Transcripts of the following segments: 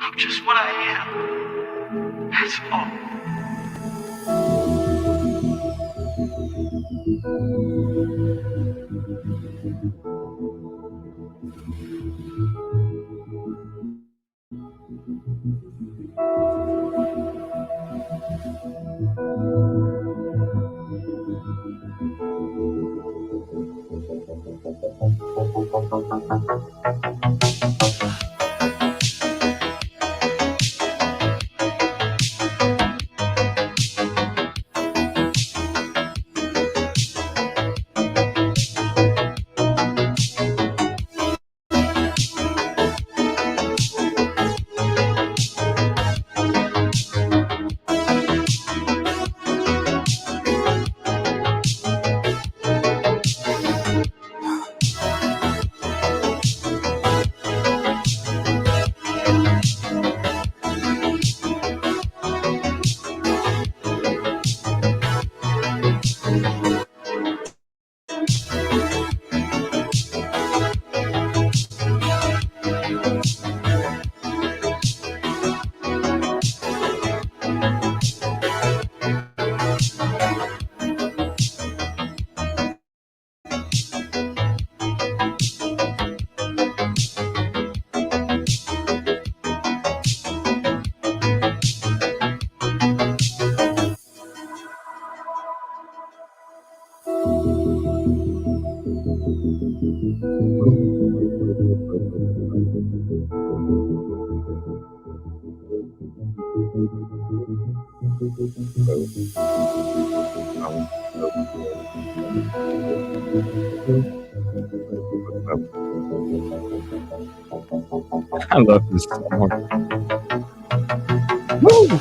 I'm just what I am. That's all. I love this song. Woo!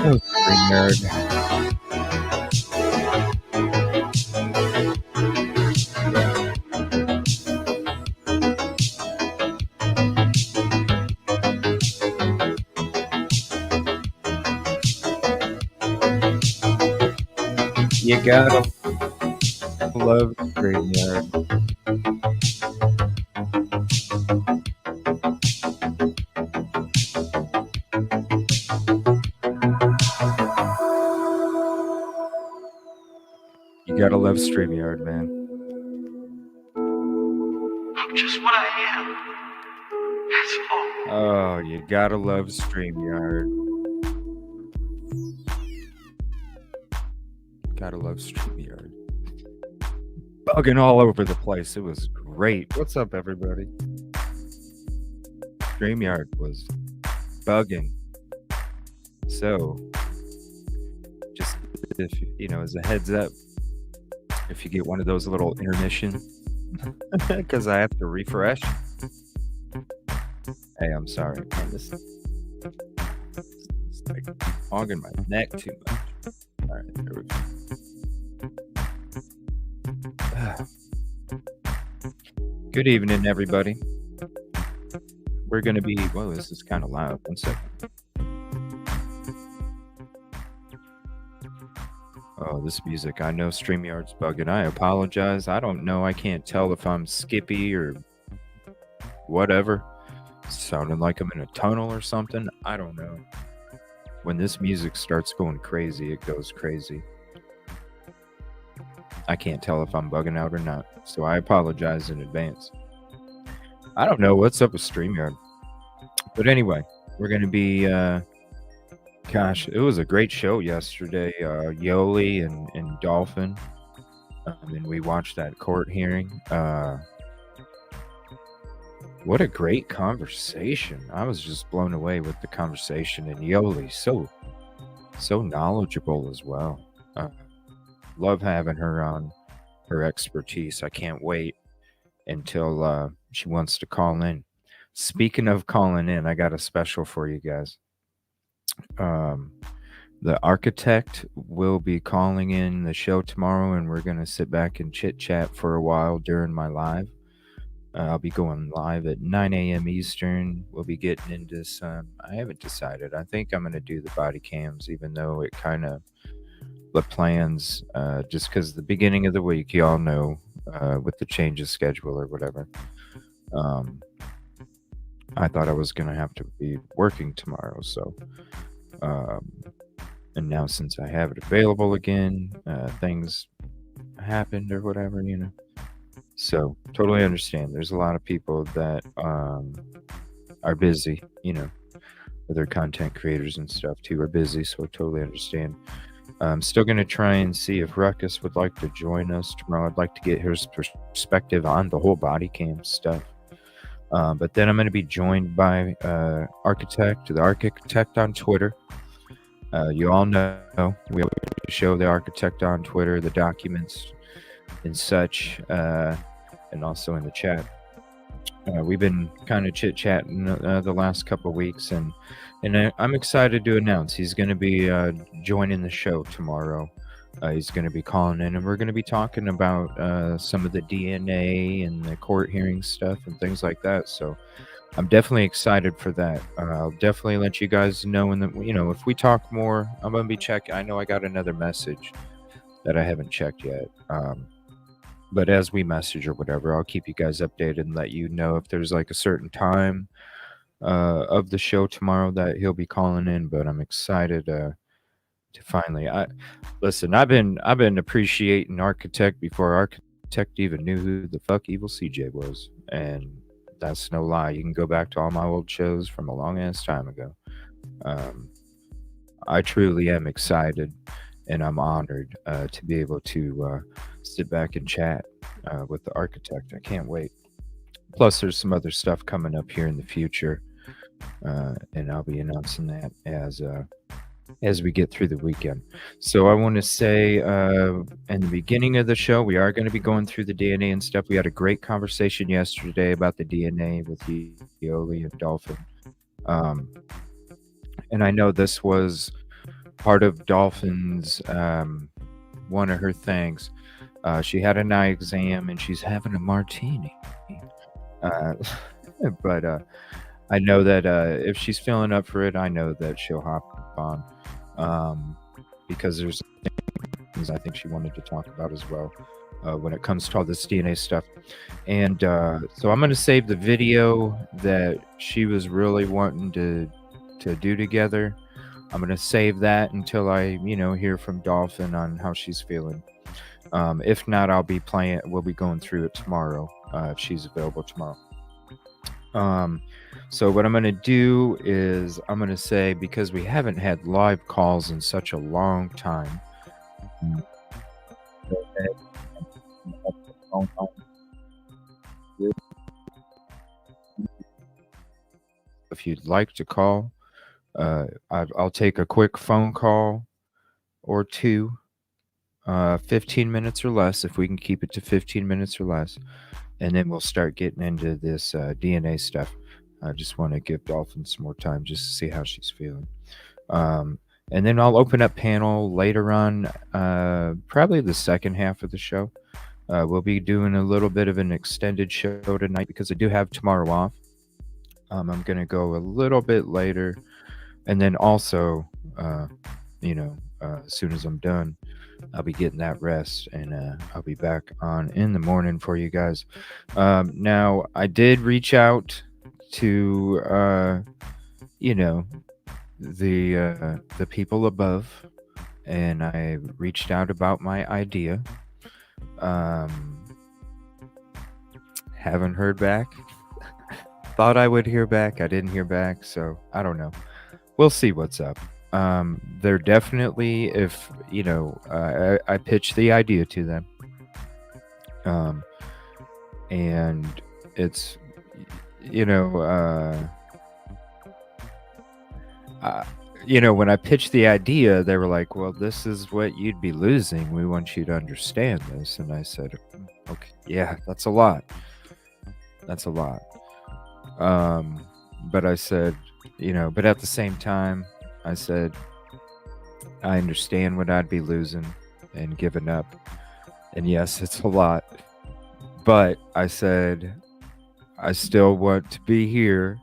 Oh, Screen Nerd. You gotta love Screen Nerd. You gotta love StreamYard, man. I'm just what I am. That's all. Oh, you gotta love StreamYard. Gotta love StreamYard. Bugging all over the place. It was great. What's up, everybody? StreamYard was bugging. So, just if you know, as a heads up, if you get one of those little intermission, because I have to refresh. Hey, I'm sorry, man. This is like hogging my neck too much. All right, there we go. Good evening, everybody. We're gonna be. Whoa, this is kind of loud. 1 second. Oh, this music. I know StreamYard's bugging. I apologize. I don't know. I can't tell if I'm skippy or whatever. Sounding like I'm in a tunnel or something. I don't know. When this music starts going crazy, it goes crazy. I can't tell if I'm bugging out or not. So I apologize in advance. I don't know what's up with StreamYard. But anyway, we're going to be... gosh, it was a great show yesterday. Yoli and Dolphin. And we watched that court hearing. What a great conversation. I was just blown away with the conversation. And Yoli, so knowledgeable as well. Love having her on, her expertise. I can't wait until she wants to call in. Speaking of calling in, I got a special for you guys. Um, the architect will be calling in the show tomorrow, and we're going to sit back and chit chat for a while during my live. I'll be going live at 9 a.m. Eastern. We'll be getting into some. I haven't decided. I think I'm going to do the body cams, even though it kind of the plans, just because the beginning of the week, you all know, with the change of schedule or whatever. Um, I thought I was going to have to be working tomorrow. So, um, and now since I have it available again, things happened or whatever, you know. So, totally understand. There's a lot of people that are busy, you know, other content creators and stuff too are busy. So, totally understand. I'm still going to try and see if Ruckus would like to join us tomorrow. I'd like to get his perspective on the whole body cam stuff. But then I'm going to be joined by the architect on Twitter. You all know we always show the architect on Twitter, the documents and such, and also in the chat. We've been kind of chit-chatting the last couple of weeks, and I'm excited to announce he's going to be joining the show tomorrow. He's going to be calling in, and we're going to be talking about some of the DNA and the court hearing stuff and things like that. So I'm definitely excited for that. I'll definitely let you guys know, and you know, if we talk more, I'm going to be checking. I know I got another message that I haven't checked yet. But as we message or whatever, I'll keep you guys updated and let you know if there's like a certain time of the show tomorrow that he'll be calling in. But I'm excited to finally. Listen. I've been appreciating Architect before Architect even knew who the fuck Evil CJ was, and that's no lie. You can go back to all my old shows from a long ass time ago. I truly am excited, and I'm honored to be able to sit back and chat with the architect. I can't wait. Plus, there's some other stuff coming up here in the future, and I'll be announcing that as we get through the weekend. So I want to say in the beginning of the show, we are going to be going through the DNA and stuff. We had a great conversation yesterday about the DNA with Yoli and Dolphin. And I know this was part of Dolphin's one of her things. She had an eye exam and she's having a martini. But I know that if she's feeling up for it, I know that she'll hop on because there's things I think she wanted to talk about as well when it comes to all this DNA stuff. And so I'm going to save the video that she was really wanting to do together. I'm going to save that until I, hear from Dolphin on how she's feeling. If not, we'll be going through it tomorrow if she's available tomorrow. So what I'm going to do is I'm going to say, because we haven't had live calls in such a long time, if you'd like to call, I'll take a quick phone call or two, 15 minutes or less, if we can keep it to 15 minutes or less, and then we'll start getting into this DNA stuff. I just want to give Dolphin some more time just to see how she's feeling. And then I'll open up panel later on, probably the second half of the show. We'll be doing a little bit of an extended show tonight because I do have tomorrow off. I'm going to go a little bit later. And then also, as soon as I'm done, I'll be getting that rest, and I'll be back on in the morning for you guys. Now, I did reach out to, the people above, and I reached out about my idea. Haven't heard back. Thought I would hear back. I didn't hear back, so I don't know. We'll see what's up. They're definitely, if I pitched the idea to them, and it's when I pitched the idea, they were like, "Well, this is what you'd be losing. We want you to understand this." And I said, "Okay, yeah, that's a lot. That's a lot." Um, but I said, but at the same time, I said, I understand what I'd be losing and giving up. And yes, it's a lot. But I said, I still want to be here,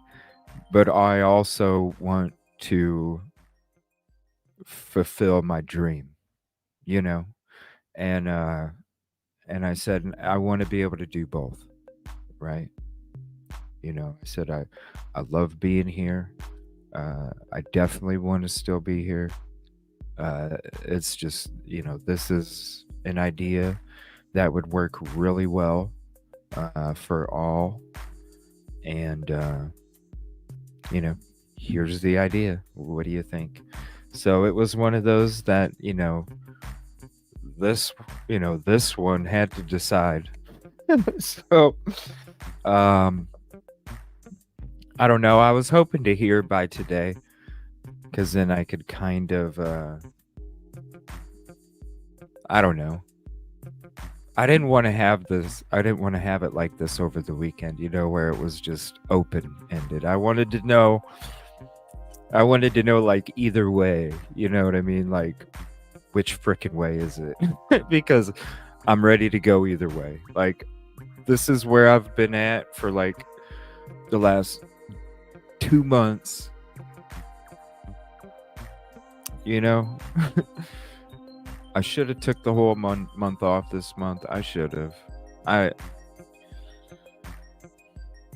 but I also want to fulfill my dream, you know? And I said I want to be able to do both, right? I said I love being here. I definitely want to still be here. It's just, this is an idea that would work really well for all. And, here's the idea. What do you think? So it was one of those that, this, this one had to decide. So, um, I don't know. I was hoping to hear by today because then I could kind of, I don't know. I didn't want to have this. I didn't want to have it like this over the weekend, where it was just open ended. I wanted to know. I wanted to know, like, either way. You know what I mean? Like, which frickin' way is it? Because I'm ready to go either way. Like, this is where I've been at for like the last 2 months. I should have took the whole month off this month. I should have.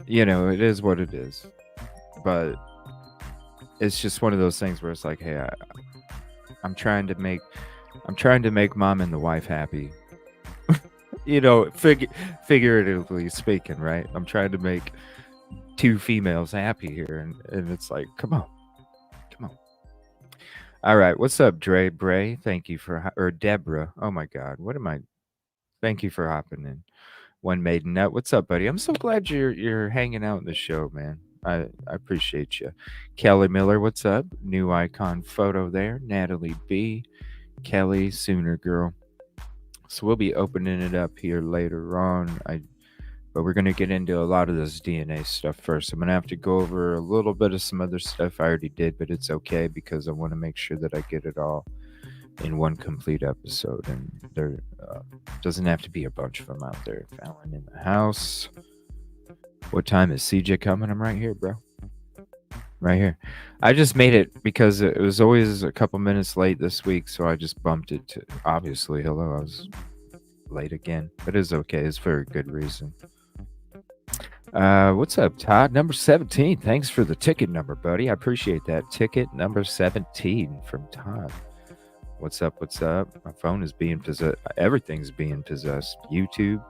It is what it is. But it's just one of those things where it's like, hey, I'm trying to make mom and the wife happy. Figuratively speaking, right? I'm trying to make 2 females happy here, and it's like, come on. All right, what's up, Dre Bray? Thank you or Deborah. Oh my God, what am I? Thank you for hopping in. One Maiden Nut. What's up, buddy? I'm so glad you're hanging out in the show, man. I appreciate you. Kelly Miller, what's up? New icon photo there. Natalie B. Kelly Sooner Girl. So we'll be opening it up here later on. But we're gonna get into a lot of this DNA stuff first. I'm gonna have to go over a little bit of some other stuff I already did, but it's okay because I want to make sure that I get it all in one complete episode. And there doesn't have to be a bunch of them out there. Fallon in the house. What time is CJ coming? I'm right here, bro. Right here. I just made it because it was always a couple minutes late this week, so I just bumped it to, obviously, hello, I was late again, but it's okay. It's for a good reason. What's up, Todd? Number 17. Thanks for the ticket number, buddy. I appreciate that. Ticket number 17 from Todd. What's up? My phone is being possessed. Everything's being possessed. YouTube.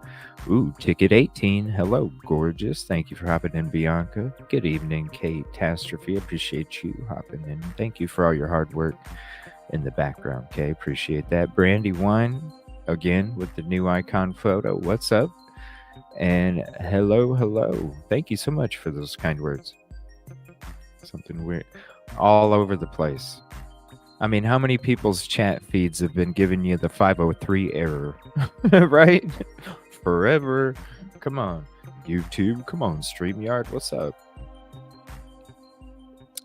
Ooh, ticket 18. Hello, gorgeous. Thank you for hopping in, Bianca. Good evening, Catastrophe. Appreciate you hopping in. Thank you for all your hard work in the background, Kay. Appreciate that. Brandy Wine, again, with the new icon photo. What's up? And hello. Thank you so much for those kind words. Something weird. All over the place. I mean, how many people's chat feeds have been giving you the 503 error? Right? Forever. Come on. YouTube. Come on. StreamYard. What's up?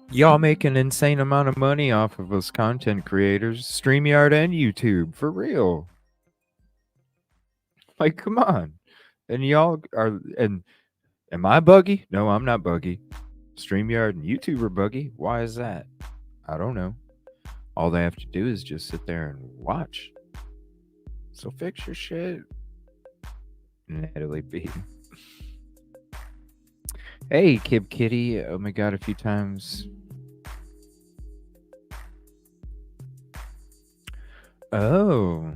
Y'all make an insane amount of money off of us content creators. StreamYard and YouTube. For real. Like, come on. And y'all are... And am I buggy? No, I'm not buggy. StreamYard and YouTube are buggy. Why is that? I don't know. All they have to do is just sit there and watch. So fix your shit. Natalie B. Hey, Kib Kitty. Oh my God, a few times. Oh,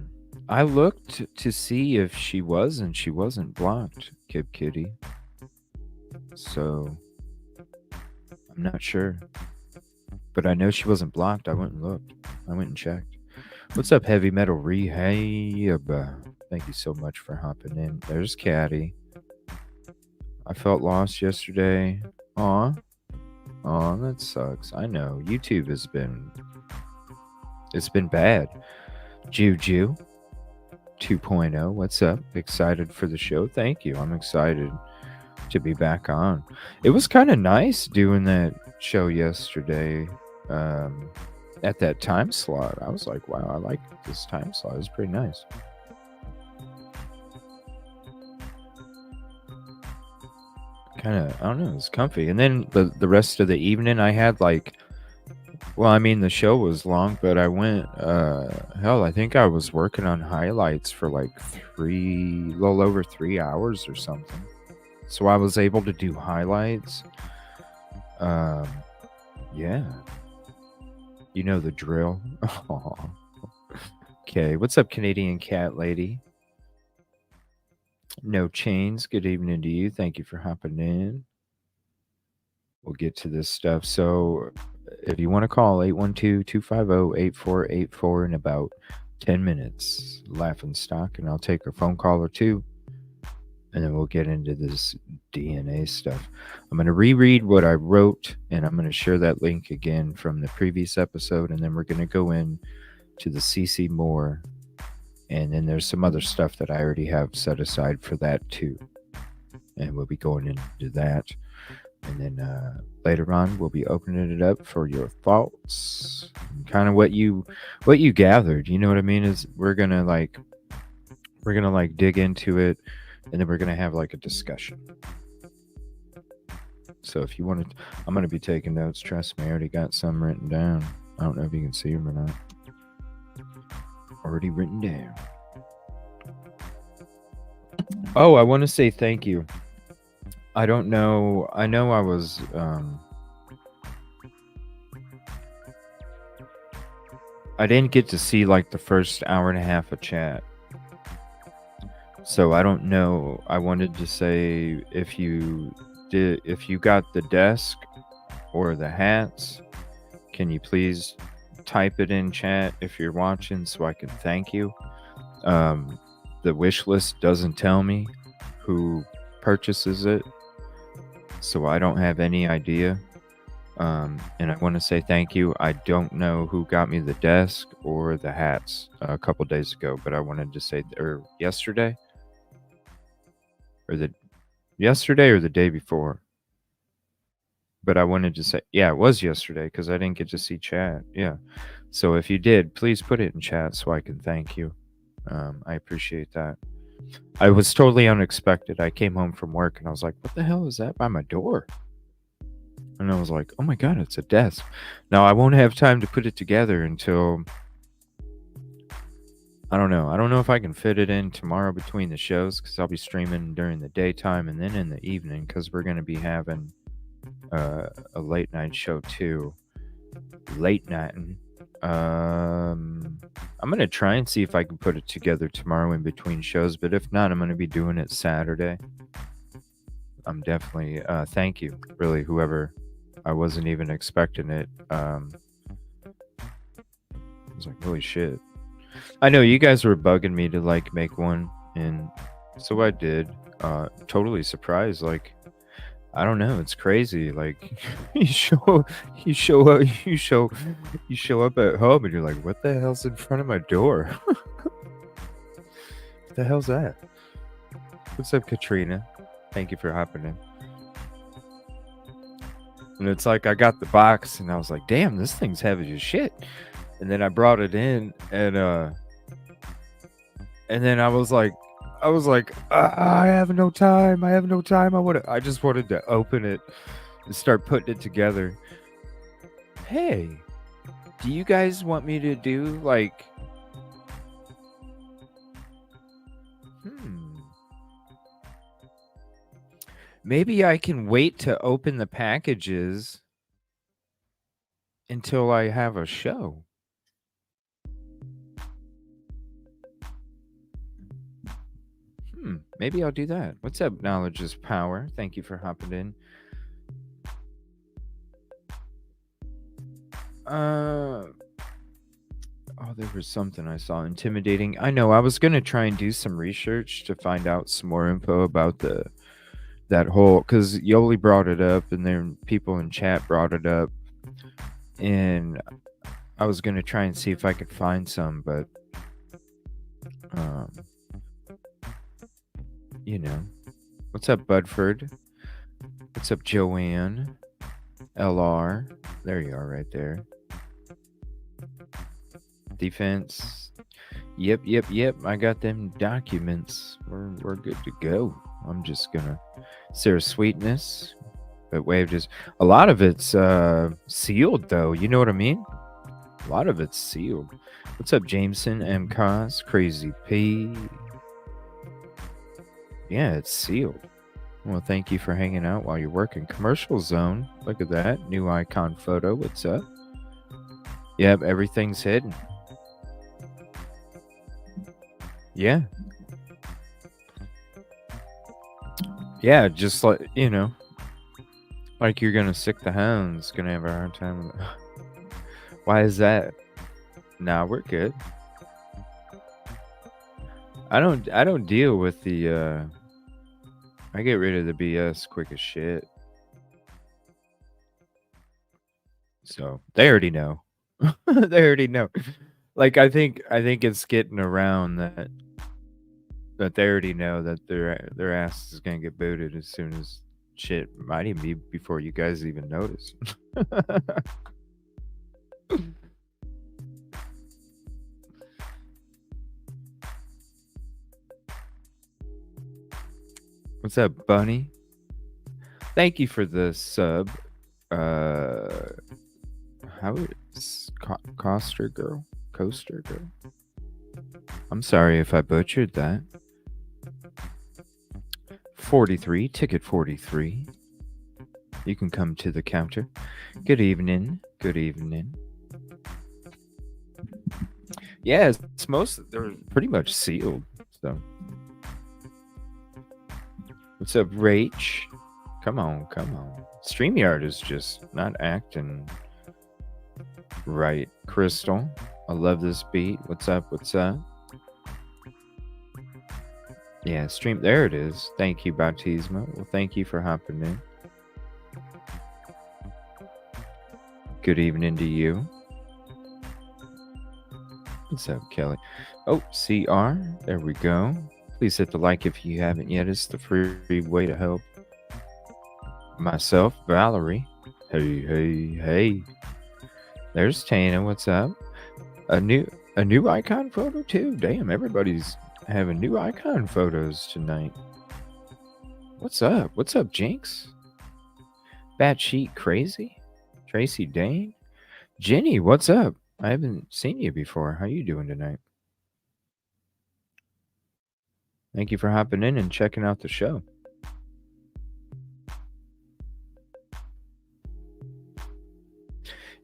I looked to see if she was, and she wasn't blocked, Kib Kitty. So, I'm not sure. But I know she wasn't blocked. I went and looked. I went and checked. What's up, Heavy Metal Rehab? Thank you so much for hopping in. There's Caddy. I felt lost yesterday. Aw. Oh, that sucks. I know. YouTube has been it's been bad. Juju 2.0, what's up? Excited for the show? Thank you. I'm excited to be back on. It was kind of nice doing that show yesterday at that time slot. I was like, wow, I like this time slot. It's pretty nice. Kind of, I don't know, it's comfy. And then the rest of the evening, I had like, well, I mean, the show was long, but I went, hell, I think I was working on highlights for like little over 3 hours or something. So I was able to do highlights. Yeah. You know the drill. Okay. What's up, Canadian cat lady? No chains. Good evening to you. Thank you for hopping in. We'll get to this stuff. So if you want to call 812-250-8484 in about 10 minutes, laughing stock, and I'll take a phone call or two. And then we'll get into this DNA stuff. I'm going to reread what I wrote, and I'm going to share that link again from the previous episode. And then we're going to go in to the CC Moore. And then there's some other stuff that I already have set aside for that too. And we'll be going into that. And then later on, we'll be opening it up for your thoughts, and kind of what you gathered. You know what I mean? Is we're gonna dig into it, and then we're gonna have like a discussion. So if you want to, I'm gonna be taking notes. Trust me, I already got some written down. I don't know if you can see them or not. Already written down. Oh, I want to say thank you. I don't know. I know I was. I didn't get to see like the first hour and a half of chat. So I don't know. I wanted to say if you got the desk or the hats, can you please type it in chat if you're watching so I can thank you. The wish list doesn't tell me who purchases it, so I don't have any idea. And I want to say thank you. I don't know who got me the desk or the hats a couple days ago, but I wanted to say, or yesterday, or the day before. But I wanted to say, yeah, it was yesterday because I didn't get to see chat. Yeah. So if you did, please put it in chat so I can thank you. I appreciate that. I was totally unexpected. I came home from work and I was like, what the hell is that by my door? And I was like, oh my God, it's a desk. Now, I won't have time to put it together until, I don't know. I don't know if I can fit it in tomorrow between the shows because I'll be streaming during the daytime and then in the evening because we're going to be having a late night show too. Late night. I'm going to try and see if I can put it together tomorrow in between shows, but if not, I'm going to be doing it Saturday. I'm definitely, thank you, really, whoever. I wasn't even expecting it. I was like, holy shit. I know you guys were bugging me to like make one, and so I did. Totally surprised. Like, I don't know. It's crazy. Like, you show up at home, and you're like, what the hell's in front of my door? What the hell's that? What's up, Katrina? Thank you for hopping in. And it's like I got the box, and I was like, damn, this thing's heavy as shit. And then I brought it in, and then I was like, I have no time. I just wanted to open it and start putting it together. Hey, do you guys want me to do like, maybe I can wait to open the packages until I have a show. Maybe I'll do that. What's up, Knowledge is Power? Thank you for hopping in. Oh, there was something I saw intimidating. I know I was going to try and do some research to find out some more info about the that whole, because Yoli brought it up, and then people in chat brought it up, and I was gonna try and see if I could find some, but um, you know, what's up, Budford? What's up, Joanne? LR, there you are, right there. Defense. Yep. I got them documents. We're good to go. I'm just gonna Sarah Sweetness. But Wave just a lot of it's sealed though. You know what I mean? A lot of it's sealed. What's up, Jameson? M. Cos, Crazy P. Yeah, it's sealed. Well, thank you for hanging out while you're working. Commercial Zone. Look at that. New icon photo. What's up? Yep, everything's hidden. Yeah. Yeah, just like, like you're gonna sick the hounds, gonna have a hard time with it. Why is that? Nah, we're good. I don't deal with the I get rid of the BS quick as shit. So they already know. They already know. Like I think it's getting around that they already know that their ass is gonna get booted as soon as shit might even be before you guys even notice. What's up, Bunny? Thank you for the sub. How is Coaster Girl? I'm sorry if I butchered that. 43, ticket 43. You can come to the counter. Good evening. Yeah, they're pretty much sealed. So, what's up, Rach? Come on. StreamYard is just not acting right. Crystal, I love this beat. What's up? Yeah, there it is. Thank you, Baptisma. Well, thank you for hopping in. Good evening to you. What's up, Kelly? Oh, CR. There we go. Please hit the like if you haven't yet. It's the free way to help myself, Valerie. Hey. There's Tana. What's up? A new icon photo too. Damn, everybody's having new icon photos tonight. What's up, Jinx? Batshit Crazy? Tracy Dane? Jenny, what's up? I haven't seen you before. How you doing tonight? Thank you for hopping in and checking out the show.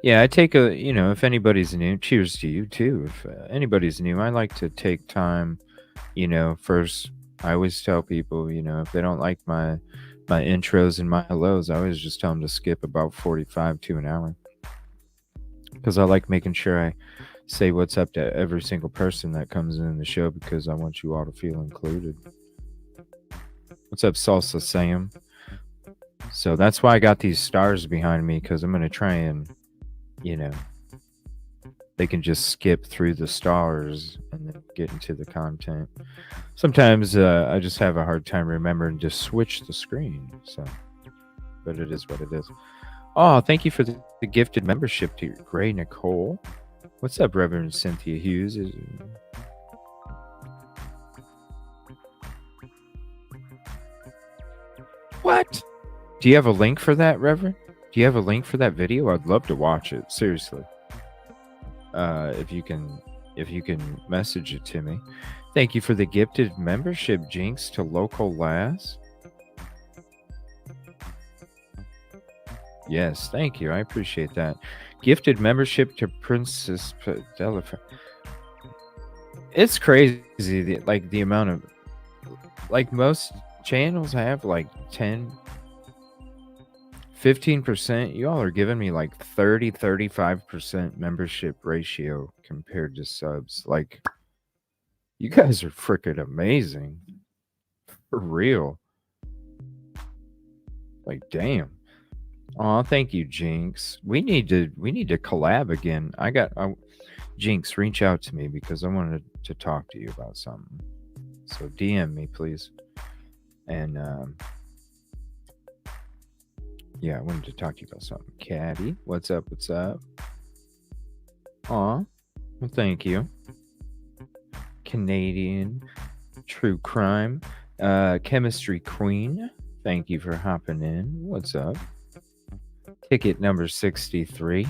Yeah, I take if anybody's new, cheers to you too. If anybody's new, I like to take time, first, I always tell people, if they don't like my intros and my hellos, I always just tell them to skip about 45 to an hour. Because I like making sure I say what's up to every single person that comes in the show, because I want you all to feel included. What's up, Salsa Sam? So that's why I got these stars behind me, because I'm going to try and, they can just skip through the stars and then get into the content. Sometimes I just have a hard time remembering to switch the screen. So, but it is what it is. Oh, thank you for the gifted membership to Gray Nicole. What's up, Reverend Cynthia Hughes? What? Do you have a link for that, Reverend? Do you have a link for that video? I'd love to watch it. Seriously. If you can message it to me. Thank you for the gifted membership, Jinx, to Local Lass. Yes, thank you. I appreciate that. Gifted membership to Princess Delaph. It's crazy, the amount of, most channels have 10, 15%. You all are giving me 30, 35% membership ratio compared to subs. You guys are freaking amazing. For real. Like, damn. Oh, thank you, Jinx. We need to collab again. Jinx, reach out to me because I wanted to talk to you about something. So DM me, please. And yeah, I wanted to talk to you about something. Caddy, what's up? What's up? Aw, well, thank you. Canadian True Crime, Chemistry Queen. Thank you for hopping in. What's up? Ticket number 63.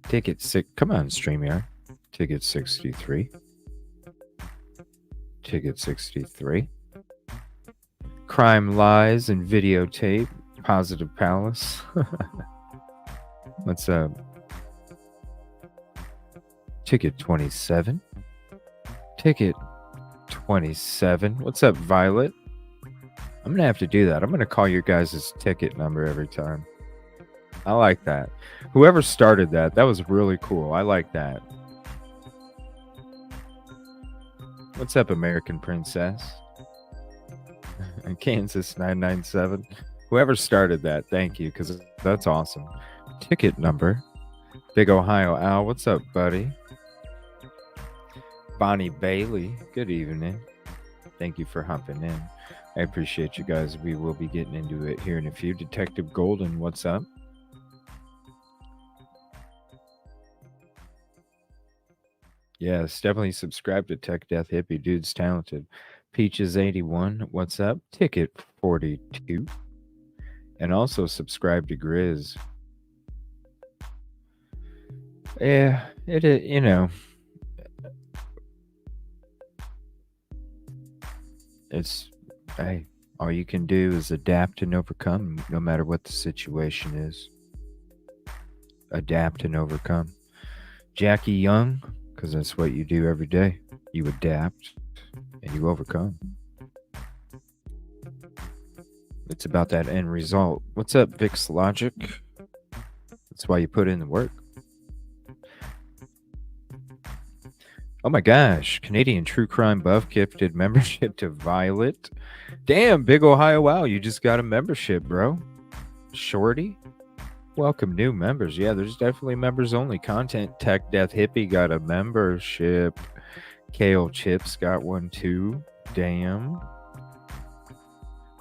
Ticket 6. Come on, StreamYard. Ticket 63. Ticket 63. Crime Lies and Videotape. Positive Palace. What's up? Ticket 27. Ticket 27. What's up, Violet? I'm going to have to do that. I'm going to call your guys' ticket number every time. I like that. Whoever started that was really cool. I like that. What's up, American Princess? Kansas 997. Whoever started that, thank you, because that's awesome. Ticket number. Big Ohio Al, what's up, buddy? Bonnie Bailey, good evening. Thank you for hopping in. I appreciate you guys. We will be getting into it here in a few. Detective Golden, what's up? Yes, definitely subscribe to Tech Death Hippie. Dude's talented. Peaches 81, what's up? Ticket 42. And also subscribe to Grizz. Yeah, you know. It's, hey, all you can do is adapt and overcome no matter what the situation is. Adapt and overcome. Jackie Young, because that's what you do every day. You adapt and you overcome. It's about that end result. What's up, Vix Logic? That's why you put in the work. Oh my gosh, Canadian True Crime Buff gifted membership to Violet. Damn, Big Ohio Wow, you just got a membership, bro. Shorty, welcome new members. Yeah, there's definitely members only content. Tech Death Hippie got a membership. Kale Chips got one too. Damn.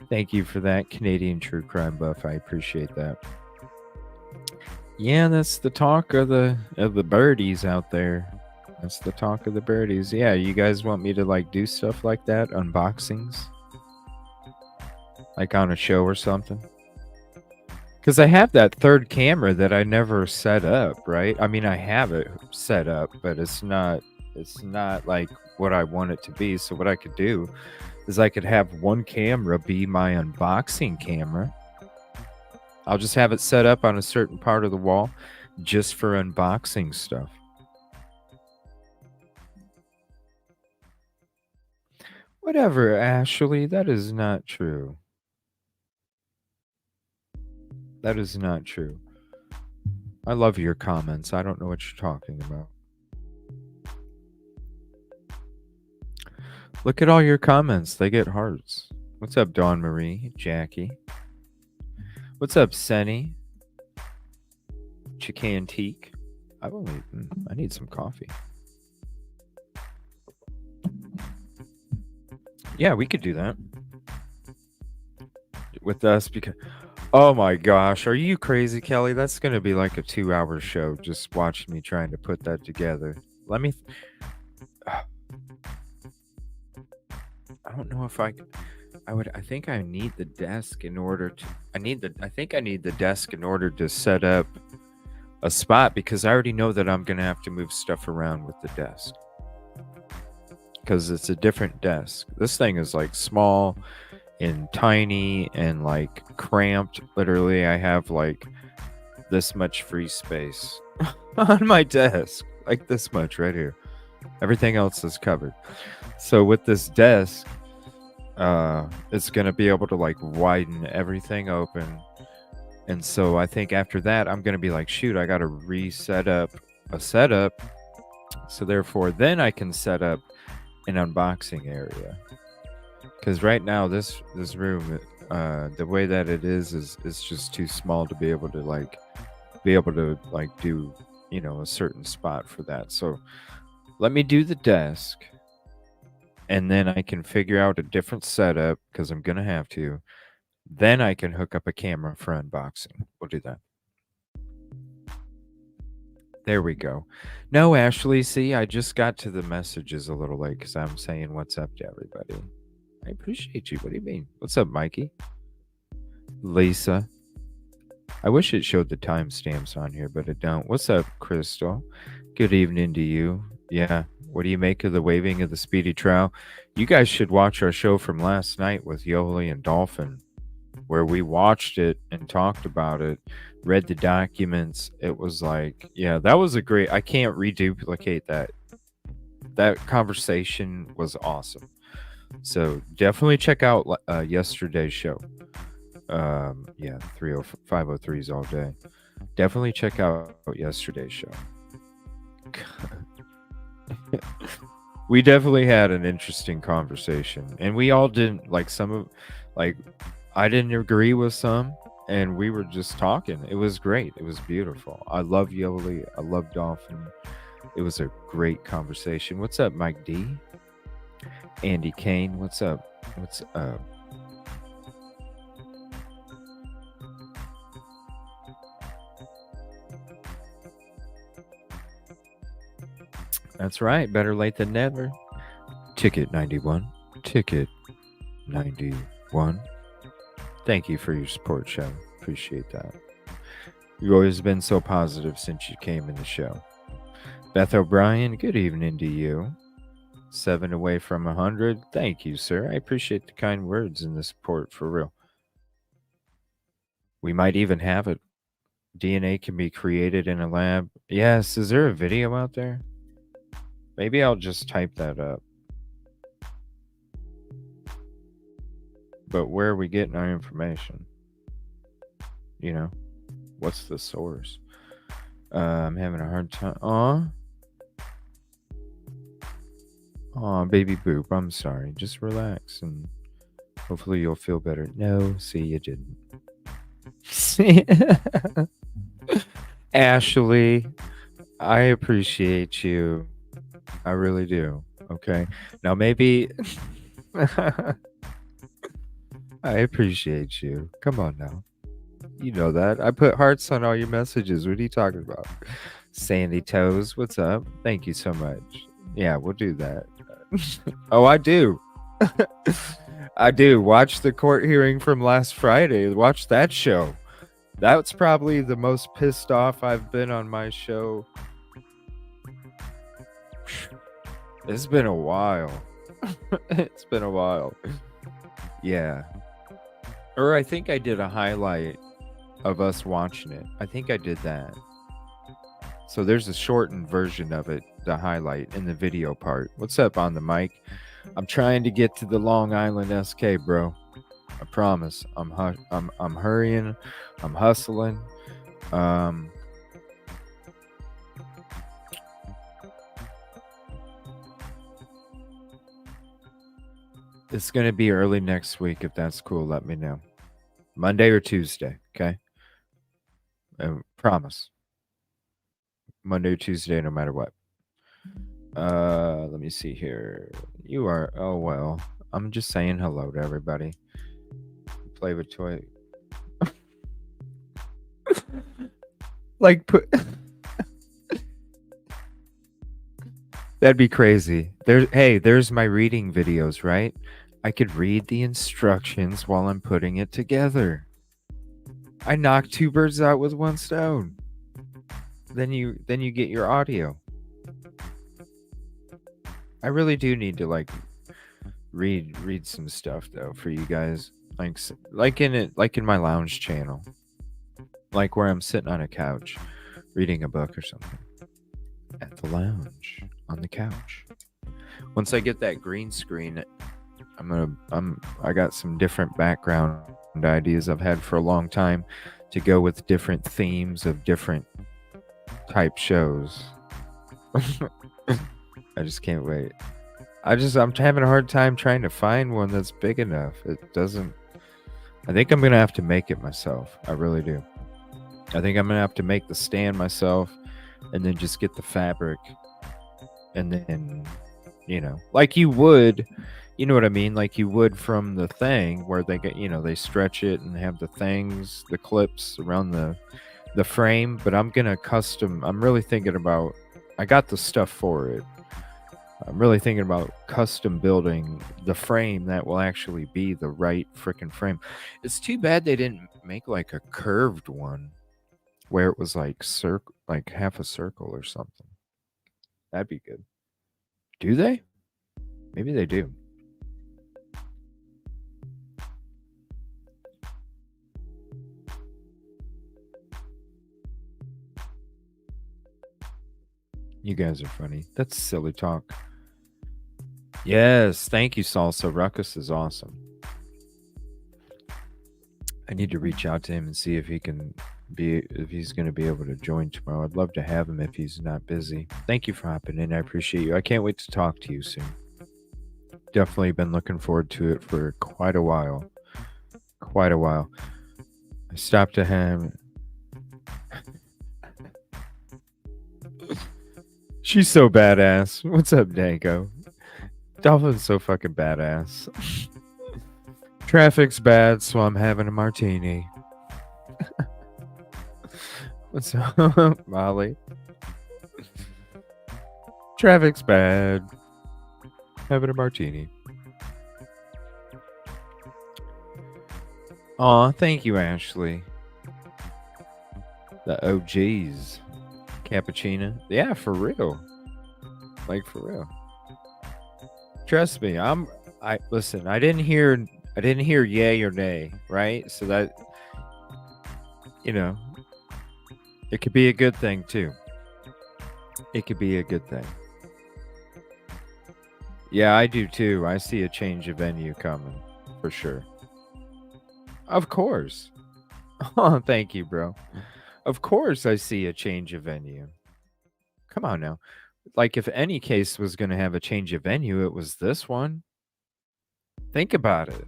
Thank you for that, Canadian True Crime Buff. I appreciate that. Yeah, that's the talk of the birdies out there. That's the talk of the birdies. Yeah, you guys want me to like do stuff like that? Unboxings? Like on a show or something? Because I have that third camera that I never set up, right? I mean, I have it set up, but it's not like what I want it to be. So what I could do is I could have one camera be my unboxing camera. I'll just have it set up on a certain part of the wall just for unboxing stuff. Whatever, Ashley, that is not true. That is not true. I love your comments. I don't know what you're talking about. Look at all your comments. They get hearts. What's up, Dawn Marie? Jackie? What's up, Senny? Chicantique? I need some coffee. Yeah, we could do that. With us, because... Oh my gosh, are you crazy, Kelly? That's going to be like a 2-hour show just watching me trying to put that together. Let me... I don't know if I think I need the desk in order to... I think I need the desk in order to set up a spot, because I already know that I'm going to have to move stuff around with the desk. Because it's a different desk. This thing is like small and tiny and like cramped. Literally, I have like this much free space on my desk, like this much right here. Everything else is covered. So with this desk, it's gonna be able to like widen everything open. And so I think after that, I'm gonna be like, shoot, I gotta reset up a setup. So therefore, then I can set up an unboxing area. Because right now, this room The way that it is it's just too small to be able to do, a certain spot for that. So let me do the desk, and then I can figure out a different setup because I'm gonna have to. Then I can hook up a camera for unboxing. We'll do that. There we go. No, Ashley, see, I just got to the messages a little late because I'm saying what's up to everybody. I appreciate you. What do you mean? What's up, Mikey? Lisa. I wish it showed the timestamps on here, but it don't. What's up, Crystal? Good evening to you. Yeah. What do you make of the waving of the speedy trial? You guys should watch our show from last night with Yoli and Dolphin, where we watched it and talked about it, read the documents. It was like, yeah, that was a great. I can't reduplicate that. That conversation was awesome. So definitely check out yesterday's show. Yeah, 503s all day. Definitely check out yesterday's show. We definitely had an interesting conversation, and we all didn't I didn't agree with some, and we were just talking. It was great. It was beautiful. I love Yoli. I love Dolphin. It was a great conversation. What's up, Mike D? Andy Kane, what's up? What's up? That's right. Better late than never. Ticket 91. Ticket 91. Thank you for your support, show. Appreciate that. You've always been so positive since you came in the show. Beth O'Brien, good evening to you. 7 away from 100. Thank you, sir. I appreciate the kind words and the support, for real. We might even have it. DNA can be created in a lab. Yes, is there a video out there? Maybe I'll just type that up. But where are we getting our information? What's the source? I'm having a hard time. Aw, baby boop. I'm sorry. Just relax and hopefully you'll feel better. No, see, you didn't. Ashley, I appreciate you. I really do. Okay. Now maybe I appreciate you. Come on now. You know that. I put hearts on all your messages. What are you talking about? Sandy Toes, what's up? Thank you so much. Yeah, we'll do that. Oh, I do. I do. Watch the court hearing from last Friday. Watch that show. That's probably the most pissed off I've been on my show. It's been a while. It's been a while. Yeah. Or I think I did a highlight of us watching it. I think I did that. So there's a shortened version of it, the highlight in the video part. What's up on the mic? I'm trying to get to the Long Island SK, bro. I promise. I'm hurrying. I'm hustling. It's going to be early next week. If that's cool, let me know. Monday or Tuesday, okay? Promise. Monday or Tuesday, no matter what. Let me see here. You are, oh well. I'm just saying hello to everybody. Play with toy. Like put That'd be crazy. There's my reading videos, right? I could read the instructions while I'm putting it together. I knocked 2 birds out with 1 stone. Then you get your audio. I really do need to read some stuff though for you guys, like in my lounge channel, like where I'm sitting on a couch reading a book or something at the lounge on the couch. Once I get that green screen, I got some different background ideas I've had for a long time to go with different themes of different type shows. I just can't wait. I'm having a hard time trying to find one that's big enough. It doesn't. I think I'm gonna have to make it myself. I really do. I think I'm gonna have to make the stand myself, and then just get the fabric, and then, like you would, you know what I mean? Like you would from the thing where they get, they stretch it and have the things, the clips around the frame. But I'm gonna custom. I'm really thinking about. I got the stuff for it. I'm really thinking about custom building the frame that will actually be the right freaking frame. It's too bad they didn't make like a curved one where it was like like half a circle or something. That'd be good. Do they? Maybe they do. You guys are funny. That's silly talk. Yes, thank you, Salsa. Ruckus is awesome. I need to reach out to him and see if he's going to be able to join tomorrow. I'd love to have him if he's not busy. Thank you for hopping in. I appreciate you. I can't wait to talk to you soon. Definitely been looking forward to it for quite a while. Quite a while. I stopped to him. She's so badass. What's up, Danko? Dolphin's so fucking badass. Traffic's bad, so I'm having a martini. What's up, Molly? Traffic's bad. Having a martini. Aw, thank you, Ashley. The OGs. Cappuccino. Yeah, for real. Like, for real. Trust me, listen, I didn't hear yay or nay, right? So that, it could be a good thing too. It could be a good thing. Yeah, I do too. I see a change of venue coming for sure. Of course. Oh, thank you, bro. Of course I see a change of venue. Come on now. Like if any case was going to have a change of venue, it was this one. Think about it.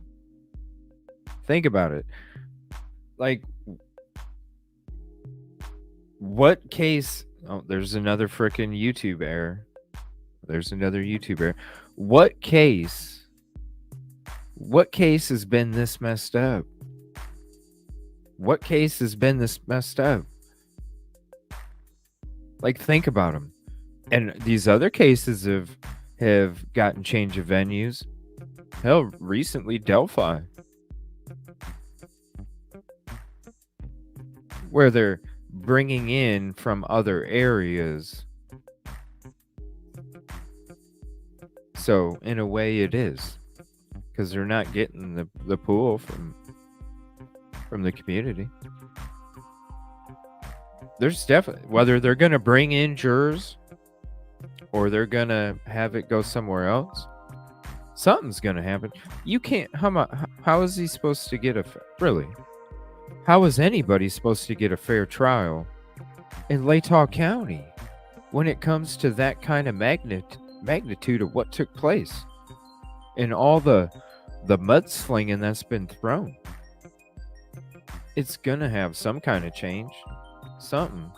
Think about it. Like, what case? Oh, there's another freaking YouTube error. There's another YouTube error. What case has been this messed up? What case has been this messed up? Like, think about them. And these other cases have gotten change of venues. Hell, recently Delphi, where they're bringing in from other areas. So in a way, it is, because they're not getting the pool from the community. There's definitely, whether they're going to bring in jurors or they're going to have it go somewhere else, something's going to happen. You can't, how is he supposed to get really? How is anybody supposed to get a fair trial in Latah County when it comes to that kind of magnitude of what took place and all the mudslinging that's been thrown? It's going to have some kind of change. Something.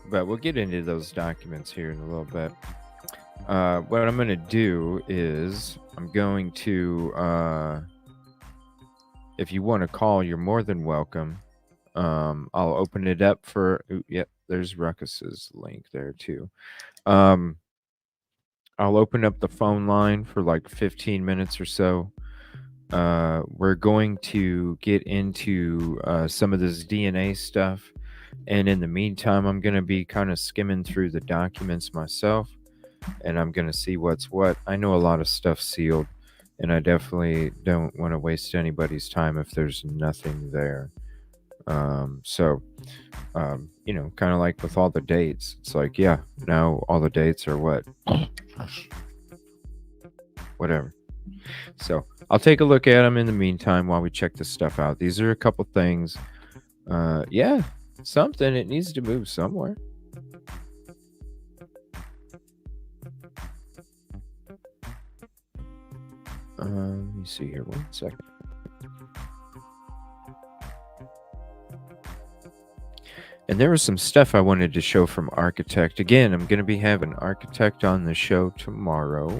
But we'll get into those documents here in a little bit. What I'm going to do is I'm going to, if you want to call, you're more than welcome. I'll open it up for, yep, there's Ruckus's link there too. I'll open up the phone line for like 15 minutes or so. We're going to get into some of this DNA stuff. And in the meantime, I'm going to be kind of skimming through the documents myself. And I'm going to see what's what. I know a lot of stuff sealed. And I definitely don't want to waste anybody's time if there's nothing there. So, kind of like with all the dates. It's like, yeah, now all the dates are what? Whatever. So I'll take a look at them in the meantime while we check this stuff out. These are a couple things. Yeah, something. It needs to move somewhere. Let me see here. 1 second. And there was some stuff I wanted to show from Architect. Again, I'm going to be having Architect on the show tomorrow.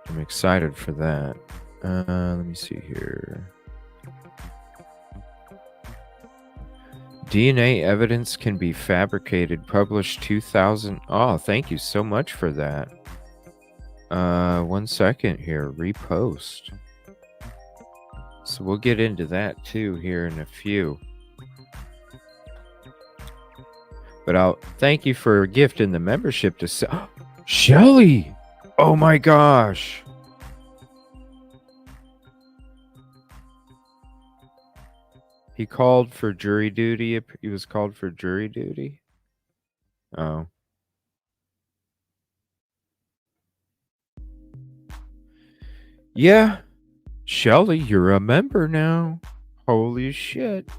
I'm excited for that. Let me see here. DNA evidence can be fabricated. Published 2000. Oh, thank you so much for that. 1 second here. Repost. So we'll get into that too here in a few. But I'll thank you for gifting the membership to Shelly. Oh my gosh. He called for jury duty. He was called for jury duty. Oh. Yeah. Shelly, you're a member now. Holy shit.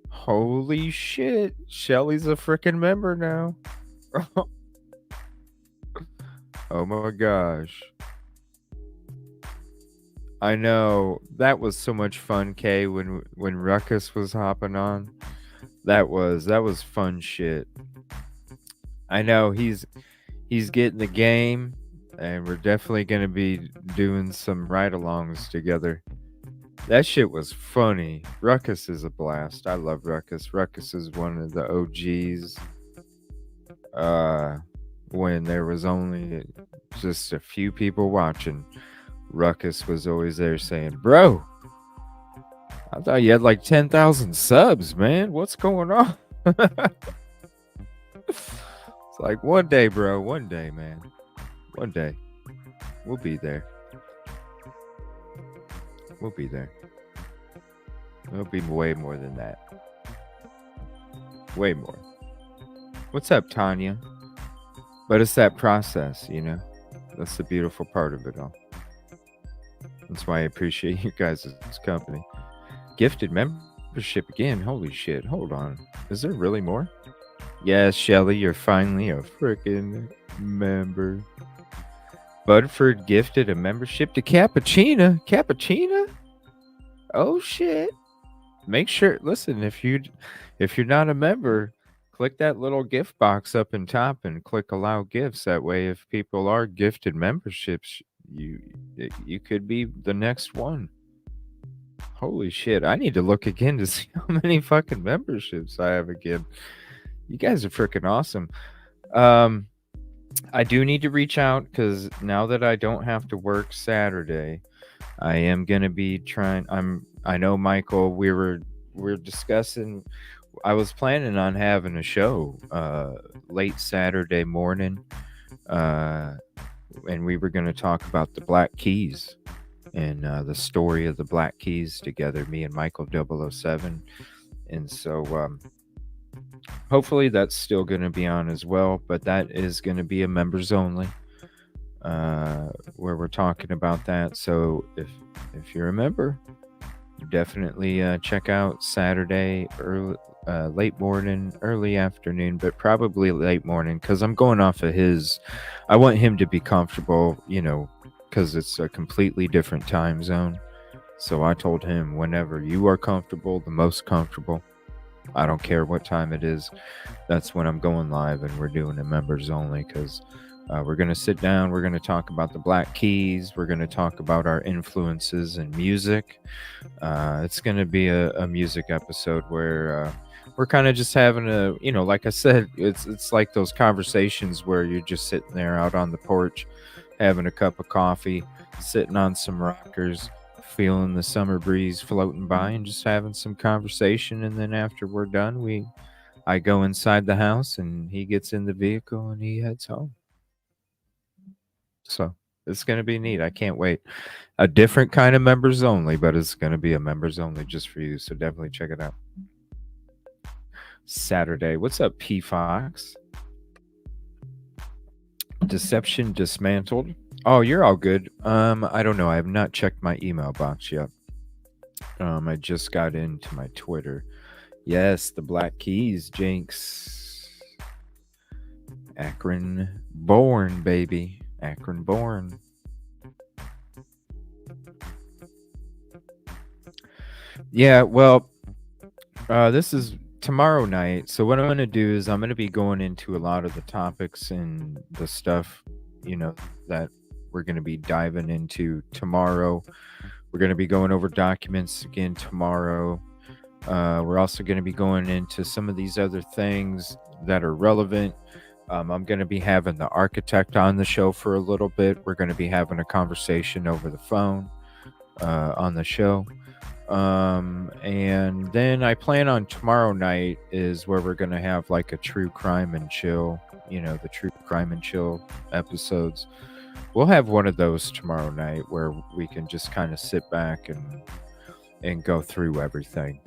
Holy shit. Shelly's a freaking member now. Oh my gosh. I know. That was so much fun, Kay, when Ruckus was hopping on. That was fun shit. I know he's getting the game, and we're definitely gonna be doing some ride-alongs together. That shit was funny. Ruckus is a blast. I love Ruckus. Ruckus is one of the OGs. When there was only just a few people watching, Ruckus was always there saying, "Bro, I thought you had like 10,000 subs, man. What's going on?" It's like, one day, bro. One day, man. One day. We'll be there. We'll be there. It'll be way more than that. Way more. What's up, Tanya? But it's that process, you know? That's the beautiful part of it all. That's why I appreciate you guys' company. Gifted membership again. Holy shit. Hold on. Is there really more? Yes, Shelly, you're finally a freaking member. Budford gifted a membership to Cappuccina. Cappuccina? Oh shit. Make sure, listen, if you're not a member, click that little gift box up in top and click allow gifts. That way, if people are gifted memberships, you could be the next one. Holy shit. I need to look again to see how many fucking memberships I have again. You guys are freaking awesome. I do need to reach out because now that I don't have to work Saturday, I am gonna be trying. I know, Michael. We're discussing. I was planning on having a show late Saturday morning, and we were going to talk about the Black Keys and the story of the Black Keys together. Me and Michael 007, and so hopefully that's still going to be on as well. But that is going to be a members only, where we're talking about that. So if you're a member, definitely check out Saturday early, late morning, early afternoon, but probably late morning because I'm going off of his. I want him to be comfortable, you know, because it's a completely different time zone. So I told him whenever you are comfortable, the most comfortable. I don't care what time it is. That's when I'm going live, and we're doing the members only because we're going to sit down. We're going to talk about the Black Keys. We're going to talk about our influences in music. It's going to be a music episode where we're kind of just having a, you know, like I said, it's like those conversations where you're just sitting there out on the porch, having a cup of coffee, sitting on some rockers, feeling the summer breeze floating by, and just having some conversation. And then after we're done, I go inside the house, and he gets in the vehicle, and he heads home. So it's going to be neat. I can't wait. A different kind of members only, but it's going to be a members only just for you. So definitely check it out. Saturday. What's up, P Fox? Deception dismantled. Oh, you're all good. I don't know. I have not checked my email box yet. I just got into my Twitter. Yes, the Black Keys, Jinx. Akron born, baby. Akron born. Yeah, well, this is tomorrow night. So what I'm going to do is I'm going to be going into a lot of the topics and the stuff, that we're going to be diving into tomorrow. We're going to be going over documents again tomorrow. We're also going to be going into some of these other things that are relevant. I'm going to be having the architect on the show for a little bit. We're going to be having a conversation over the phone on the show. And then I plan on tomorrow night is where we're going to have like a true crime and chill, the true crime and chill episodes. We'll have one of those tomorrow night where we can just kind of sit back and go through everything,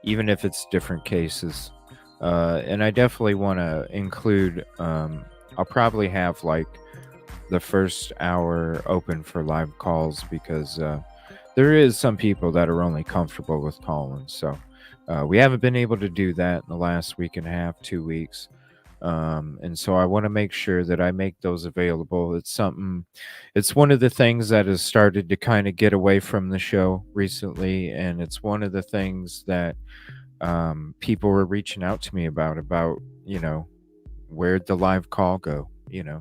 even if it's different cases. And I definitely want to include, I'll probably have like the first hour open for live calls because there is some people that are only comfortable with calling. So we haven't been able to do that in the last week and a half, 2 weeks. And so I want to make sure that I make those available. It's one of the things that has started to kind of get away from the show recently. And it's one of the things that people were reaching out to me about, where'd the live call go,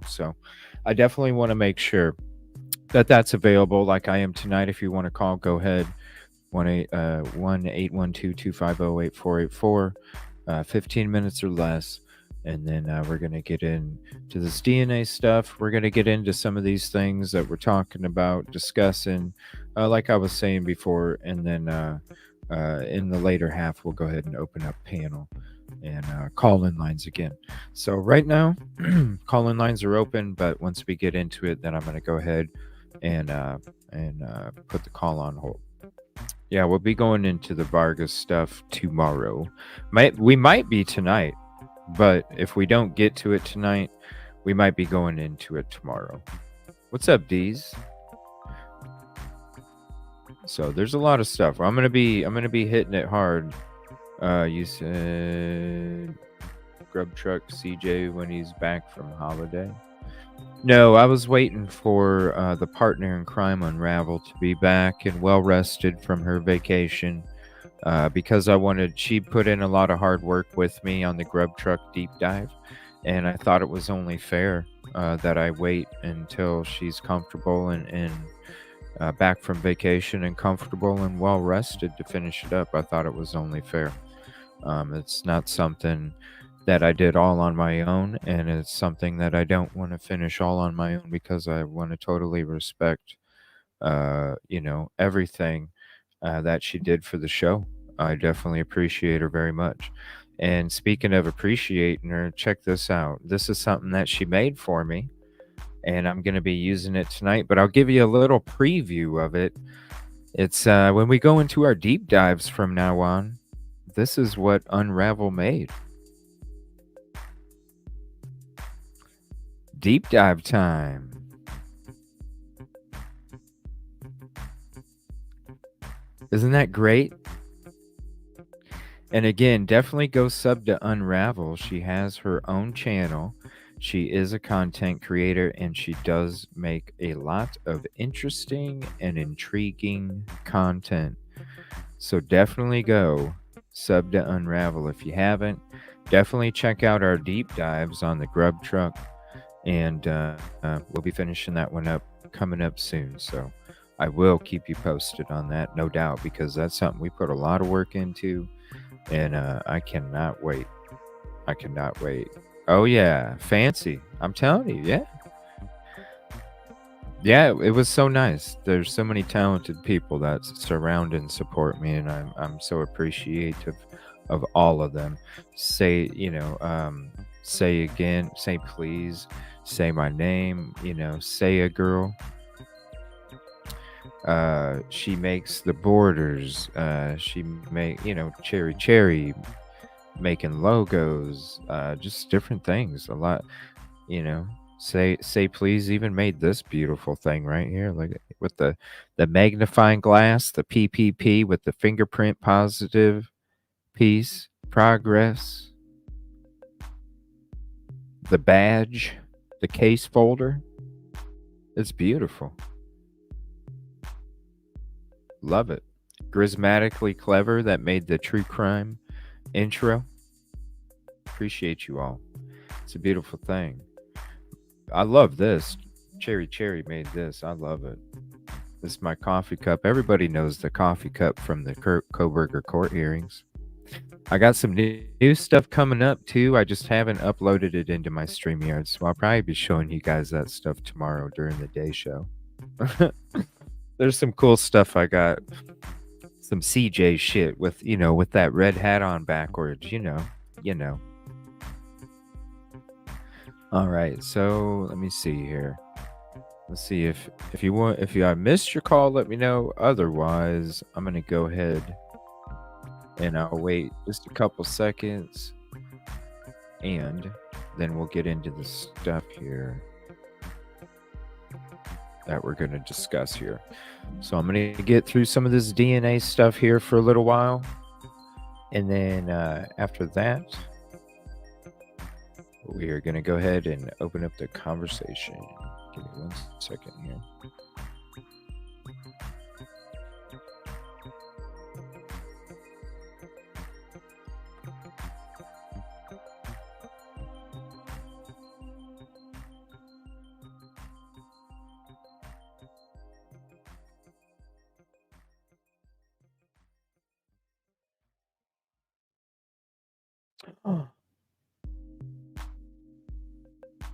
so I definitely want to make sure that that's available like I am tonight. If you want to call, go ahead. 1-812-250-8484. 15 minutes or less. And then we're going to get into this DNA stuff. We're going to get into some of these things that we're talking about, discussing, like I was saying before. And then in the later half, we'll go ahead and open up panel and call-in lines again. So right now, call-in lines are open. But once we get into it, then I'm going to go ahead and put the call on hold. Yeah, we'll be going into the Vargas stuff tomorrow. We might be tonight. But if we don't get to it tonight, we might be going into it tomorrow. What's up, Deez? So there's a lot of stuff. I'm gonna be hitting it hard. You said Grub Truck CJ when he's back from holiday. No, I was waiting for the partner in crime Unravel to be back and well rested from her vacation. Because she put in a lot of hard work with me on the Grub Truck deep dive, and I thought it was only fair that I wait until she's comfortable and back from vacation and comfortable and well rested to finish it up. I thought it was only fair. It's not something that I did all on my own, and it's something that I don't want to finish all on my own because I want to totally respect, everything that she did for the show. I definitely appreciate her very much. And speaking of appreciating her, check this out. This is something that she made for me, and I'm going to be using it tonight, but I'll give you a little preview of it. It's when we go into our deep dives from now on, this is what Unravel made. Deep dive time. Isn't that great? And again, definitely go sub to Unravel. She has her own channel. She is a content creator, and she does make a lot of interesting and intriguing content. So definitely go sub to Unravel if you haven't. Definitely check out our deep dives on the Grub Truck. And we'll be finishing that one up coming up soon. So I will keep you posted on that, no doubt, because that's something we put a lot of work into. And I cannot wait. I cannot wait. Oh, yeah. Fancy. I'm telling you. Yeah. Yeah, it was so nice. There's so many talented people that surround and support me, and I'm so appreciative of all of them. Say, say again, say please, say my name, say a girl. She makes the borders. She make cherry making logos, just different things. A lot, say please even made this beautiful thing right here, like with the magnifying glass, the PPP with the fingerprint positive piece, progress, the badge. The case folder. It's beautiful. Love it. Grismatically clever that made the true crime intro. Appreciate you all. It's a beautiful thing. I love this. Cherry made this. I love it. This is my coffee cup. Everybody knows the coffee cup from the Coburger court hearings. I got some new stuff coming up too. I just haven't uploaded it into my StreamYard, so I'll probably be showing you guys that stuff tomorrow during the day show. There's some cool stuff I got. Some CJ shit with, with that red hat on backwards, you know. All right, so let me see here. Let's see if I missed your call, let me know. Otherwise, I'm gonna go ahead and I'll wait just a couple seconds, and then we'll get into the stuff here that we're gonna discuss here. So I'm gonna get through some of this DNA stuff here for a little while, and then after that, we are gonna go ahead and open up the conversation. Give me 1 second here.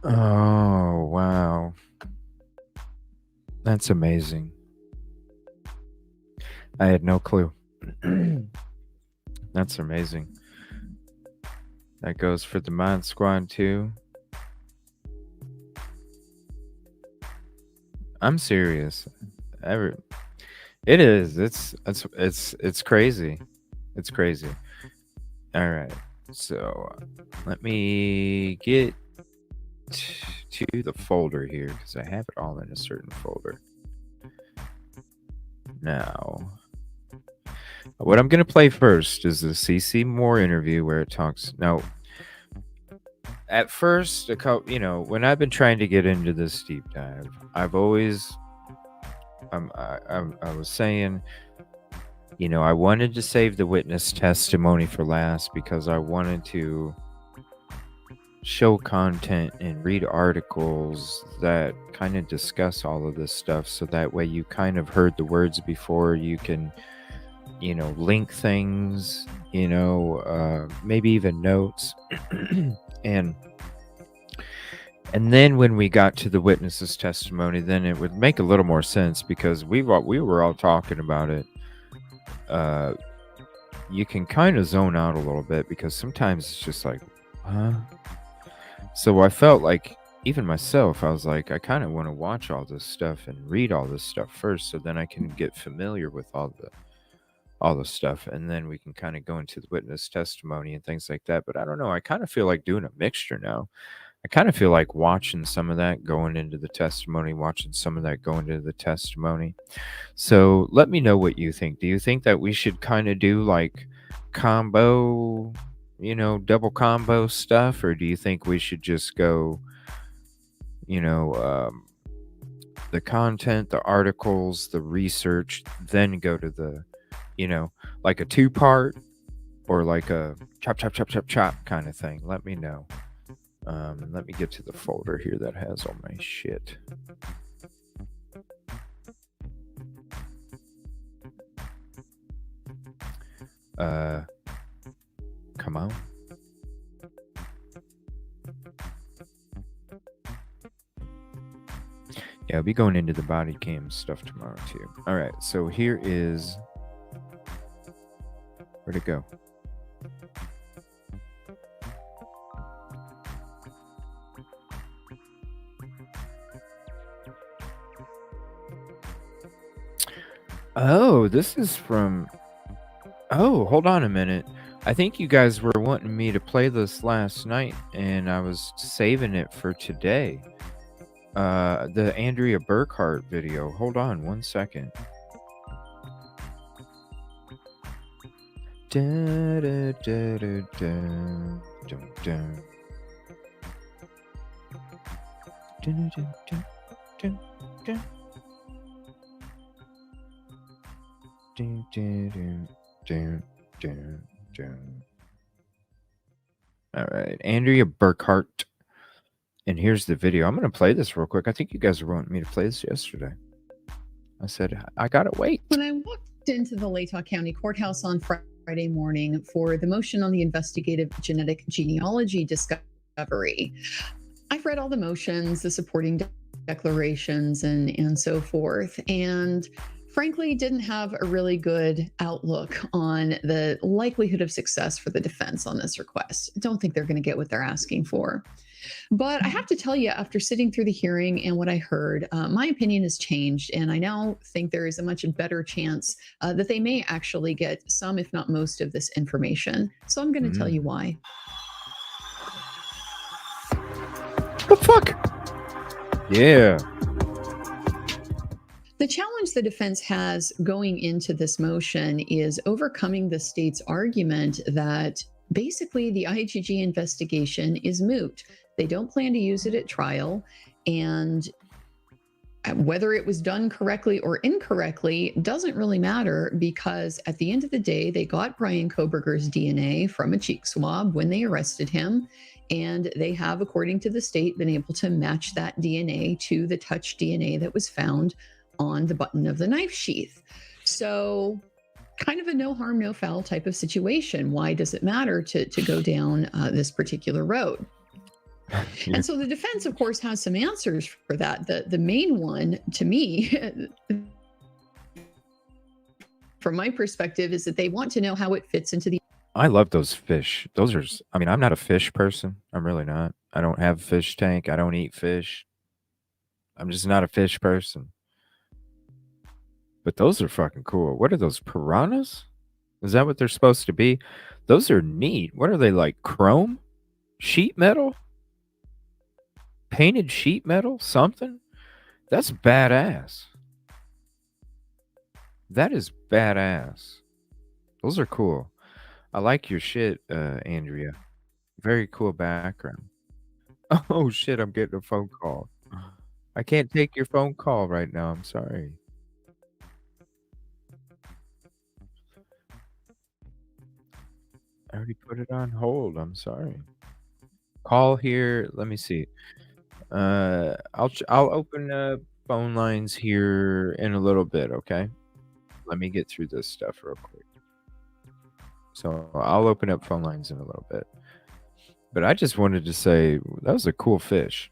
Oh, wow. That's amazing. I had no clue. That's amazing. That goes for the Mod Squad too. I'm serious. It is. It's crazy. It's crazy. All right. So let me get to the folder here because I have it all in a certain folder. Now, what I'm going to play first is the CC Moore interview where it talks. Now, at first, when I've been trying to get into this deep dive, I've always, I was saying, I wanted to save the witness testimony for last because I wanted to show content and read articles that kind of discuss all of this stuff, so that way you kind of heard the words before you can link things, maybe even notes. and then when we got to the witness's testimony, then it would make a little more sense because we were all talking about it. You can kind of zone out a little bit because sometimes it's just like, huh? So I felt like, even myself, I was like, I kind of want to watch all this stuff and read all this stuff first, so then I can get familiar with all the stuff, and then we can kind of go into the witness testimony and things like that. But I don't know, I kind of feel like doing a mixture now. I kind of feel like watching some of that going into the testimony, watching some of that going into the testimony. So let me know what you think. Do you think that we should kind of do like combo, double combo stuff, or do you think we should just go, the content, the articles, the research, then go to the, like a 2-part or like a chop, chop, chop, chop, chop kind of thing? Let me know. And let me get to the folder here that has all my shit. Come on. Yeah, I'll be going into the body cam stuff tomorrow too. All right, so here is, where'd it go? Oh, this is from, oh, hold on a minute. I think you guys were wanting me to play this last night, and I was saving it for today. The Andrea Burkhart video. Hold on 1 second. Da, da, da, da, da, dum, dum. All right, Andrea Burkhart. And here's the video. I'm going to play this real quick. I think you guys were wanting me to play this yesterday. I said, I got to wait. When I walked into the Latah County Courthouse on Friday morning for the motion on the investigative genetic genealogy discovery, I've read all the motions, the supporting declarations, and so forth. And frankly, didn't have a really good outlook on the likelihood of success for the defense on this request. Don't think they're going to get what they're asking for. But I have to tell you, after sitting through the hearing and what I heard, my opinion has changed. And I now think there is a much better chance that they may actually get some, if not most, of this information. So I'm going to tell you why. The fuck? Yeah. The challenge the defense has going into this motion is overcoming the state's argument that basically the ICJ investigation is moot. They don't plan to use it at trial, and whether it was done correctly or incorrectly doesn't really matter, because at the end of the day, they got Brian Kohberger's DNA from a cheek swab when they arrested him, and they have, according to the state, been able to match that DNA to the touch DNA that was found on the button of the knife sheath. So kind of a no harm, no foul type of situation. Why does it matter to go down this particular road? And so the defense, of course, has some answers for that. The main one, to me, from my perspective, is that they want to know how it fits into the... I love those fish. Those are, I mean, I'm not a fish person. I'm really not. I don't have a fish tank. I don't eat fish. I'm just not a fish person. But those are fucking cool. What are those, piranhas? Is that what they're supposed to be? Those are neat. What are they, like chrome? Sheet metal? Painted sheet metal? Something? That's badass. That is badass. Those are cool. I like your shit, Andrea. Very cool background. Oh shit, I'm getting a phone call. I can't take your phone call right now. I'm sorry. I already put it on hold. I'm sorry. Call here. Let me see. I'll open phone lines here in a little bit. Okay. Let me get through this stuff real quick. So I'll open up phone lines in a little bit. But I just wanted to say that was a cool fish.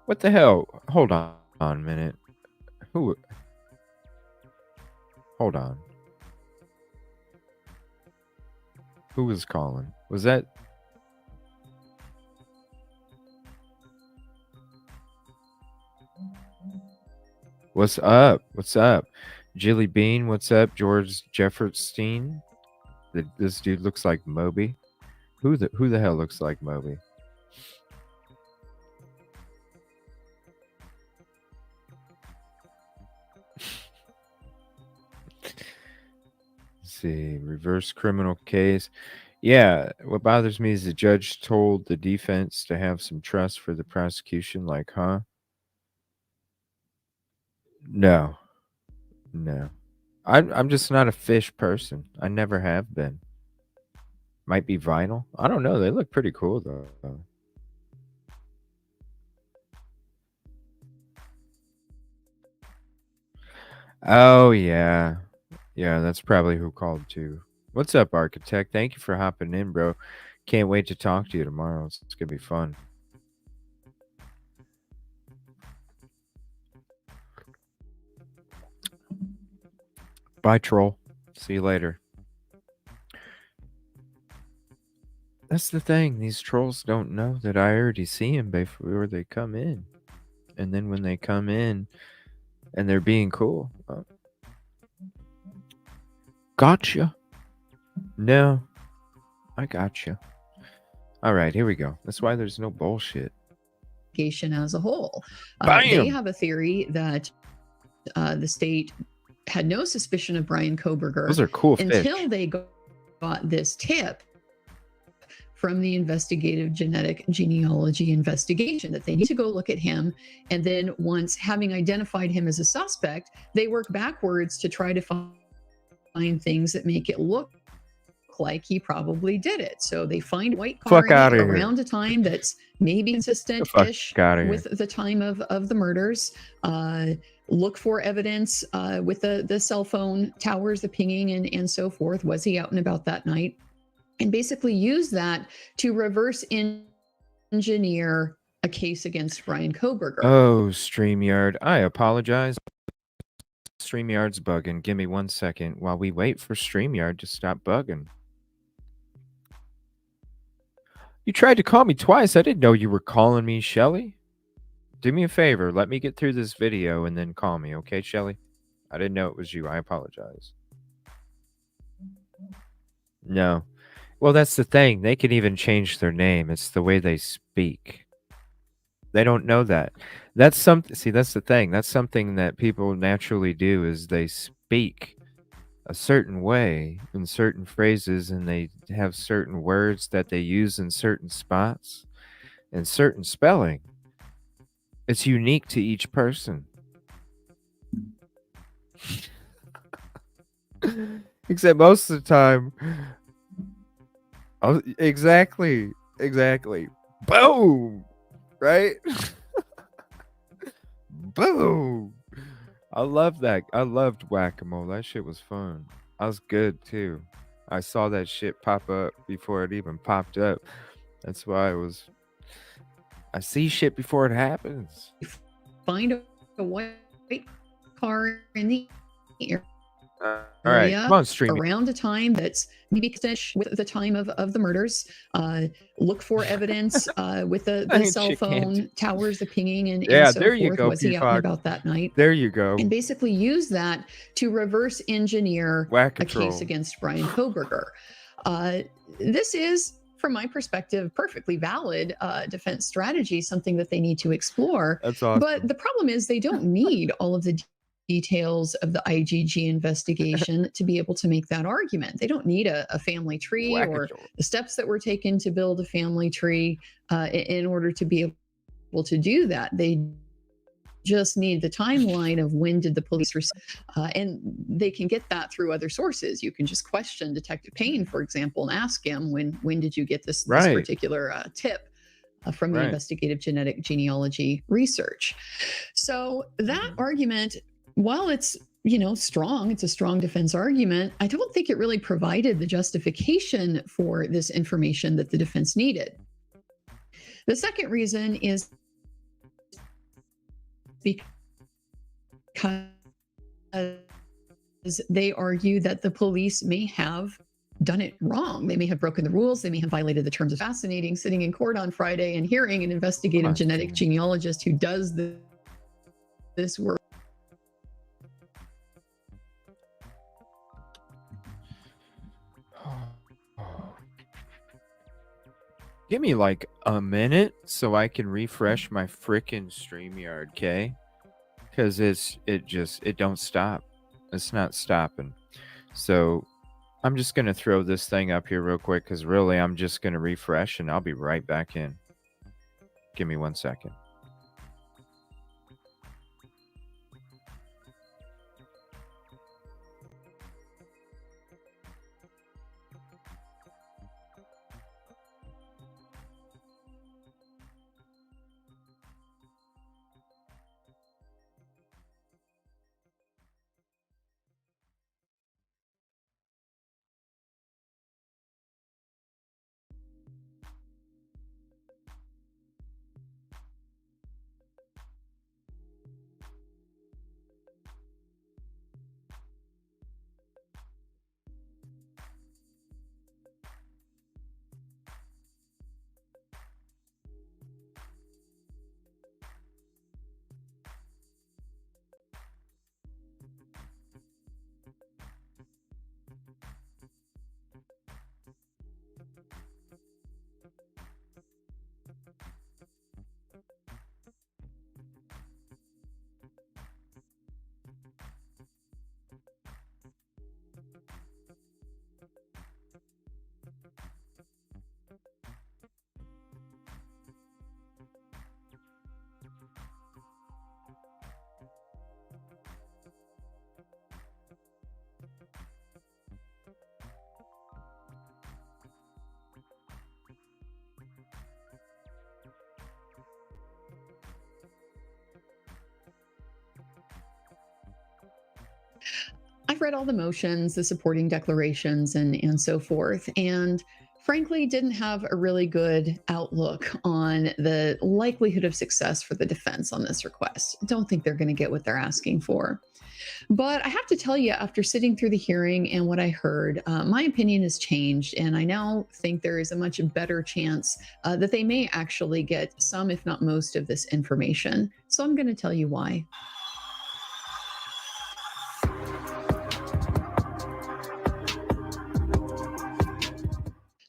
What the hell? Hold on a minute. Who? Hold on. Who was calling? Was that? What's up? What's up? Jilly Bean, what's up? George Jefferstein. This dude looks like Moby. Who the hell looks like Moby? Let's see, reverse criminal case. Yeah, what bothers me is the judge told the defense to have some trust for the prosecution. Like, huh? No. I'm just not a fish person. I never have been. Might be vinyl. I don't know. They look pretty cool though. Oh yeah. Yeah, that's probably who called too. What's up, Architect? Thank you for hopping in, bro. Can't wait to talk to you tomorrow. It's gonna be fun. Bye, troll. See you later. That's the thing. These trolls don't know that I already see them before they come in. And then when they come in and they're being cool. Oh. Gotcha. No. I gotcha. All right, here we go. That's why there's no bullshit. As a whole. They have a theory that the state had no suspicion of Brian Kohberger. Those are cool until fish. They got this tip from the investigative genetic genealogy investigation, that they need to go look at him. And then once having identified him as a suspect, they work backwards to try to find things that make it look like he probably did it. So they find a white car around a time that's maybe consistent-ish with the time of the murders. Look for evidence with the cell phone towers, the pinging, and so forth. Was he out and about that night? And basically use that to reverse engineer a case against Brian Kohberger. Oh, StreamYard. I apologize. StreamYard's bugging. Give me 1 second while we wait for StreamYard to stop bugging. You tried to call me twice. I didn't know you were calling me, Shelly. Do me a favor. Let me get through this video and then call me, okay, Shelly? I didn't know it was you. I apologize. No. Well, that's the thing. They can even change their name. It's the way they speak. They don't know that. That's something. See, that's the thing. That's something that people naturally do is they speak a certain way in certain phrases, and they have certain words that they use in certain spots and certain spelling. It's unique to each person. Except most of the time. Oh, exactly. Boom. Right? Boom. I love that. I loved Whack-A-Mole. That shit was fun. I was good too. I saw that shit pop up before it even popped up. That's why I see shit before it happens. Find a white car in the area. All right, come on, stream around a time that's maybe with the time of the murders. Look for evidence with the cell phone towers, the pinging, and so there you forth. go, Was he out and about that night? There you go. And basically use that to reverse engineer a case against Brian Kohberger. This is, from my perspective, perfectly valid defense strategy, something that they need to explore. That's awesome. But the problem is they don't need all of the details of the IGG investigation to be able to make that argument. They don't need a family tree or the steps that were taken to build a family tree in order to be able to do that. They just need the timeline of when did the police and they can get that through other sources. You can just question Detective Payne, for example, and ask him when did you get this particular tip from the investigative genetic genealogy research. So that argument, while it's strong, it's a strong defense argument, I don't think it really provided the justification for this information that the defense needed. The second reason is because they argue that the police may have done it wrong. They may have broken the rules. They may have violated the terms of fascinating, sitting in court on Friday and hearing an investigative genetic genealogist who does this work. Give me like a minute so I can refresh my freaking StreamYard, okay? Because it don't stop. It's not stopping. So I'm just gonna throw this thing up here real quick because really I'm just gonna refresh and I'll be right back in. Give me 1 second. I've read all the motions, the supporting declarations, and so forth. And frankly, didn't have a really good outlook on the likelihood of success for the defense on this request. Don't think they're going to get what they're asking for. But I have to tell you, after sitting through the hearing and what I heard, my opinion has changed. And I now think there is a much better chance that they may actually get some, if not most, of this information. So I'm going to tell you why.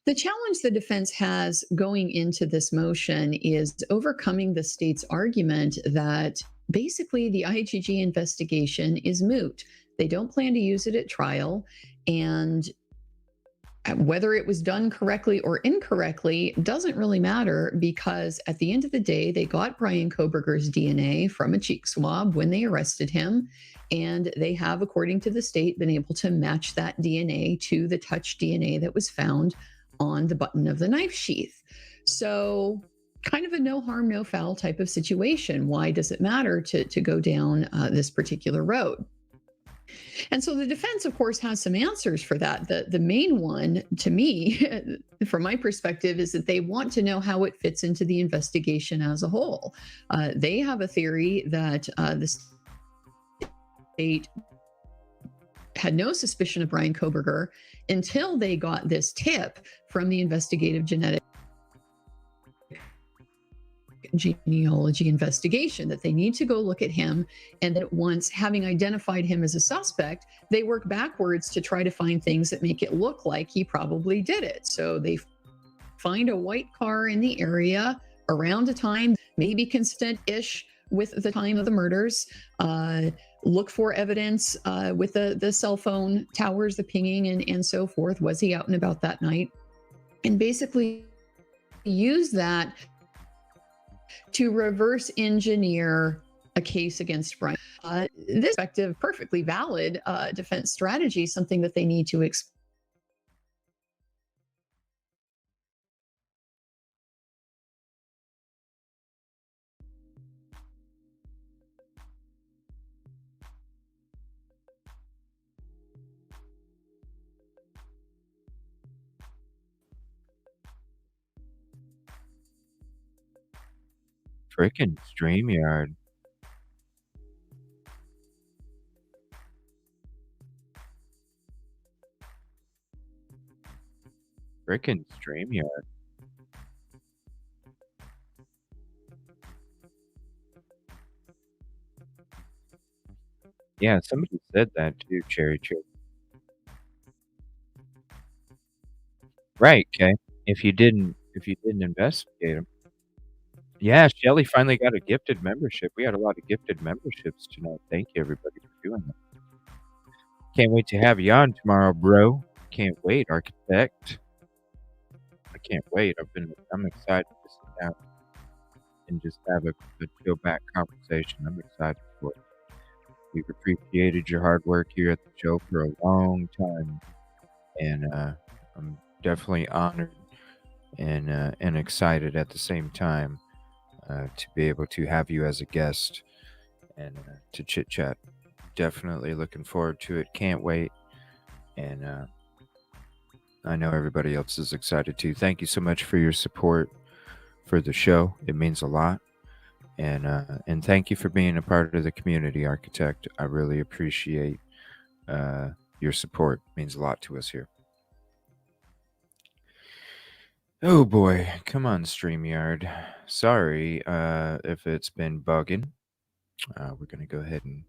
The challenge the defense has going into this motion is overcoming the state's argument that basically the IGG investigation is moot. They don't plan to use it at trial. And whether it was done correctly or incorrectly doesn't really matter, because at the end of the day, they got Brian Koberger's DNA from a cheek swab when they arrested him. And they have, according to the state, been able to match that DNA to the touch DNA that was found on the button of the knife sheath. So kind of a no harm, no foul type of situation. Why does it matter to go down this particular road? And so the defense, of course, has some answers for that. The main one, to me, from my perspective, is that they want to know how it fits into the investigation as a whole. They have a theory that the state had no suspicion of Brian Koberger until they got this tip from the investigative genetic genealogy investigation that they need to go look at him, and that once having identified him as a suspect, they work backwards to try to find things that make it look like he probably did it. So they find a white car in the area around a time maybe consistent-ish with the time of the murders. Look for evidence with the cell phone towers, the pinging, and so forth. Was he out and about that night? And basically use that to reverse engineer a case against Brian. This effective, perfectly valid defense strategy, something that they need to explore. Frickin' StreamYard. Frickin' StreamYard. Yeah, somebody said that too, Cherry Chip. Right, Kay. If you didn't investigate them. Yeah, Shelly finally got a gifted membership. We had a lot of gifted memberships tonight. Thank you, everybody, for doing that. Can't wait to have you on tomorrow, bro. Can't wait, Architect. I can't wait. I'm excited to sit down and just have a chill back conversation. I'm excited for it. We've appreciated your hard work here at the show for a long time, and I'm definitely honored and excited at the same time to be able to have you as a guest and to chit chat. Definitely looking forward to it. Can't wait, and I know everybody else is excited too. Thank you so much for your support for the show. It means a lot. And thank you for being a part of the community, Architect. I really appreciate your support. It means a lot to us here. Oh boy, come on, StreamYard. Sorry if it's been bugging. We're going to go ahead and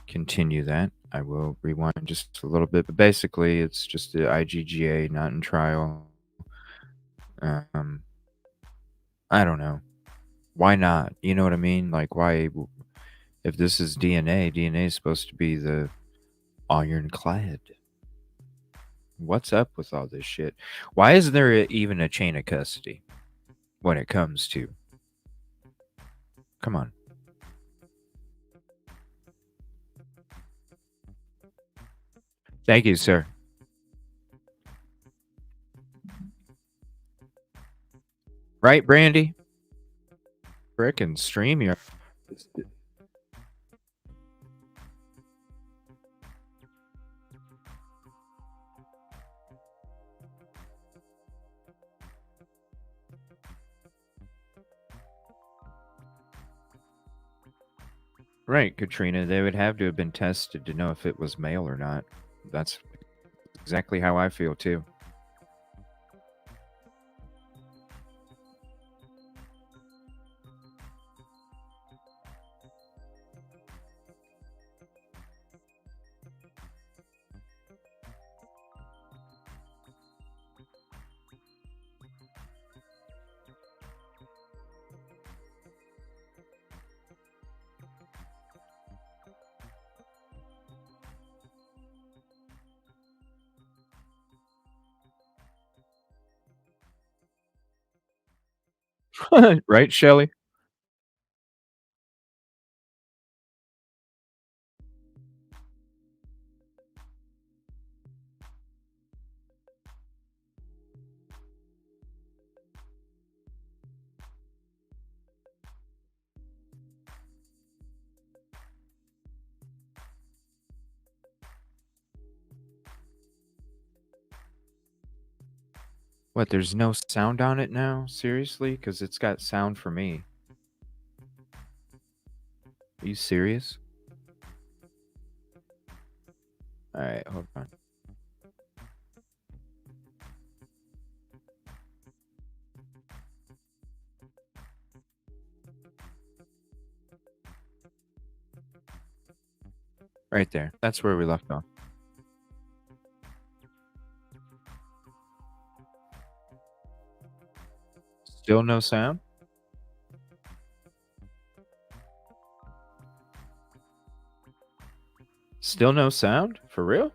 continue that. I will rewind just a little bit, but basically it's just the IGGA not in trial. I don't know. Why not? You know what I mean? Like, why? If this is DNA is supposed to be the ironclad. What's up with all this shit? Why isn't there even a chain of custody when it comes to? Come on. Thank you, sir. Right, Brandy? Frickin' StreamYard. Right, Katrina. They would have to have been tested to know if it was male or not. That's exactly how I feel too. Right, Shelley? What, there's no sound on it now? Seriously? Because it's got sound for me. Are you serious? Alright, hold on. Right there. That's where we left off. Still no sound? Still no sound? For real?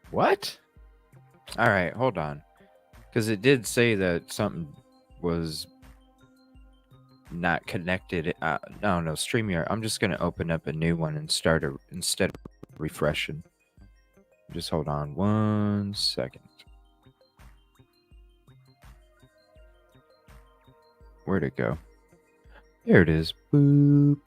What? Alright, hold on. Because it did say that something was not connected. No, StreamYard. I'm just going to open up a new one and start instead of refreshing. Just hold on 1 second. Where'd it go? There it is. Boop.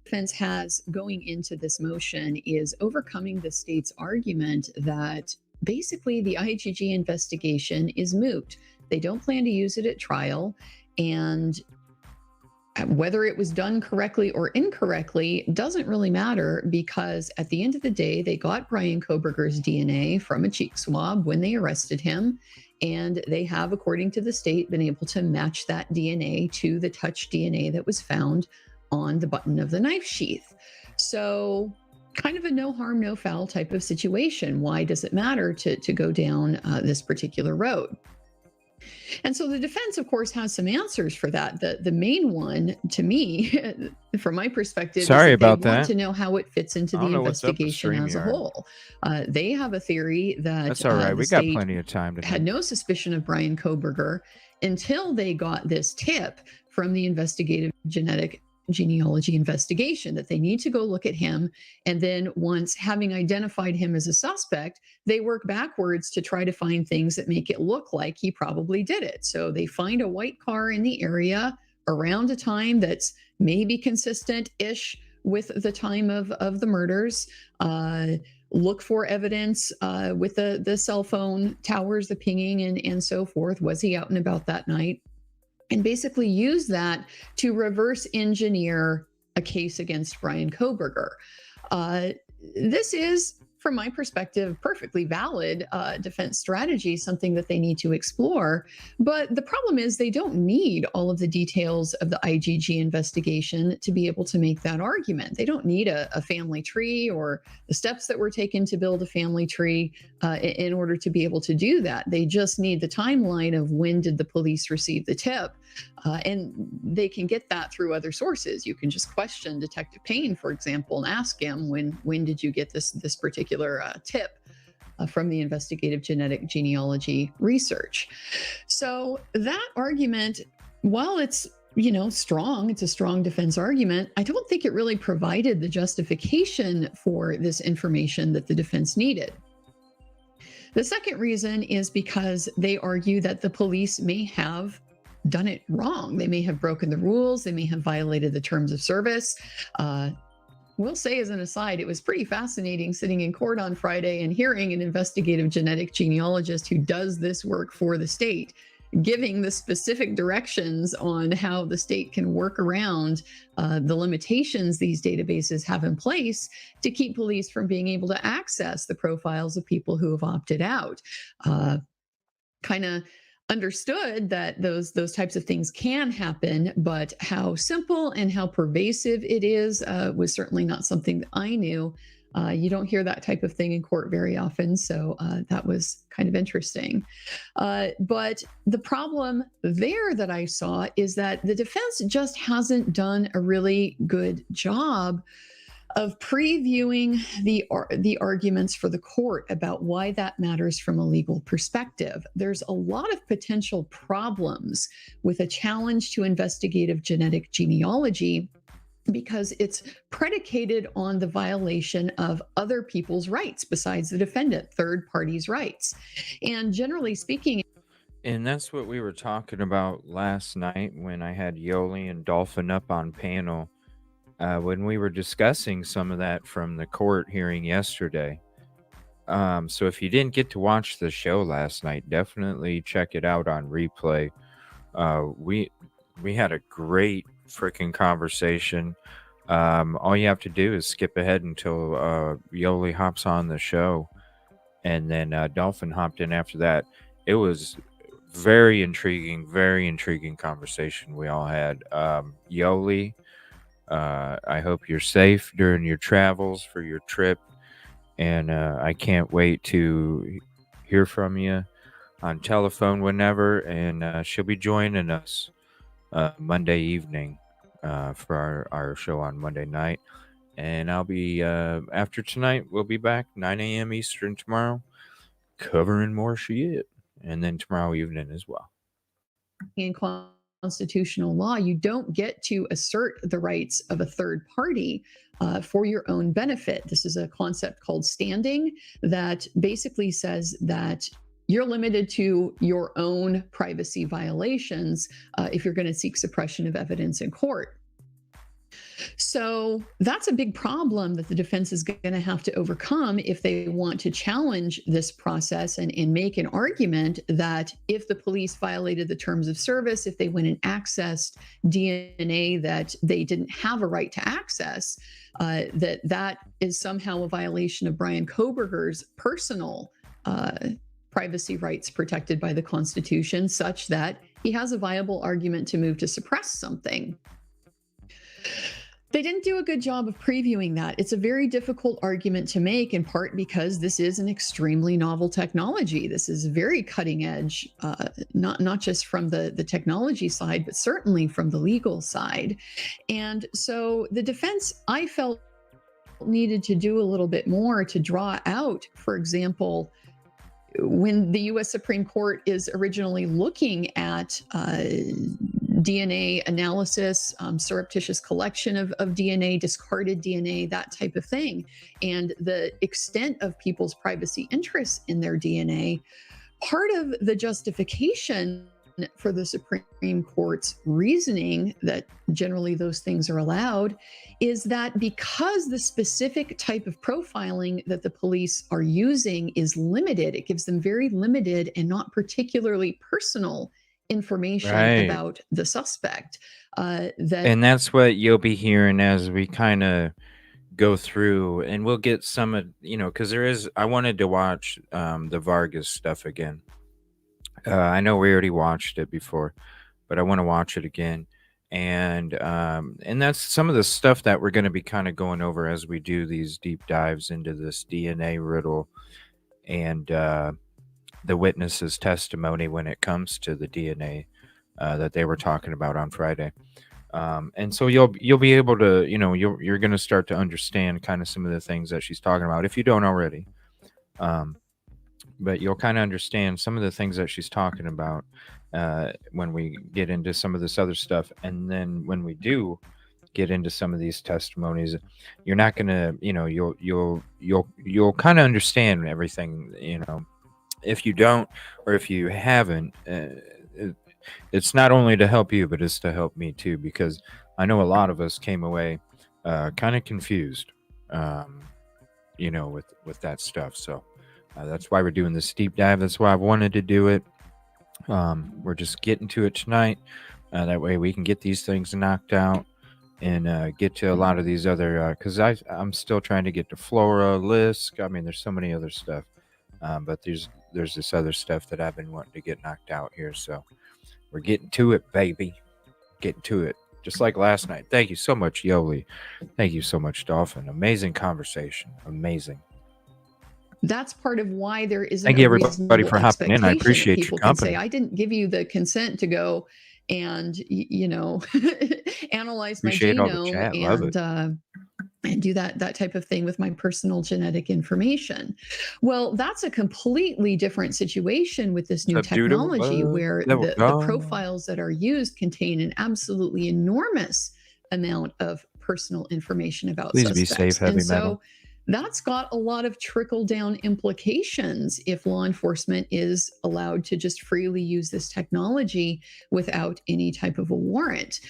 Defense has going into this motion is overcoming the state's argument that basically the IGG investigation is moot. They don't plan to use it at trial, and whether it was done correctly or incorrectly doesn't really matter, because at the end of the day, they got Brian Kohberger's DNA from a cheek swab when they arrested him. And they have, according to the state, been able to match that DNA to the touch DNA that was found on the button of the knife sheath. So kind of a no harm, no foul type of situation. Why does it matter to go down this particular road? And so the defense, of course, has some answers for that. The main one, to me, from my perspective, Sorry is that about they want that. to know how it fits into I the don't know what's up with investigation as a StreamYard. whole. They have a theory that That's all right. the We got state plenty of time had tonight. no suspicion of Brian Kohberger until they got this tip from the investigative genealogy investigation that they need to go look at him. And then once having identified him as a suspect, they work backwards to try to find things that make it look like he probably did it. So they find a white car in the area around a time that's maybe consistent-ish with the time of the murders. Look for evidence with the cell phone towers, the pinging, and so forth. Was he out and about that night? And basically use that to reverse engineer a case against Brian Kohberger. This is from my perspective, perfectly valid defense strategy, something that they need to explore. But the problem is they don't need all of the details of the IGG investigation to be able to make that argument. They don't need a family tree or the steps that were taken to build a family tree in order to be able to do that. They just need the timeline of when did the police receive the tip. And they can get that through other sources. You can just question Detective Payne, for example, and ask him, when did you get this particular tip from the investigative genetic genealogy research? So that argument, while it's strong, it's a strong defense argument, I don't think it really provided the justification for this information that the defense needed. The second reason is because they argue that the police may have done it wrong. They may have broken the rules. They may have violated the terms of service. We'll say, as an aside, it was pretty fascinating sitting in court on Friday and hearing an investigative genetic genealogist who does this work for the state giving the specific directions on how the state can work around the limitations these databases have in place to keep police from being able to access the profiles of people who have opted out. Kind of understood that those types of things can happen, but how simple and how pervasive it is was certainly not something that I knew. You don't hear that type of thing in court very often, so that was kind of interesting. But the problem there that I saw is that the defense just hasn't done a really good job of previewing the arguments for the court about why that matters from a legal perspective. There's a lot of potential problems with a challenge to investigative genetic genealogy because it's predicated on the violation of other people's rights besides the defendant, third parties' rights. And generally speaking, And that's what we were talking about last night when I had Yoli and Dolphin up on panel. When we were discussing some of that from the court hearing yesterday. So if you didn't get to watch the show last night, definitely check it out on replay. We had a great freaking conversation. All you have to do is skip ahead until Yoli hops on the show, and then Dolphin hopped in after that. It was very intriguing conversation we all had. Yoli, I hope you're safe during your travels for your trip, and I can't wait to hear from you on telephone whenever, and she'll be joining us Monday evening for our show on Monday night, and I'll be after tonight we'll be back 9 a.m. Eastern tomorrow covering more shit, and then tomorrow evening as well. in constitutional law, you don't get to assert the rights of a third party for your own benefit. This is a concept called standing that basically says that you're limited to your own privacy violations if you're going to seek suppression of evidence in court. So that's a big problem that the defense is going to have to overcome if they want to challenge this process and make an argument that if the police violated the terms of service, if they went and accessed DNA that they didn't have a right to access, that is somehow a violation of Brian Koberger's personal privacy rights protected by the Constitution, such that he has a viable argument to move to suppress something. They didn't do a good job of previewing that. It's a very difficult argument to make, in part because this is an extremely novel technology. This is very cutting edge, not just from the technology side, but certainly from the legal side. And so the defense, I felt, needed to do a little bit more to draw out, for example, when the U.S. Supreme Court is originally looking at DNA analysis, surreptitious collection of DNA, discarded DNA, that type of thing, and the extent of people's privacy interests in their DNA, part of the justification for the Supreme Court's reasoning that generally those things are allowed is that because the specific type of profiling that the police are using is limited, it gives them very limited and not particularly personal information about the suspect. And that's what you'll be hearing as we kind of go through and we'll get some of, because I wanted to watch the Vargas stuff again. I know we already watched it before, but I want to watch it again. And that's some of the stuff that we're going to be kind of going over as we do these deep dives into this DNA riddle and the witness's testimony when it comes to the DNA that they were talking about on Friday. And so you'll be able to, you're going to start to understand kind of some of the things that she's talking about if you don't already. But you'll kind of understand some of the things that she's talking about when we get into some of this other stuff. And then when we do get into some of these testimonies, you're not gonna, you'll kind of understand everything. If you don't, or if you haven't, it's not only to help you, but it's to help me too, because I know a lot of us came away kind of confused, with that stuff. So that's why we're doing this deep dive. That's why I wanted to do it. We're just getting to it tonight. That way we can get these things knocked out and get to a lot of these other, because I'm still trying to get to Flora, Lisk. I mean, there's so many other stuff, but there's this other stuff that I've been wanting to get knocked out here. So we're getting to it, baby. Getting to it. Just like last night. Thank you so much, Yoli. Thank you so much, Dolphin. Amazing conversation. Amazing. That's part of why there isn't Thank you, everybody, for hopping in. I appreciate your company. Say, I didn't give you the consent to go and, analyze Appreciate my all the genome chat. Love it. and do that type of thing with my personal genetic information. Well, that's a completely different situation with this new technology where the profiles that are used contain an absolutely enormous amount of personal information about Please suspects. Be safe, heavy metal. That's got a lot of trickle-down implications if law enforcement is allowed to just freely use this technology without any type of a warrant.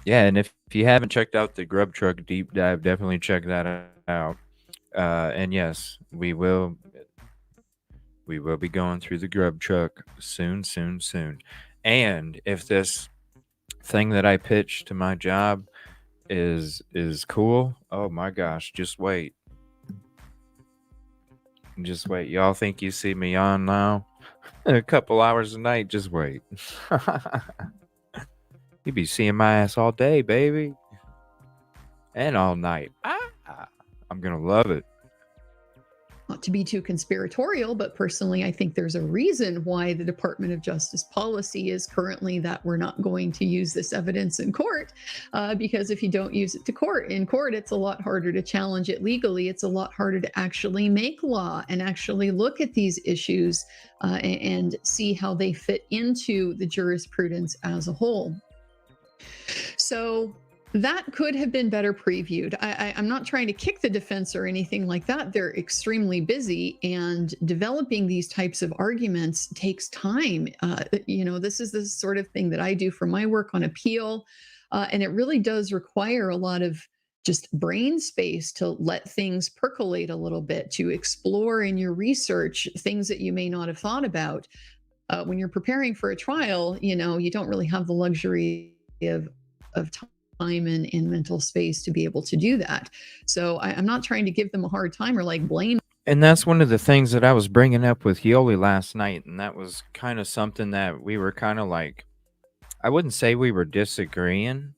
Yeah, and if you haven't checked out the Grub Truck deep dive, definitely check that out. And yes, we will be going through the Grub Truck soon. And if this thing that I pitched to my job is cool, oh my gosh, just wait. Y'all think you see me on now a couple hours a night? Just wait. You be seeing my ass all day, baby, and all night. I'm gonna love it. Not to be too conspiratorial, but personally, I think there's a reason why the Department of Justice policy is currently that we're not going to use this evidence in court, because if you don't use it in court, it's a lot harder to challenge it legally. It's a lot harder to actually make law and actually look at these issues and see how they fit into the jurisprudence as a whole. So that could have been better previewed. I'm not trying to kick the defense or anything like that. They're extremely busy, and developing these types of arguments takes time. This is the sort of thing that I do for my work on appeal, and it really does require a lot of just brain space to let things percolate a little bit, to explore in your research things that you may not have thought about. When you're preparing for a trial, you don't really have the luxury of time and mental space to be able to do that. So I'm not trying to give them a hard time or blame. And that's one of the things that I was bringing up with Yoli last night, and that was kind of something that we were kind of I wouldn't say we were disagreeing,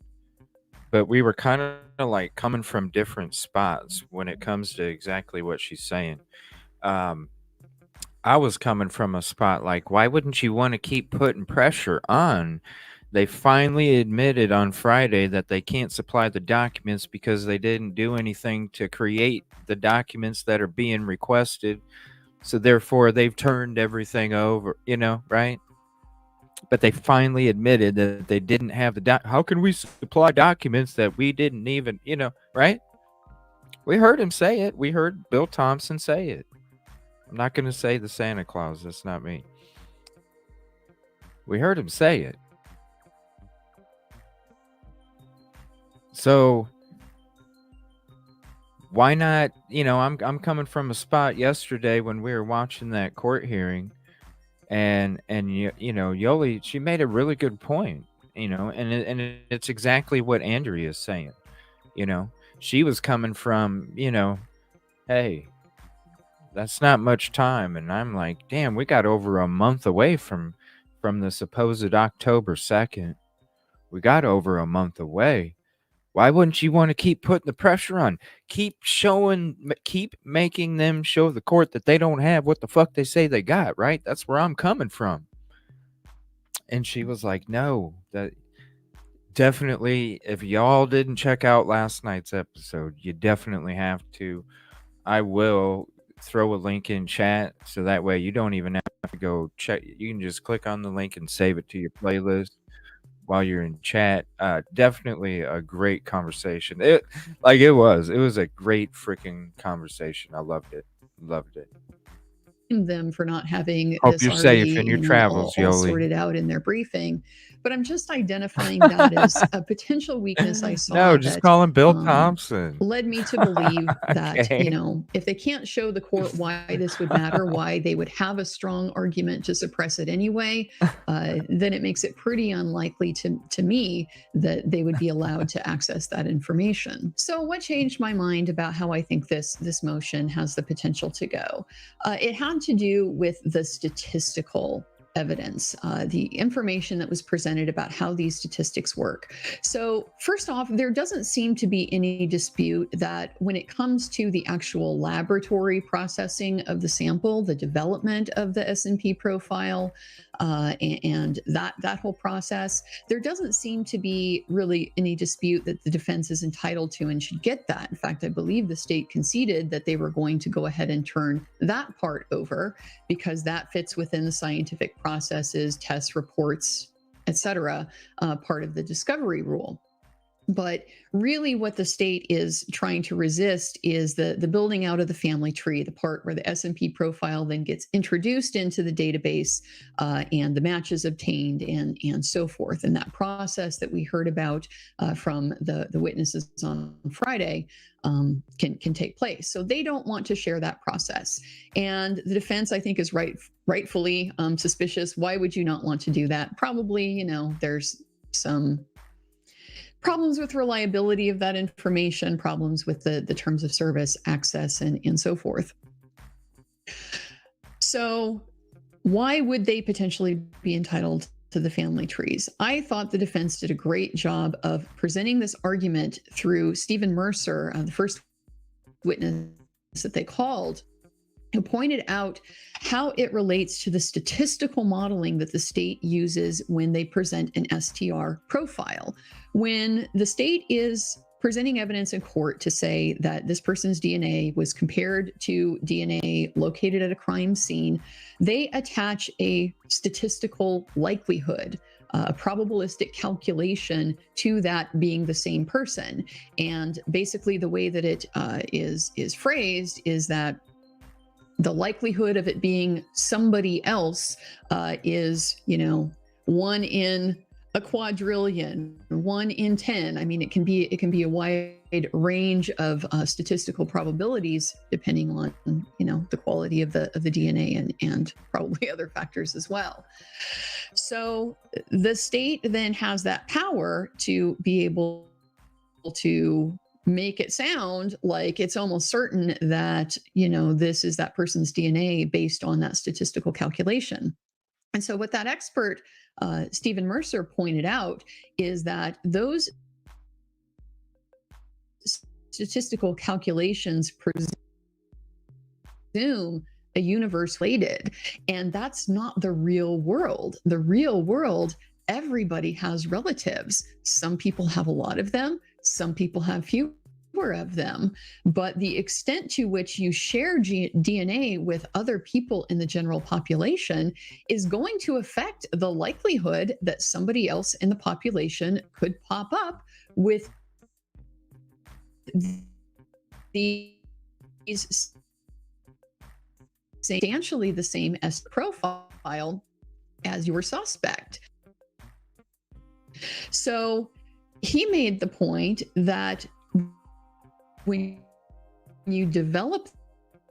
but we were kind of coming from different spots when it comes to exactly what she's saying. I was coming from a spot why wouldn't you want to keep putting pressure on? They finally admitted on Friday that they can't supply the documents because they didn't do anything to create the documents that are being requested. So therefore, they've turned everything over, right? But they finally admitted that they didn't have how can we supply documents that we didn't even, right? We heard him say it. We heard Bill Thompson say it. I'm not going to say the Santa Claus. That's not me. We heard him say it. So why not? I'm coming from a spot yesterday when we were watching that court hearing, and Yoli, she made a really good point, and it's exactly what Andrea is saying. You know, she was coming from, hey, that's not much time. And I'm like, damn, we got over a month away from the supposed October 2nd. We got over a month away. Why wouldn't you want to keep putting the pressure on? Keep making them show the court that they don't have what the fuck they say they got, right? That's where I'm coming from. And she was like, no, that definitely, if y'all didn't check out last night's episode, you definitely have to. I will throw a link in chat so that way you don't even have to go check. You can just click on the link and save it to your playlist while you're in chat. Definitely a great conversation. It was a great freaking conversation. I loved it. Them for not having Hope this you're already, safe in your travels, all Yoli. sorted out in their briefing. But I'm just identifying that as a potential weakness I saw. No, just call him Bill that Thompson. led me to believe that, Okay. if they can't show the court why this would matter, why they would have a strong argument to suppress it anyway, then it makes it pretty unlikely to me that they would be allowed to access that information. So what changed my mind about how I think this motion has the potential to go? It had to do with the statistical evidence, the information that was presented about how these statistics work. So first off, there doesn't seem to be any dispute that when it comes to the actual laboratory processing of the sample, the development of the S&P profile, and that whole process, there doesn't seem to be really any dispute that the defense is entitled to and should get that. In fact, I believe the state conceded that they were going to go ahead and turn that part over because that fits within the scientific processes, tests, reports, etc., part of the discovery rule. But really what the state is trying to resist is the building out of the family tree, the part where the S&P profile then gets introduced into the database and the matches obtained and so forth. And that process that we heard about from the witnesses on Friday can take place. So they don't want to share that process. And the defense, I think, is rightfully suspicious. Why would you not want to do that? Probably, there's some problems with reliability of that information, problems with the terms of service, access, and so forth. So why would they potentially be entitled to the family trees? I thought the defense did a great job of presenting this argument through Stephen Mercer, the first witness that they called, who pointed out how it relates to the statistical modeling that the state uses when they present an STR profile. When the state is presenting evidence in court to say that this person's DNA was compared to DNA located at a crime scene, they attach a statistical likelihood, a probabilistic calculation to that being the same person. And basically the way that it is phrased is that the likelihood of it being somebody else is, 1 in a quadrillion, 1 in 10. I mean, it can be a wide range of statistical probabilities depending on, the quality of the DNA and probably other factors as well. So the state then has that power to be able to make it sound like it's almost certain that, this is that person's DNA based on that statistical calculation. And so what that expert, Stephen Mercer, pointed out is that those statistical calculations presume a universe related, and that's not the real world. The real world, everybody has relatives. Some people have a lot of them. Some people have fewer of them, but the extent to which you share DNA with other people in the general population is going to affect the likelihood that somebody else in the population could pop up with these substantially the same S profile as your suspect. So he made the point that when you develop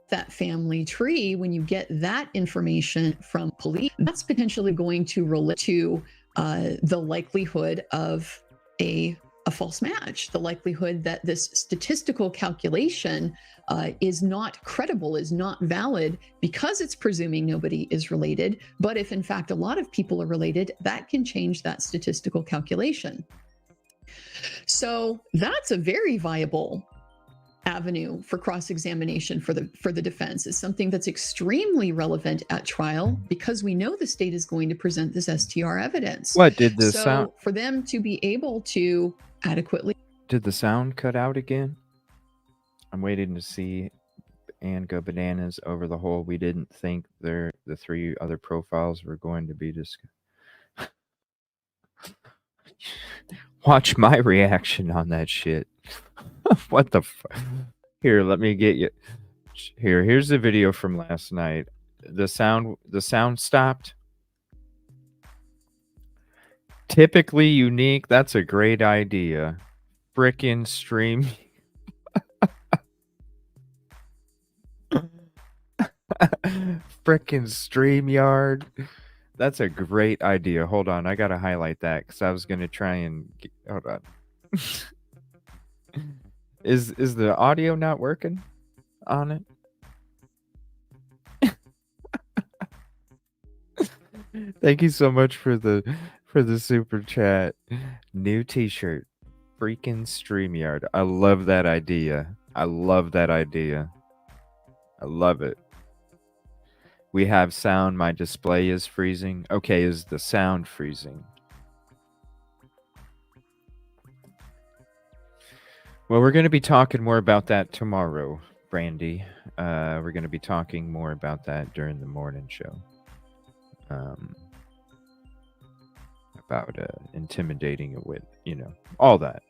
that family tree, when you get that information from police, that's potentially going to relate to the likelihood of a a false match, the likelihood that this statistical calculation is not credible, is not valid, because it's presuming nobody is related. But if in fact a lot of people are related, that can change that statistical calculation. So that's a very viable avenue for cross-examination for the defense. Is something that's extremely relevant at trial, because we know the state is going to present this STR evidence. What did the So sound? for them to be able to adequately. Did the sound cut out again? I'm waiting to see and go bananas over the whole. We didn't think the 3 other profiles were going to be discussed. Watch my reaction on that shit. What the fuck? Here, let me get you. Here's the video from last night. The sound stopped. Typically unique. That's a great idea. Frickin' stream. Frickin' StreamYard. That's a great idea. Hold on, I gotta highlight that because I was gonna try and hold on. Is the audio not working on it? Thank you so much for the super chat. New t-shirt. Freaking StreamYard. I love that idea. I love that idea. I love it. We have sound. My display is freezing. Okay, is the sound freezing? Well, we're going to be talking more about that tomorrow, Brandy. We're going to be talking more about that during the morning show. About intimidating a wit, all that.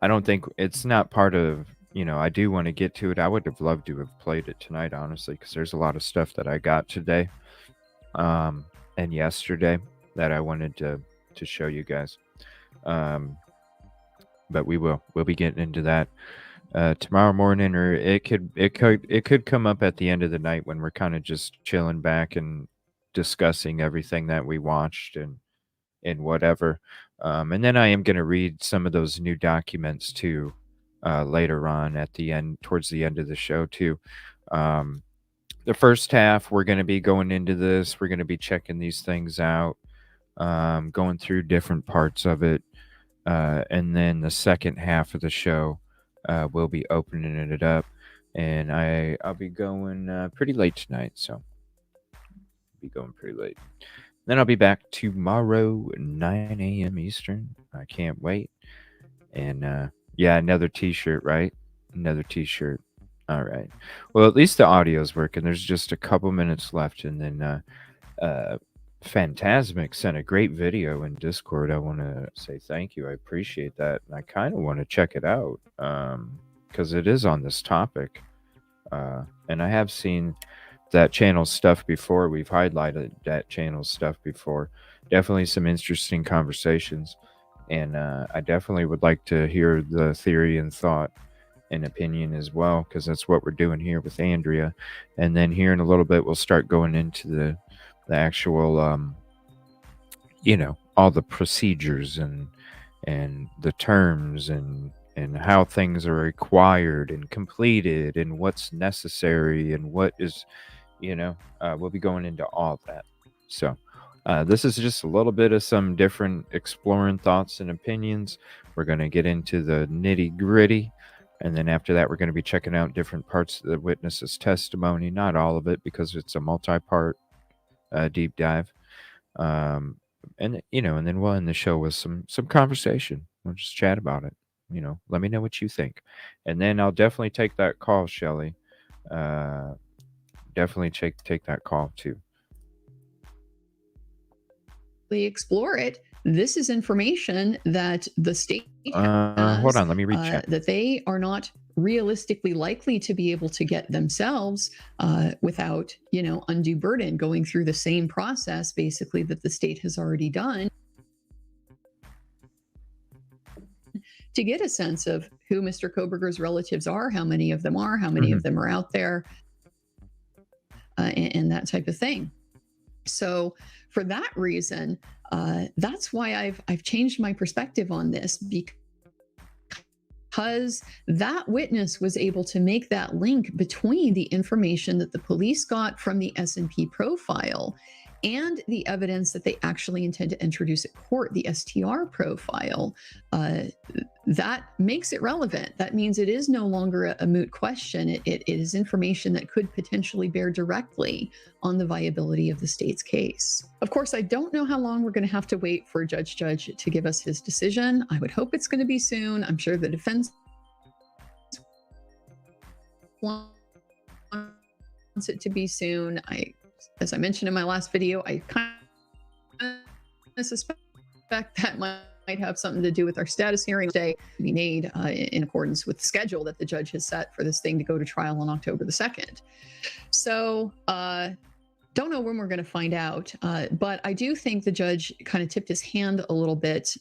I don't think it's not part of, I do want to get to it. I would have loved to have played it tonight, honestly, because there's a lot of stuff that I got today and yesterday that I wanted to show you guys. But we'll be getting into that tomorrow morning, or it could come up at the end of the night when we're kind of just chilling back and discussing everything that we watched and whatever. And then I am going to read some of those new documents too later on at the end, towards the end of the show too. The first half, we're going to be going into this. We're going to be checking these things out, going through different parts of it. And then the second half of the show, we'll be opening it up. And I'll be going pretty late tonight. So I'll be going pretty late. Then I'll be back tomorrow, 9 a.m. Eastern. I can't wait. And yeah, another t-shirt, right? Another t-shirt. All right. Well, at least the audio's working. There's just a couple minutes left. And then Phantasmic sent a great video in Discord. I want to say thank you. I appreciate that. And I kind of want to check it out because it is on this topic. And I have seen that channel's stuff before. We've highlighted that channel's stuff before. Definitely some interesting conversations. And I definitely would like to hear the theory and thought and opinion as well, because that's what we're doing here with Andrea. And then here in a little bit, we'll start going into the actual, all the procedures and the terms and how things are required and completed and what's necessary and what is, we'll be going into all that. So this is just a little bit of some different exploring thoughts and opinions. We're going to get into the nitty gritty. And then after that, we're going to be checking out different parts of the witness's testimony. Not all of it, because it's a multi-part deep dive. And then we'll end the show with some conversation. We'll just chat about it. Let me know what you think. And then I'll definitely take that call, Shelly. Definitely take that call too. Explore it. This is information that the state has, hold on, let me read chat. That they are not realistically likely to be able to get themselves without, undue burden, going through the same process basically that the state has already done, to get a sense of who Mr. Koberger's relatives are, how many of them are, how many of them are out there, and that type of thing. So for that reason, that's why I've changed my perspective on this, because that witness was able to make that link between the information that the police got from the S&P profile and the evidence that they actually intend to introduce at court, the STR profile. That makes it relevant. That means it is no longer a moot question. It is information that could potentially bear directly on the viability of the state's case. Of course, I don't know how long we're going to have to wait for Judge to give us his decision. I would hope it's going to be soon. I'm sure the defense wants it to be soon. As I mentioned in my last video, I kind of suspect that might have something to do with our status hearing today to be made in accordance with the schedule that the judge has set for this thing to go to trial on October the 2nd. So don't know when we're going to find out, but I do think the judge kind of tipped his hand a little bit.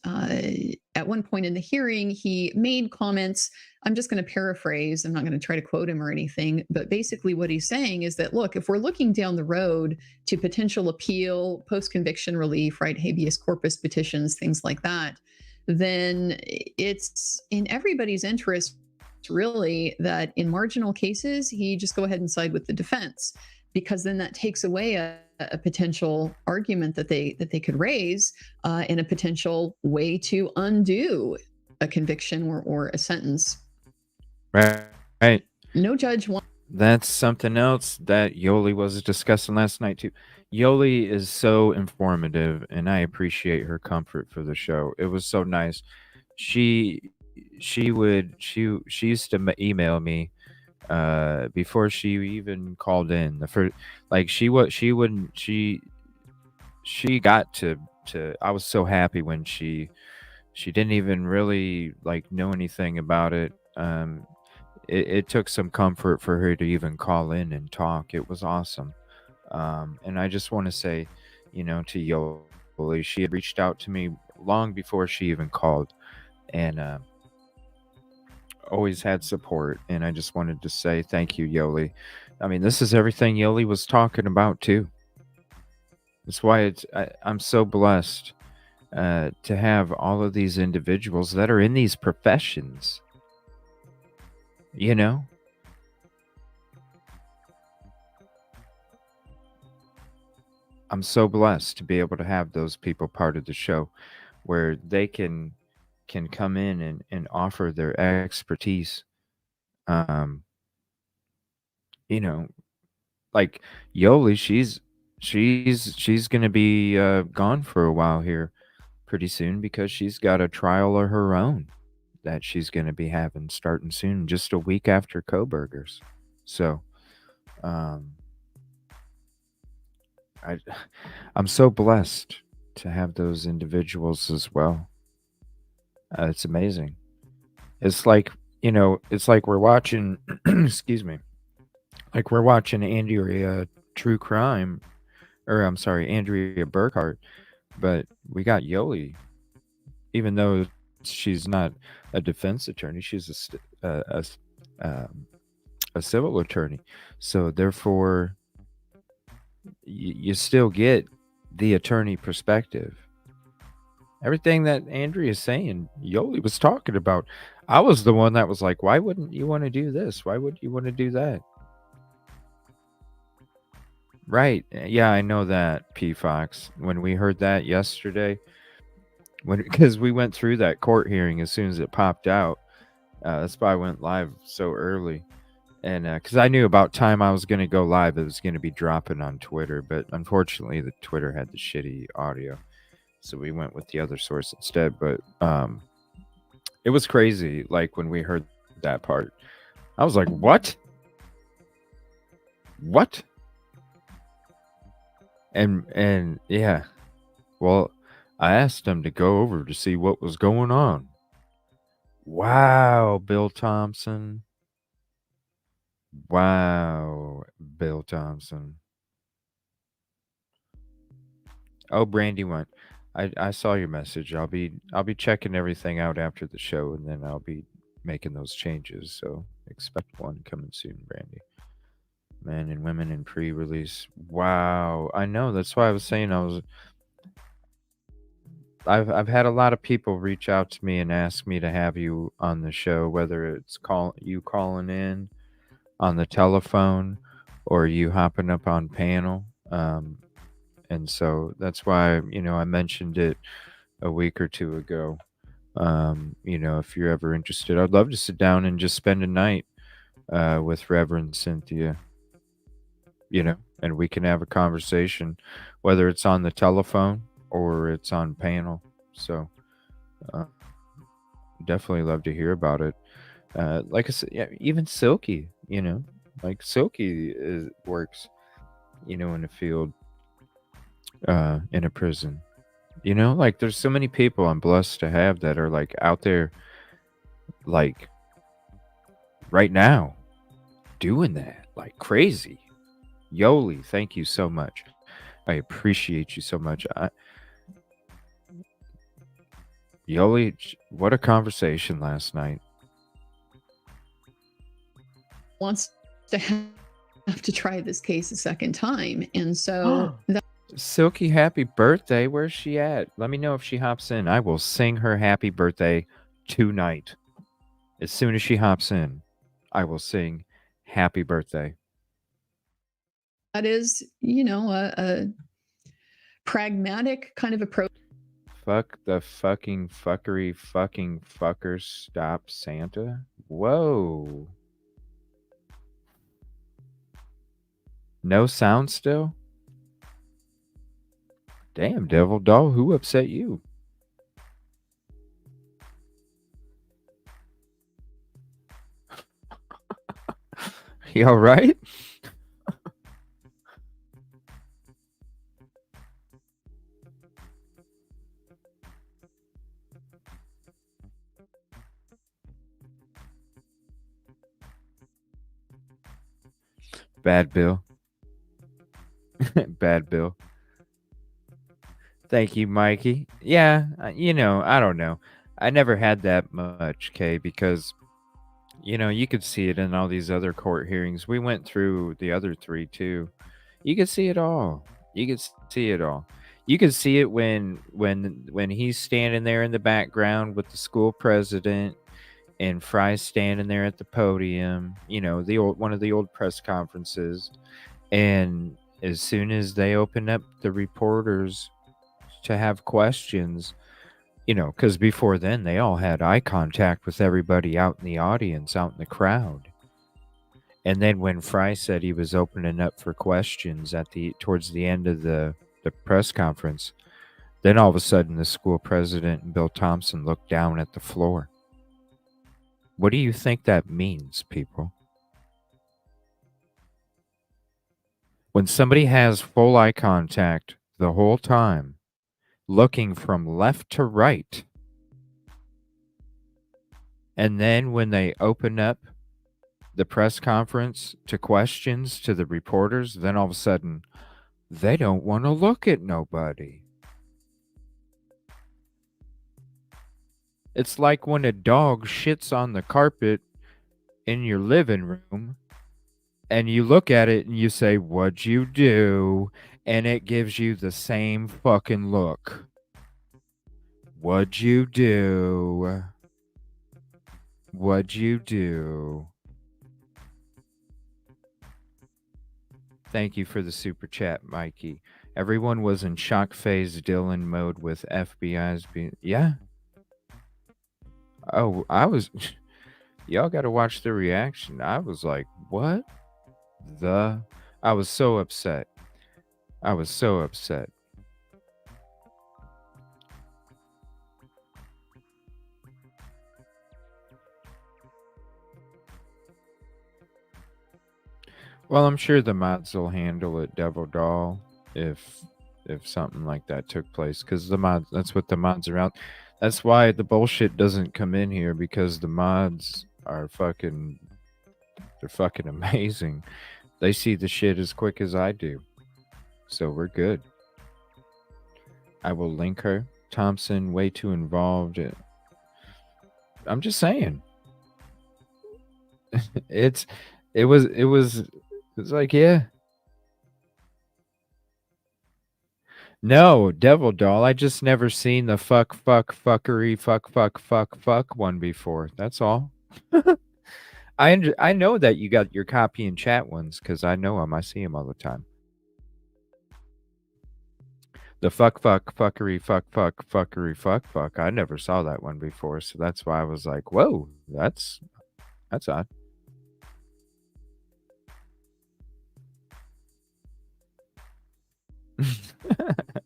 At one point in the hearing, he made comments. I'm just going to paraphrase. I'm not going to try to quote him or anything, but basically what he's saying is that, look, if we're looking down the road to potential appeal, post-conviction relief, right, habeas corpus petitions, things like that, then it's in everybody's interest, really, that in marginal cases, he just go ahead and side with the defense, because then that takes away a potential argument that they could raise and a potential way to undo a conviction or a sentence. Right. No judge wants. That's something else that Yoli was discussing last night too. Yoli is so informative, and I appreciate her comfort for the show. It was so nice. She used to email me before she even called in. The first, like she got to. I was so happy when she didn't even really like know anything about it. It took some comfort for her to even call in and talk. It was awesome. And I just want to say, to Yoli, she had reached out to me long before she even called, and always had support. And I just wanted to say thank you, Yoli. I mean, this is everything Yoli was talking about too. That's why I'm so blessed to have all of these individuals that are in these professions. I'm so blessed to be able to have those people part of the show where they can come in and offer their expertise. You know, like Yoli, she's gonna be gone for a while here pretty soon because she's got a trial of her own that she's gonna be having starting soon, just a week after Coburgers. So I'm so blessed to have those individuals as well. It's amazing. It's like it's like we're watching. Excuse me. Like we're watching Andrea True Crime, or I'm sorry, Andrea Burkhart, but we got Yoli. Even though she's not a defense attorney, she's a civil attorney. So therefore, you still get the attorney perspective. Everything that Andrea is saying, Yoli was talking about. I was the one that was like, why wouldn't you want to do this? Why would you want to do that? Right. Yeah, I know that, P. Fox. When we heard that yesterday, because we went through that court hearing as soon as it popped out. That's why I went live so early. And because I knew about time I was going to go live, it was going to be dropping on Twitter. But unfortunately, the Twitter had the shitty audio. So we went with the other source instead. But it was crazy. Like when we heard that part, I was like, what? What? And yeah, well, I asked him to go over to see what was going on. Wow, Bill Thompson. Wow, Bill Thompson. Oh, Brandy went. I saw your message. I'll be checking everything out after the show, and then I'll be making those changes. So expect one coming soon, Brandy. Men and women in pre-release. Wow, I know. That's why I was saying I've had a lot of people reach out to me and ask me to have you on the show, whether it's you calling in on the telephone or you hopping up on panel. And so that's why, I mentioned it a week or two ago. If you're ever interested, I'd love to sit down and just spend a night with Reverend Cynthia, and we can have a conversation, whether it's on the telephone or it's on panel. So uh, definitely love to hear about it. Like I said, yeah, even Silky, like Silky works, in the field, in a prison. Like there's so many people I'm blessed to have that are like out there, like right now, doing that like crazy. Yoli, thank you so much. I appreciate you so much. Yoli, what a conversation last night. Wants to have to try this case a second time. And so Silky, happy birthday. Where's she at? Let me know if she hops in. I will sing her happy birthday tonight. As soon as she hops in, I will sing happy birthday. that is, a pragmatic kind of approach. Fuck the fucking fuckery fucking fuckers. Stop Santa. Whoa. No sound still? Damn, Devil Doll, who upset you? You all right? Bad Bill. Bad Bill. Thank you, Mikey. Yeah, I don't know. I never had that much, Kay, because, you could see it in all these other court hearings. We went through the other three, too. You could see it all. You could see it all. You could see it when he's standing there in the background with the school president and Fry's standing there at the podium, the old one of the old press conferences. And as soon as they open up the reporters to have questions, because before then they all had eye contact with everybody out in the audience, out in the crowd. And then when Fry said he was opening up for questions towards the end of the press conference, then all of a sudden the school president and Bill Thompson looked down at the floor. What do you think that means, people? When somebody has full eye contact the whole time, looking from left to right, and then when they open up the press conference to questions to the reporters, then all of a sudden they don't want to look at nobody. It's like when a dog shits on the carpet in your living room and you look at it and you say, "What'd you do?" And it gives you the same fucking look. What'd you do? What'd you do? Thank you for the super chat, Mikey. Everyone was in shock phase Dylan mode with FBI's being... Yeah. Oh, I was... Y'all got to watch the reaction. I was like, what the... I was so upset. I was so upset. Well, I'm sure the mods will handle it, Devil Doll, if something like that took place, because the mods, that's what the mods are out. That's why the bullshit doesn't come in here, because the mods are fucking, they're fucking amazing. They see the shit as quick as I do. So we're good. I will link her. Thompson, way too involved. I'm just saying. It's like, yeah. No, Devil Doll. I just never seen the fuckery fuck one before. That's all. I know that you got your copy and chat ones because I know them. I see them all the time. The fuckery fuck. I never saw that one before, so that's why I was like, whoa, that's odd.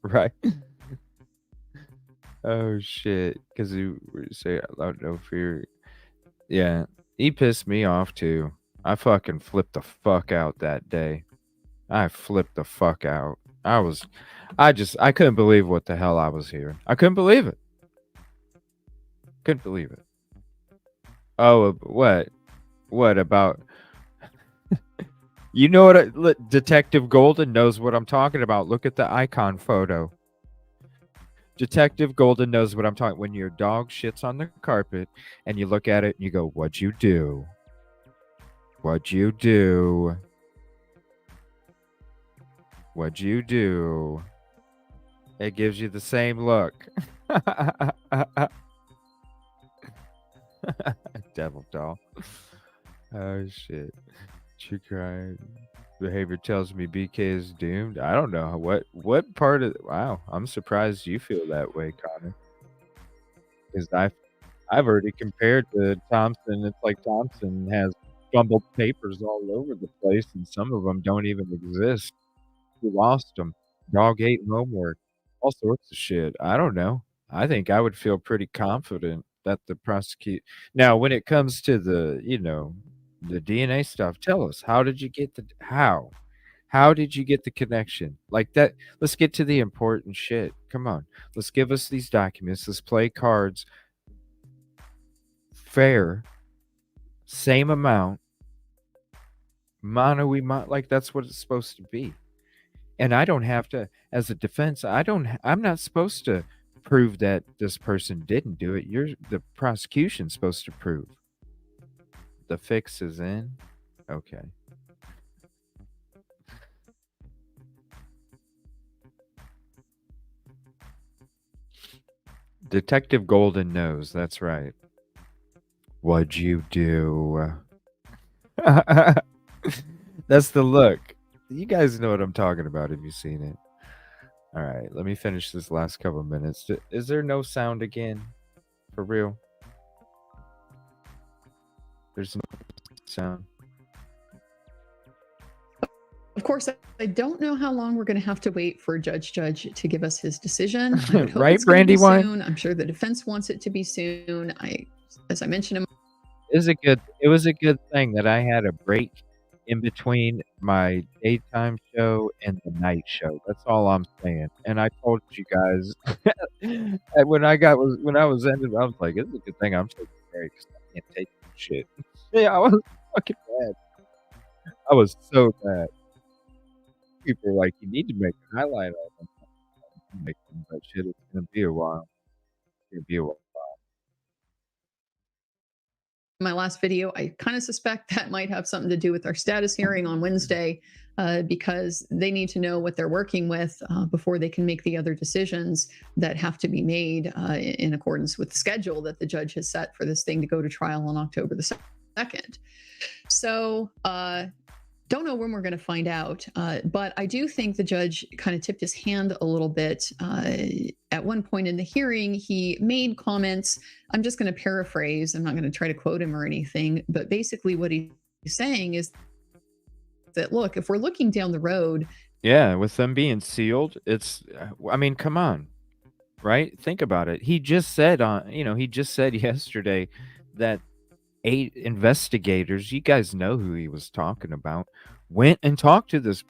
Right. Oh shit. Because you say loud no fear. Yeah. He pissed me off too. I fucking flipped the fuck out that day. I flipped the fuck out. I couldn't believe what the hell I was hearing. I couldn't believe it. Couldn't believe it. Oh, what? What about? You know what? Detective Golden knows what I'm talking about. Look at the icon photo. Detective Golden knows what I'm talking. When your dog shits on the carpet and you look at it and you go, "What'd you do? What'd you do? What'd you do?" It gives you the same look. Devil doll. Oh shit. True crime behavior tells me BK is doomed. I don't know what part of wow. I'm surprised you feel that way, Connor. Because I've already compared to Thompson. It's like Thompson has fumbled papers all over the place, and some of them don't even exist. Who lost them? Dog ate homework. All sorts of shit. I don't know. I think I would feel pretty confident that the prosecute. Now, when it comes to the DNA stuff, tell us, how did you get the how? How did you get the connection? Like that, let's get to the important shit. Come on. Let's give us these documents. Let's play cards fair, same amount, like that's what it's supposed to be. And I don't have to, as a defense, I'm not supposed to prove that this person didn't do it. The prosecution's supposed to prove. The fix is in. Okay. Detective Golden knows. That's right. What'd you do? That's the look. You guys know what I'm talking about if you've seen it. All right, let me finish this last couple minutes. Is there no sound again? For real? There's no sound. Of course, I don't know how long we're going to have to wait for Judge to give us his decision. I would hope Right, it's going to be Brandywine? soon. I'm sure the defense wants it to be soon. As I mentioned, It was a good thing that I had a break in between my daytime show and the night show. That's all I'm saying. And I told you guys when I was ended, I was like, it's a good thing I'm taking a break because I can't take this shit. Yeah, I was fucking bad. I was so bad. People were like, you need to make a highlight of them. Making that shit. It's gonna be a while. It's gonna be a while. my last video, I kind of suspect that might have something to do with our status hearing on Wednesday, because they need to know what they're working with before they can make the other decisions that have to be made in accordance with the schedule that the judge has set for this thing to go to trial on October the 2nd. So don't know when we're going to find out, but I do think the judge kind of tipped his hand a little bit. At one point in the hearing, he made comments. I'm just going to paraphrase. I'm not going to try to quote him or anything, but basically what he's saying is that, look, if we're looking down the road. Yeah, with them being sealed, it's, I mean, come on, right? Think about it. He just said yesterday that 8 investigators, you guys know who he was talking about, went and talked to this.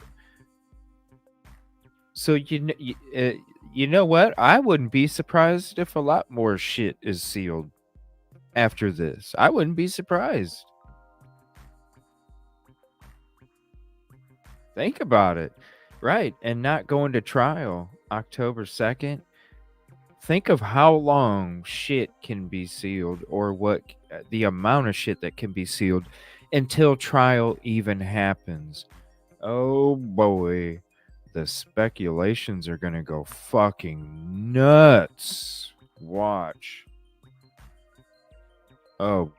So you know what? I wouldn't be surprised if a lot more shit is sealed after this. I wouldn't be surprised. Think about it. Right, and not going to trial October 2nd. Think of how long shit can be sealed, or what the amount of shit that can be sealed until trial even happens. Oh boy, the speculations are gonna go fucking nuts. Watch. Oh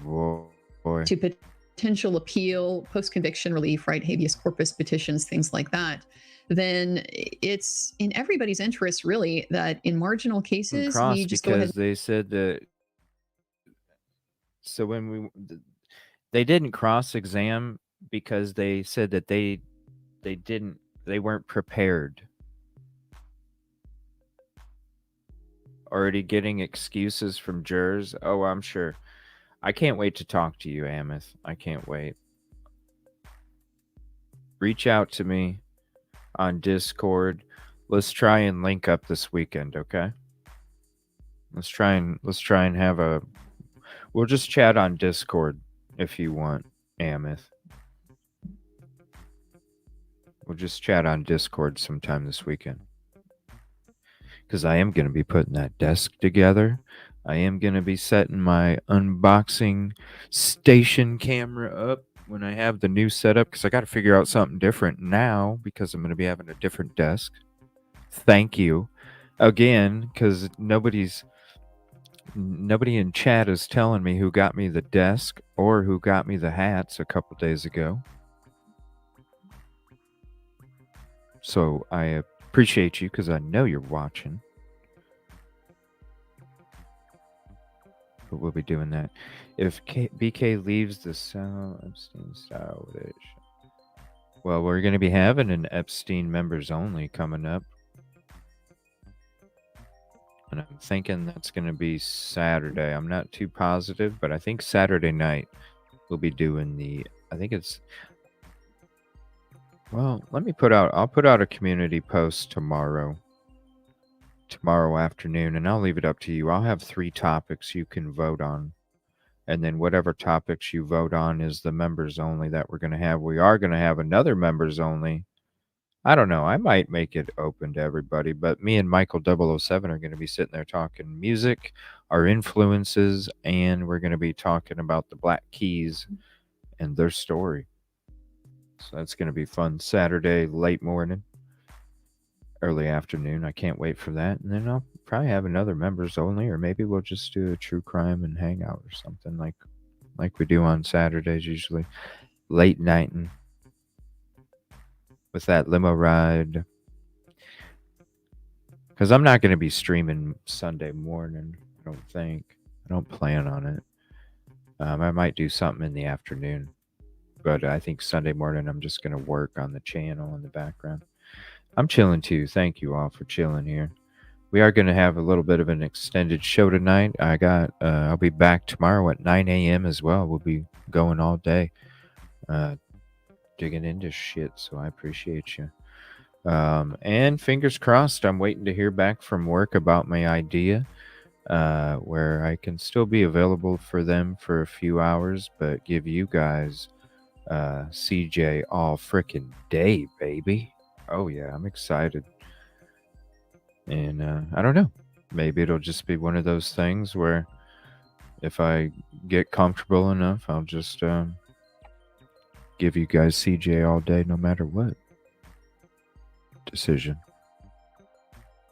boy. To potential appeal, post-conviction relief, right, habeas corpus petitions, things like that, then it's in everybody's interest, really, that in marginal cases, Cross he just go ahead. because they said that. So when they didn't cross-exam because they said that they weren't prepared. Already getting excuses from jurors. Oh, I'm sure. I can't wait to talk to you, Ameth. I can't wait. Reach out to me on Discord. Let's try and link up this weekend, okay? Let's try and have a. We'll just chat on Discord if you want, Ameth. We'll just chat on Discord sometime this weekend. Because I am going to be putting that desk together. I am going to be setting my unboxing station camera up when I have the new setup, because I got to figure out something different now because I'm going to be having a different desk. Thank you again, because nobody in chat is telling me who got me the desk or who got me the hats a couple days ago. So I appreciate you because I know you're watching. But we'll be doing that. If BK leaves the cell, Epstein style with it. Well, we're going to be having an Epstein members only coming up. And I'm thinking that's going to be Saturday. I'm not too positive, but I think Saturday night we'll be doing well, I'll put out a community post tomorrow afternoon, and I'll leave it up to you. I'll have 3 topics you can vote on. And then whatever topics you vote on is the members only that we're going to have. We are going to have another members only. I don't know. I might make it open to everybody, but me and Michael 007 are going to be sitting there talking music, our influences, and we're going to be talking about the Black Keys and their story. So that's going to be fun. Saturday, late morning, early afternoon. I can't wait for that. And then I'll probably have another members only, or maybe we'll just do a true crime and hangout or something like we do on Saturdays usually. Late nighting with that limo ride. Because I'm not going to be streaming Sunday morning, I don't think. I don't plan on it. I might do something in the afternoon. But I think Sunday morning I'm just going to work on the channel in the background. I'm chilling too. Thank you all for chilling here. We are going to have a little bit of an extended show tonight. I'll be back tomorrow at 9 a.m. as well. We'll be going all day, digging into shit. So I appreciate you. And fingers crossed, I'm waiting to hear back from work about my idea, where I can still be available for them for a few hours, but give you guys CJ all freaking day, baby. Oh yeah, I'm excited. And I don't know. Maybe it'll just be one of those things where if I get comfortable enough, I'll just give you guys CJ all day no matter what. Decision.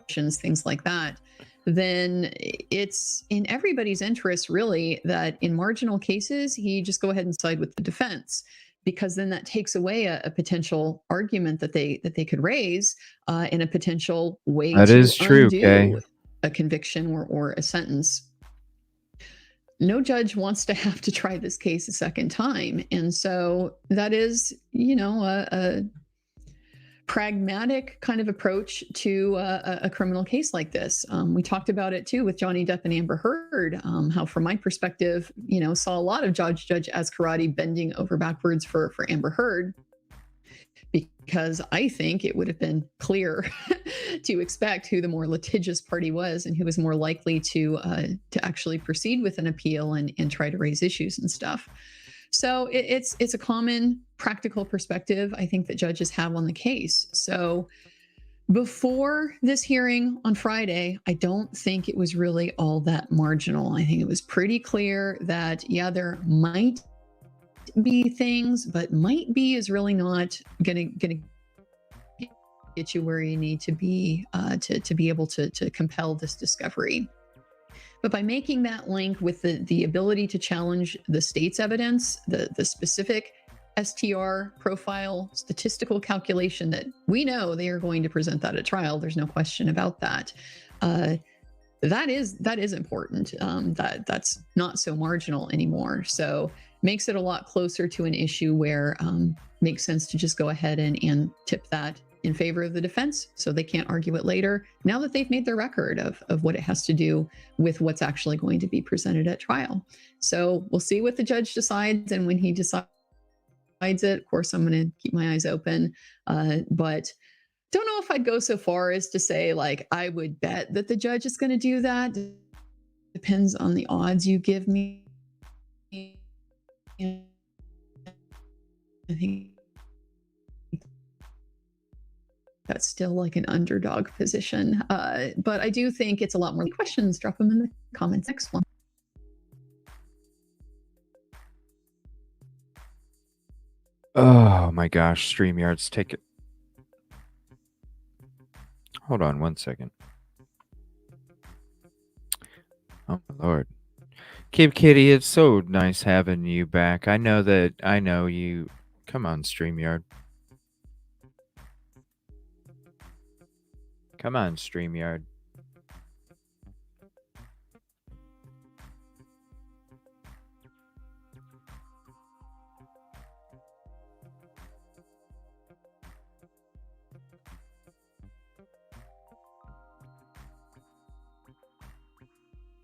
Things like that, then it's in everybody's interest, really, that in marginal cases, he just go ahead and side with the defense, because then that takes away a potential argument that they could raise, and a potential way that to is true, undo Kay. a conviction or a sentence. No judge wants to have to try this case a second time. And so that is, a pragmatic kind of approach to a criminal case like this. We talked about it too with Johnny Depp and Amber Heard, how from my perspective, saw a lot of Judge Azcarate bending over backwards for Amber Heard, because I think it would have been clear to expect who the more litigious party was and who was more likely to actually proceed with an appeal and try to raise issues and stuff. So it's a common practical perspective, I think, that judges have on the case. So before this hearing on Friday, I don't think it was really all that marginal. I think it was pretty clear that, yeah, there might be things, but might be is really not going to get you where you need to be to be able to compel this discovery. But by making that link with the ability to challenge the state's evidence, the specific STR profile statistical calculation that we know they are going to present that at trial, there's no question about that. That is important. That's not so marginal anymore. So makes it a lot closer to an issue where makes sense to just go ahead and tip that in favor of the defense, so they can't argue it later, now that they've made their record of what it has to do with what's actually going to be presented at trial. So we'll see what the judge decides, and when he decides it, of course, I'm going to keep my eyes open. But don't know if I'd go so far as to say, like, I would bet that the judge is going to do that. Depends on the odds you give me. I think that's still like an underdog position. But I do think it's a lot more questions. Drop them in the comments. Next one. Oh my gosh, StreamYard's take it. Hold on one second. Oh my lord. Kib Kitty, it's so nice having you back. I know you. Come on, StreamYard. Come on, StreamYard.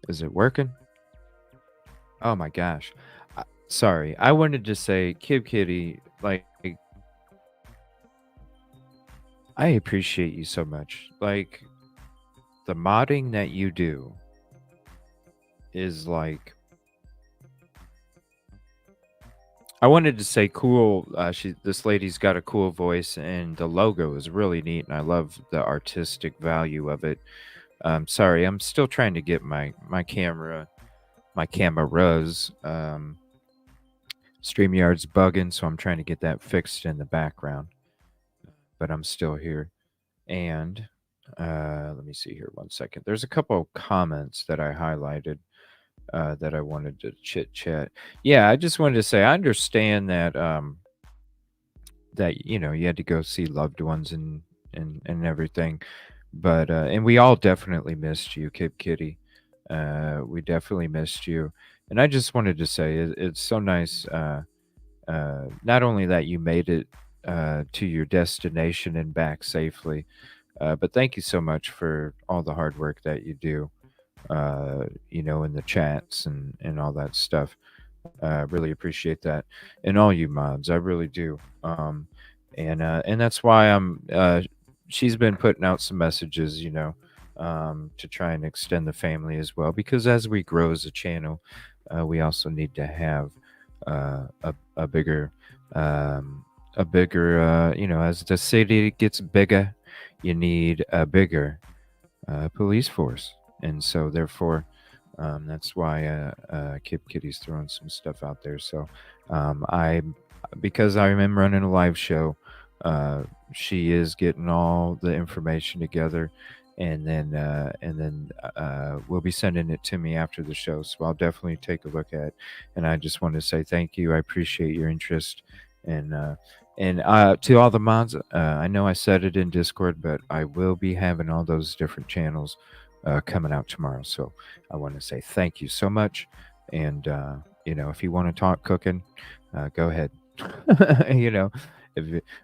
Is it working? Oh my gosh. Sorry. I wanted to say, Kib Kitty, like, I appreciate you so much. Like, the modding that you do is like, I wanted to say cool. This lady's got a cool voice, and the logo is really neat, and I love the artistic value of it. Sorry, I'm still trying to get my cameras. StreamYard's bugging, so I'm trying to get that fixed in the background. But I'm still here. And let me see here 1 second. There's a couple of comments that I highlighted that I wanted to chit chat. Yeah, I just wanted to say I understand that that you had to go see loved ones and everything, but and we all definitely missed you, Kib Kitty. We definitely missed you, and I just wanted to say it's so nice. Not only that you made it to your destination and back safely, but thank you so much for all the hard work that you do. In the chats and all that stuff. Really appreciate that, and all you mods, I really do. And that's why she's been putting out some messages, to try and extend the family as well, because as we grow as a channel, we also need to have a bigger, as the city gets bigger, you need a bigger police force. And so therefore, that's why Kib Kitty's throwing some stuff out there. So because I am running a live show, she is getting all the information together, and then we'll be sending it to me after the show. So I'll definitely take a look at it. And I just want to say thank you. I appreciate your interest. And to all the mods, I know I said it in Discord, but I will be having all those different channels coming out tomorrow. So I want to say thank you so much. And if you want to talk cooking, go ahead.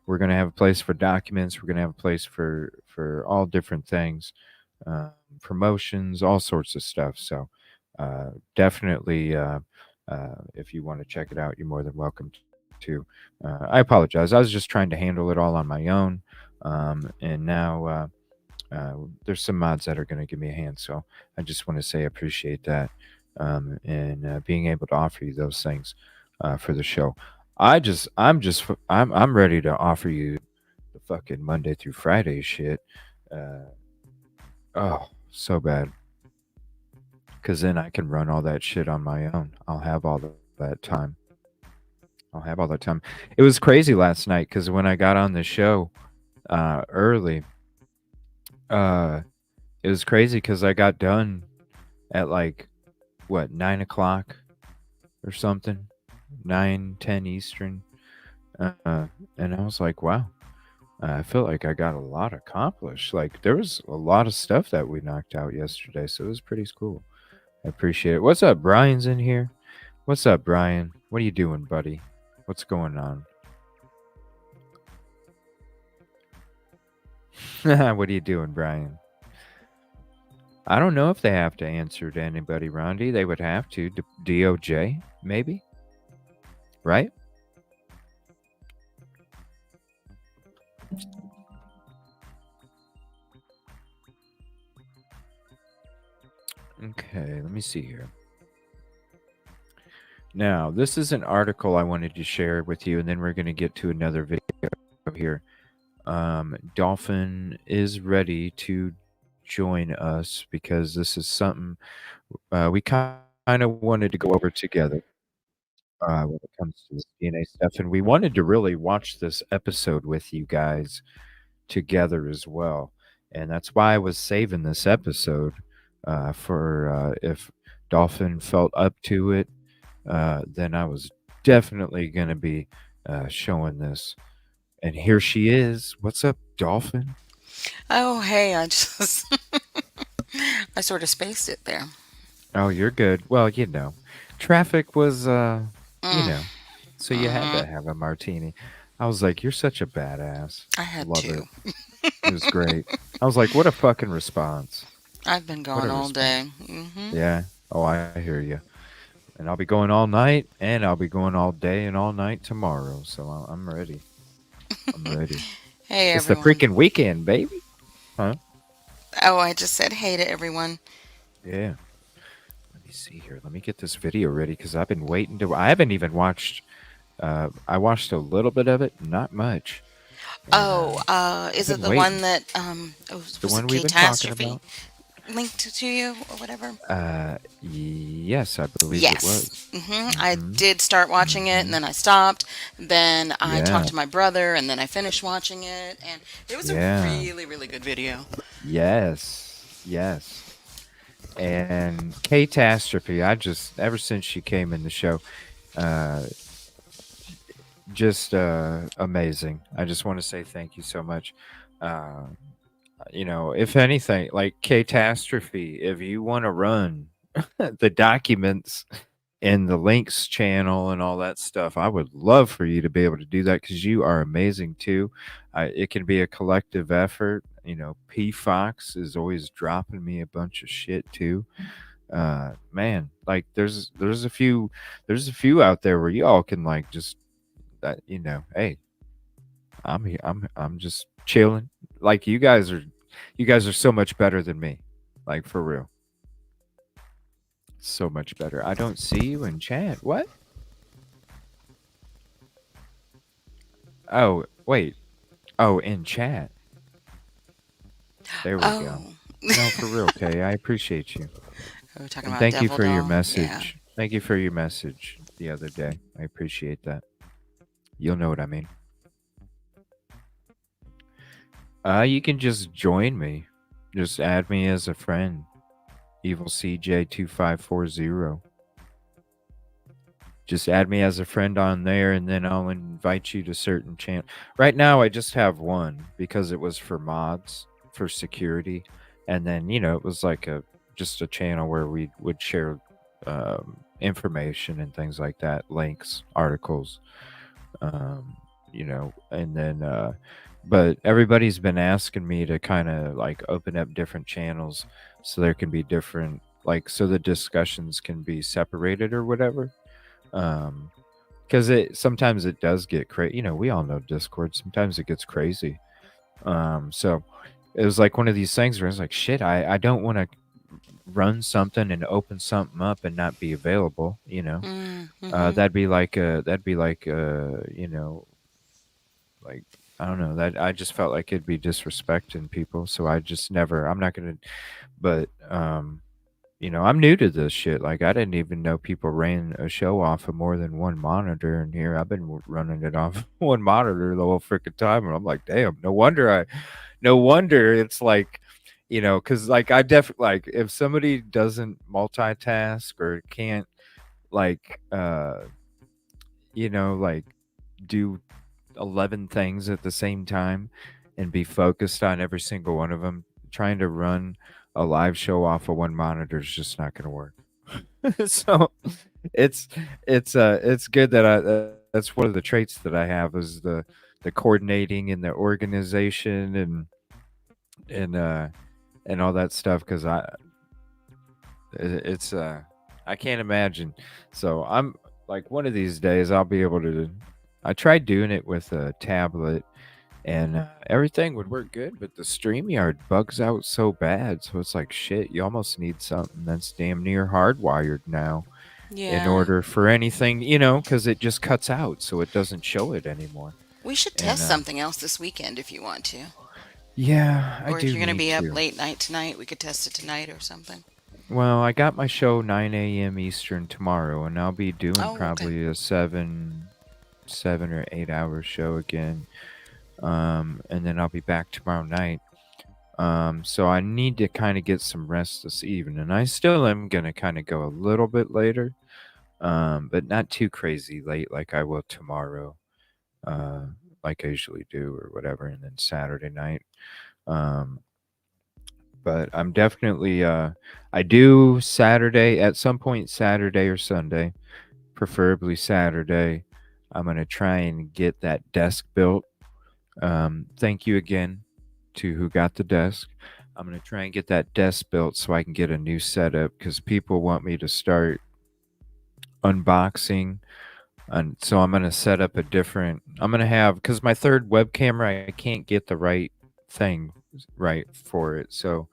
We're going to have a place for documents, we're going to have a place for all different things, promotions, all sorts of stuff. So definitely, if you want to check it out, you're more than welcome to. I apologize, I was just trying to handle it all on my own, and now there's some mods that are going to give me a hand. So I just want to say I appreciate that, and being able to offer you those things for the show. I'm ready to offer you the fucking Monday through Friday shit. Oh, so bad. Because then I can run all that shit on my own. I'll have all that time. It was crazy last night because when I got on the show, early. Uh, it was crazy because I got done at like what 9 o'clock or something, 9, 10 Eastern, and I was like, wow. I feel like I got a lot accomplished. Like there was a lot of stuff that we knocked out yesterday, so it was pretty cool. I appreciate it. What's up, Brian's in here? What's up, Brian? What are you doing, buddy? What's going on? What are you doing, Brian? I don't know if they have to answer to anybody, Rondi. They would have to. DOJ, maybe? Right? Okay, let me see here. Now, this is an article I wanted to share with you, and then we're going to get to another video here. Dolphin is ready to join us because this is something we kind of wanted to go over together when it comes to this DNA stuff. And we wanted to really watch this episode with you guys together as well. And that's why I was saving this episode for if Dolphin felt up to it, then I was definitely going to be showing this. And here she is. What's up, Dolphin? Oh, hey, I just I sort of spaced it there. Oh, you're good. Well, traffic was, Mm, so you had mm, to have a martini. I was like, you're such a badass. I had Love it. to. It was great. I was like, what a fucking response. I've been What going a all response. day. Yeah. Oh, I hear you. And I'll be going all night, and I'll be going all day and all night tomorrow. So I'm ready. I'm ready. Hey, It's the everyone. freaking weekend, baby. Huh? Oh, I just said hey to everyone. Yeah. Let me see here. Let me get this video ready because I've been waiting to. I haven't even watched. I watched a little bit of it, not much, and Oh, I've is it been the one waiting. that The was it one we've been talking Catastrophe about. linked to you or whatever? Yes, I believe it Yes. was. I Mm-hmm. did start watching it and Mm-hmm. then I stopped. Then I talked Yeah. to my brother and then I finished watching it and it was a Yeah. really, really good video. Yes. Yes. And Catastrophe, I just ever since she came in the show, uh, just amazing. I just want to say thank you so much. Uh, if anything, like Catastrophe, if you want to run the documents and the links channel and all that stuff, I would love for you to be able to do that because you are amazing too. It can be a collective effort. P Fox is always dropping me a bunch of shit too. Man, like there's a few out there where y'all can like just hey, I'm just chilling. Like you guys are so much better than me. Like for real. So much better. I don't see you in chat. What? Oh, wait. Oh, in chat. There we go. Oh, No, for real, Kay. I appreciate you. we're talking And about thank you Devil for your Doll. Yeah. message. Thank you for your message the other day. I appreciate that. You'll know what I mean. You can just join me. Just add me as a friend. Evil CJ2540. Just add me as a friend on there and then I'll invite you to certain channel. Right now I just have one because it was for mods for security. And then, it was like just a channel where we would share information and things like that, links, articles, and then but everybody's been asking me to kind of like open up different channels so there can be different like so the discussions can be separated or whatever. um because it sometimes it does get crazy. We all know Discord sometimes it gets crazy. So it was like one of these things where it's like shit, I don't want to run something and open something up and not be available. Mm-hmm. That'd be like like I don't know, that I just felt like it'd be disrespecting people, so I just never I'm not gonna. But I'm new to this shit. Like, I didn't even know people ran a show off of more than one monitor. And here I've been running it off one monitor the whole freaking time. And I'm like, damn, no wonder it's like, because like I definitely like if somebody doesn't multitask or can't like, like do 11 things at the same time and be focused on every single one of them, trying to run a live show off of one monitor is just not going to work. So it's it's good that that's one of the traits that I have is the coordinating and the organization and and all that stuff because it's I can't imagine. So I'm like one of these days I'll be able to. I tried doing it with a tablet and everything would work good, but the StreamYard bugs out so bad. So it's like shit. You almost need something that's damn near hardwired now in Yeah. order for anything, because it just cuts out, so it doesn't show it anymore. We should And test something else this weekend if you want to. yeah, I Or if do you're going to need be up to. late night tonight, we could test it tonight or something. Well, I got my show 9 a.m. Eastern tomorrow, and I'll be doing Oh, okay. probably a 7 or 8 hour show again. And then I'll be back tomorrow night. So I need to kind of get some rest this evening. And I still am gonna kind of go a little bit later, but not too crazy late like I will tomorrow, uh, like I usually do or whatever. And then Saturday night. Um, but I'm definitely I do Saturday at some point, Saturday or Sunday, preferably Saturday. I'm gonna try and get that desk built. Thank you again to who got the desk. I'm gonna try and get that desk built so I can get a new setup because people want me to start unboxing, and so I'm gonna set up a different. I'm gonna have because my third web camera I can't get the right thing right for it, so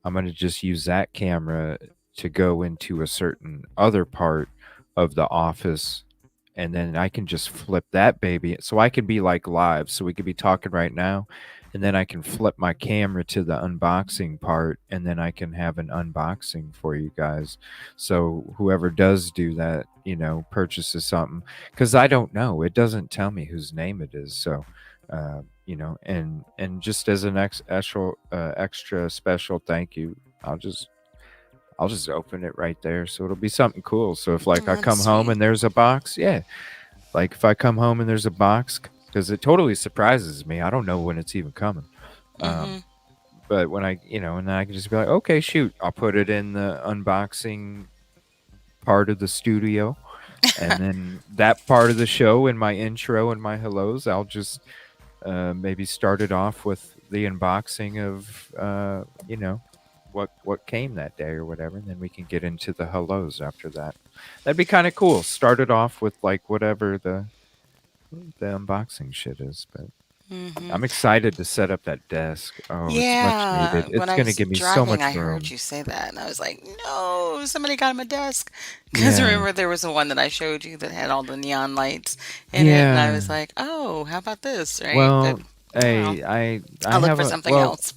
I'm going to just use that camera to go into a certain other part of the office. And then I can just flip that baby. So I can be like live. So we could be talking right now. And then I can flip my camera to the unboxing part. And then I can have an unboxing for you guys. So whoever does do that, purchases something. Because I don't know. It doesn't tell me whose name it is. So and just as an extra special thank you, I'll just I'll just open it right there, so it'll be something cool. So if Oh, like I that's come home sweet. and there's a box, yeah, like if I come home and there's a box, because it totally surprises me. I don't know when it's even coming. Mm-hmm. Um, but when and then I can just be like, okay, shoot, I'll put it in the unboxing part of the studio, and then that part of the show in my intro and my hellos, I'll just maybe started off with the unboxing of what came that day or whatever, and then we can get into the hellos after that. That'd be kind of cool. Started off with like whatever the unboxing shit is, but Mm-hmm. I'm excited to set up that desk. Oh, it's much Yeah, needed. when It's I gonna was give me so driving, much I heard room. you say that, and I was like, no, somebody got him a desk. Because Yeah, remember, there was the one that I showed you that had all the neon lights in it, and I yeah. was like, oh, how about this, right? But, Well, well, hey, I I'll look have for a something well. else.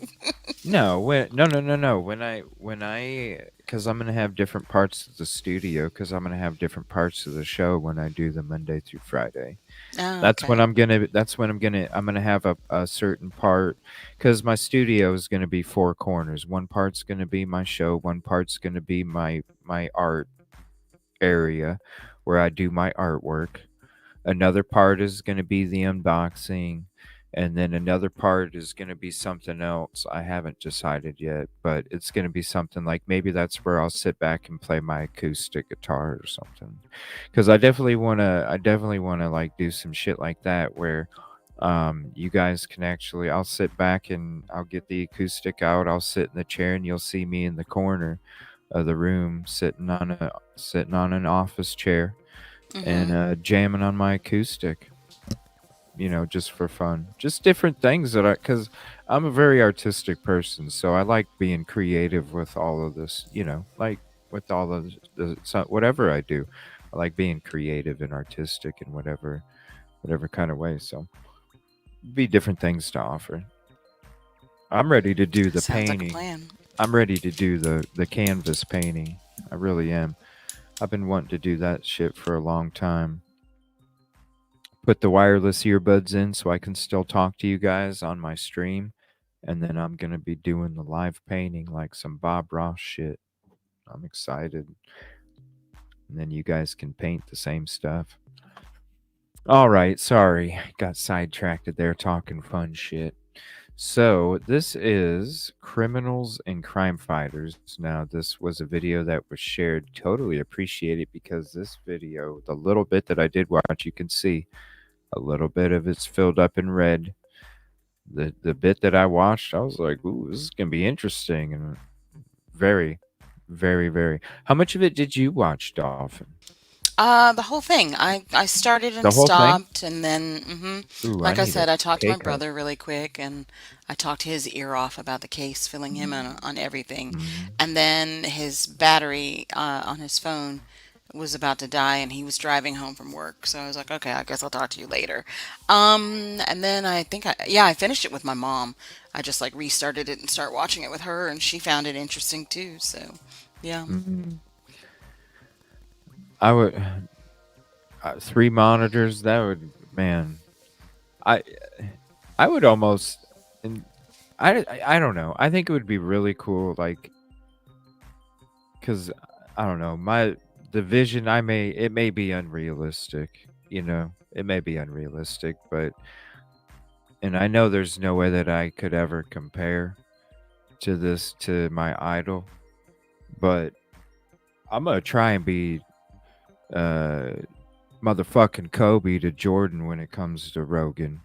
No. When I because I'm gonna have different parts of the studio because I'm gonna have different parts of the show when I do the Monday through Friday. Oh, That's when okay. I'm gonna have a certain part because my studio is gonna be four corners. One part's gonna be my show. One part's gonna be my art area where I do my artwork. Another part is going to be the unboxing, and then another part is going to be something else. I haven't decided yet, but it's going to be something like maybe that's where I'll sit back and play my acoustic guitar or something. Cuz I definitely want to like do some shit like that where you guys can actually I'll sit back and I'll get the acoustic out. I'll sit in the chair and you'll see me in the corner of the room sitting on an office chair and Mm-hmm. jamming on my acoustic, just for fun. Just different things because I'm a very artistic person, so I like being creative with all of this, like with all of whatever I do. I like being creative and artistic in whatever kind of way. So be different things to offer. I'm ready to do the Sounds like a painting. plan. I'm ready to do the canvas painting. I really am. I've been wanting to do that shit for a long time. Put the wireless earbuds in so I can still talk to you guys on my stream, and then I'm gonna be doing the live painting like some Bob Ross shit. I'm excited. And then you guys can paint the same stuff. All right, sorry. Got sidetracked there talking fun shit. So, this is Criminals and Crime Fighters. Now, this was a video that was shared. Totally appreciate it because this video, the little bit that I did watch, you can see a little bit of it's filled up in red. The bit that I watched, I was like, ooh, this is going to be interesting and very, very, very. How much of it did you watch, Dolphin? The whole thing. I started The and whole thing? stopped, and then, Ooh, I like I need a said, I talked to my K cup. brother really quick, and I talked his ear off about the case, filling him in on everything. Mhm. And then his battery on his phone was about to die, and he was driving home from work. So I was like, okay, I guess I'll talk to you later. And then I think I finished it with my mom. I just like restarted it and start watching it with her, and she found it interesting too. So, yeah. Mhm. I would 3 monitors. That would, man. I I would almost, and I don't know. I think it would be really cool, like, because I don't know, the vision it may be unrealistic. It may be unrealistic, but and I know there's no way that I could ever compare to my idol, but I'm gonna try and be uh motherfucking Kobe to Jordan when it comes to Rogan.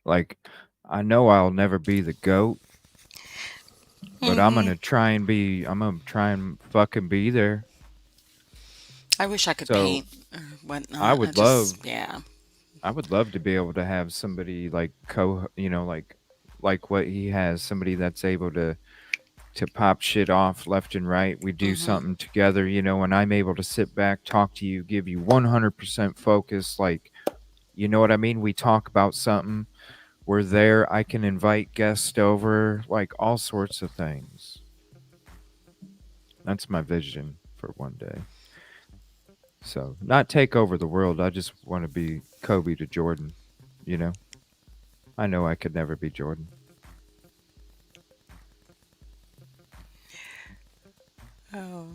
Like, I know I'll never be the GOAT, but Hmm. I'm gonna try and fucking be there. I wish I could So paint or I whatnot. would love Yeah. I would love to be able to have somebody like like what he has, somebody that's able to pop shit off left and right. We do Hmm. something together, and I'm able to sit back, talk to you, give you 100% focus. Like, you know what I mean? We talk about something. We're there. I can invite guests over, like all sorts of things. That's my vision for one day. So, not take over the world. I just want to be Kobe to Jordan, you know? I know I could never be Jordan. Oh.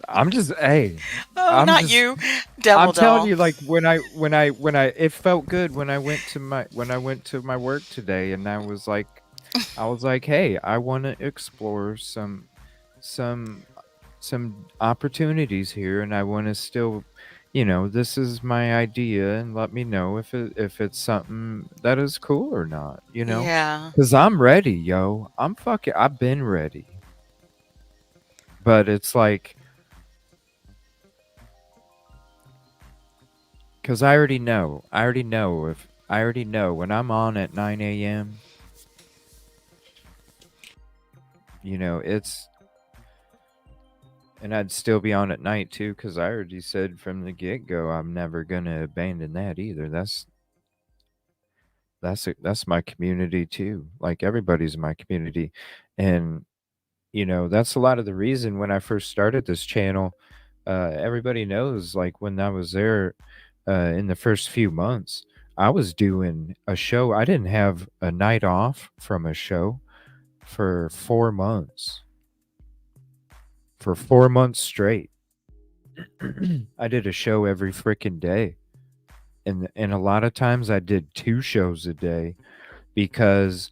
I'm just, hey, Oh, I'm not just, you, devil I'm telling doll. you, like it felt good when I went to my work today, and I was like, hey, I want to explore some some opportunities here, and I want to still, this is my idea, and let me know if it's something that is cool or not, Yeah. because I'm ready, yo. I've been ready, but it's like. Because I already know. I already know when I'm on at 9 a.m., it's. And I'd still be on at night too, because I already said from the get go, I'm never going to abandon that either. That's my community too. Like, everybody's my community. And, that's a lot of the reason when I first started this channel. Everybody knows, like, when I was there in the first few months, I was doing a show. I didn't have a night off from a show for 4 months. For 4 months straight. I did a show every freaking day. And a lot of times I did 2 shows a day because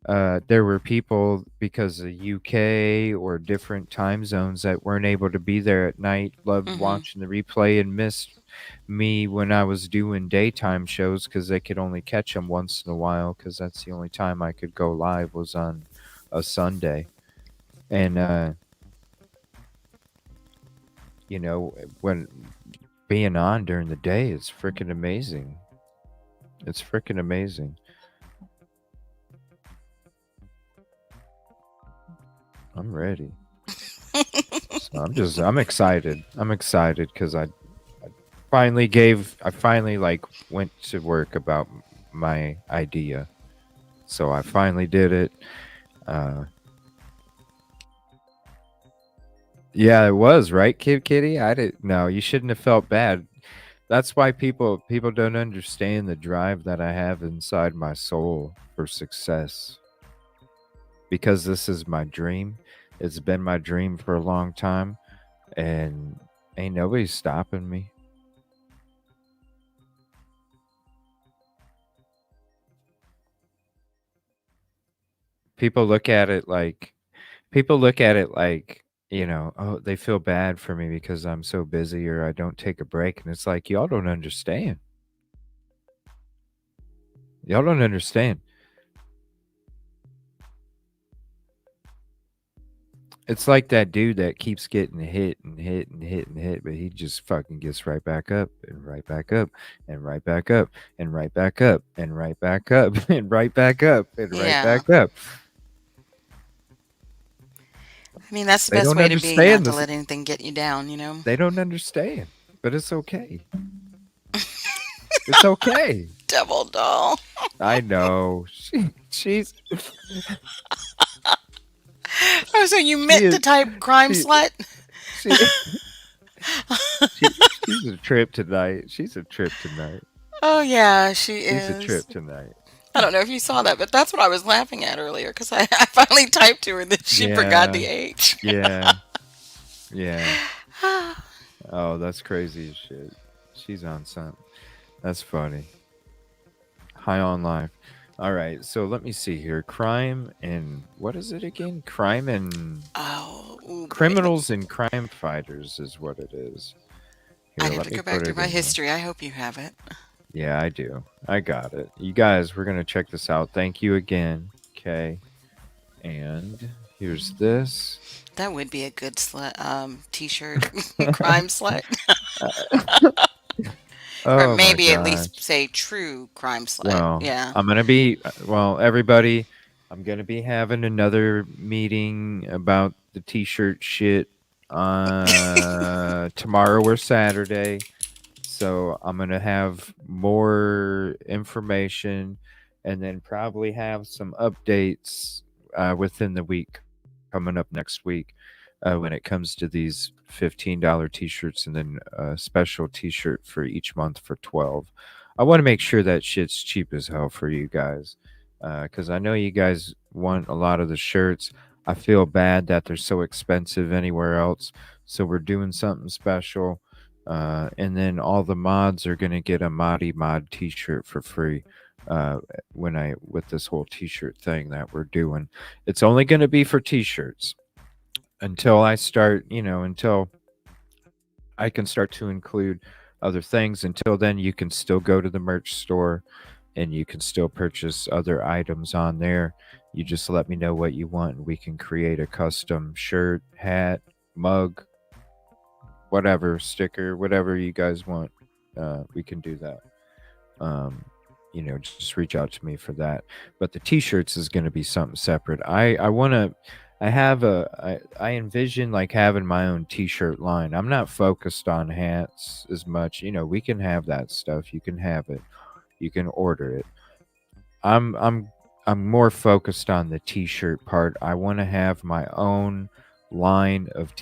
there were people, because of UK or different time zones, that weren't able to be there at night, loved Hmm. watching the replay, and missed me when I was doing daytime shows because they could only catch them once in a while, because that's the only time I could go live was on a Sunday. And, when being on during the day is freaking amazing. It's freaking amazing. I'm ready. So I'm excited. I'm excited because I finally like went to work about my idea. So I finally did it. Uh, yeah, it was right, Kid Kitty. I didn't. No, you shouldn't have felt bad. That's why people don't understand the drive that I have inside my soul for success. Because this is my dream. It's been my dream for a long time, and ain't nobody stopping me. People look at it like people look at it like, oh, they feel bad for me because I'm so busy or I don't take a break. And it's like, y'all don't understand. Y'all don't understand. It's like that dude that keeps getting hit and hit and hit and hit, but he just fucking gets right back up and right back up and right back up and right back up and right back up and right back up and right Yeah. back up. I mean, that's the They best don't way to be, not understand to this. let anything get you down, you know? They don't understand, but it's okay. It's okay. Devil doll. I know. She's Oh, so you she meant is to type crime she slut? she she's a trip tonight. She's a trip tonight. Oh, yeah, she She's a is. trip tonight. I don't know if you saw that, but that's what I was laughing at earlier because I finally typed to her that she forgot Yeah, the H. yeah, yeah. Oh, that's crazy as shit. She's on something. That's funny. High on life. All right, so let me see here. Crime and what is it again? Crime and Oh, ooh, boy. criminals and crime fighters is what it is. Here, I'd have let to me go back put through it my in here. history. I hope you have it. Yeah, I do. I got it. You guys, we're gonna check this out. Thank you again. Okay, and here's this. That would be a good t-shirt. Crime slut. Or Oh my maybe at least gosh. say true crime slut. Well, Yeah. I'm gonna be well, everybody. I'm gonna be having another meeting about the t-shirt shit tomorrow or Saturday. So I'm gonna have more information, and then probably have some updates within the week coming up next week when it comes to these $15 t-shirts and then a special t-shirt for each month for 12. I want to make sure that shit's cheap as hell for you guys because I know you guys want a lot of the shirts. I feel bad that they're so expensive anywhere else, so we're doing something special. And then all the mods are gonna get a Modi Mod T-shirt for free. When I with this whole T-shirt thing that we're doing, it's only gonna be for T-shirts until I start. Until I can start to include other things. Until then, you can still go to the merch store and you can still purchase other items on there. You just let me know what you want, and we can create a custom shirt, hat, mug, whatever, sticker, whatever you guys want. We can do that. Um, just reach out to me for that. But the t-shirts is going to be something separate. I want to. I envision like having my own t-shirt line. I'm not focused on hats as much. We can have that stuff. You can have it. You can order it. I'm I'm I'm more focused on the t-shirt part. I want to have my own line of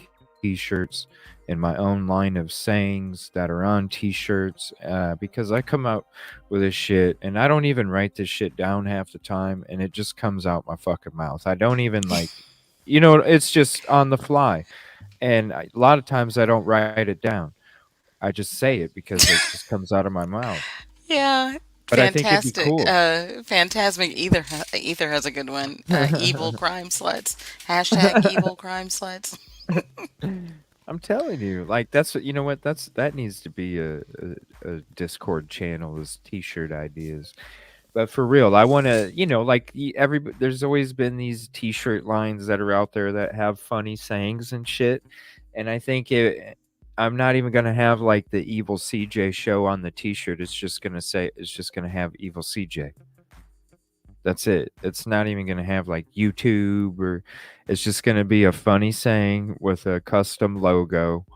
t-shirts and my own line of sayings that are on t-shirts because I come out with this shit and I don't even write this shit down half the time and it just comes out my fucking mouth. I don't even like it's just on the fly. And a lot of times I don't write it down. I just say it because it just comes out of my mouth. Yeah. But I think it'd be Fantastic. cool. Phantasmic Ether has a good one. Evil crime sluts. Hashtag evil crime sluts. I'm telling you, like you know what? That needs to be a Discord channel is t-shirt ideas. But for real, I want to, like there's always been these t-shirt lines that are out there that have funny sayings and shit. And I think I'm not even gonna have like the evil CJ show on the t-shirt. It's just gonna have evil CJ. That's it. It's not even going to have like YouTube or it's just going to be a funny saying with a custom logo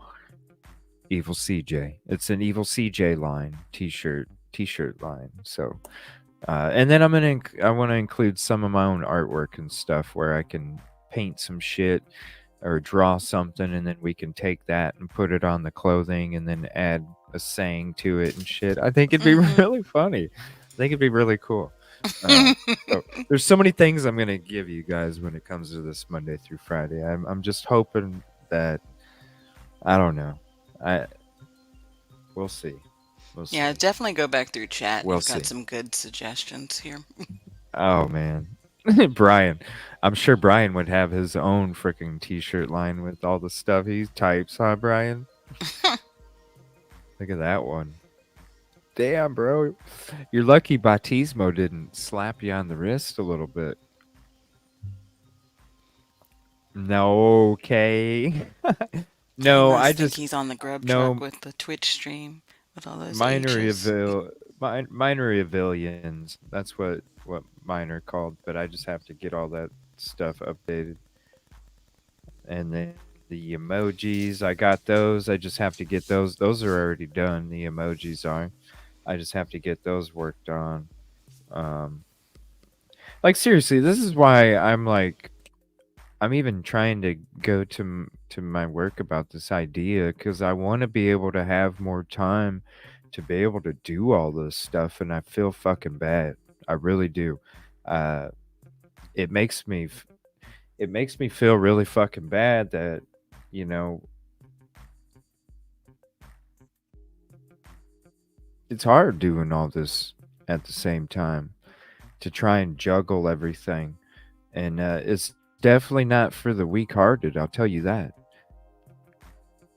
Evil CJ. It's an Evil CJ line t-shirt line. So, and then I want to include some of my own artwork and stuff where I can paint some shit or draw something, and then we can take that and put it on the clothing, and then add a saying to it and shit. I think it'd be Mm-hmm. really funny. I think it'd be really cool. So there's so many things I'm gonna give you guys when it comes to this Monday through Friday. I'm just hoping that I don't know. I We'll see. We'll Yeah, see. definitely go back through chat. We'll You've got see. some good suggestions here. Oh man. Brian. I'm sure Brian would have his own freaking t-shirt line with all the stuff he types, huh, Brian? Look at that one. Damn, bro. You're lucky Batismo didn't slap you on the wrist a little bit. No, okay. He No, I must think just he's on the grub truck no with the Twitch stream with all those minor H's. minor civilians. That's what mine are called. But I just have to get all that stuff updated, and then the emojis. I got those. I just have to get those. Those are already done. The emojis are. I just have to get those worked on. Um, like seriously, this is why I'm even trying to go to my work about this idea because I want to be able to have more time to be able to do all this stuff, and I feel fucking bad. I really do. Uh, it makes me it makes me feel really fucking bad that you know it's hard doing all this at the same time to try and juggle everything, and it's definitely not for the weak-hearted. I'll tell you that.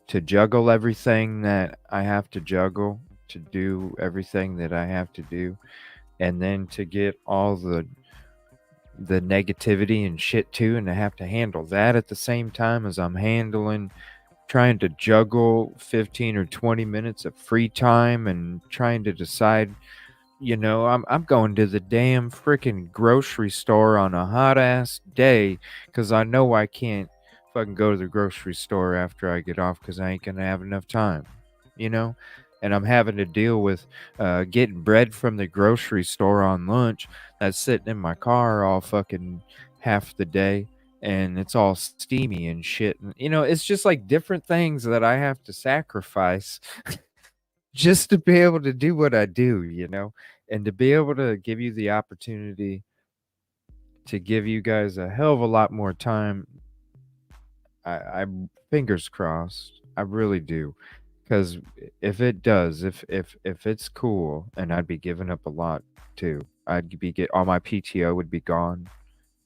To juggle everything that I have to juggle, to do everything that I have to do, and then to get all the negativity and shit too, and to have to handle that at the same time as I'm handling trying to juggle 15 or 20 minutes of free time and trying to decide, I'm going to the damn freaking grocery store on a hot ass day because I know I can't fucking go to the grocery store after I get off because I ain't gonna have enough time, you know. And I'm having to deal with getting bread from the grocery store on lunch that's sitting in my car all fucking half the day, and it's all steamy and shit. And, it's just like different things that I have to sacrifice just to be able to do what I do, and to be able to give you the opportunity to give you guys a hell of a lot more time. I fingers crossed. I really do, because if it does, if it's cool, and I'd be giving up a lot too. I'd be get all my PTO would be gone.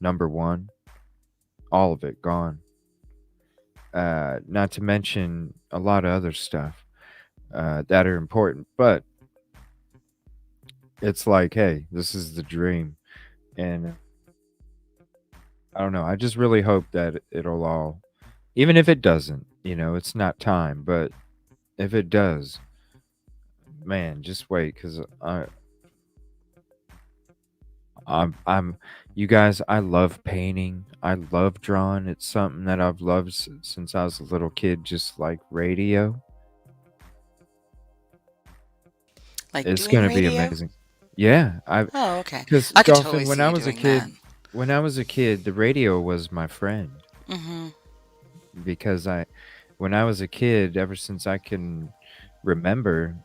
Number one, all of it gone. Not to mention a lot of other stuff that are important, but it's like, hey, this is the dream, and I don't know. I just really hope that it'll all, even if it doesn't, it's not time. But if it does, man, just wait, because I'm, you guys. I love painting. I love drawing. It's something that I've loved since I was a little kid. Just like radio, Like it's doing gonna be radio? amazing. Yeah, Oh, okay. because I could totally Dolphin, see you doing that. when I was a kid, the radio was my friend Mm-hmm. because when I was a kid, ever since I can remember,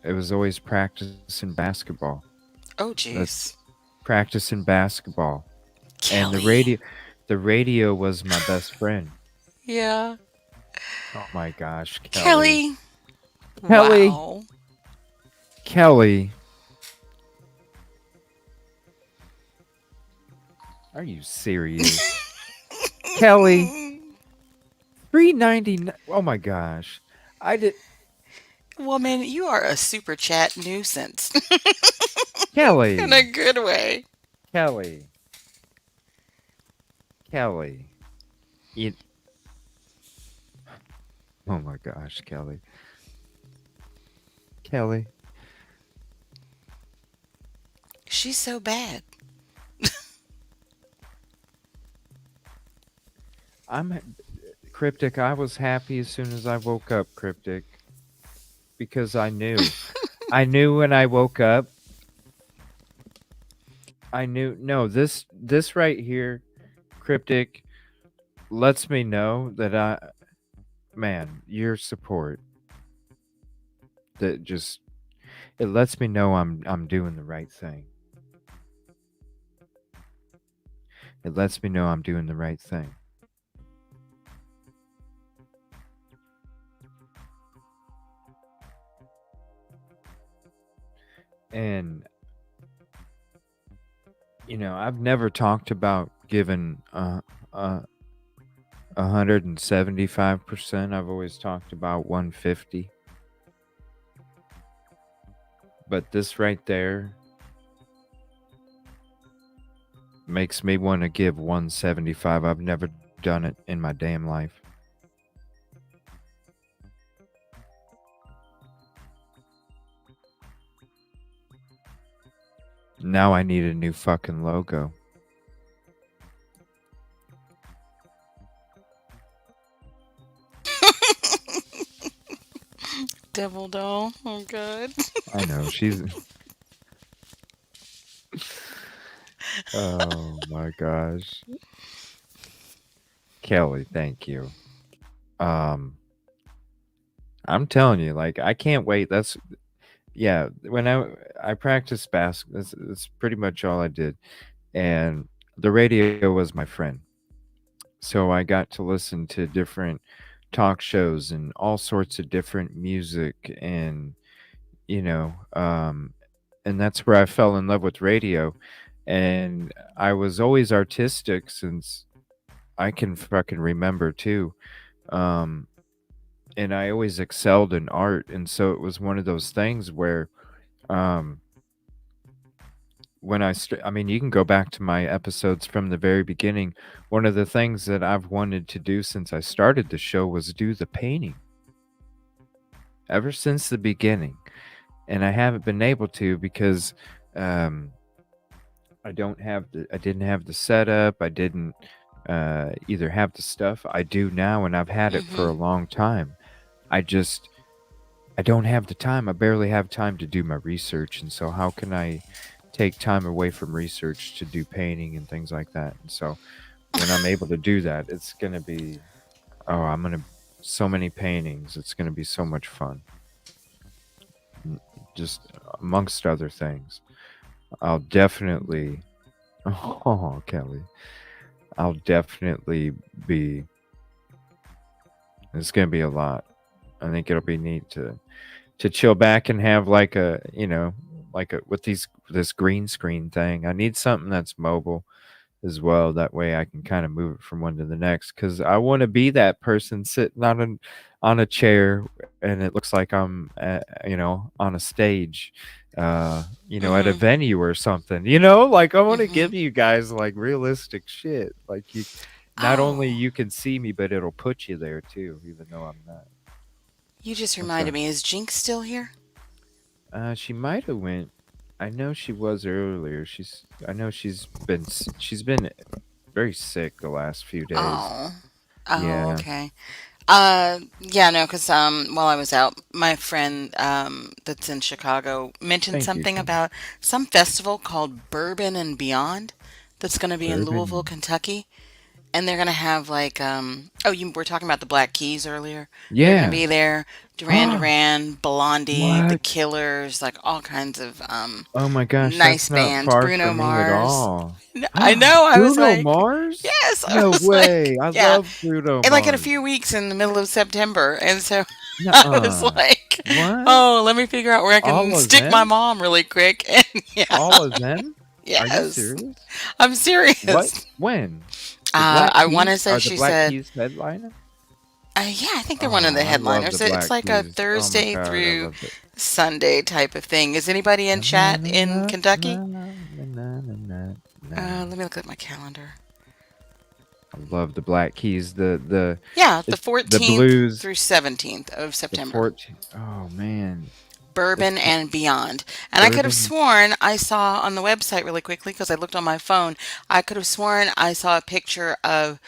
it was always practicing basketball. Oh, That's jeez. practicing basketball, and Kelly. the radio was my best friend. Yeah. Oh my gosh, Kelly, Kelly. Kelly, Wow. Kelly, are you serious, Kelly? 3.99. Oh my gosh, I did. Woman, you are a super chat nuisance. In a Kelly, good way. Kelly, Kelly. You, oh my gosh, Kelly, Kelly. She's so bad. I'm Cryptic. I was happy as soon as I woke up, Cryptic. because I knew. I knew when I woke up. I knew. No, this right here, cryptic, lets me know that man, your support that just it lets me know I'm doing the right thing. It lets me know I'm doing the right thing. And I've never talked about giving 175%. I've always talked about 150. But this right there makes me want to give 175. I've never done it in my damn life. Now I need a new fucking logo. Devil doll. Oh god. I know she's. Oh my gosh, Kelly, thank you. Um, I'm telling you, like I can't wait. That's yeah. When I practiced basketball, that's pretty much all I did, and the radio was my friend. So I got to listen to different talk shows and all sorts of different music, and you know, um, and that's where I fell in love with radio. And I was always artistic since I can fucking remember too. Um, and I always excelled in art, and so it was one of those things where um I mean, you can go back to my episodes from the very beginning. One of the things that I've wanted to do since I started the show was do the painting ever since the beginning. And I haven't been able to because um I didn't have the setup. I didn't either have the stuff I do now, and I've had it for Mm-hmm. a long time. I just I don't have the time. I barely have time to do my research, and so how can I take time away from research to do painting and things like that? And so when I'm able to do that, it's gonna be I'm gonna so many paintings. It's gonna be so much fun. Just amongst other things, I'll definitely. Oh, Kelly, I'll definitely be. It's gonna be a lot. I think it'll be neat to chill back and have like like a with this green screen thing. I need something that's mobile as well. That way I can kind of move it from one to the next because I want to be that person sitting on a chair and it looks like I'm on a stage, at a Mm-hmm. venue or something. Like I want to Mm-hmm. give you guys like realistic shit. Like you, not only Oh, you can see me, but it'll put you there too, even though I'm not. you just What's reminded up? me. Is Jinx still here? She might have went. I know she was earlier. I know she's been very sick the last few days. Oh. Oh, Yeah. okay. Yeah, no, because while I was out, my friend that's in Chicago mentioned Thank you, something Kelly. about some festival called Bourbon and Beyond that's going to be in Louisville, Bourbon. Kentucky. And they're gonna have like oh, you were talking about the Black Keys earlier. They're gonna Yeah. be there. Duran Duran, Blondie, The What? Killers, like all kinds of Oh my gosh, nice that's not bands. far Bruno from me at Mars. all. I know. I was Bruno like, Mars? yes. I No was like, way. I yeah. love Bruno And like in a Mars. few weeks in the middle of September, and so I was Nuh-uh. like, What? oh, let me figure out where I can All of stick my them? mom really quick. And yeah, All of them? Are you yes, serious? I'm What? serious. When? The Black I want to Keys? say Are the she Black said Keys headlining? Yeah, I think they're one of Oh, the I love the headliners. It's Black like a Keys. Oh my Thursday god, I through love it. Sunday type of thing. Is anybody in Na na chat na in na na Kentucky? na na na na na. Let me look at my calendar. I love the Black Keys. The Yeah, the it's the 14th blues. through 17th of The September. 14th. Oh man, it's Bourbon and Beyond. And I could have bourbon. sworn I saw on the website really quickly because I looked on my phone. I could have sworn I saw a picture of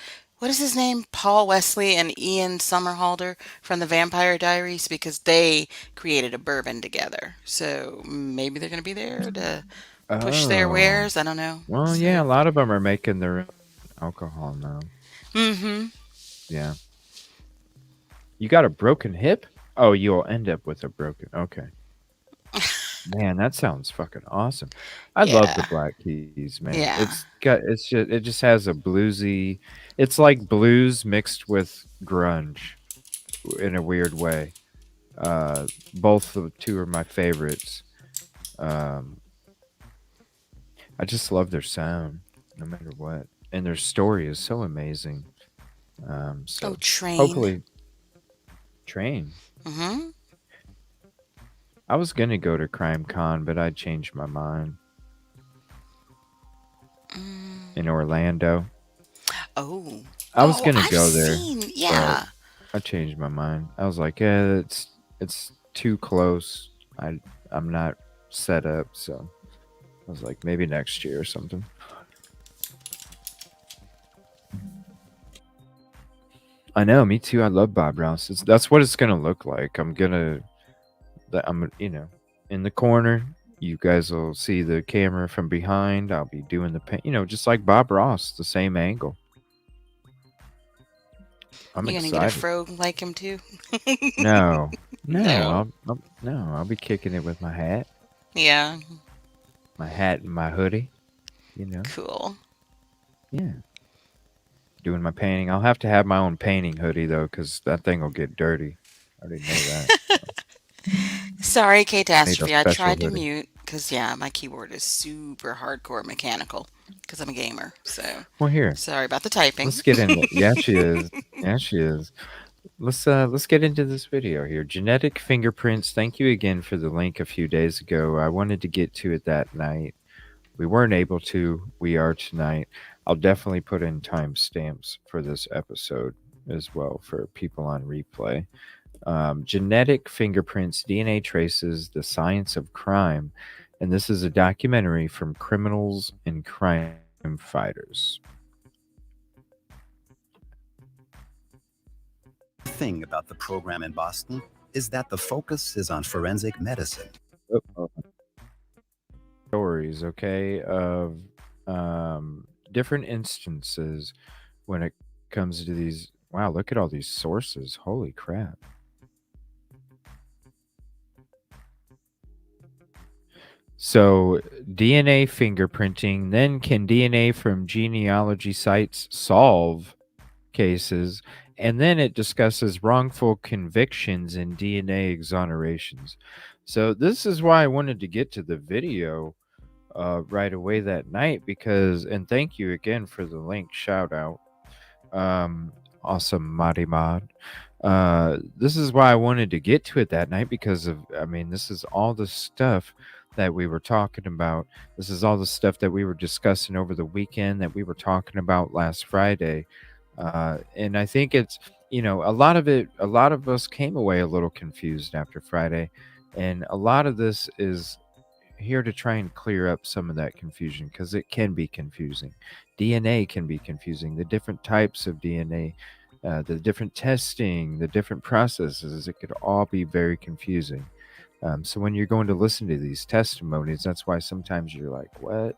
what is his name? Paul Wesley and Ian Somerhalder from the Vampire Diaries, because they created a bourbon together. So maybe they're going to be there to push their Oh, wares. I don't know. well, yeah, a So, lot of them are making their own alcohol now. mm-hmm. Yeah. You got a broken hip? Oh, you'll end up with a broken. Okay. Man, that sounds fucking awesome. I love the Yeah. Black Keys, man. Yeah. It just has a bluesy. It's like blues mixed with grunge in a weird way. Both of the two are my favorites. Um, I just love their sound, no matter what, and their story is so amazing. Oh, So Train. hopefully, Train. Mm-hmm. I was gonna go to Crime Con, but I changed my mind in Orlando. Oh. I was Oh, gonna I've go there, seen. but Yeah. I changed my mind. I was like, yeah, it's too close. I'm not set up, so I was like, maybe next year or something. I know, me too. I love Bob Ross. That's what it's gonna look like. I'm in the corner. You guys will see the camera from behind. I'll be doing the just like Bob Ross, the same angle. I'm You gonna get a excited. fro like him too? No, no, No. no, I'll be kicking it with Yeah. my hat and my hoodie. Cool. Yeah, doing my painting. I'll have to have my own painting hoodie though, because that thing will get dirty. I already know that. So Sorry, I need a Catastrophe. I special tried to hoodie. mute because, yeah, my keyboard is super hardcore mechanical because I'm a gamer. So Well, here, sorry about the typing. let's get into. Yeah, she is. Yeah, she is. Let's get into this video here. Genetic fingerprints. Thank you again for the link a few days ago. I wanted to get to it that night. We weren't able to. We are tonight. I'll definitely put in timestamps for this episode as well for people on replay. Genetic fingerprints, DNA traces, the science of crime. And this is a documentary from criminals and crime fighters. Thing about the program in Boston is that the focus is on forensic medicine. Oh, stories, okay, of different instances when it comes to these. Wow, look at all these sources. Holy crap. So, DNA fingerprinting, then can DNA from genealogy sites solve cases? And then it discusses wrongful convictions and DNA exonerations. So, this is why I wanted to get to the video right away that night because, and thank you again for the link shout out. Awesome, Madi Mod. This is why I wanted to get to it that night because this is all the stuff that we were talking about. This is all the stuff that we were discussing over the weekend that we were talking about last Friday. And I think it's, a lot of us came away a little confused after Friday. And a lot of this is here to try and clear up some of that confusion because it can be confusing. DNA can be confusing. The different types of DNA, the different testing, the different processes, it could all be very confusing. So when you're going to listen to these testimonies, that's why sometimes you're like, what?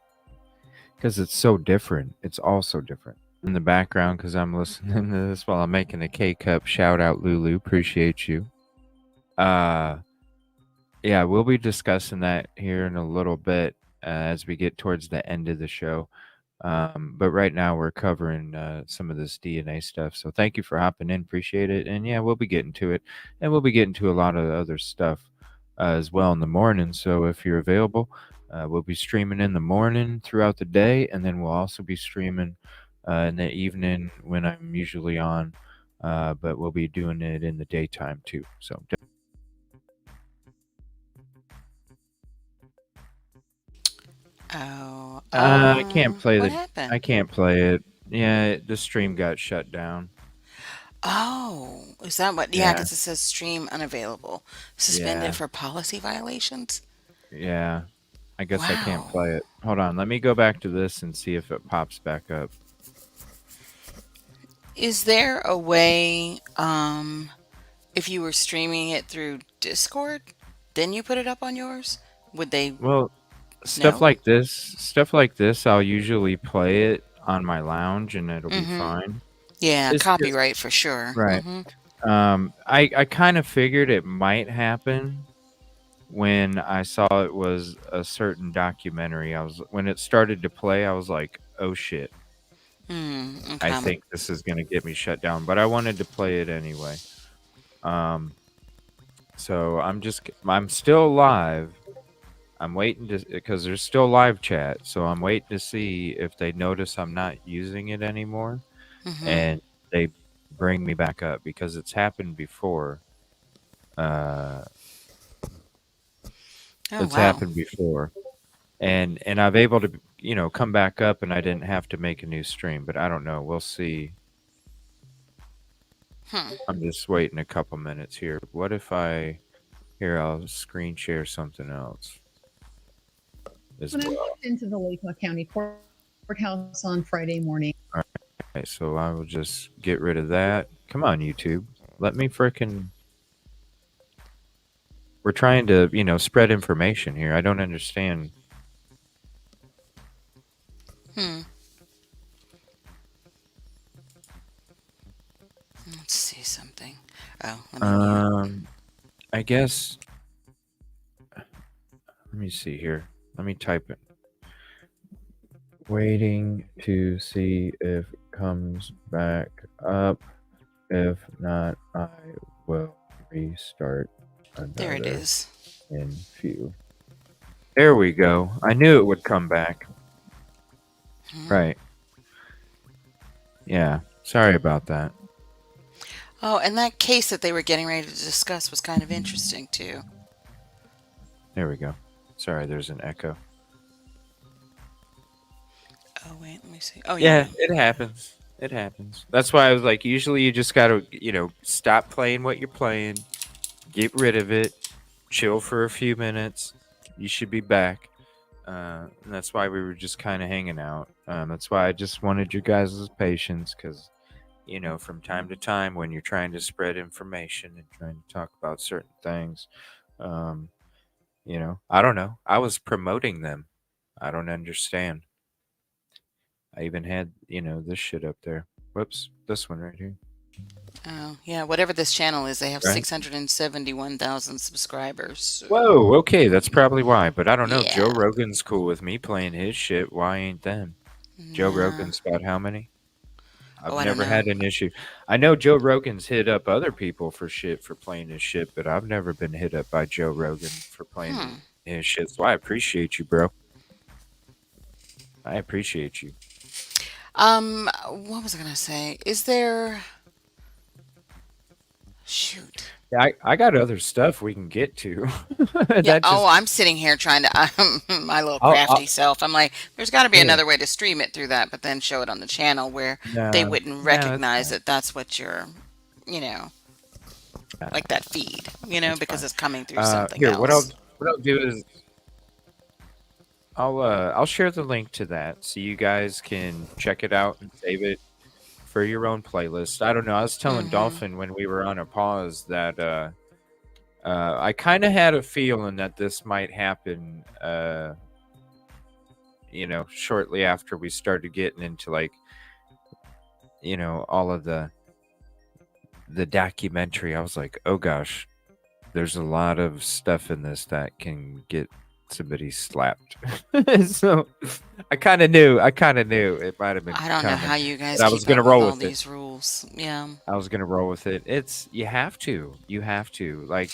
Because it's so different. It's all so different. In the background, because I'm listening to this while I'm making a K cup. Shout out, Lulu. Appreciate you. Yeah, we'll be discussing that here in a little bit as we get towards the end of the show. But right now we're covering some of this DNA stuff. So thank you for hopping in. Appreciate it. And yeah, we'll be getting to it. And we'll be getting to a lot of other stuff as well in the morning. So if you're available, we'll be streaming in the morning throughout the day. And then we'll also be streaming in the evening when I'm usually on. But we'll be doing it in the daytime too. So Oh. I can't play What the. happened? I can't play it. Yeah, the stream got shut down. Oh, is that what? Yeah, Yeah, because it says stream unavailable. Suspended yeah, for policy violations? yeah. I guess I can't Wow. play it. Hold on, let me go back to this and see if it pops back up. Is there a way, if you were streaming it through Discord, then you put it up on yours? Would they Well, know? stuff like this, I'll usually play it on my lounge and it'll be Mm-hmm. fine. Yeah, It's just copyright for sure. right. Mm-hmm. I kind of figured it might happen when I saw it was a certain documentary. When it started to play, I was like, "Oh shit, I Okay. think this is gonna get me shut down." But I wanted to play it anyway. Um, so I'm still live. I'm waiting to because there's still live chat, so I'm waiting to see if they notice I'm not using it anymore Mm-hmm. and they bring me back up because it's happened before. Uh, Oh it's wow. happened before, and I've able to come back up, and I didn't have to make a new stream. But I don't know. We'll see. Hmm. I'm just waiting a couple minutes here. What if I here? I'll screen share something else as When I well. walked into the Lake County courthouse on Friday morning, All right, so I will just get rid of that. Come on, YouTube. Let me frickin'. We're trying to, spread information here. I don't understand. Hmm. Let's see something. Oh, let me mute. I guess. Let me see here. Let me type it. Waiting to see if it comes back up. If not, I will restart There it another is. in few. There we go. I knew it would come back. Hmm. Right. Yeah. Sorry about that. Oh, and that case that they were getting ready to discuss was kind of interesting too. There we go. Sorry, there's an echo. Oh wait, let me see. Oh Yeah, yeah. it happens. It happens. That's why I was like, usually you just gotta, stop playing what you're playing, get rid of it, chill for a few minutes. You should be back. And that's why we were just kind of hanging out. That's why I just wanted your guys' patience, because, from time to time when you're trying to spread information and trying to talk about certain things, um, I don't know. I was promoting them. I don't understand. I even had, this shit up there. Whoops, this one right here. Oh yeah. Whatever this channel is, they have Right? 671,000 subscribers. Whoa, So okay, that's probably why. But I don't know. Joe yeah. Rogan's cool with me playing his shit. Why ain't them? Joe Nah. Rogan's got how many? Oh, I've I don't never know. had an issue. I know Joe Rogan's hit up other people for shit for playing his shit, but I've never been hit up by Joe Rogan for playing Hmm. his shit. So I appreciate you, bro. I appreciate you. What was I gonna say? Is there? Shoot. Yeah, I got other stuff we can get to. Yeah. that Oh, just I'm sitting here trying to my little I'll crafty self. I'm like, there's got to be yeah. another way to stream it through that, but then show it on the channel where they No, wouldn't no, it's recognize fine. that that's what you're, you know, Uh, like that feed, it's because fine. it's coming through something Here, else. what I'll do is I'll share the link to that so you guys can check it out and save it for your own playlist. I don't know. I was telling Mm-hmm. Dolphin when we were on a pause that I kind of had a feeling that this might happen. Shortly after we started getting into like, all of the documentary. I was like, oh gosh, there's a lot of stuff in this that can get somebody slapped. So I kind of knew. It might have been I don't know how coming, you but guys I was keep gonna up with roll all with it. these rules. Yeah. I was gonna roll with it. It's you have to. You have to. Like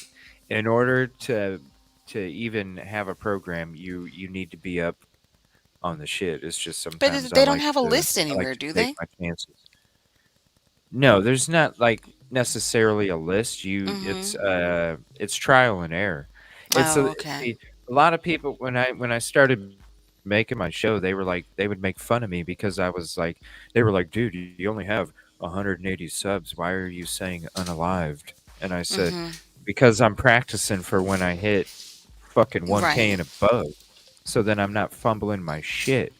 in order to even have a program, you need to be up on the shit. It's just But sometimes they don't have a list I like anywhere, to do take they? my chances. No, there's not like necessarily a list. Mm-hmm. It's trial and error. It's Oh, a okay. see, a lot of people when I started making my show, they were like they would make fun of me because I was like they were like, dude, you only have 180 subs. Why are you saying unalived? And I said, Mm-hmm. because I'm practicing for when I hit fucking 1K Right. and above. So then I'm not fumbling my shit.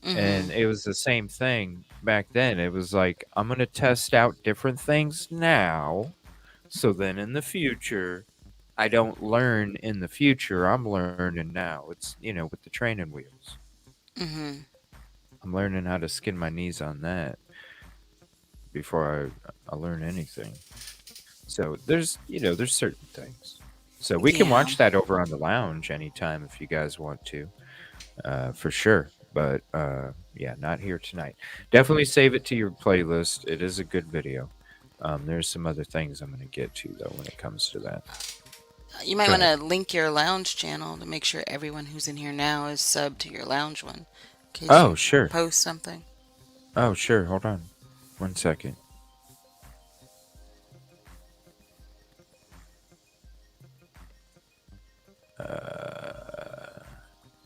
And Mm-hmm. it was the same thing back then. It was like, I'm going to test out different things now. So then in the future, I don't learn in the future. I'm learning now. It's, with the training wheels. Mm-hmm. I'm learning how to skin my knees on that before I learn anything. So there's certain things. So we can Yeah. watch that over on the lounge anytime if you guys want to, for sure. But yeah, not here tonight. Definitely save it to your playlist. It is a good video. There's some other things I'm going to get to though when it comes to that. You might Go want ahead. to link your lounge channel to make sure everyone who's in here now is subbed to your lounge one, in case Oh you sure. post something. Oh sure. Hold on, 1 second.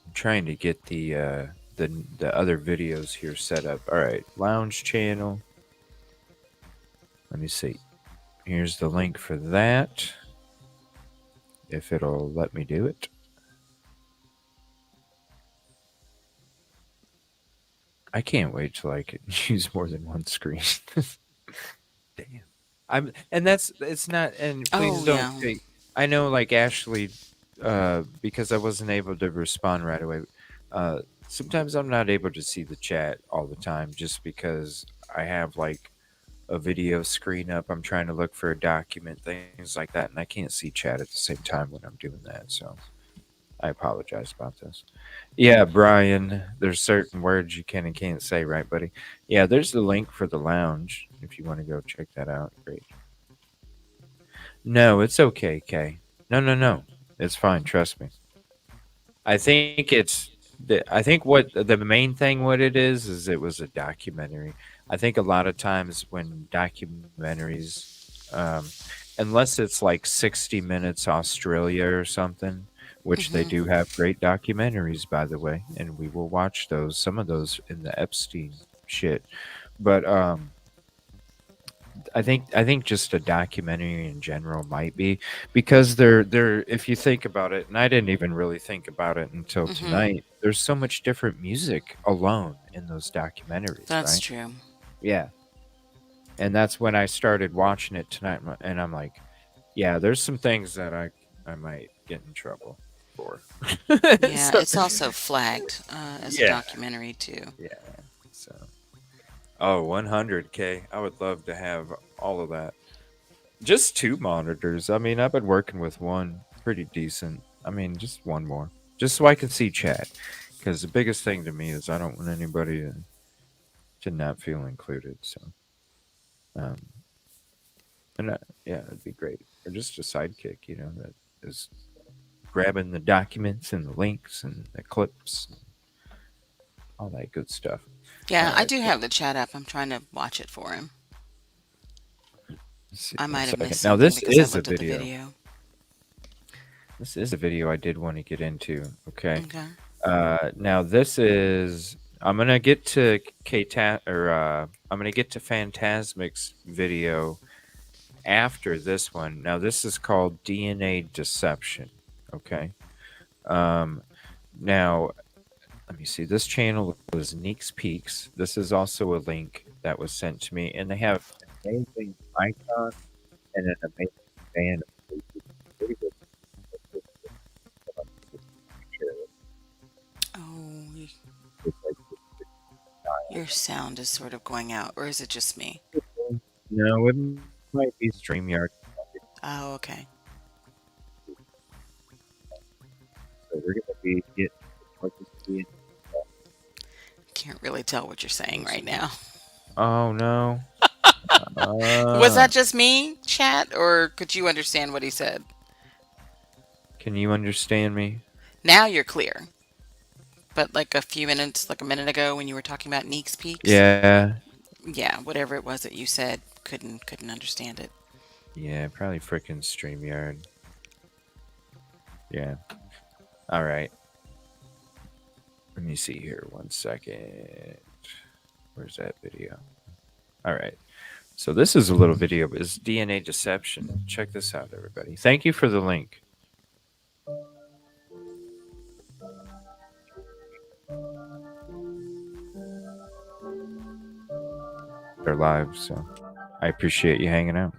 I'm trying to get the other videos here set up. All right, lounge channel. Let me see. Here's the link for that. If it'll let me do it. I can't wait till I can use more than one screen. Damn. And that's it's not and please Oh don't yeah. take I know like Ashley because I wasn't able to respond right away. Sometimes I'm not able to see the chat all the time just because I have like a video screen up. I'm trying to look for a document, things like that, and I can't see chat at the same time when I'm doing that. So I apologize about this. Yeah, Brian, there's certain words you can and can't say, right, buddy? Yeah, there's the link for the lounge if you want to go check that out. Great. No, it's okay, Kay. No, no, no. It's fine. Trust me. I think I think what the main thing what it is it was a documentary. I think a lot of times when documentaries, unless it's like 60 Minutes Australia or something, which they Mm-hmm. do have great documentaries by the way, and we will watch those. Some of those in the Epstein shit, but I think just a documentary in general might be because they're if you think about it, and I didn't even really think about it until Mm-hmm. tonight. There's so much different music alone in those documentaries, That's right? true. Yeah, and that's when I started watching it tonight, and I'm like, yeah, there's some things that I might get in trouble for. Yeah, So it's also flagged as a yeah, documentary too. yeah. So 100K. I would love to have all of that. Just two monitors. I mean, I've been working with one pretty decent. I mean, just one more, just so I can see chat. Because the biggest thing to me is I don't want anybody to not feel included. So, um, yeah, it'd be great. Or just a sidekick, that is grabbing the documents and the links and the clips, and all that good stuff. All Yeah, I right, do have the chat app. I'm trying to watch it for him. let's see I one might have missed second. Now something this because I is a looked at the video. video. This is a video I did want to get into. Okay. Okay. Now this is I'm gonna get to I'm gonna get to Phantasmic's video after this one. Now this is called DNA Deception. Okay. Um, now let me see. This channel was Neek's Peaks. This is also a link that was sent to me, and they have an amazing icon and an amazing band. Pretty good picture. Oh, It's like your sound is sort of going out, or is it just me? no, it might be StreamYard. Oh, okay. So we're gonna be getting participating. Can't really tell what you're saying right now. Oh no. Was Uh, that just me, chat, or could you understand what he said? can you understand me? Now you're clear. But like a few minutes, like a minute ago when you were talking about Neek's Peaks, Yeah. yeah, whatever it was that you said, couldn't understand it. Yeah, probably freaking StreamYard. Yeah. All right. Let me see here 1 second. Where's that video? All right. So this is a little video, but it's DNA Deception. Check this out, everybody. Thank you for the link. their lives. So I appreciate you hanging out.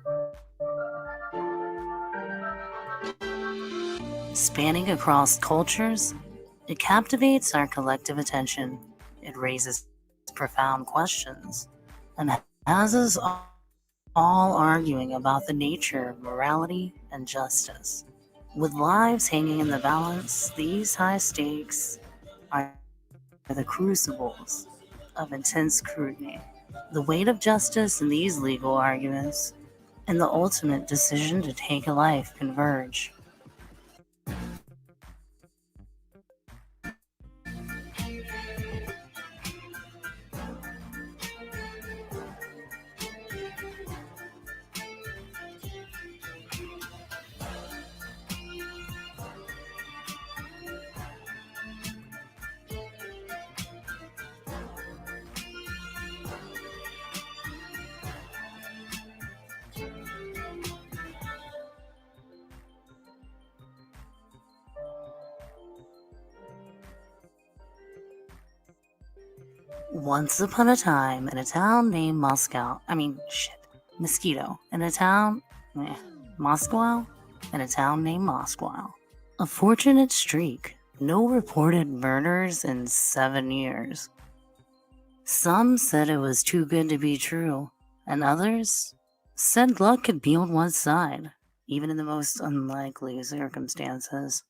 Spanning across cultures, it captivates our collective attention. It raises profound questions and has us all arguing about the nature of morality and justice. With lives hanging in the balance, these high stakes are the crucibles of intense scrutiny. The weight of justice in these legal arguments and the ultimate decision to take a life converge. Once upon a time, in a town named Moscow, Mosquito, in a town, Moscow, in a town named Moscow. A fortunate streak, no reported murders in 7 years. Some said it was too good to be true, and others said luck could be on one's side, even in the most unlikely circumstances.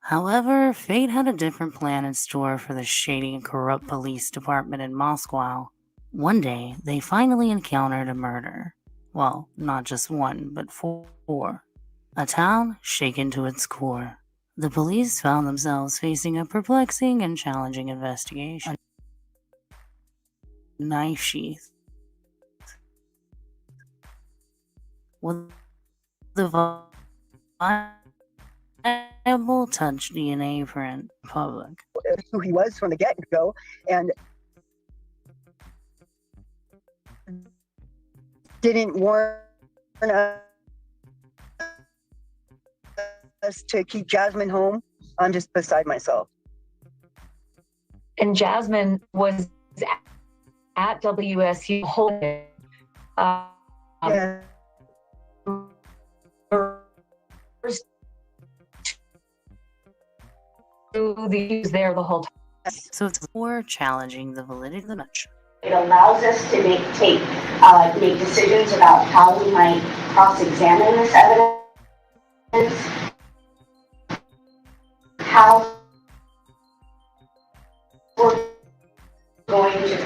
However, fate had a different plan in store for the shady and corrupt police department in Moscow. One day, they finally encountered a murder. Well, not just one, but 4. A town shaken to its core. The police found themselves facing a perplexing and challenging investigation. A knife sheath with the viable touch DNA print public. Who he was from the get-go, and didn't warn us to keep Jasmine home. I'm just beside myself. And Jasmine was at WSU holding Yeah. the use there the whole time. So it's more challenging the validity of the match. It allows us to make decisions about how we might cross-examine this evidence, how we're going to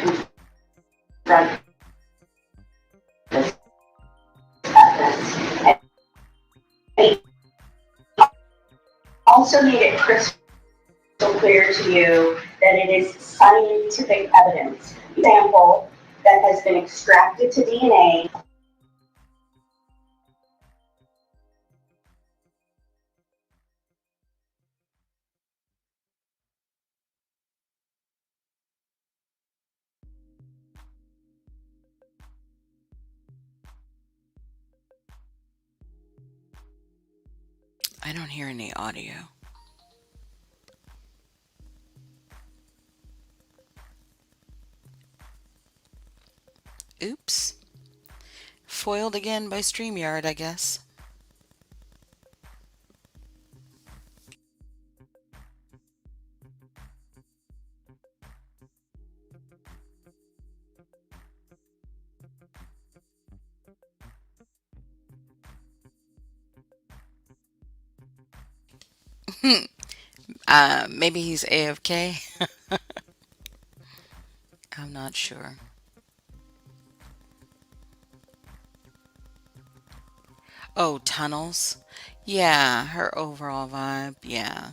confront this evidence. And it also made it crystal clear to you that it is scientific evidence. Sample that has been extracted to DNA. I don't hear any audio. Oops. Foiled again by StreamYard, I guess. Maybe he's AFK. I'm not sure. Oh, tunnels. Yeah, her overall vibe. Yeah.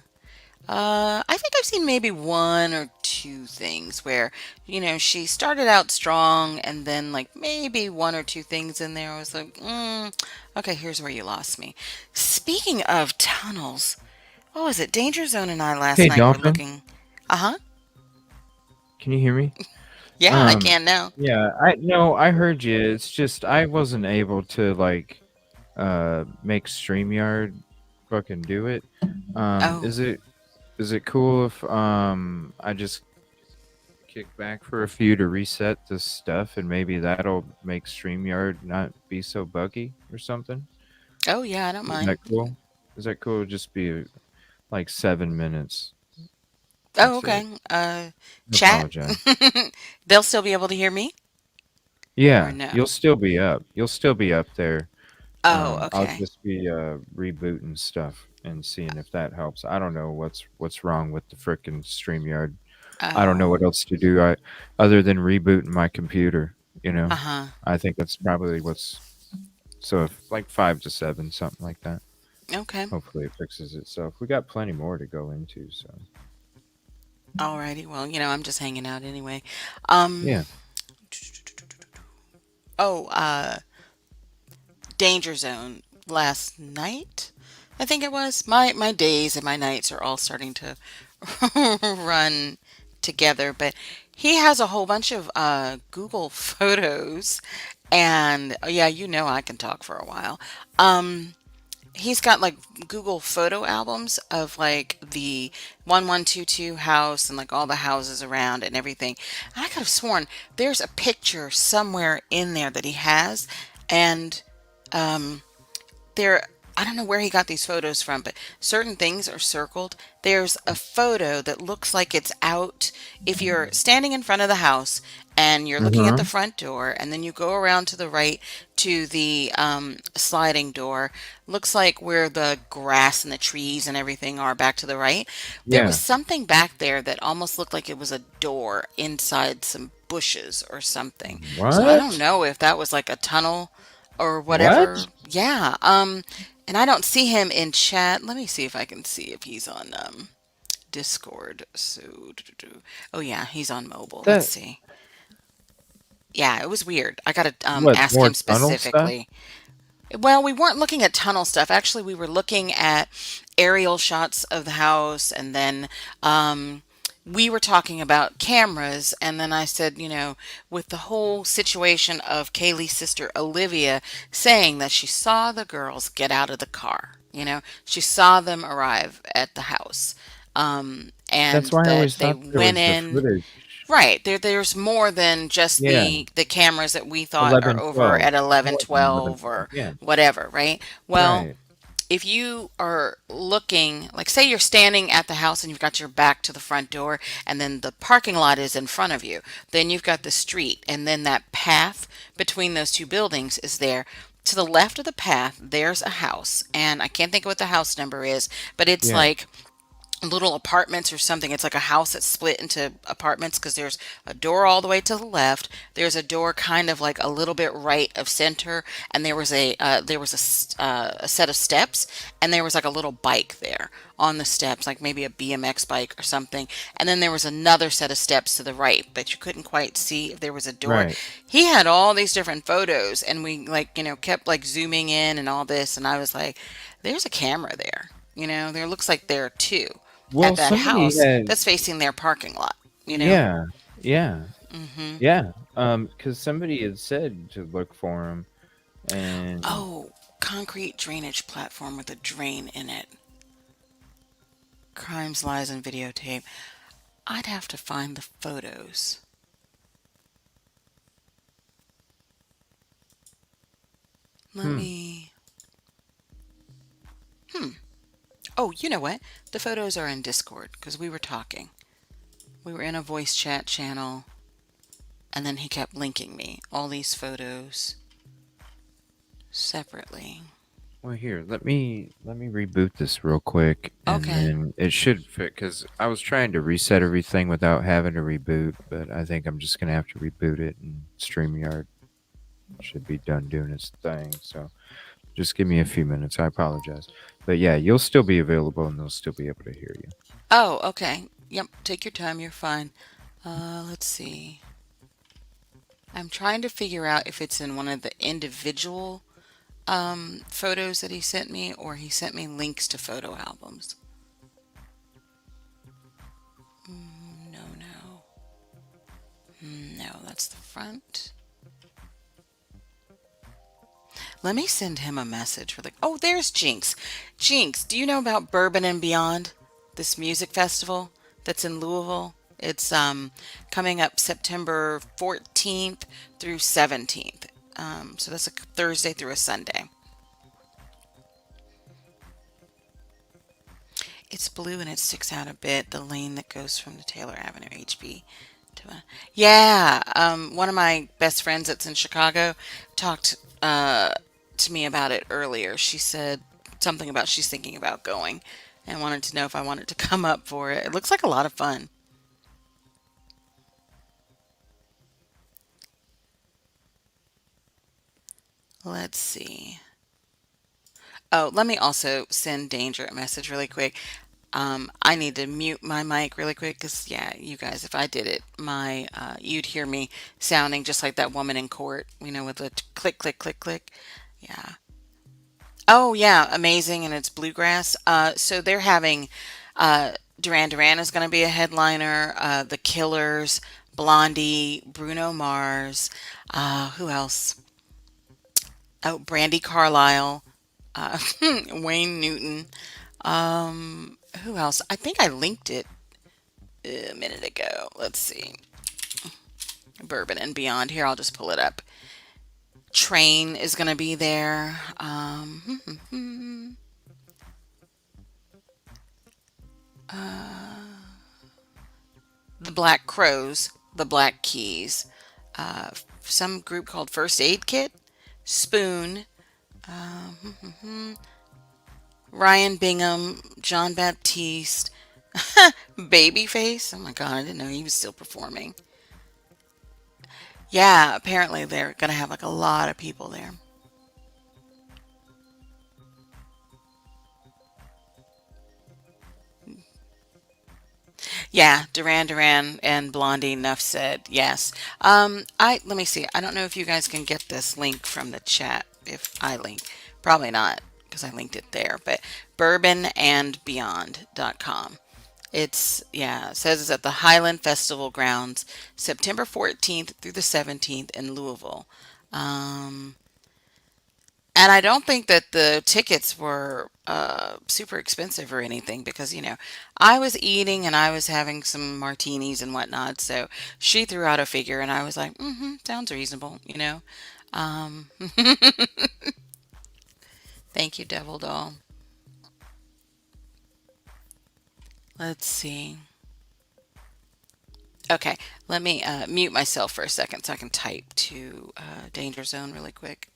I think I've seen maybe 1 or 2 things where, she started out strong and then like maybe 1 or 2 things in there I was like, okay, here's where you lost me. Speaking of tunnels, what was it? Danger Zone and I last Hey, night were Dolphin, looking. Uh-huh. can you hear me? Yeah, I can now. Yeah, I heard you. It's just I wasn't able to make StreamYard fucking do it. Oh. Is it cool if I just kick back for a few to reset this stuff, and maybe that'll make StreamYard not be so buggy or something. Oh yeah, I don't Is mind. that cool? Is that cool? Just be like 7 minutes. Oh, That's it. okay. I Chat. apologize. They'll still be able to hear me or Yeah, no? you'll still be up. You'll still be up there. Oh, I'll okay. just be rebooting stuff and seeing if that helps. I don't know what's wrong with the frickin' StreamYard. I don't know Oh, what else to do. Other than rebooting my computer. You know, uh-huh. I think that's probably what's so if, like 5 to 7, something like that. Okay. Hopefully it fixes itself. We got plenty more to go into. So Alrighty. Well, I'm just hanging out anyway. Um, yeah. oh, Danger Zone last night. I think it was. My days and my nights are all starting to run together, but he has a whole bunch of Google photos and yeah, I can talk for a while. Um he's got like Google photo albums of like the 1122 house and like all the houses around and everything. And I could have sworn there's a picture somewhere in there that he has and um there I don't know where he got these photos from, but certain things are circled. There's a photo that looks like it's out if you're standing in front of the house and you're looking at the Mm-hmm. front door and then you go around to the right to the sliding door. Looks like where the grass and the trees and everything are back to the right. There was Yeah. something back there that almost looked like it was a door inside some bushes or something. So I don't What? know if that was like a tunnel or What? whatever. Yeah. And I don't see him in chat. Let me see if I can see if he's on Discord. So, oh yeah, he's on mobile. Let's That see. Yeah, it was weird. I gotta what? ask More him tunnel stuff? specifically. Well, we weren't looking at tunnel stuff. Actually, we were looking at aerial shots of the house, and then um, we were talking about cameras. And then I said, with the whole situation of Kaylee's sister Olivia saying that she saw the girls get out of the car, she saw them arrive at the house, That's and why I that always they thought there went was the in. footage. Right. There's more than just Yeah. the cameras that we thought are over 11, at 12. More than 11, 1112 12. or Yeah. whatever, right? Well, Right. if you are looking, like say you're standing at the house and you've got your back to the front door and then the parking lot is in front of you, then you've got the street and then that path between those two buildings is there. To the left of the path, there's a house, and I can't think of what the house number is, but it's Yeah. like little apartments or something. It's like a house that's split into apartments because there's a door all the way to the left. There's a door kind of like a little bit right of center, and a set of steps, and there was like a little bike there on the steps, like maybe a BMX bike or something. And then there was another set of steps to the right, but you couldn't quite see if there was a door. Right. He had all these different photos, and we like kept like zooming in and all this, and I was like, "There's a camera there." There looks like there are two Well, at that somebody house had. that's facing their parking lot, you know? Yeah. Yeah. hmm Yeah. Because somebody had said to look for him, and Oh, concrete drainage platform with a drain in it. Crimes, lies, and videotape. I'd have to find the photos. Let hmm. me. Hmm. Oh, you know what? The photos are in Discord because we were talking. We were in a voice chat channel, and then he kept linking me all these photos separately. Well, here, let me reboot this real quick, and Okay. then it should fit. Because I was trying to reset everything without having to reboot, but I think I'm just gonna have to reboot it, and StreamYard should be done doing its thing. So just give me a few minutes. I apologize, but yeah, you'll still be available, and they'll still be able to hear you. Oh, okay. Yep, take your time, you're fine. Let's see. I'm trying to figure out if it's in one of the individual photos that he sent me or he sent me links to photo albums. No, no. No, that's the front. Let me send him a message really. Oh, there's Jinx. Jinx, do you know about Bourbon and Beyond? This music festival that's in Louisville? It's coming up September 14th through 17th. So that's a Thursday through a Sunday. It's blue and it sticks out a bit. The lane that goes from the Taylor Avenue HB to yeah. One of my best friends that's in Chicago talked to me about it earlier. She said something about she's thinking about going and wanted to know if I wanted to come up for it. It looks like a lot of fun. Let's see. Oh, let me also send Danger a message really quick. I need to mute my mic really quick because, yeah, you guys, if I did it, you'd hear me sounding just like that woman in court, with the click, click, click, click. Yeah. Oh, yeah, amazing, and it's bluegrass. So they're having Duran Duran is going to be a headliner. The Killers, Blondie, Bruno Mars. Who else? Oh, Brandy Carlisle, Wayne Newton. Who else? I think I linked it a minute ago. Let's see. Bourbon and Beyond. Here, I'll just pull it up. Train is going to be there. The Black Crows, the Black Keys, some group called First Aid Kit, Spoon, Ryan Bingham, John Baptiste, Babyface. Oh my God, I didn't know he was still performing. Yeah, apparently they're gonna have like a lot of people there. Yeah, Duran Duran and Blondie, enough said. Yes. I let me see. I don't know if you guys can get this link from the chat if I link. Probably not because I linked it there, but bourbonandbeyond.com. Yeah, it says it's at the Highland Festival grounds, September 14th through the 17th in Louisville. Um, and I don't think that the tickets were super expensive or anything because, I was eating and I was having some martinis and whatnot. So she threw out a figure and I was like, sounds reasonable. Um, thank you, Devil Doll. Let's see. Okay, let me mute myself for a second so I can type to Danger Zone really quick.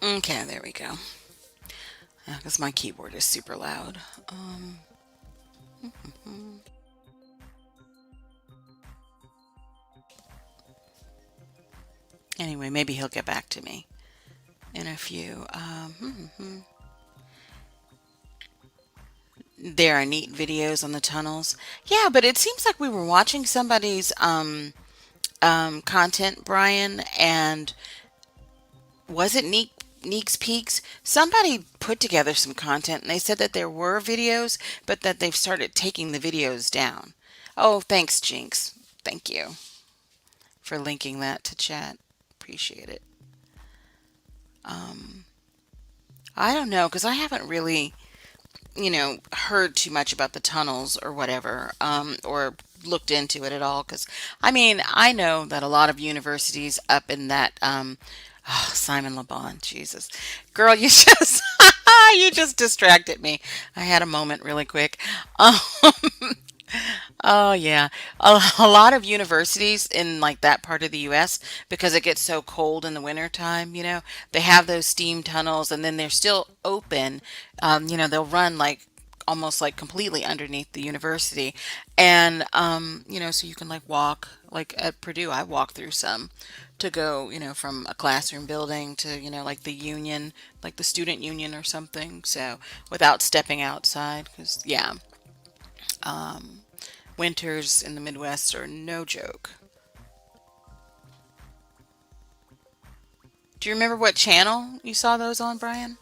Okay, there we go. Because my keyboard is super loud. Anyway, maybe he'll get back to me in a few. There are neat videos on the tunnels. Yeah, but it seems like we were watching somebody's content, Brian, and was it Neek's Peaks? Somebody put together some content and they said that there were videos, but that they've started taking the videos down. Oh, thanks, Jinx. Thank you for linking that to chat. Appreciate it. I don't know, because I haven't really, heard too much about the tunnels or whatever, or looked into it at all. Because, I mean, I know that a lot of universities up in that, oh, Simon LeBon, Jesus. Girl, you just, you just distracted me. I had a moment really quick. Um, Oh yeah. A lot of universities in like that part of the US, because it gets so cold in the winter time, they have those steam tunnels and then they're still open. They'll run like almost like completely underneath the university. And so you can like walk like at Purdue, I walked through some to go, from a classroom building to, like the union, like the student union or something. So without stepping outside, because yeah, winters in the Midwest are no joke. Do you remember what channel you saw those on, Brian?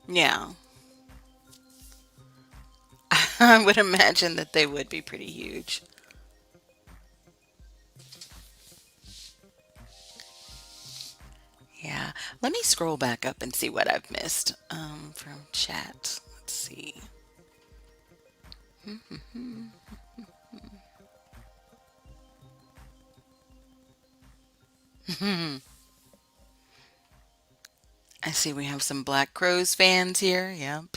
Yeah, I would imagine that they would be pretty huge. Yeah, let me scroll back up and see what I've missed from chat. Let's see. I see we have some Black Crows fans here. Yep.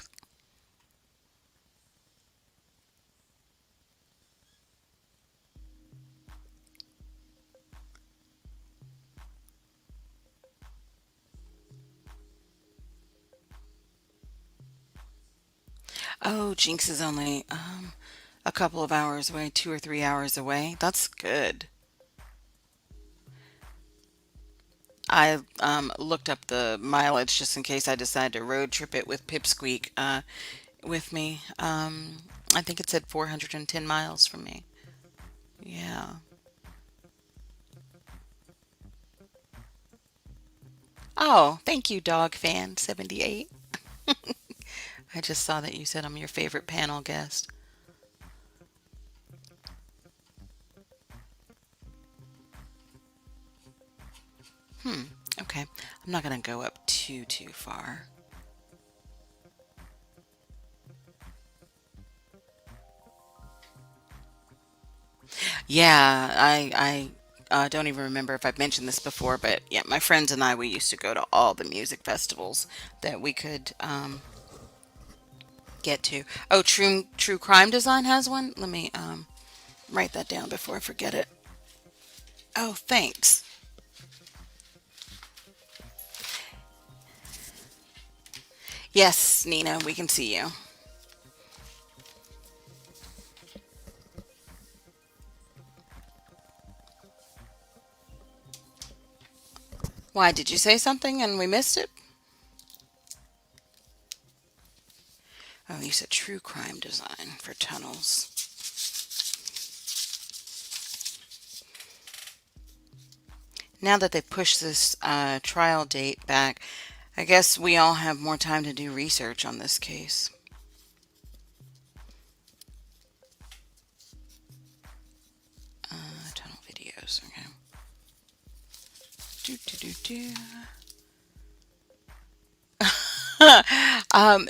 Oh, Jinx is only a couple of hours away, 2 or 3 hours away. That's good. I looked up the mileage just in case I decide to road trip it with Pipsqueak with me. I think it said 410 miles from me. Yeah. Oh, thank you, Dog Fan 78. I just saw that you said I'm your favorite panel guest. Okay. I'm not gonna go up too far. Yeah, I don't even remember if I've mentioned this before, but yeah, my friends and I, we used to go to all the music festivals that we could get to. Oh, True Crime Design has one. Let me write that down before I forget it. Oh, thanks. Yes, Nina, we can see you. Why, did you say something and we missed it? Oh, you said True Crime Design for tunnels. Now that they've pushed this trial date back, I guess we all have more time to do research on this case. Tunnel videos, okay. Do, do, do, do.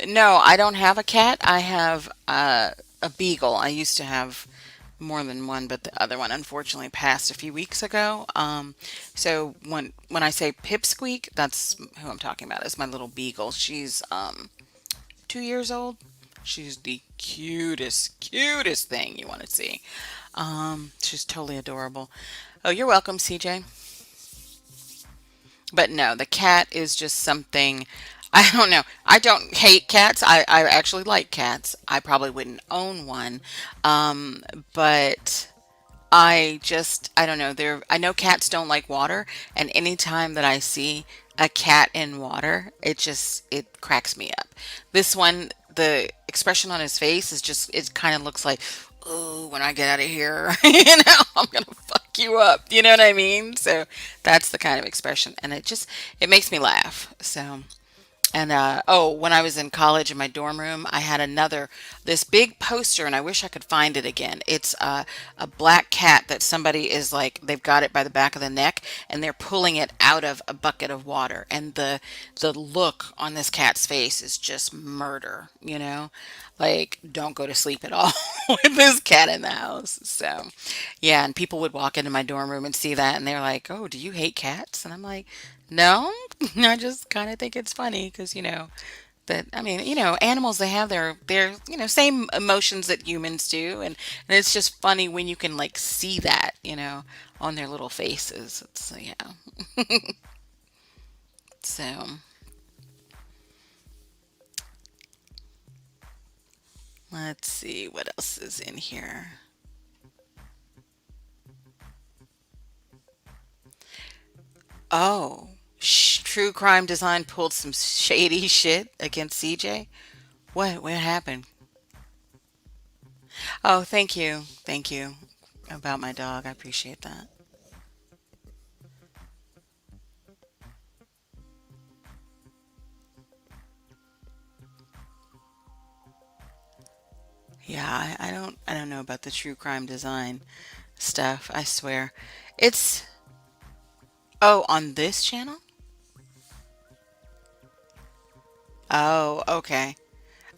No, I don't have a cat. I have a beagle. I used to have more than one, but the other one unfortunately passed a few weeks ago. So when I say Pipsqueak, that's who I'm talking about. Is my little beagle. She's 2 years old. She's the cutest thing you want to see. She's totally adorable. Oh, you're welcome, CJ. But no, the cat is just something. I don't know. I don't hate cats. I actually like cats. I probably wouldn't own one. Um, but I don't know. I know cats don't like water, and anytime that I see a cat in water, it cracks me up. This one, the expression on his face is just, it kind of looks like, oh, when I get out of here, I'm gonna fuck you up. You know what I mean? So that's the kind of expression, and it makes me laugh. So. And oh, when I was in college in my dorm room, I had this big poster, and I wish I could find it again. It's a black cat that somebody is like, they've got it by the back of the neck, and they're pulling it out of a bucket of water. And the look on this cat's face is just murder, you know? Like, don't go to sleep at all with this cat in the house. So, yeah, and people would walk into my dorm room and see that, and they're like, "Oh, do you hate cats?" And I'm like, "No, I just kind of think it's funny because that I mean, animals, they have their same emotions that humans do, and it's just funny when you can like see that on their little faces. It's yeah. So Let's see what else is in here. Oh, True Crime Design pulled some shady shit against CJ. What happened? Oh, thank you. Thank you. About my dog. I appreciate that. Yeah, I don't know about the true crime design stuff, I swear. It's oh, on this channel? Oh, okay.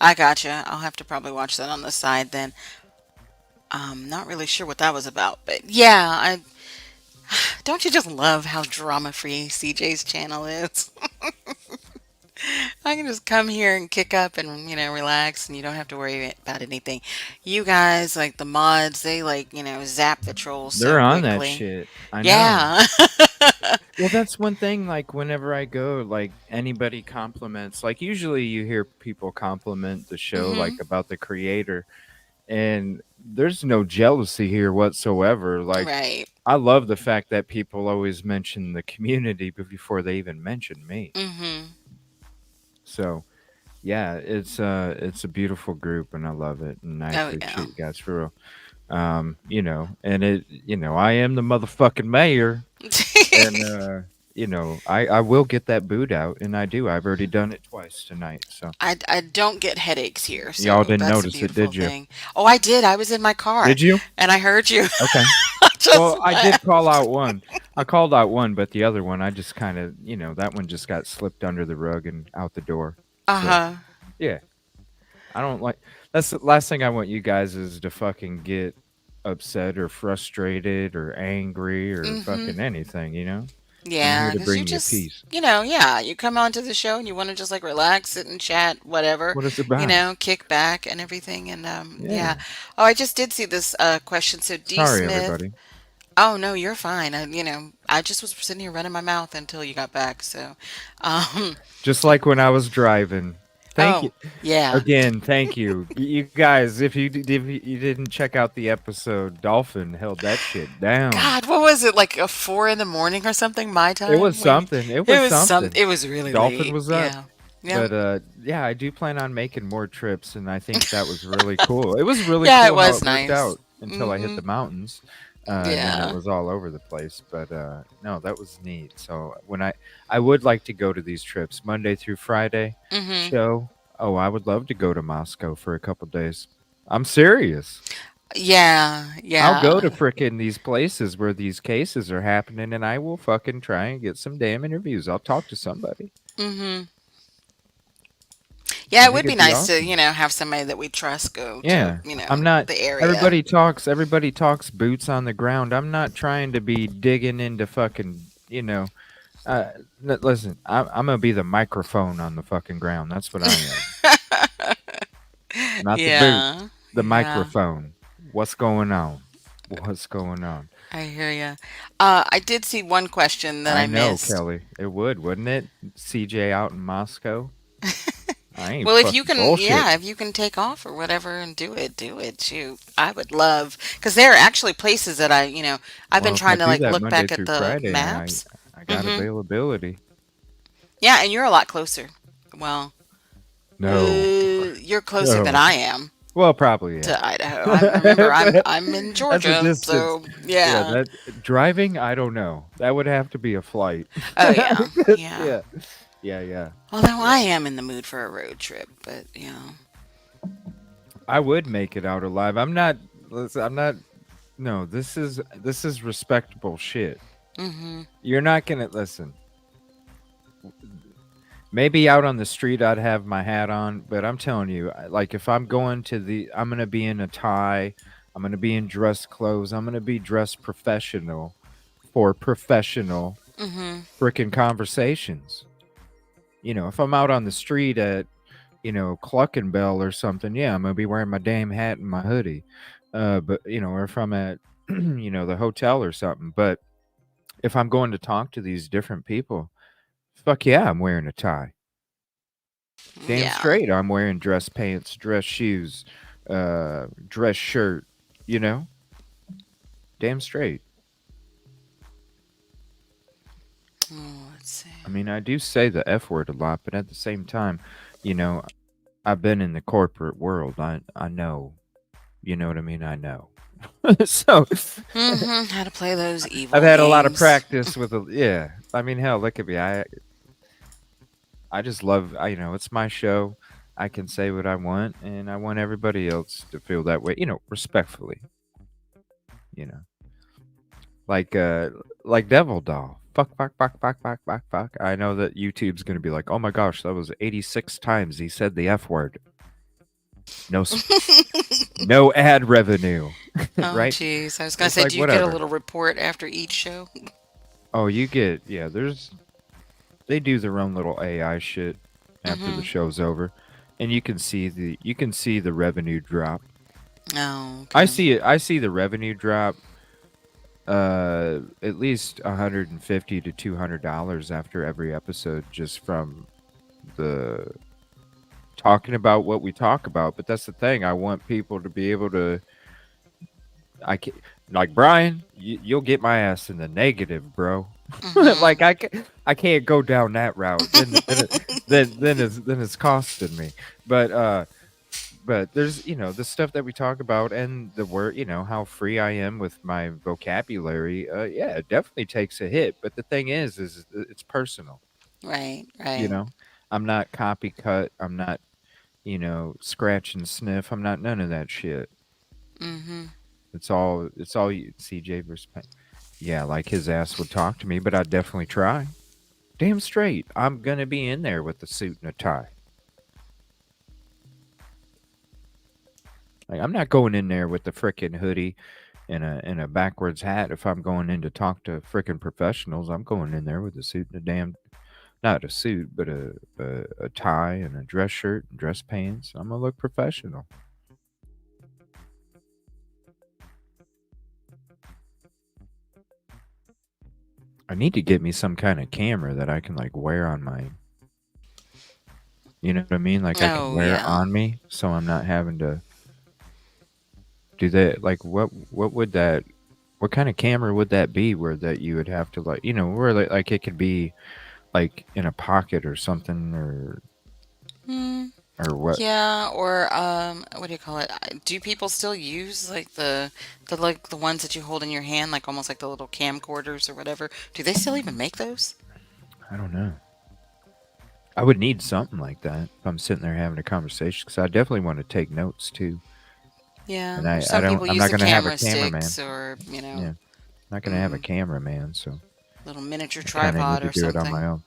I gotcha. I'll have to probably watch that on the side then. Not really sure what that was about, but yeah, I don't you just love how drama free CJ's channel is? I can just come here and kick up and, relax and you don't have to worry about anything. You guys, like the mods, they like, zap the trolls They're so on that quickly. shit. I know. Yeah. Well, that's one thing. Like whenever I go, like anybody compliments. Like usually you hear people compliment the show, like Mhm. about the creator, and there's no jealousy here whatsoever. Like Right. I love the fact that people always mention the community before they even mention me. Mhm. So yeah, it's a beautiful group, and I love it, and I Oh yeah. appreciate you guys for real. And I am the motherfucking mayor. And I will get that boot out, and I do. I've already done it twice tonight. So I don't get headaches here, y'all so didn't that's a notice it, beautiful did you? thing. Oh, I did. I was in my car Did you? and I heard you. Okay. Just Well, I did call out one. I called out one, but the other one, I just kind of, that one just got slipped under the rug and out the door. So uh-huh. yeah, I don't like. That's the last thing I want you guys is to fucking get upset or frustrated or angry or Mhm. fucking anything. I'm here Yeah, to because you bring you just, peace. yeah, you come onto the show and you want to just like relax, sit and chat, whatever, What it's about. kick back and everything. And yeah. Yeah. Oh, I just did see this question. So D Sorry, Smith. everybody. Oh no, you're fine. I just was sitting here running my mouth until you got back. So, um, Just like when I was driving. Thank you oh yeah. again. Thank you, you guys. If you didn't check out the episode, Dolphin held that shit down. God, what was it like a 4 in the morning or something? My It was time when something. It it was was something. it was really Dolphin late. was up. Yeah. Yep. But yeah, I do plan on making more trips, and I think that was really cool. It was really Yeah, it cool how was it worked nice. out until I hit Hmm. the mountains, and then it Yeah. was all over the place. But no, that was neat. So when I would like to go to these trips Monday through Friday Hmm. show. Oh, I would love to go to Moscow for a couple days. I'm serious. Yeah. I'll go to Yeah. frickin' these places where these cases are happening, and I will fucking try and get some damn interviews. I'll talk to somebody. Hmm. I Yeah, it think would be it'd be nice to, awesome. have somebody that we trust go to, Yeah, I'm not. the area. Everybody talks boots on the ground. I'm not trying to be digging into fucking. Uh, Listen, I'm gonna be the microphone on the fucking ground. That's what I am. Not the boot. Yeah. The Yeah. microphone. What's going on? What's going on? I hear you. I did see one question that I I know, missed. Kelly. It would, wouldn't it? CJ out in Moscow. I ain't Well, if you fucking can, bullshit. yeah, if you can take off or whatever and do it, do it. Shoot, I would love because there are actually places that I've been Well, if I trying to do like that look Monday back at through the Friday, and I maps. I got Hmm. availability. Yeah, and you're a lot closer. Well, No, you're closer than no. I am Well, probably yeah. to Idaho. Remember, I'm in That's a Georgia, distance. so Yeah, yeah. that driving. I don't know. That would have to be a flight. Oh yeah, yeah. Yeah, yeah, yeah, Although yeah. I am in the mood for a road trip, but I would make it out alive. I'm not. Listen, I'm not. No, this is respectable shit. hmm You're not gonna listen. Maybe out on the street I'd have my hat on, but I'm telling you, like if I'm going to I'm gonna be in a tie, I'm gonna be in dress clothes, I'm gonna be dressed professional for professional hmm freaking conversations. If I'm out on the street at, Cluckenbell or something, yeah, I'm gonna be wearing my damn hat and my hoodie. But or if I'm at, the hotel or something. But if I'm going to talk to these different people, fuck yeah, I'm wearing a tie. Damn yeah. straight, I'm wearing dress pants, dress shoes, dress shirt, you know? Damn straight. Oh, let's see. I mean, I do say the F word a lot, but at the same time, you know, I've been in the corporate world. I know. You know what I mean? I know. So How to play those I've evil had a lot of games. practice with yeah. I mean, hell, look at me. I just love, you know, it's my show. I can say what I want, and I want everybody else to feel that way, you know, respectfully, you know. Like Devil Doll. Fuck, fuck, fuck, fuck, fuck, fuck, fuck. I know that YouTube's gonna be like, oh my gosh, that was 86 times he said the F word. No, no ad revenue, Oh, right? jeez. I was gonna It's say, like do you get a whatever. little report after each show? Oh, you get they do their own little AI shit after the Mm-hmm. show's over, and you can see the revenue drop. Oh, I okay. see it. I see the revenue drop at least $150 to $200 after every episode, just from the talking about what we talk about. But that's the thing. I want people to be able to. I can like Brian. You'll get my ass in the negative, bro. Mm-hmm. Like I can't go down that route. Then it's costing me. But there's, you know, the stuff that we talk about, and the word, you know, how free I am with my vocabulary. Yeah, it definitely takes a hit. But the thing is it's personal. Right, You right. know, I'm not copycat. I'm not, you know, scratch and sniff. I'm not none of that shit. Mm-hmm. It's all you, CJ versus yeah, like his ass would talk to me, but I'd definitely try. Damn straight. I'm gonna be in there with a suit and a tie. Like I'm not going in there with the frickin' hoodie and a backwards hat. If I'm going in to talk to frickin' professionals, I'm going in there with a suit and a damn, not a suit, but a tie and a dress shirt and dress pants. I'm gonna look professional. I need to get me some kind of camera that I can like wear on my, you know what I mean? Like I can Oh, wear it yeah. on me, so I'm not having to do that. Like what would that? What kind of camera would that be? Where that you would have to like, you know, where like it could be like in a pocket or something, Mm, or what? yeah, or what do you call it? Do people still use like the ones that you hold in your hand, like almost like the little camcorders or whatever? Do they still even make those? I don't know. I would need something like that if I'm sitting there having a conversation, because I definitely want to take notes too. Yeah, And or I some don't. people I'm use not the gonna have a camera cameraman. sticks or, Yeah, I'm not gonna have a mm, cameraman, so little miniature I kind of need tripod to or do it on something. my own.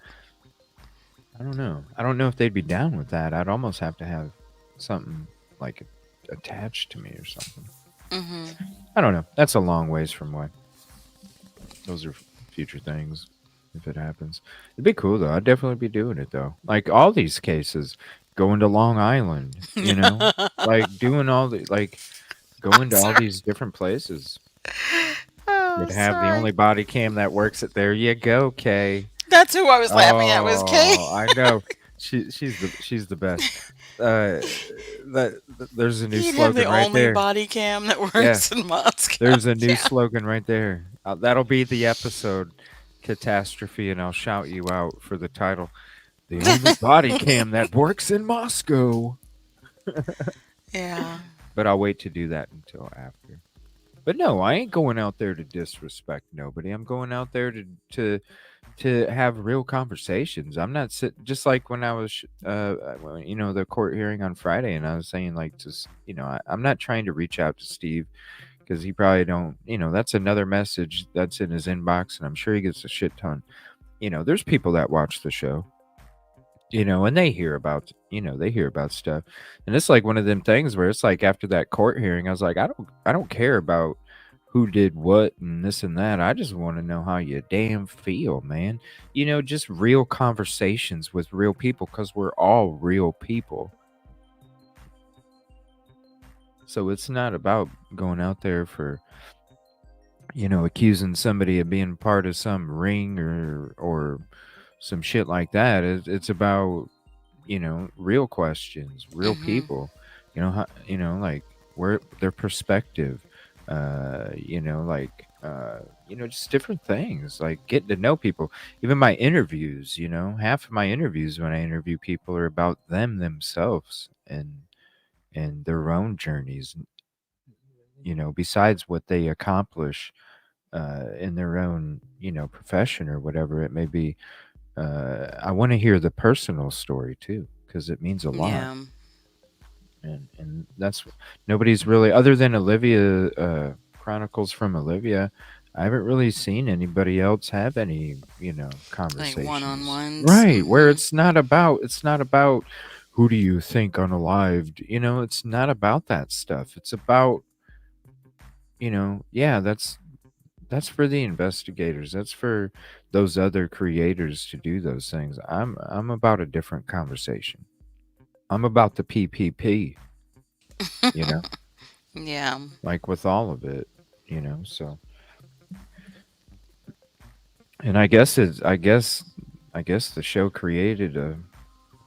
I don't know. I don't know if they'd be down with that. I'd almost have to have something like attached to me or something. Mm-hmm. I don't know. That's a long ways from what. Those are future things if it happens. It'd be cool though. I'd definitely be doing it though. Like all these cases, going to Long Island, you know, like doing all the like going to all Sorry. these different places. Oh, Would have the sorry. only body cam that works at there you go, Kay. That's who I was laughing at, was Kay. Oh, I know. She's the best. Uh, there's a new He'd have the slogan right only there. body cam that Yeah, works in Moscow. there's a new Yeah. slogan right there. That'll be the episode catastrophe, and I'll shout you out for the title. The only body cam that works in Moscow. Yeah. But I'll wait to do that until after. But no, I ain't going out there to disrespect nobody. I'm going out there to have real conversations. I'm not just like when I was you know, the court hearing on Friday, and I was saying like just, you know, I'm not trying to reach out to Steve because he probably don't, you know, that's another message that's in his inbox, and I'm sure he gets a shit ton. You know, there's people that watch the show, you know, and they hear about, you know, they hear about stuff. And it's like one of them things where it's like after that court hearing, I was like, I don't care about who did what and this and that. I just want to know how you damn feel, man. You know, just real conversations with real people, because we're all real people. So it's not about going out there for, you know, accusing somebody of being part of some ring or some shit like that. It's about, you know, real questions, real Mm-hmm. people. You know, how, you know, like where their perspective, just different things, like getting to know people. Even my interviews, half of my interviews when I interview people are about them themselves and their own journeys, besides what they accomplish in their own, profession or whatever it may be. I want to hear the personal story too, because it means a lot. Yeah. And that's nobody's really, other than Olivia, Chronicles from Olivia. I haven't really seen anybody else have any, Like conversations. one-on-ones. Right, where Hmm. it's not about who do you think unalived. It's not about that stuff. It's about, yeah, that's for the investigators. That's for those other creators to do those things. I'm about a different conversation. I'm about the PPP, you know, Yeah. like with all of it, so. And I guess the show created a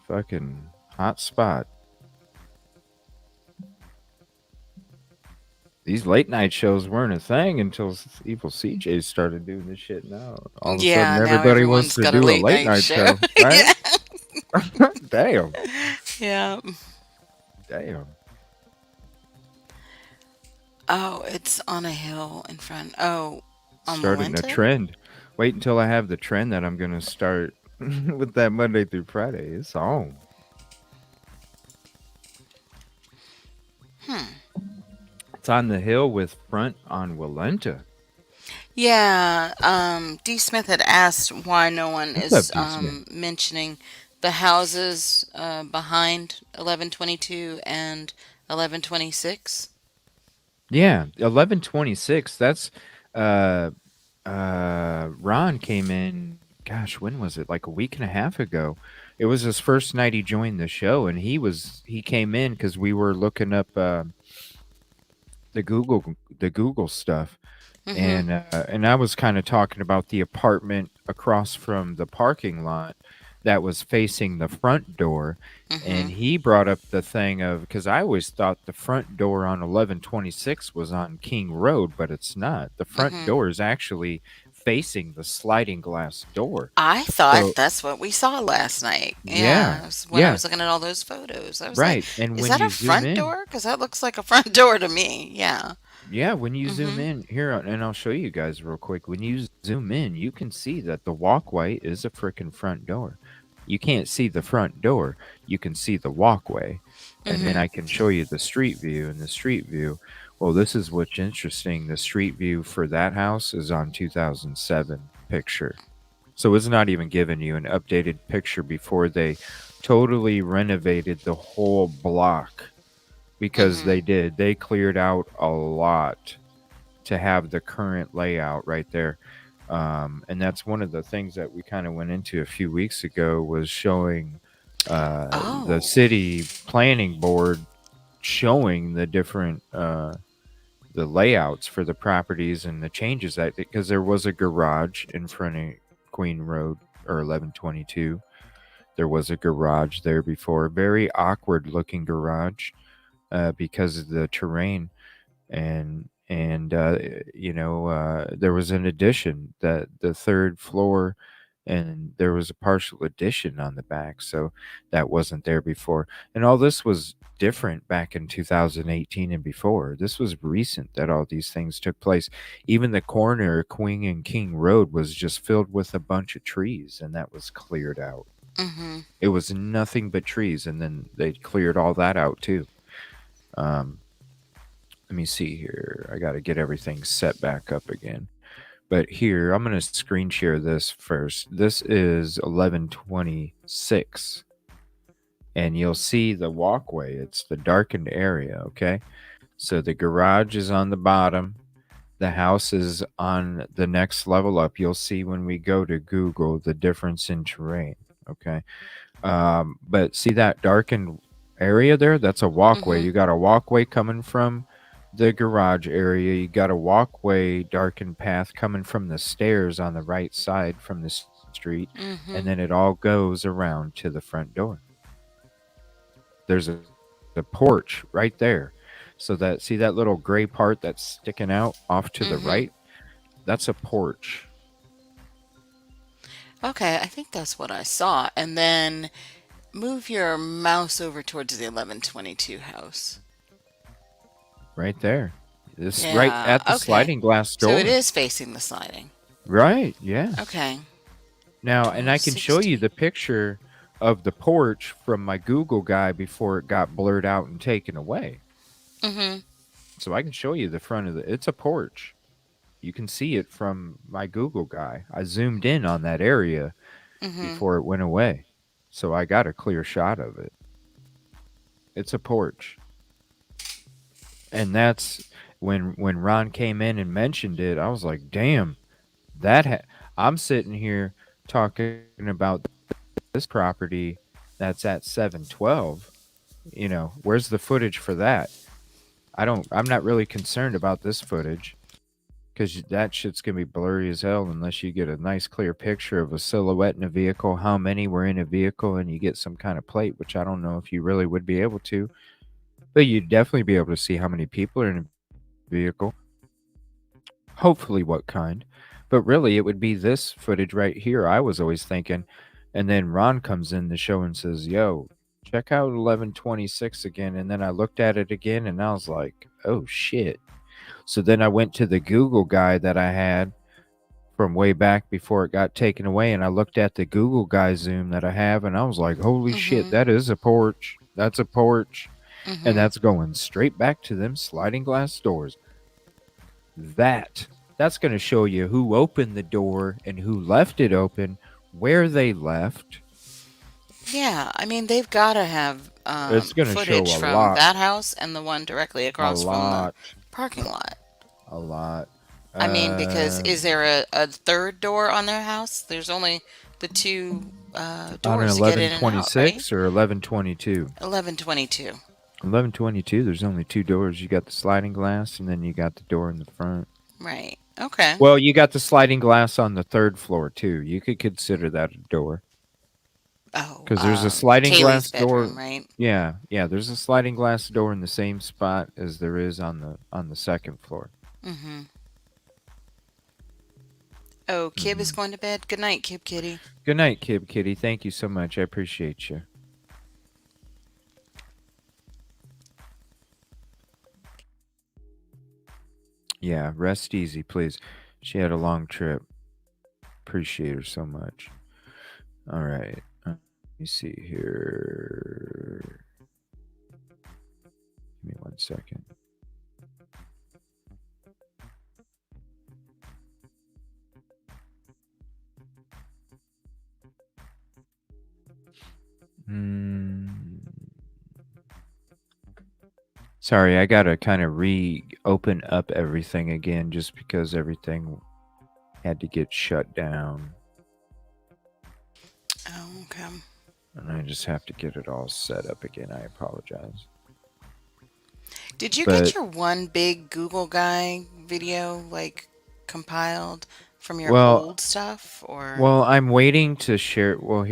fucking hot spot. These late night shows weren't a thing until Evil CJ started doing this shit. Now all of a sudden Yeah, now everybody wants everyone's to got a do a late late night night show. show, right? Yeah. Damn. Yeah. Damn. Oh, it's on a hill in front. Oh, on Starting a Malenta? trend. Wait until I have the trend that I'm gonna start with that Monday through Friday. It's on. Hmm. It's on the hill with front on Walenta. Yeah. D. Smith had asked why no one What's up, is D. Smith? mentioning the houses behind 1122 and 1126. Yeah, 1126. That's uh Ron came in, gosh, when was it? Like a week and a half ago. It was his first night he joined the show, and he came in cuz we were looking up the Google stuff, Mm-hmm. and I was kind of talking about the apartment across from the parking lot that was facing the front door, Mm-hmm. and he brought up the thing of, because I always thought the front door on 1126 was on King Road, but it's not. The front Mm-hmm. door is actually facing the sliding glass door. I thought So that's what we saw last night. yeah, Yeah, it was when I yeah, was looking at all those photos. I was like, right. And is when that you a zoom front in, door? Because that looks like a front door to me. Yeah. yeah, when you zoom Mm-hmm. in here, and I'll show you guys real quick. When you zoom in, you can see that the walkway is a freaking front door. You can't see the front door, you can see the walkway. And then Mm-hmm. I can show you the street view. And the street view, well, this is what's interesting. The street view for that house is on 2007 picture. So it's not even giving you an updated picture before they totally renovated the whole block, because Mm-hmm. they did. They cleared out a lot to have the current layout right there. And that's one of the things that we kind of went into a few weeks ago, was showing the Oh. city planning board showing the different the layouts for the properties and the changes, that because there was a garage in front of Queen Road, or 1122. There was a garage there before, very awkward looking garage, because of the terrain. And there was an addition, that the third floor, and there was a partial addition on the back, so that wasn't there before. And all this was different back in 2018 and before. This was recent that all these things took place. Even the corner of Queen and King Road was just filled with a bunch of trees, and that was cleared out. Mm-hmm. It was nothing but trees, and then they cleared all that out too. um Let me see here. I got to get everything set back up again. But here, I'm going to screen share this first. This is 1126. And you'll see the walkway. It's the darkened area, okay? So the garage is on the bottom. The house is on the next level up. You'll see when we go to Google the difference in terrain, okay? But see that darkened area there? That's a walkway. Mm-hmm. You got a walkway coming from the garage area. You got a walkway, darkened path coming from the stairs on the right side from the street. Mm-hmm. And then it all goes around to the front door. There's a porch right there. So that, see that little gray part that's sticking out off to the Mm-hmm. right? That's a porch Okay, I think that's what I saw. And then move your mouse over towards the 1122 house. right there. This right Yeah, at the okay. sliding glass So it door. is facing the sliding. Right, yeah. Okay. Now, and I can show you 1260. the picture of the porch from my Google guy before it got blurred out and taken away. Mm-hmm. So I can show you the front of it's a porch. You can see it from my Google guy. I zoomed in on that area Mm-hmm. before it went away. So I got a clear shot of it. It's a porch. And that's when Ron came in and mentioned it, I was like, "Damn, I'm sitting here talking about this property that's at 712. You know, where's the footage for that? I'm not really concerned about this footage because that shit's gonna be blurry as hell unless you get a nice clear picture of a silhouette in a vehicle, how many were in a vehicle, and you get some kind of plate, which I don't know if you really would be able to, but you'd definitely be able to see how many people are in a vehicle. Hopefully, what kind. But really, it would be this footage right here. I was always thinking, and then Ron comes in the show and says, "Yo, check out 1126 again." And then I looked at it again, and I was like, "Oh shit." So then I went to the Google guy that I had from way back before it got taken away, and I looked at the Google guy zoom that I have, and I was like, "Holy shit, Mm-hmm. that is a porch. That's a porch." Mm-hmm. And that's going straight back to them sliding glass doors. That's going to show you who opened the door and who left it open, where they left. Yeah, I mean they've got to have It's going to show footage a from lot, that house and the one directly a across from the lot, parking lot. a lot. I mean, because Uh, is there a third door on their house? There's only the two on an doors to get in and out, right? 1126 or 1122? 1122. 1122, there's only two doors. You got the sliding glass and then you got the door in the front. Right. Okay. Well, you got the sliding glass on the third floor too. You could consider that a door. Oh, Because there's a sliding Kaylee's glass door. bedroom, right? Yeah, yeah. There's a sliding glass door in the same spot as there is on the second floor. Mm-hmm. Oh, Kib is going to bed. Good night, Kib Kitty. Good night, Kib Kitty. Thank you so much. I appreciate you. Yeah, rest easy, please. She had a long trip. Appreciate her so much. All right. Let me see here. Give me 1 second. Sorry, I gotta kind of reopen up everything again just because everything had to get shut down. Oh, okay. And I just have to get it all set up again. I apologize. Did you But get your one big Google guy video like compiled from your well, old stuff or? well, I'm waiting to share. Well,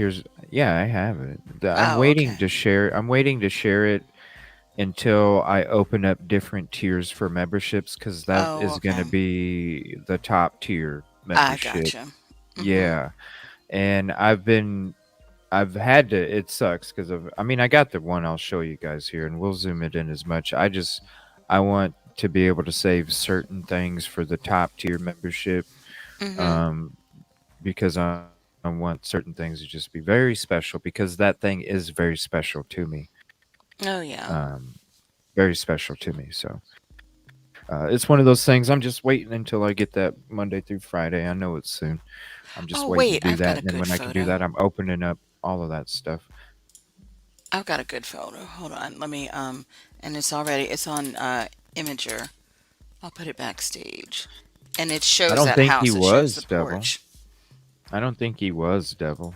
yeah, I have it. I'm Oh, waiting okay. to share. I'm waiting to share it until I open up different tiers for memberships because that Oh, is going to okay. be the top tier I membership. gotcha. Mm-hmm. Yeah, and I've had to. It sucks because I mean, I got the one I'll show you guys here, and we'll zoom it in as much. I want to be able to save certain things for the top tier membership, Mm-hmm. because I want certain things to just be very special because that thing is very special to me. Oh, yeah. Very special to me. So it's one of those things. I'm just waiting until I get that Monday through Friday. I know it's soon. I'm just Oh, waiting wait, to do I've got that, a and then good when I can do photo. that, I'm opening up all of that stuff. I've got a good photo. Hold on. Let me, and it's on Imager. I'll put it backstage. And it I shows don't that think he house. It shows the was Devil. porch. I don't think he was Devil.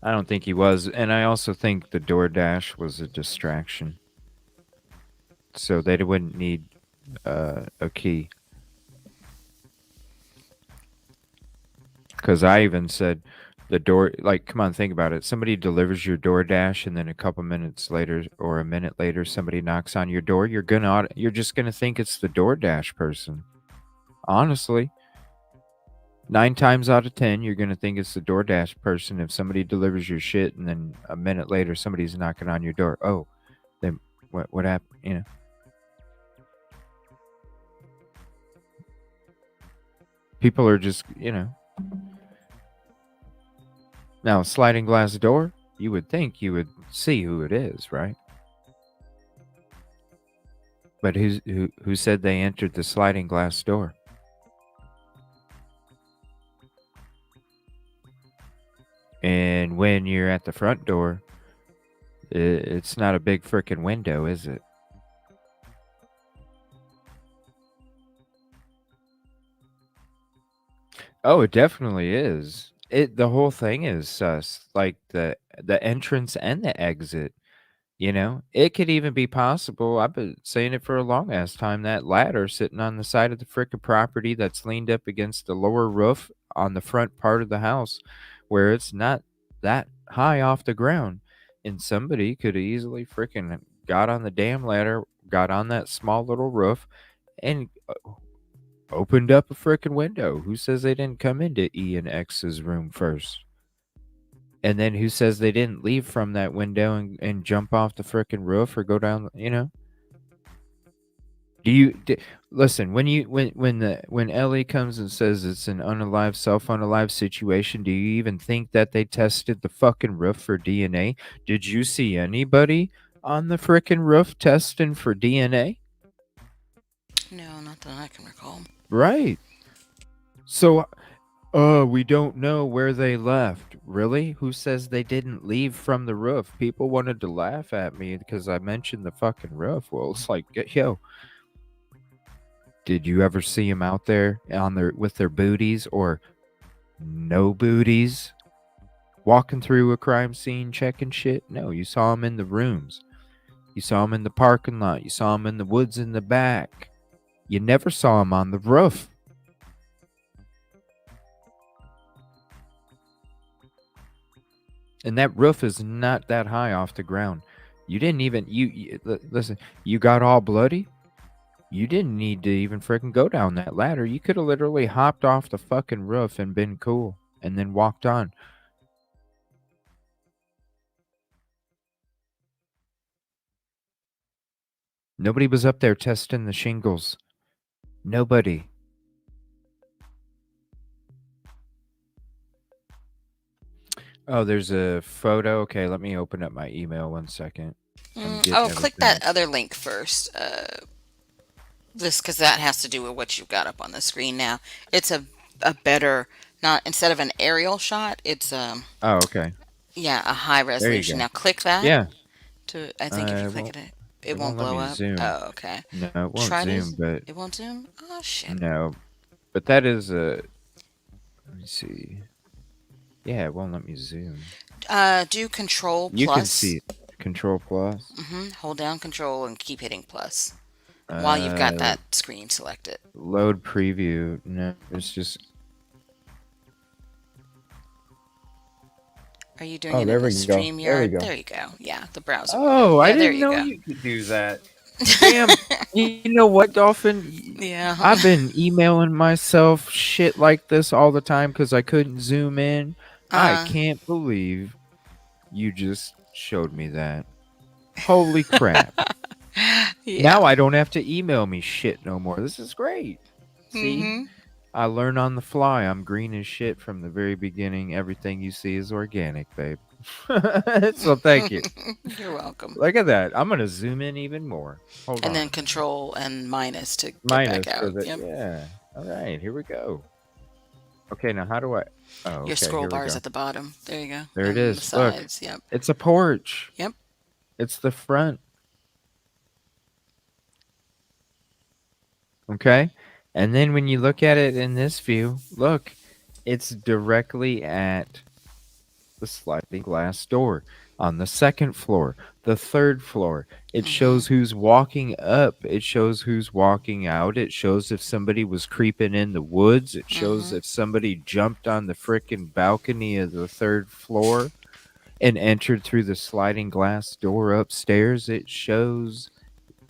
I don't think he was, and I also think the DoorDash was a distraction, so they wouldn't need a key. Because I even said The door, like, come on, think about it. Somebody delivers your DoorDash, and then a couple minutes later or a minute later, somebody knocks on your door. You're just gonna think it's the DoorDash person. Honestly, 9 times out of 10, you're gonna think it's the DoorDash person if somebody delivers your shit, and then a minute later, somebody's knocking on your door. Oh, then what happened? You know. People are just, Now, a sliding glass door, you would think you would see who it is, right? But who said they entered the sliding glass door? And when you're at the front door, it's not a big frickin' window, is it? Oh, it definitely is. The whole thing is sus. Like the entrance and the exit. It could even be possible. I've been saying it for a long ass time. That ladder sitting on the side of the frickin' property that's leaned up against the lower roof on the front part of the house, where it's not that high off the ground, and somebody could easily frickin' got on the damn ladder, got on that small little roof, and opened up a frickin' window. Who says they didn't come into E and X's room first? And then who says they didn't leave from that window and jump off the frickin' roof or go down, listen, when Ellie comes and says it's an unalive, self-unalive situation, do you even think that they tested the fucking roof for DNA? Did you see anybody on the frickin' roof testing for DNA? No, not that I can recall. Right. So, we don't know where they left. Really? Who says they didn't leave from the roof? People wanted to laugh at me because I mentioned the fucking roof. Well, it's like, yo, did you ever see them out there with their booties or no booties, walking through a crime scene, checking shit? No, you saw them in the rooms. You saw them in the parking lot. You saw them in the woods in the back. You never saw them on the roof. And that roof is not that high off the ground. You didn't even, listen, you got all bloody. You didn't need to even freaking go down that ladder. You could have literally hopped off the fucking roof and been cool and then walked on. Nobody was up there testing the shingles. Nobody. Oh, there's a photo. Okay, let me open up my email 1 second. Click that other link first. Just because that has to do with what you've got up on the screen now. It's a better, not instead of an aerial shot, it's Oh, okay. Yeah, a high resolution. Now click that. Yeah. I think if you click it won't blow up. Zoom. Oh, okay. No, it won't zoom, but it won't zoom. Oh shit. No, but that is a. Let me see. Yeah, it won't let me zoom. Do Control plus. You can see Control plus. Hold down Control and keep hitting plus while you've got that screen selected. Load preview. No, it's just. Are you doing it in the StreamYard? There you go. Yeah, the browser. Oh, I didn't know you could do that. Damn. You know what, Dolphin? Yeah. I've been emailing myself shit like this all the time because I couldn't zoom in. I can't believe you just showed me that. Holy crap. Yeah. Now I don't have to email me shit no more. This is great. See? I learn on the fly. I'm green as shit from the very beginning. Everything you see is organic, babe. So thank you. You're welcome. Look at that. I'm going to zoom in even more. Hold on. Then Control and minus to get back out. Yep. Yeah. All right. Here we go. Okay. Now how do I... Oh, your scroll bar is at the bottom. There you go. There it is. The sides. Look. Yep. It's a porch. Yep. It's the front. Okay. And then when you look at it in this view, look, it's directly at the sliding glass door on the second floor. the third floor. It Mhm. shows who's walking up. It shows who's walking out. It shows if somebody was creeping in the woods. It shows Mhm. if somebody jumped on the frickin' balcony of the third floor and entered through the sliding glass door upstairs. It shows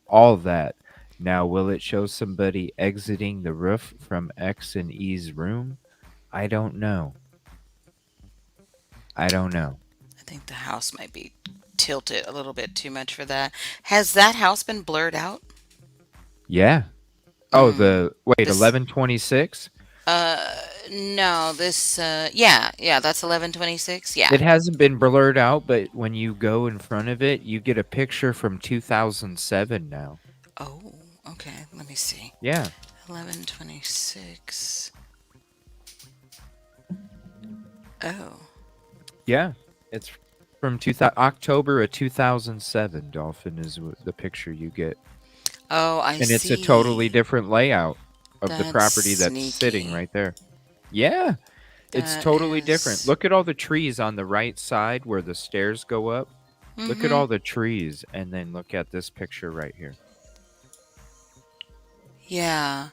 all that. Now, will it show somebody exiting the roof from X and E's room? I don't know. I don't know. I think the house might be tilted a little bit too much for that. Has that house been blurred out? Yeah. Oh, Mm. wait, This 1126? no, this yeah, that's 1126. Yeah. It hasn't been blurred out, but when you go in front of it, you get a picture from 2007 now. Oh, okay. Let me see. Yeah. 1126. Oh. Yeah. It's from October of 2007. Dolphin is the picture you get. Oh, I And see. it's a totally different layout of the That's property that's sitting sneaky. right there. Yeah. It's That totally different. is. Look at all the trees on the right side where the stairs go up. Look at Mhm. all the trees and then look at this picture right here. Yeah.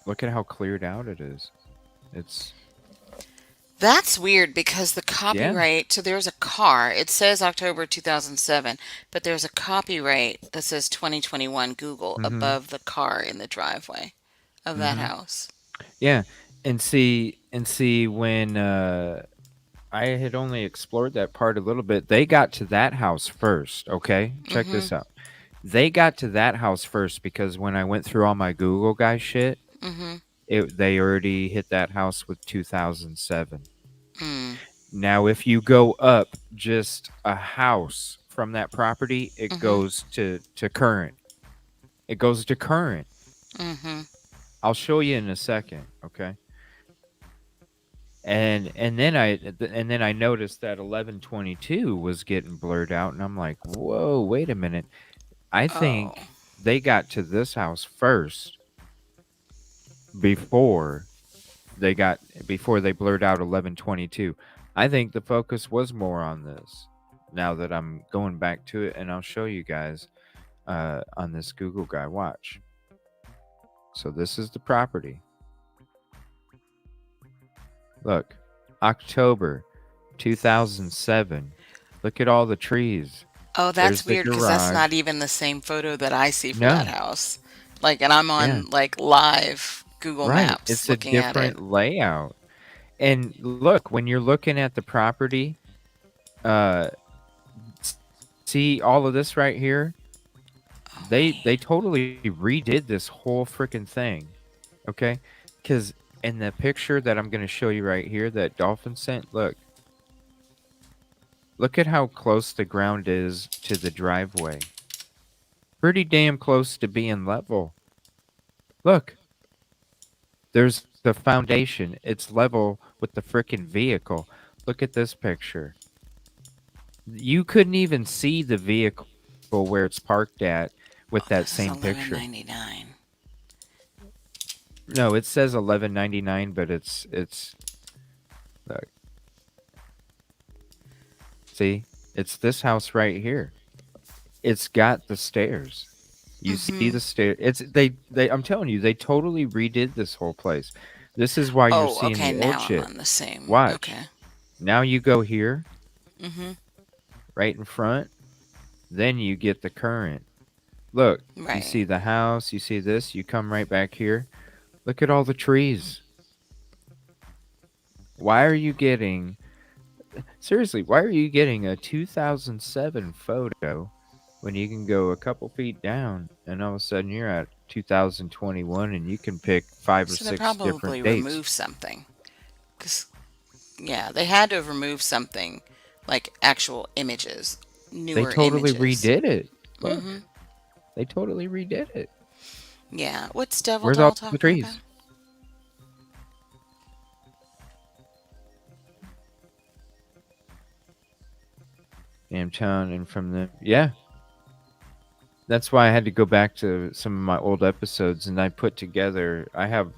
Look at how cleared out it is. It's That's weird because the yeah. copyright, so there's a car. It says October 2007, but there's a copyright that says 2021 Google Mhm. above the car in the driveway of that Mhm. house. Yeah. And see when I had only explored that part a little bit. They got to that house first, okay? Check Mhm. this out. They got to that house first because when I went through all my Google guy shit, Mhm. they already hit that house with 2007. Mm. Now, if you go up just a house from that property, it Mhm. goes to current. It goes to current. Mhm. I'll show you in a second, okay? And then I noticed that 1122 was getting blurred out, and I'm like, whoa, wait a minute. I Oh. think they got to this house first before they blurred out 1122. I think the focus was more on this. Now that I'm going back to it, and I'll show you guys on this Google guy. Watch. So this is the property. Look, October 2007. Look at all the trees. Oh, There's that's the weird because that's garage. not even the same photo that I see for that No. house. Like, and I'm Yeah. on like live Google Right. Maps It's a looking at it. different layout. And look, when you're looking at the property, uh see all of this right here? Oh, They wait. totally redid this whole freaking thing. Okay? Cuz in the picture that I'm going to show you right here that Dolphin sent, look. Look at how close the ground is to the driveway. Pretty damn close to being level. Look. There's the foundation. It's level with the frickin' vehicle. Look at this picture. You couldn't even see the vehicle where it's parked at with Oh, that this is same picture. 1199. No, it says 1199, but it's look. See? It's this house right here. It's got the stairs. You see Mhm. the stair. It's they I'm telling you, they totally redid this whole place. This is why you're Oh, seeing okay. the old Now I'm shit. on the same. Watch. Okay. Now you go here, Mhm. right in front. Then you get the current. Look, you Right. see the house, you see this, you come right back here. Look at all the trees. Why are you getting seriously, why are you getting a 2007 photo when you can go a couple feet down and all of a sudden you're at 2021 and you can pick 5 or So they 6 different probably dates? removed something. 'Cause yeah, they had to have removed something like actual images, They newer totally images. redid it. Look, Mhm. they totally redid it. Yeah. What's Devil Where's Doll all the talking about? trees? Damn town and from the that's why I had to go back to some of my old episodes and I put together I have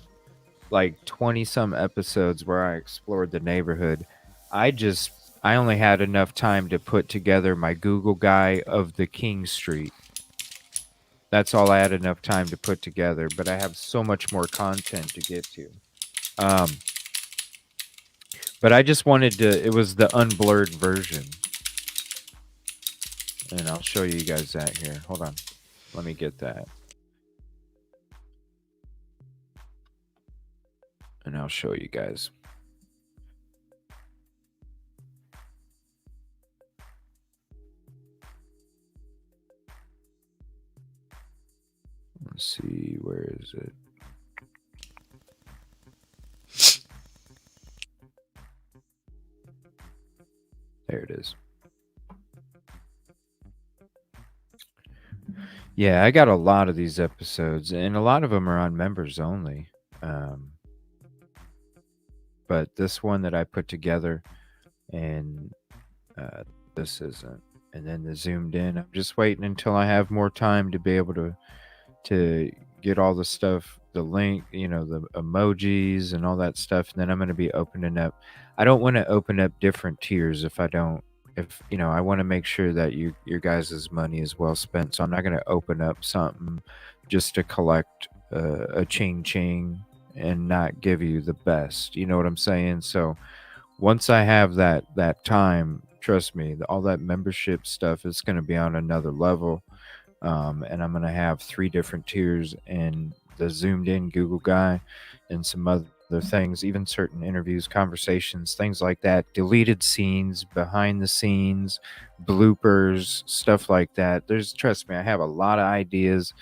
like 20 some episodes where I explored the neighborhood. I just I only had enough time to put together my Google guy of the King Street. That's all I had enough time to put together, but I have so much more content to get to. But I just wanted to, it was the unblurred version. And I'll show you guys that here. Hold on. Let me get that. And I'll show you guys. Let's see, where is it? There it is. Yeah, I got a lot of these episodes, and a lot of them are on members only. But this one that I put together, and this isn't. And then the zoomed in. I'm just waiting until I have more time to be able to get all the stuff, the link, you know, the emojis and all that stuff. And then I'm going to be opening up. I don't want to open up different tiers if you know, I want to make sure that your guys' money is well spent. So I'm not going to open up something just to collect a ching and not give you the best. You know what I'm saying? So once I have that time, trust me, all that membership stuff is going to be on another level. And I'm going to have 3 different tiers, and the zoomed in Google guy and some other things, even certain interviews, conversations, things like that, deleted scenes, behind the scenes, bloopers, stuff like that. Trust me, I have a lot of ideas.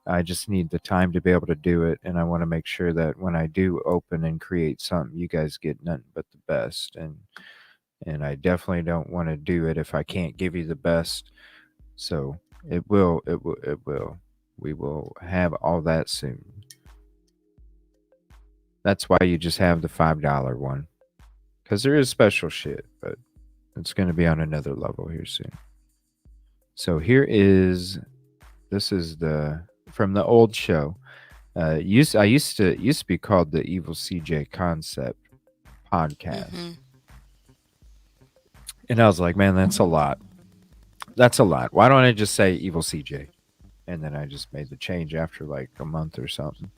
I just need the time to be able to do it. And I want to make sure that when I do open and create something, you guys get nothing but the best. And I definitely don't want to do it if I can't give you the best. So it will. We will have all that soon. That's why you just have the $5 one. Because there is special shit, but it's going to be on another level here soon. So this is from the old show. Used to be called the Evil CJ Concept Podcast. Mm-hmm. And I was like, man, that's a lot. That's a lot. Why don't I just say Evil CJ? And then I just made the change after like a month or something.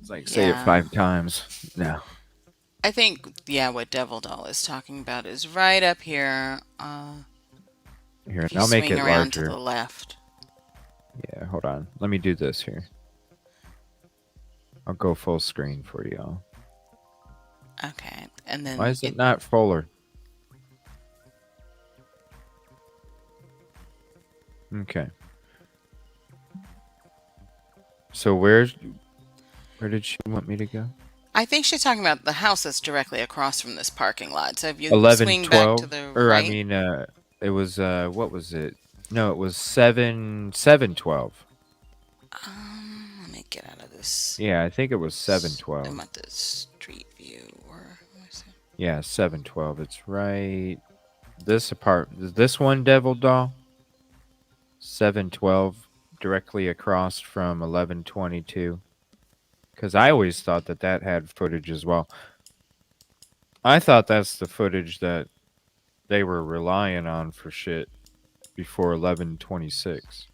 It's like, say it 5 times now. I think, what Devil Doll is talking about is right up here. Here, and I'll make it around larger. To the left. Yeah, hold on. Let me do this here. I'll go full screen for y'all. Okay, and then... Why is it not fuller? Okay. So where did she want me to go? I think she's talking about the house that's directly across from this parking lot. So if you 11, swing 12, back to the or right... I mean, it was, what was it? No, it was 712. Let me get out of this. Yeah, I think it was 712. I'm at the street view, or... Yeah, 712. It's right... This one, Devil Doll? 712, directly across from 1122. Because I always thought that had footage as well. I thought that's the footage that they were relying on for shit before 1126.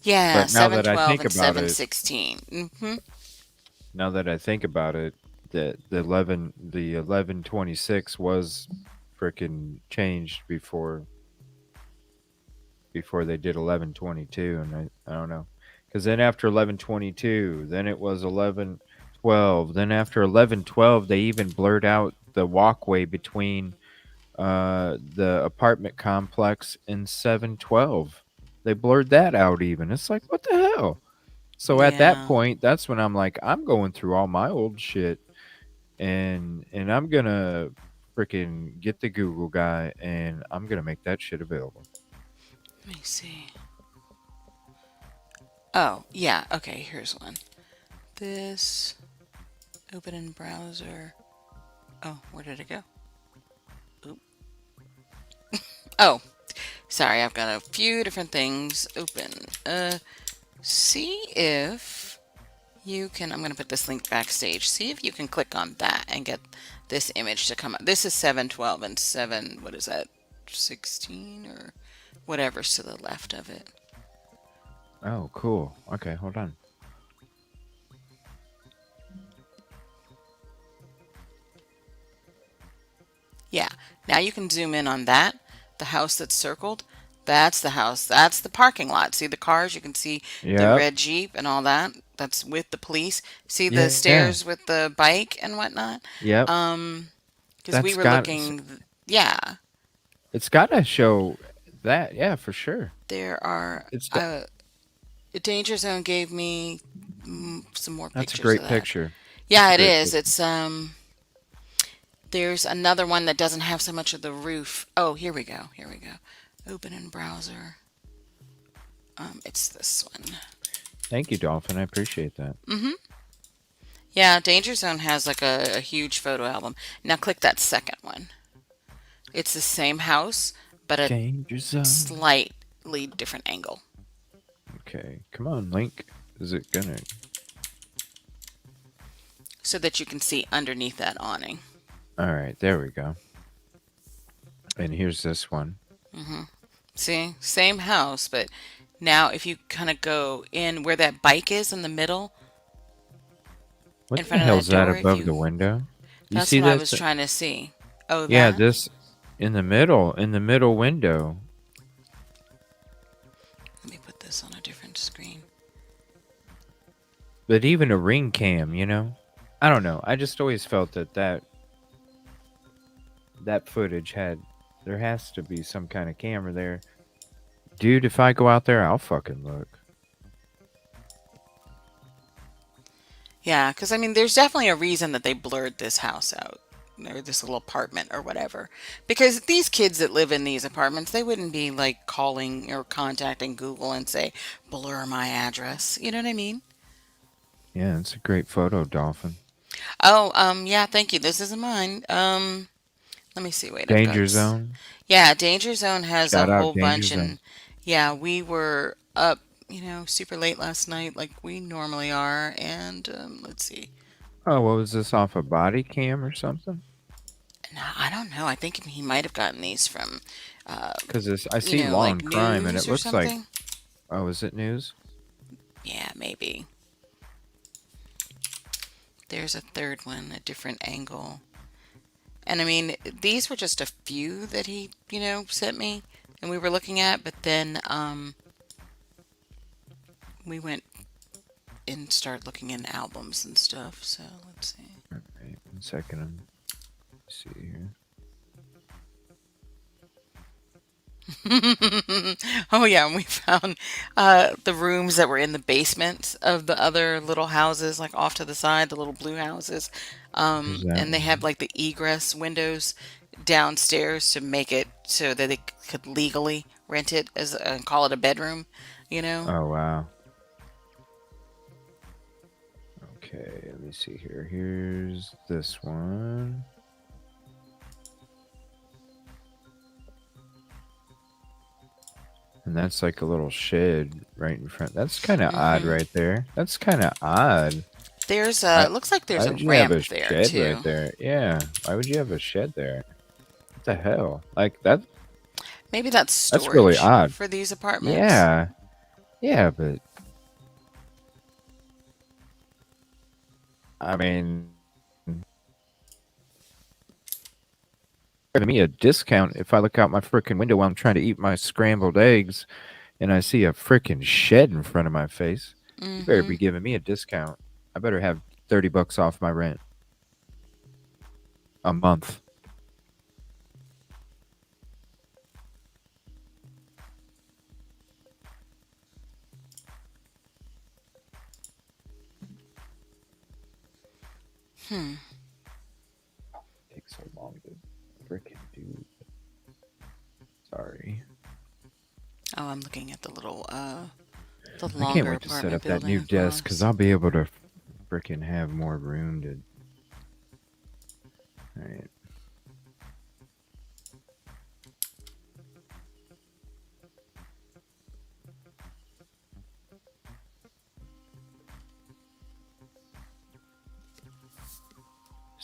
Yeah, but now that I think and about 716. Mm-hmm. Now that I think about it, the 1126 was freaking changed before they did 1122, and I don't know, because then after 1122, then it was 1112, then after 1112 they even blurred out the walkway between the apartment complex and 712. They blurred that out even. It's like, what the hell? So at that point, that's when I'm like, I'm going through all my old shit, and I'm gonna freaking get the Google guy, and I'm gonna make that shit available. Let me see. Oh, yeah. Okay, here's one. This. Open in browser. Oh, where did it go? Oop. Oh, sorry. I've got a few different things open. See if You can, I'm going to put this link backstage. See if you can click on that and get this image to come up. This is 712 and 7, what is that, 16 or whatever's to the left of it. Oh, cool. Okay, hold on. Yeah, now you can zoom in on that. The house that's circled, that's the house. That's the parking lot. See the cars? You can see the Yep. red Jeep and all that. That's with the police. See the Yeah. stairs with the bike and whatnot? Yep. Because we That's were got. looking, yeah, It's got to show that. Yeah, for sure. there are, It's. Danger Zone gave me some more That's a pictures of great that. picture. Yeah, That's a it great is. picture. It's, there's another one that doesn't have so much of the roof. Oh, here we go. Here we go. Open in browser. It's this one. Thank you, Dolphin. I appreciate that. Mm-hmm. Yeah, Danger Zone has like a huge photo album. Now click that second one. It's the same house, but a Danger zone. slightly different angle. Okay, come on, Link. Is it gonna? So that you can see underneath that awning. All right, there we go. And here's this one. Mm-hmm. See? Same house, but now if you kind of go in where that bike is in the middle, What in the front of hell's that that door, above the window? You that's see what I this? was trying to see. Oh, Yeah, that? this in the middle window. Let me put this on a different screen. But even a ring cam, you know? I don't know. I just always felt that footage had. There has to be some kind of camera there. Dude, if I go out there, I'll fucking look. Yeah, because I mean, there's definitely a reason that they blurred this house out, or this little apartment, or whatever. Because these kids that live in these apartments, they wouldn't be like calling or contacting Google and say, blur my address. You know what I mean? Yeah, it's a great photo, Dolphin. Oh, yeah, thank you. This isn't mine. Let me see. Wait, I've got. Danger Zone. Yeah, Danger Zone has a Shout out whole Danger bunch, Zone. and yeah, we were up, super late last night, like we normally are, and let's see. Oh, what was this off a body cam or something? No, I don't know. I think he might have gotten these from, Because I see law like and crime, and news it or looks like. something. Oh, is it news? Yeah, maybe. There's a third one, a different angle. And I mean, these were just a few that he, sent me and we were looking at, but then we went and started looking in albums and stuff. So let's see. Wait 1 second. Let's see here. Oh yeah, and we found the rooms that were in the basements of the other little houses, like off to the side, the little blue houses. There's that And they one. have like the egress windows downstairs to make it so that they could legally rent it as call it a bedroom, Oh, wow. Okay, let me see here. Here's this one. And that's like a little shed right in front. That's kind of odd right there. That's kind of odd. There's Why- it looks like there's Why a would you have ramp a there shed too. right there? Yeah. Why would you have a shed there? What the hell? Like that? Maybe that's storage That's really odd. for these apartments. Yeah. Yeah, but I mean, giving me a discount if I look out my freaking window while I'm trying to eat my scrambled eggs and I see a freaking shed in front of my face. You better be giving me a discount. I better have $30 off my rent a month. Takes so long to freaking do. Sorry. Oh, I'm looking at the little the I can't longer wait to set apartment up that new building desk because across. I'll be able to freaking have more room to. All right.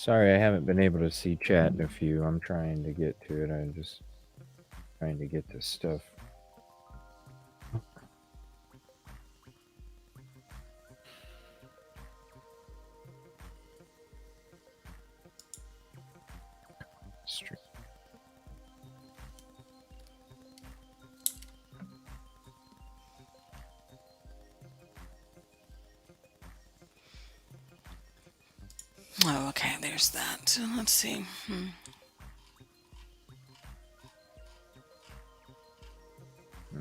Sorry, I haven't been able to see chat in a few. I'm trying to get to it. I'm just trying to get this stuff. Stream. Oh, okay. There's that. Let's see.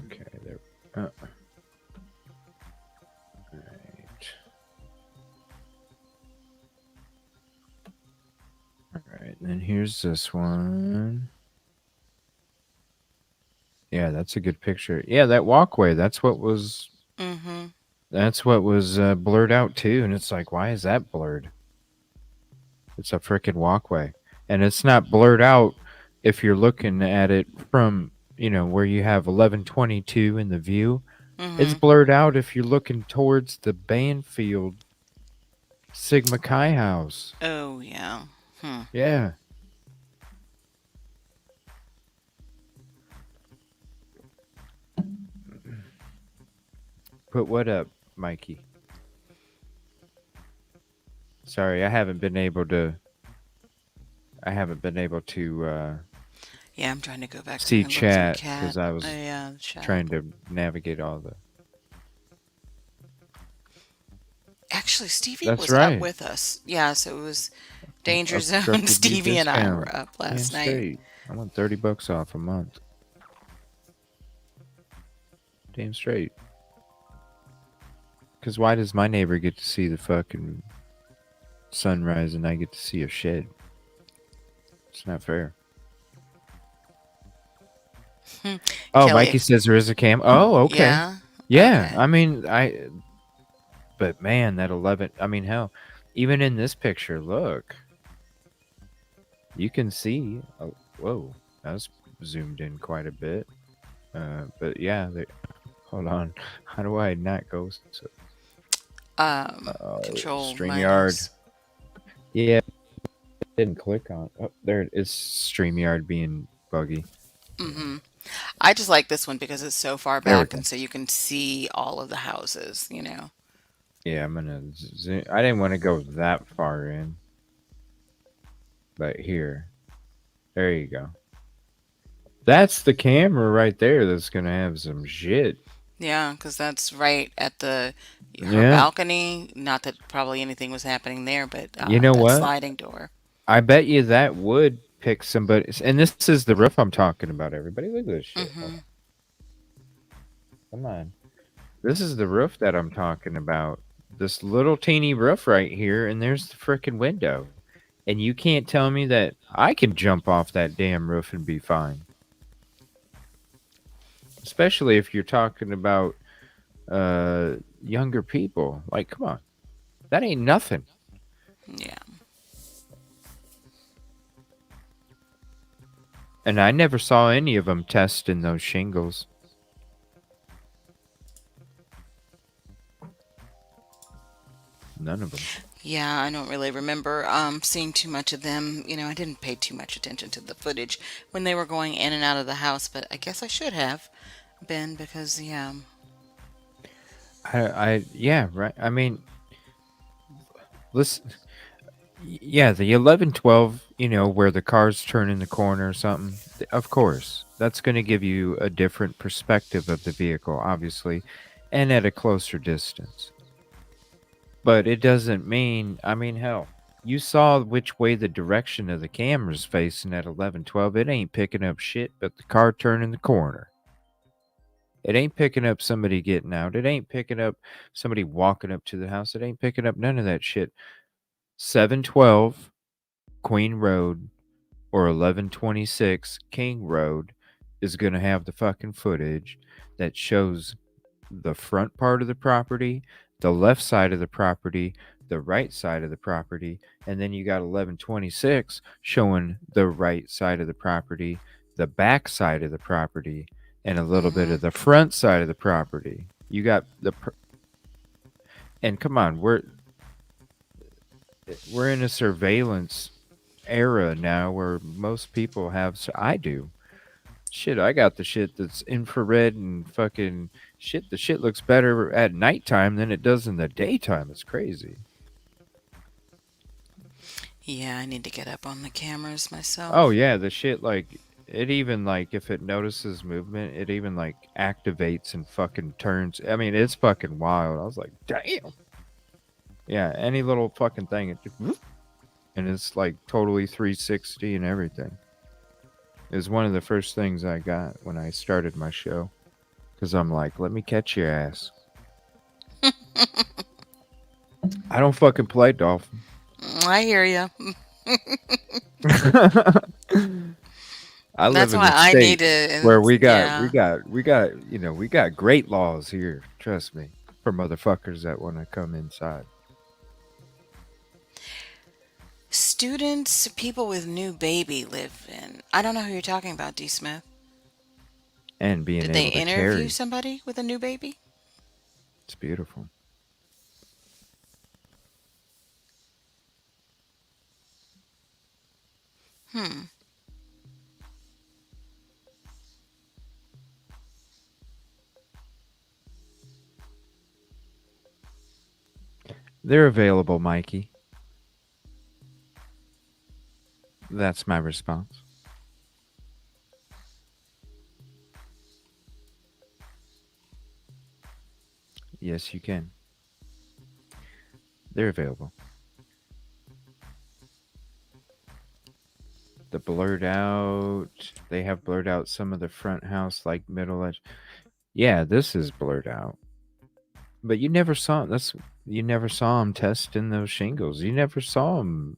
Okay, there. Right. All right, and then here's this one. Yeah, that's a good picture. Yeah, that walkway. That's what was. That's what was blurred out too, and it's like, why is that blurred? It's a frickin' walkway, and it's not blurred out if you're looking at it from where you have 1122 in the view. It's blurred out if you're looking towards the Banfield Sigma Chi house. Oh, yeah. Yeah. Put what up, Mikey? Sorry, I haven't been able to. Yeah, I'm trying to go back see to chat because I was chat. trying to navigate all the. Actually, Stevie That's was right. up with us. Yeah, so it was Danger Zone. Obstructed view Stevie and I were discount. up last Damn night. straight. I want $30 off a month. Damn straight. Because why does my neighbor get to see the fucking sunrise and I get to see a shed? It's not fair. Oh, Kelly. Mikey says there is a cam. Oh, okay. Yeah? Yeah, Okay. I mean, but man, that 11, I mean, hell, even in this picture, look. You can see, oh, whoa, that was zoomed in quite a bit. But yeah, hold on. How do I not go? Control StreamYard. Yeah, didn't click on. Oh, there it is. StreamYard being buggy. I just like this one because it's so far There we back, go. and so you can see all of the houses. Yeah, I'm gonna zoom. I didn't want to go that far in, but here, there you go. That's the camera right there. That's gonna have some shit. Yeah, because that's right at her Yeah. balcony. Not that probably anything was happening there, but You know that what? sliding door. I bet you that would pick somebody. And this is the roof I'm talking about, everybody. Look at this shit. Come on. This is the roof that I'm talking about. This little teeny roof right here, and there's the frickin' window. And you can't tell me that I can jump off that damn roof and be fine. Especially if you're talking about younger people. Like, come on. That ain't nothing. Yeah. And I never saw any of them testing those shingles. None of them. Yeah, I don't really remember seeing too much of them. I didn't pay too much attention to the footage when they were going in and out of the house, but I guess I should have been because, yeah. Yeah, right. I mean, listen. Yeah, the 1112, where the cars turn in the corner or something. Of course, that's going to give you a different perspective of the vehicle, obviously, and at a closer distance. But it doesn't mean, I mean, hell, you saw which way the direction of the camera's facing at 1112. It ain't picking up shit but the car turning the corner. It ain't picking up somebody getting out. It ain't picking up somebody walking up to the house. It ain't picking up none of that shit. 712 Queen Road or 1126 King Road is going to have the fucking footage that shows the front part of the property, the left side of the property, the right side of the property, and then you got 1126 showing the right side of the property, the back side of the property, and a little bit of the front side of the property. You got and come on, we're in a surveillance era now where most people have. I do. Shit, I got the shit that's infrared and fucking shit. The shit looks better at nighttime than it does in the daytime. It's crazy. Yeah, I need to get up on the cameras Oh myself. yeah, the shit like it even like if it notices movement, it even like activates and fucking turns. I mean, it's fucking wild. I was like, damn. Yeah, any little fucking thing, it just, whoop, and it's like totally 360 and everything. It was one of the first things I got when I started my show, because I'm like, let me catch your ass. I don't fucking play Dolphin. I hear you. I live That's in why a I need state to. where And yeah. we got great laws here. Trust me, for motherfuckers that want to come inside Students, people with new baby live in. I don't know who you're talking about, D. Smith. and being Did they able to interview carry. somebody with a new baby? It's beautiful. Hmm. They're available, Mikey. That's my response. Yes, you can. They're available. The blurred out. They have blurred out some of the front house, like middle edge. Yeah, this is blurred out. But you never saw that's you never saw him testing those shingles. You never saw him.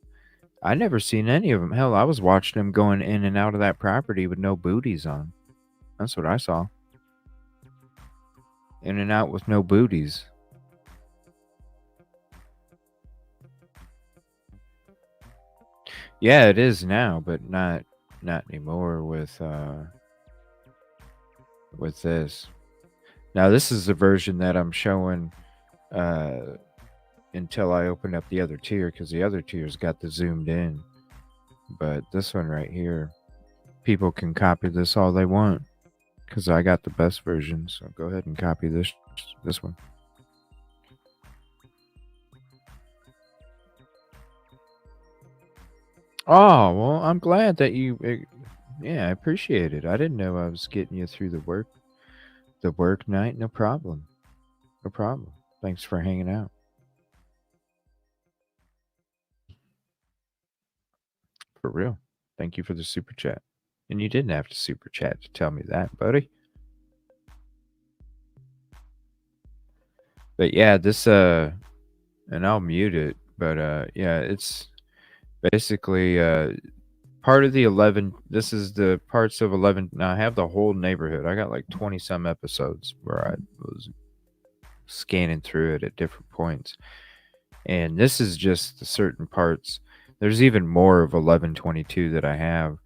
I never seen any of them. Hell, I was watching him going in and out of that property with no booties on. That's what I saw. In and out with no booties. Yeah, it is now, but not anymore with this. Now this is the version that I'm showing uh until I open up the other tier, because the other tier's got the zoomed in. But this one right here, people can copy this all they want, because I got the best version. So go ahead and copy this one. Oh well, I'm glad that yeah, I appreciate it. I didn't know I was getting you through the work night. No problem. No problem. Thanks for hanging out. For real. Thank you for the super chat. And you didn't have to super chat to tell me that, buddy. But yeah, this and I'll mute it, but yeah, it's basically part of the 11. This is the parts of 11. Now I have the whole neighborhood. I got like 20 some episodes where I was scanning through it at different points. And this is just the certain parts. There's even more of 1122 that I have.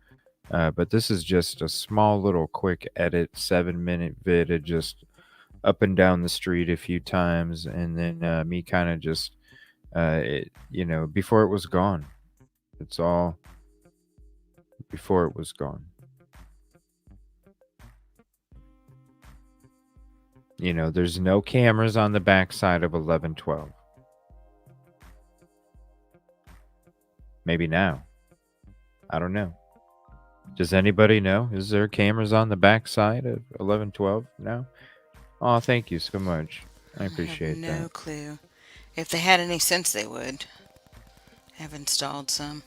But this is just a small little quick edit, 7-minute vid of just up and down the street a few times, and then me kind of just, before it was gone. It's all before it was gone. There's no cameras on the backside of 1112. Maybe now. I don't know. Does anybody know? Is there cameras on the backside of 1112 now? Oh, thank you so much. I I have appreciate no that. clue. If they had any sense, they would have installed some.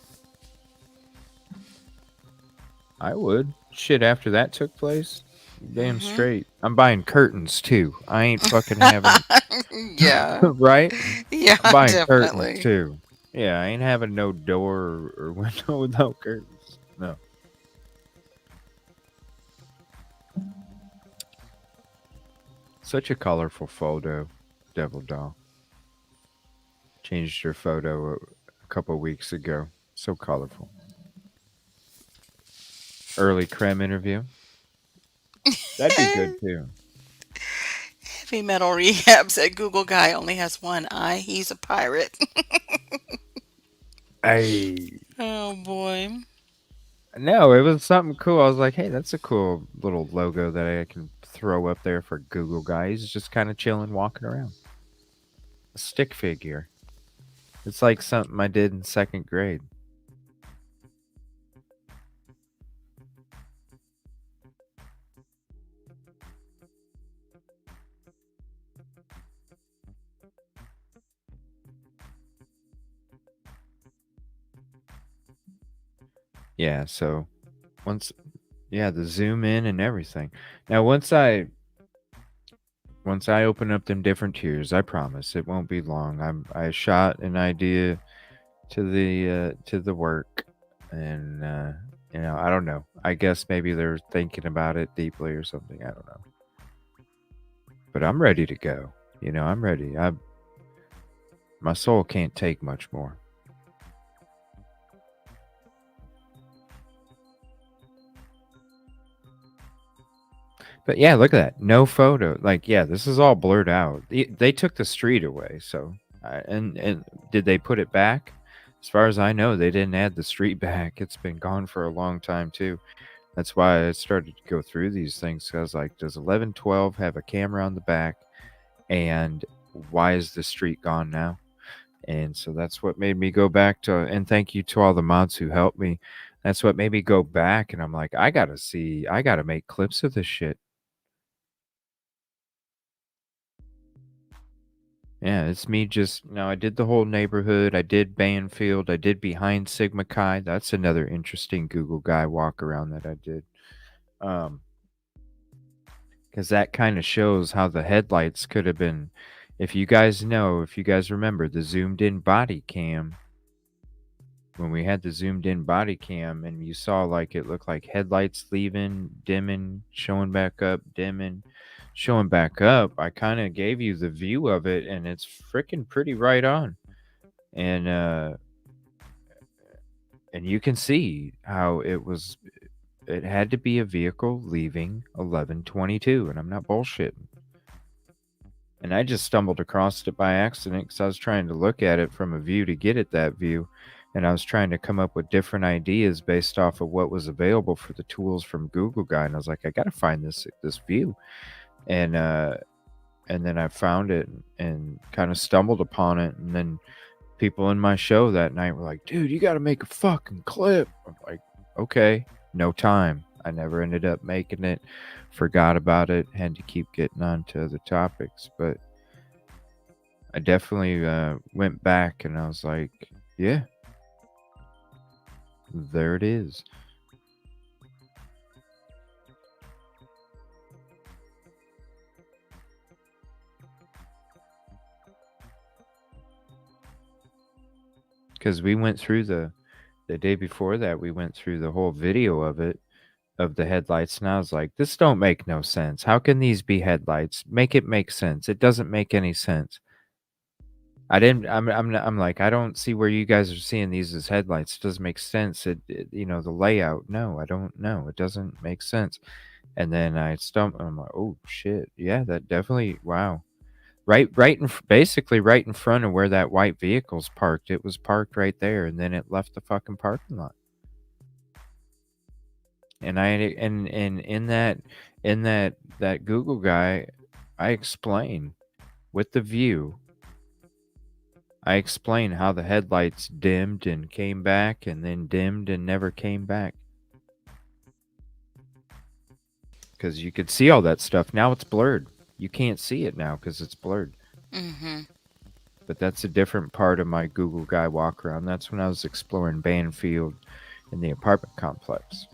I would. Shit, after that took place, damn Hmm. straight. I'm buying curtains too. I ain't fucking having Yeah. right? Yeah, I'm buying curtains definitely. too. Yeah, I ain't having no door or window without curtains. No. Such a colorful photo, Devil Doll. Changed her photo a couple weeks ago. So colorful. Early Creme interview. That'd be good too. Heavy Metal Rehab said Google guy only has one eye. He's a pirate. Hey. Oh boy. No, it was something cool. I was like, hey, that's a cool little logo that I can throw up there for Google guys. Just kind of chilling, walking around. A stick figure. It's like something I did in 2nd grade. Yeah, so once the zoom in and everything. Now once I open up them different tiers, I promise it won't be long. I shot an idea to the work, and I don't know. I guess maybe they're thinking about it deeply or something. I don't know. But I'm ready to go. I'm ready. My soul can't take much more. But yeah, look at that. No photo. Like, yeah, this is all blurred out. They took the street away. So, and did they put it back? As far as I know, they didn't add the street back. It's been gone for a long time too. That's why I started to go through these things. I was like, does 1112 have a camera on the back? And why is the street gone now? And so that's what made me go back to, and thank you to all the mods who helped me. That's what made me go back, and I'm like, I gotta make clips of this shit. Yeah, it's me just, I did the whole neighborhood. I did Banfield. I did behind Sigma Chi. That's another interesting Google guy walk around that I did. Because that kind of shows how the headlights could have been. If you guys remember the zoomed in body cam, when we had the zoomed in body cam and you saw like it looked like headlights leaving, dimming, showing back up, dimming, showing back up, I kind of gave you the view of it, and it's freaking pretty right on. And you can see how it had to be a vehicle leaving 1122, and I'm not bullshitting. And I just stumbled across it by accident because I was trying to look at it from a view to get at that view. And I was trying to come up with different ideas based off of what was available for the tools from Google Guide. And I was like, I got to find this view. And then I found it and kind of stumbled upon it. And then people in my show that night were like, dude, you got to make a fucking clip. I'm like, okay, no time. I never ended up making it, forgot about it, had to keep getting on to other topics. But I definitely went back and I was like, yeah, there it is. Because we went through the day before that, we went through the whole video of it, of the headlights, and I was like, this don't make no sense. How can these be headlights? Make it make sense. It doesn't make any sense. I'm like, I don't see where you guys are seeing these as headlights. It doesn't make sense. The layout. No, I don't know. It doesn't make sense. And then I stumbled. I'm like, oh shit, yeah, that definitely. Wow, basically right in front of where that white vehicle's parked. It was parked right there, and then it left the fucking parking lot. And in that Google guy, I explain with the view. I explain how the headlights dimmed and came back, and then dimmed and never came back. Because you could see all that stuff. Now it's blurred. You can't see it now because it's blurred. Mm-hmm. But that's a different part of my Google Guy walk around. That's when I was exploring Banfield in the apartment complex.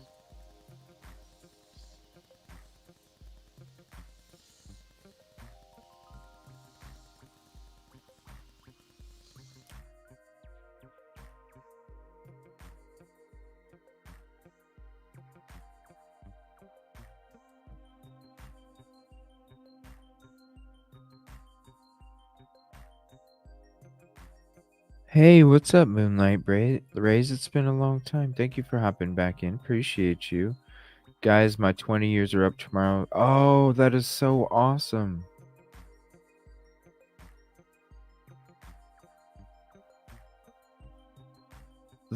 Hey, what's up, Moonlight Rays? It's been a long time. Thank you for hopping back in. Appreciate you. Guys, my 20 years are up tomorrow. Oh, that is so awesome.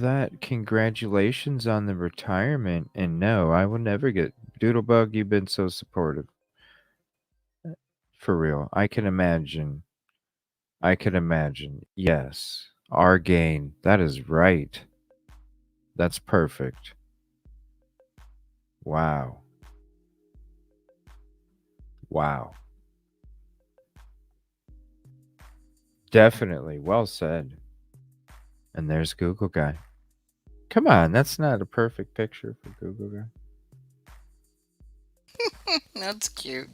that congratulations on the retirement. And no, I will never get Doodlebug. You've been so supportive. For real. I can imagine. I can imagine. Yes. Our gain. That is right. That's perfect. Wow. Wow. Definitely. Well said. And there's Google Guy. Come on, that's not a perfect picture for Google Guy. That's cute.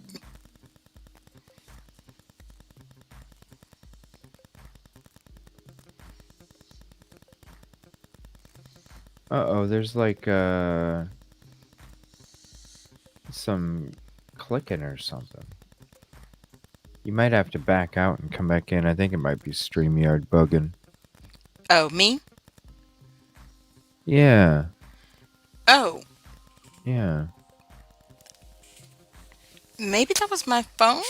Uh-oh, there's like some clicking or something. You might have to back out and come back in. I think it might be StreamYard bugging. Oh, me? Yeah. Oh, Yeah. maybe that was my phone?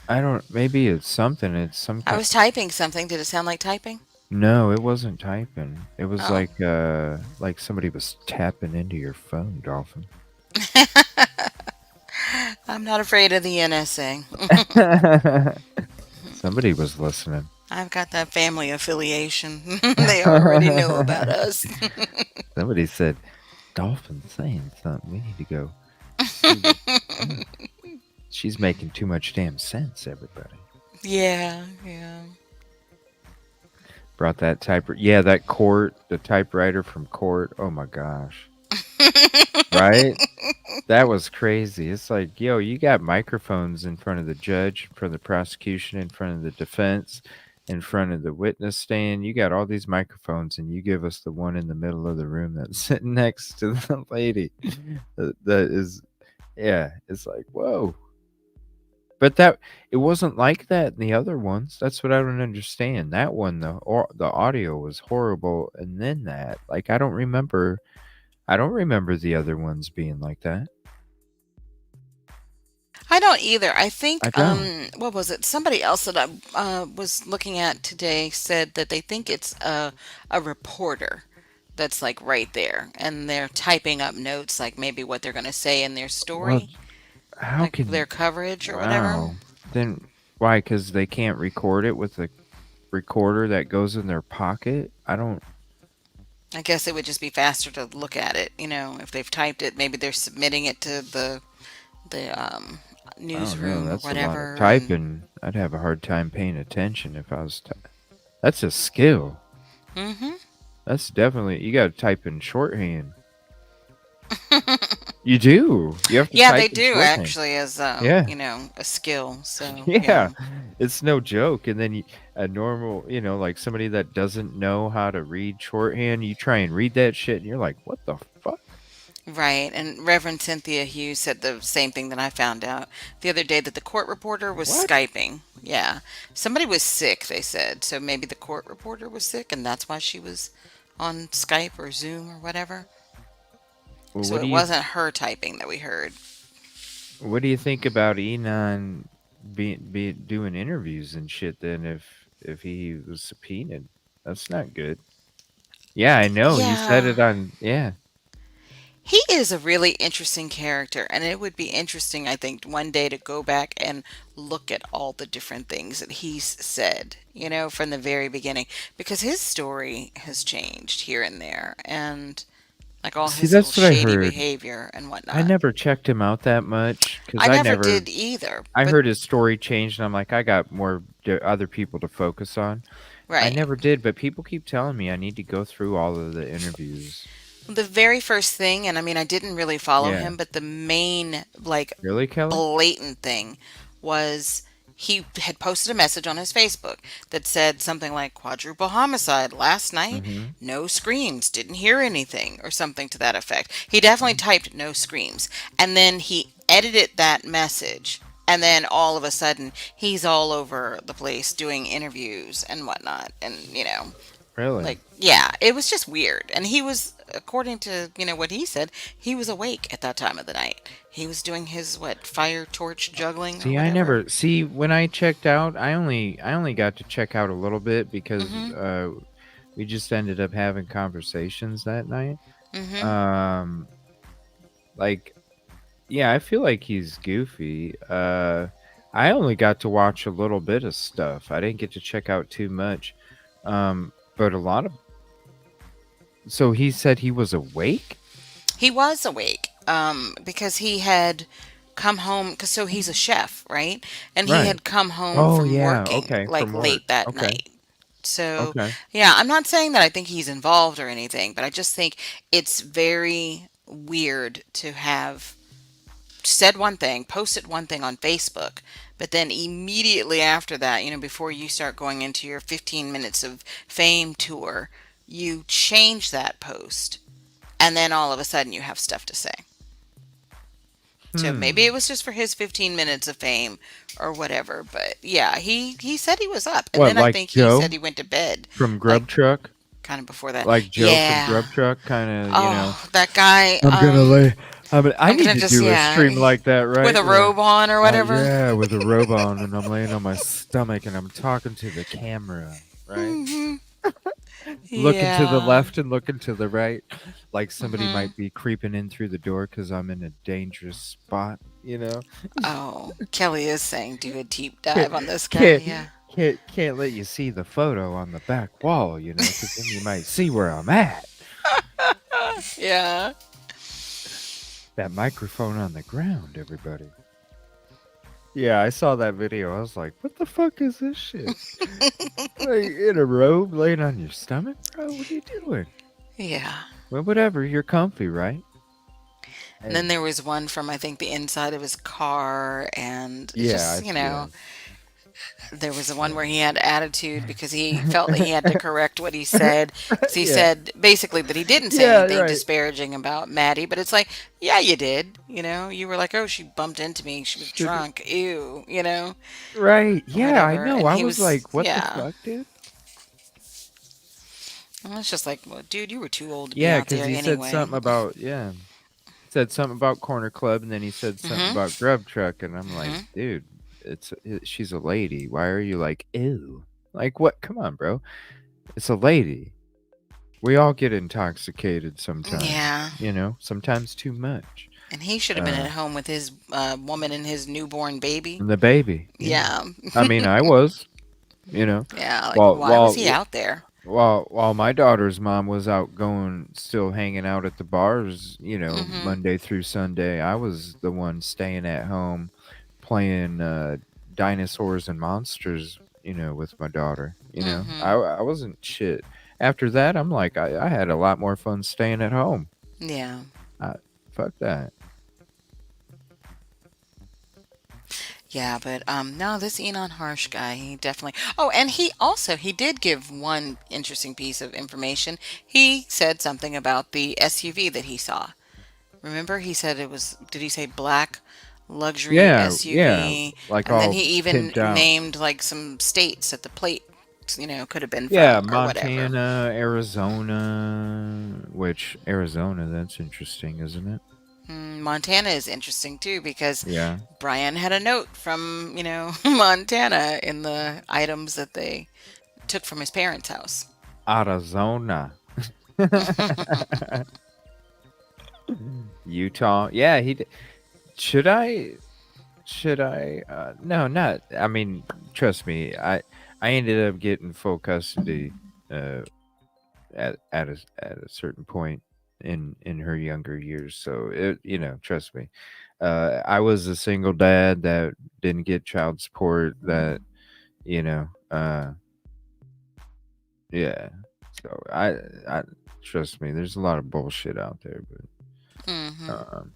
I don't. Maybe it's something. It's some I kind. was typing something. Did it sound like typing? No, it wasn't typing. It was Oh. like somebody was tapping into your phone, Dolphin. I'm not afraid of the NSA. Somebody was listening. I've got that family affiliation. They already know about us. Somebody said, "Dolphin's saying something. We need to go see what's going on. She's making too much damn sense, everybody." Yeah, yeah. Brought that typewriter. Yeah, that court, the typewriter from court. Oh my gosh. Right? That was crazy. It's like, yo, you got microphones in front of the judge, in front of the prosecution, in front of the defense, in front of the witness stand. You got all these microphones, and you give us the one in the middle of the room that's sitting next to the lady. That is, yeah, it's like, whoa. But it wasn't like that in the other ones. That's what I don't understand. That one, the audio was horrible, and then that, like, I don't remember the other ones being like that. I don't either. I think, I don't. what was it? Somebody else that I was looking at today said that they think it's a reporter that's like right there, and they're typing up notes, like maybe what they're going to say in their Well, story, how like can their coverage or whatever. wow? Then why? Because they can't record it with a recorder that goes in their pocket. I don't. I guess it would just be faster to look at it, if they've typed it, maybe they're submitting it to the I don't know. newsroom or That's a lot of whatever, and typing. I'd have a hard time paying attention if I was. That's a skill. hmm That's definitely you got to type in shorthand. You do. You have to yeah, type they in do shorthand. actually as Yeah. a skill. So Yeah, it's no joke. And then a normal, like somebody that doesn't know how to read shorthand, you try and read that shit, and you're like, "What the fuck?" right. And Reverend Cynthia Hughes said the same thing that I found out the other day, that the court reporter was What? Skyping. Yeah, somebody was sick. They said so. Maybe the court reporter was sick, and that's why she was on Skype or Zoom or whatever. Well, So it wasn't her typing that we heard. what do you think about Enon be doing interviews and shit? Then if he was subpoenaed, that's not good. Yeah, I know. He said Yeah. it on. Yeah, He is a really interesting character, and it would be interesting, I think, one day to go back and look at all the different things that he's said, from the very beginning, because his story has changed here and there, and like all see, his little that's what I shady heard. behavior and I whatnot. never checked him out that much because I I never never. did either, I but heard his story changed, and I'm like, I got more other people to focus on. I right. never did, but people keep telling me I need to go through all of the interviews. The very first thing, and I mean, I didn't really follow Yeah. him, but the main, like, Really, Kelly? blatant thing was he had posted a message on his Facebook that said something like quadruple homicide last night, Mm-hmm. no screams, didn't hear anything, or something to that effect. He definitely typed no screams. And then he edited that message. And then all of a sudden, he's all over the place doing interviews and whatnot. And, Really? like, yeah, it was just weird. And he was, according to, what he said, he was awake at that time of the night. He was doing his, fire torch juggling or See, I whatever. never see when I checked out. I only got to check out a little bit because Mhm. we just ended up having conversations that night. Mm-hmm. Like, yeah, I feel like he's goofy. I only got to watch a little bit of stuff. I didn't get to check out too much. But a lot of. So he said he was awake? He was awake, because he had come home. Cause so he's a chef, right? And he Right. had come home Oh, from yeah. working Okay. like From work. late that Okay. night. So, Okay. yeah, I'm not saying that I think he's involved or anything, but I just think it's very weird to have said one thing, posted one thing on Facebook, but then immediately after that, before you start going into your 15 minutes of fame tour, you change that post, and then all of a sudden you have stuff to say. So maybe it was just for his 15 minutes of fame or whatever, but yeah, he said he was up, and What, then I like think he said Joe he went to bed from like Grub Truck? kind of before that. Like Joe from Yeah. Grub Truck? Kind of, Oh, that guy. I'm gonna lay. I I'm need gonna to just, do a yeah, stream like that, with right? a Where, robe on or whatever. yeah, with a robe on, and I'm laying on my stomach, and I'm talking to the camera, right? Hmm. Looking to the Yeah. left and looking to the right, like somebody Hmm. might be creeping in through the door because I'm in a dangerous spot, you know? Oh, Kelly is saying do a deep Can't, dive on this guy. can't, Yeah. can't let you see the photo on the back wall, because then you might see where I'm at. Yeah. That microphone on the ground, everybody. Yeah, I saw that video. I was like, what the fuck is this shit? Like, in a robe laying on your stomach, bro? What are you doing? Yeah. Well, whatever. You're comfy, right? And then there was one from I think the inside of his car, and it's Yeah, just, yeah. there was the one where he had attitude because he felt that he had to correct what he said. Because he Yeah. said basically that he didn't say Yeah, anything right. disparaging about Maddie, but it's like, yeah, you did. You were like, oh, she bumped into me. She was drunk. Ew. Right. Yeah, I Whatever. know. And I he was was, like, what the yeah. fuck, dude? And it's just like, well, dude, you were too old to be Yeah, out because there he said anyway. something about, said something about Corner Club, and then he said something Mhm. about Grub Truck, and I'm like, Mhm. dude, she's a lady. Why are you like, ew? Like, what? Come on, bro. It's a lady. We all get intoxicated sometimes, Yeah. sometimes too much. And he should have been at home with his woman and his newborn baby. And the baby. Yeah. I mean, I was, you know, Yeah. Like, while why was he while out there? while my daughter's mom was out going, still hanging out at the bars, Mhm. Monday through Sunday, I was the one staying at home playing dinosaurs and monsters, with my daughter. Mhm. I wasn't shit. After that, I'm like, I had a lot more fun staying at home. Yeah. Fuck that. Yeah, but no, this Enon Harsh guy, he definitely. Oh, and he did give one interesting piece of information. He said something about the SUV that he saw. Remember, he said it was. Did he say black luxury Yeah, yeah, SUV? like And then all he even pimped out. named like some states that the plate, could have been Yeah, from or whatever. Montana, Arizona, which Arizona, that's interesting, isn't it? Montana is interesting too because Yeah. Brian had a note from, Montana in the items that they took from his parents' house. Arizona. Utah. Yeah, should I no, not. I mean, trust me. I ended up getting full custody at a certain point in her younger years, so trust me. I was a single dad that didn't get child support, that you know uh yeah, so I trust me, there's a lot of bullshit out there, but Hmm.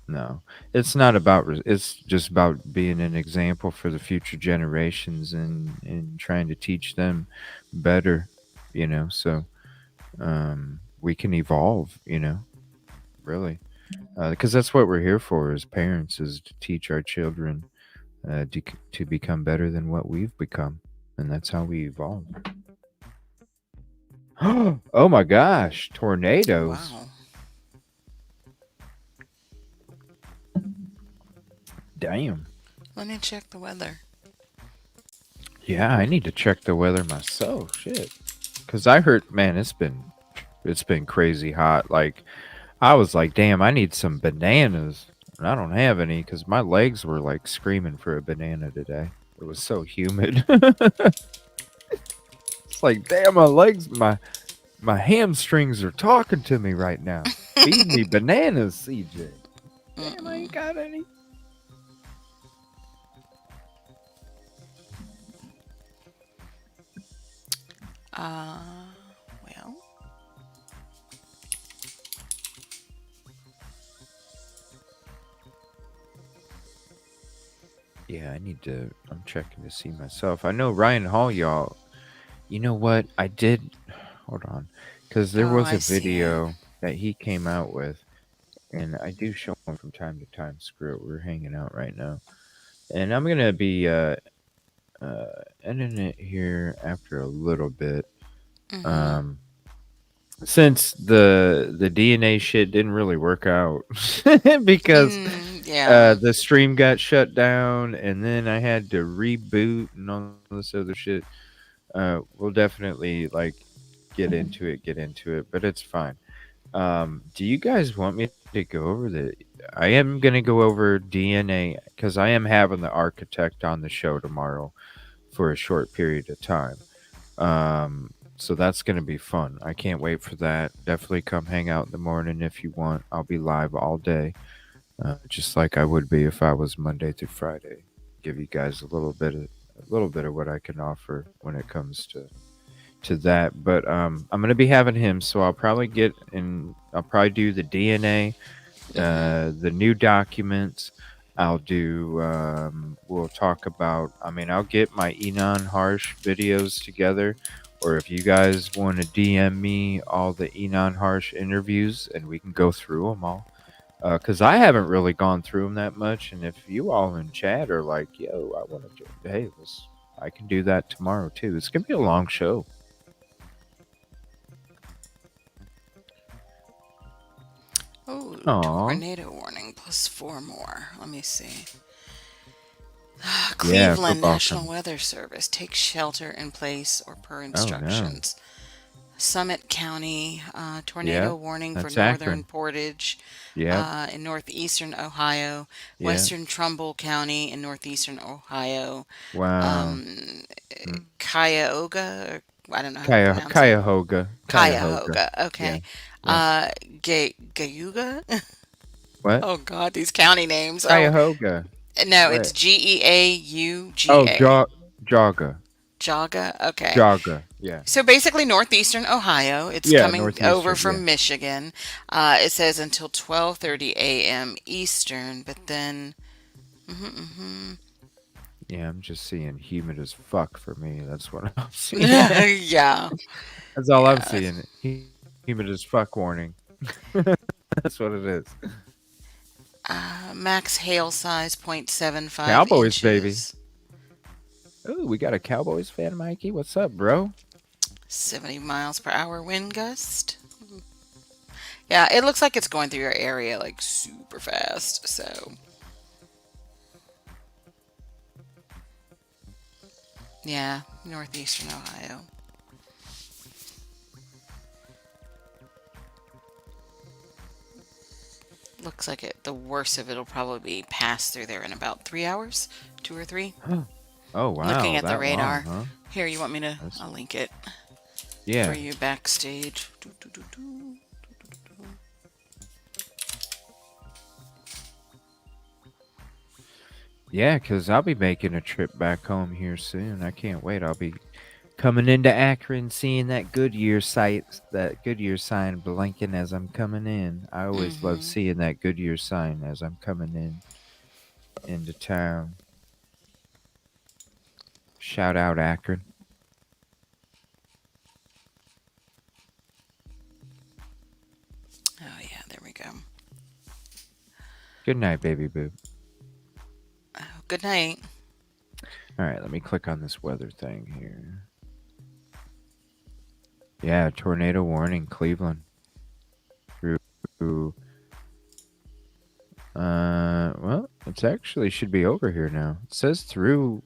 no, it's not about it's just about being an example for the future generations, and trying to teach them better, so we can evolve, really, because that's what we're here for as parents, is to teach our children to become better than what we've become, and that's how we evolve. Oh my gosh, tornadoes. Wow. Damn. Let me check the weather. Yeah, I need to check the weather myself. Shit. because I heard, man, it's been crazy hot. Like I was like, damn, I need some bananas, and I don't have any because my legs were like screaming for a banana today. It was so humid. It's like, damn, my hamstrings are talking to me right now. Feed me bananas, CJ. Damn, I ain't got any. Well, Yeah, I need to. I'm checking to see myself. I know Ryan Hall, y'all. You know what? I did. Hold on, because there oh, was I a see it. video that he came out with, and I do show him from time to time. Screw it, we're hanging out right now, and I'm gonna be ending it here after a little bit. Mm-hmm. Um, since the DNA shit didn't really work out because Yeah. the stream got shut down, and then I had to reboot and all this other shit. We'll definitely like get into it, but it's fine. Do you guys want me to go over the? I am gonna go over DNA because I am having the architect on the show tomorrow for a short period of time. So that's gonna be fun. I can't wait for that. Definitely come hang out in the morning if you want. I'll be live all day, just like I would be if I was Monday through Friday. Give you guys a little bit of what I can offer when it comes to that. But I'm gonna be having him, so I'll probably get in. I'll probably do the DNA, the new documents. I'll do. We'll talk about. I mean, I'll get my Enon Harsh videos together, or if you guys want to DM me all the Enon Harsh interviews, and we can go through them all. Because I haven't really gone through them that much, and if you all in chat are like, "Yo, I want to," hey, I can do that tomorrow too. It's gonna be a long show. Oh, Aw. tornado warning plus 4 more. Let me see. Yeah, Cleveland football National coming. Weather Service. Take shelter in place or per Oh no. instructions. Summit County, Yeah, tornado warning for that's northern Akron. Portage Yep. in northeastern Ohio, Yeah. western Trumbull County in northeastern Ohio, Wow. um, Mm. Cuyahoga, or I don't know how to pronounce it. Cuyahoga. Cuyahoga. Cuyahoga, Yeah. okay. Yeah. Gayuga? What? Oh God, these county names. Oh, Cuyahoga. no, it's What? Oh, Geauga. Jaga. Jaga, okay. Jaga. Yeah. So basically, northeastern Ohio. It's Yeah. coming over Northeastern. Yeah. from Michigan. It says until 12:30 a.m. Eastern, but then, hmm Yeah. I'm just seeing humid as fuck for me. That's what I'm seeing. yeah, That's all I'm yeah. seeing. Humid as fuck warning. That's what it is. Max hail size 0.75 Cowboys, baby. inches. Ooh, we got a Cowboys fan, Mikey. What's up, bro? 70 miles per hour wind gust. Yeah, it looks like it's going through your area like super fast. So, yeah, northeastern Ohio. Looks like it. The worst of it'll probably be passed through there in about 3 hours, 2 or 3. Oh Looking wow, at the that long, radar. huh? Here, you want me to? That's I'll link it for yeah. you backstage. Yeah, because I'll be making a trip back home here soon. I can't wait. I'll be coming into Akron, seeing that Goodyear sign blinking as I'm coming in. I always love Mm-hmm. seeing that Goodyear sign as I'm coming into town. Shout out Akron. Oh yeah, there we go. Good night, baby boo. Oh, good night. All right, let me click on this weather thing here. Yeah, tornado warning, Cleveland. Through. Well, it's actually should be over here now. It says through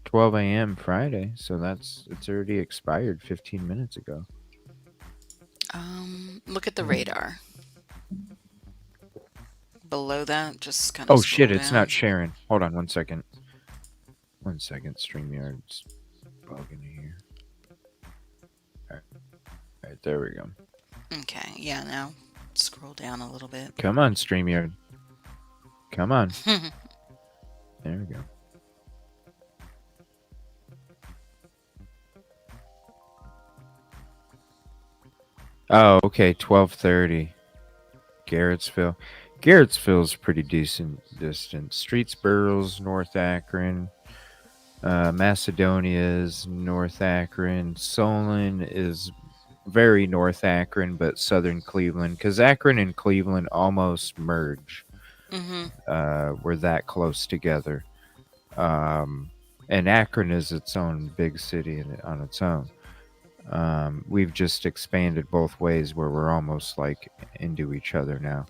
12 a.m. Friday, so it's already expired 15 minutes ago. Look at the radar. Below that, just kind of Oh shit, scroll it's down. not sharing. Hold on 1 second. 1 second, StreamYard's bugging here. Alright, there we go. Okay, yeah, now scroll down a little bit. Come on, StreamYard. Come on. There we go. Oh, okay, 12:30. Garrettsville. Garrettsville's pretty decent distance. Streetsboro's North Akron. Macedonia is North Akron. Solon is very North Akron, but southern Cleveland. Because Akron and Cleveland almost merge. We're that close together. And Akron is its own big city on its own. We've just expanded both ways where we're almost like into each other now.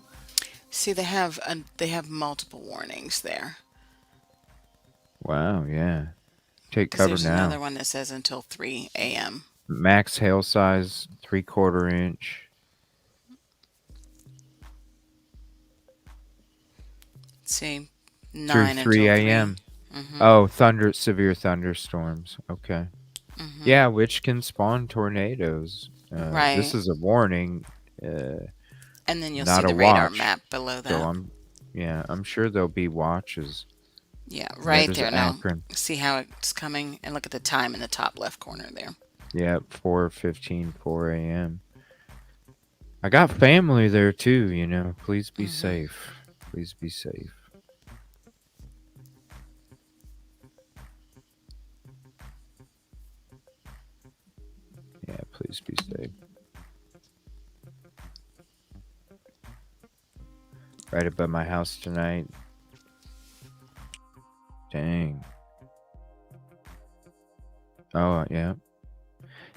See, they have multiple warnings there. Wow, yeah. Take 'Cause cover there's now. another one that says until 3 a.m. Max hail size 3/4 inch. See, Through 9 3 until 3. a.m. Oh, severe thunderstorms. Okay. Yeah, which can spawn tornadoes. Right. This is a warning. And then you'll not see a the radar watch. map below that. So I'm sure there'll be watches. Yeah, right There's there now. Akron. See how it's coming, and look at the time in the top left corner there. Yep, 4:15, 4 a.m. I got family there too, you know. Please be safe. Please be safe. Yeah, please be safe. Right above my house tonight. Dang. Oh, yeah.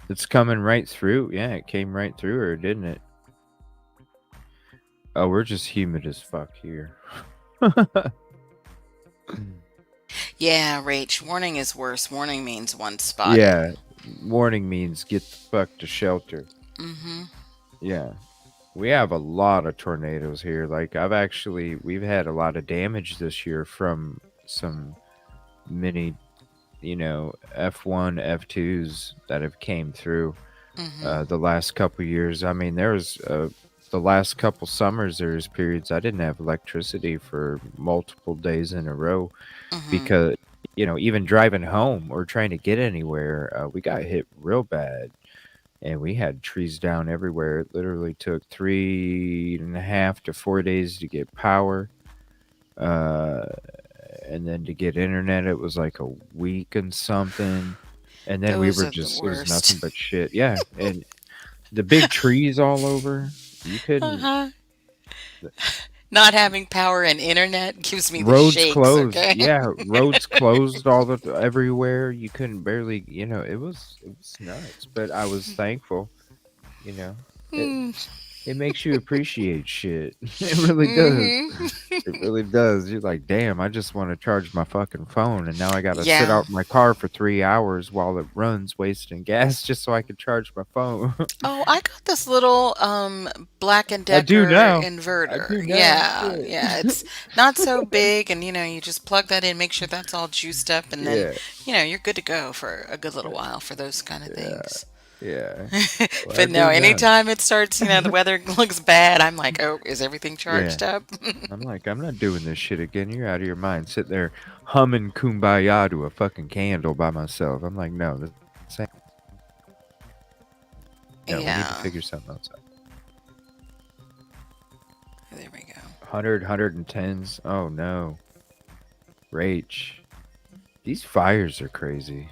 It's coming right through. Yeah, it came right through her, didn't it? Oh, we're just humid as fuck here. Yeah, Rach, warning is worse. Warning means one spot. Yeah, warning means get the fuck to shelter. Yeah. We have a lot of tornadoes here. Like, we've had a lot of damage this year from some mini, F1, F2s that have came through the last couple years. I mean, there's the last couple summers, there's periods I didn't have electricity for multiple days in a row because, even driving home or trying to get anywhere, we got hit real bad. And we had trees down everywhere. It literally took 3.5 to 4 days to get power. And then to get internet, it was like a week and something. And then Those we are were the it was worst. nothing but shit. Yeah. And the big trees all over. You couldn't. Not having power and internet gives me the Roads shakes. closed. Okay. Yeah, roads closed everywhere. You couldn't barely, it was nuts. But I was thankful, It makes you appreciate shit. It really does. It really does. You're like, damn, I just want to charge my fucking phone, and now I got to sit out in my car for 3 hours while it runs, wasting gas just so I can charge my phone. Oh, I got this little Black and I do Decker now. inverter. I do now. Yeah, Shit. yeah. It's not so big, and you just plug that in, make sure that's all juiced up, and then you're good to go for a good little while for those kind of things. Yeah. Well, But no, anytime it starts, the weather looks bad, I'm like, oh, is everything charged up? I'm like, I'm not doing this shit again. You're out of your mind. Sitting there humming Kumbaya to a fucking candle by myself. I'm like, no, that's no, we need to figure something else out. There we go. 100, 110s. Oh no. Rach. These fires are crazy.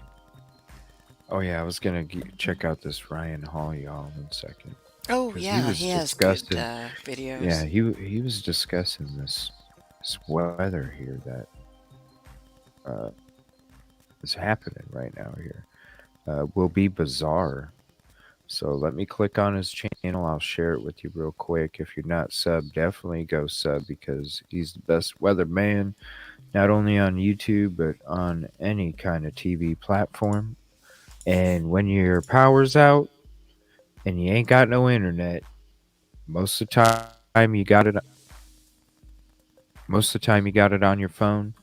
Oh yeah, I was gonna check out this Ryan Hall, y'all, in a second. Oh yeah, he has good videos. Yeah, he was discussing this weather here that is happening right now here. Will be bizarre. So let me click on his channel. I'll share it with you real quick. If you're not sub, definitely go sub because he's the best weatherman not only on YouTube, but on any kind of TV platform. And when your power's out and you ain't got no internet, most of the time you got it. Most of the time you got it on your phone.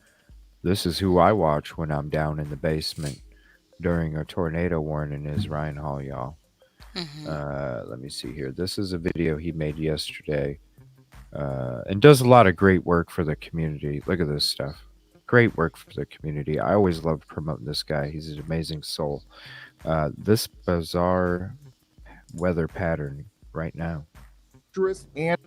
This is who I watch when I'm down in the basement during a tornado warning. Is Ryan Hall, y'all. Let me see here. This is a video he made yesterday, and does a lot of great work for the community. Look at this stuff. Great work for the community. I always loved promoting this guy. He's an amazing soul. This bizarre weather pattern right now. And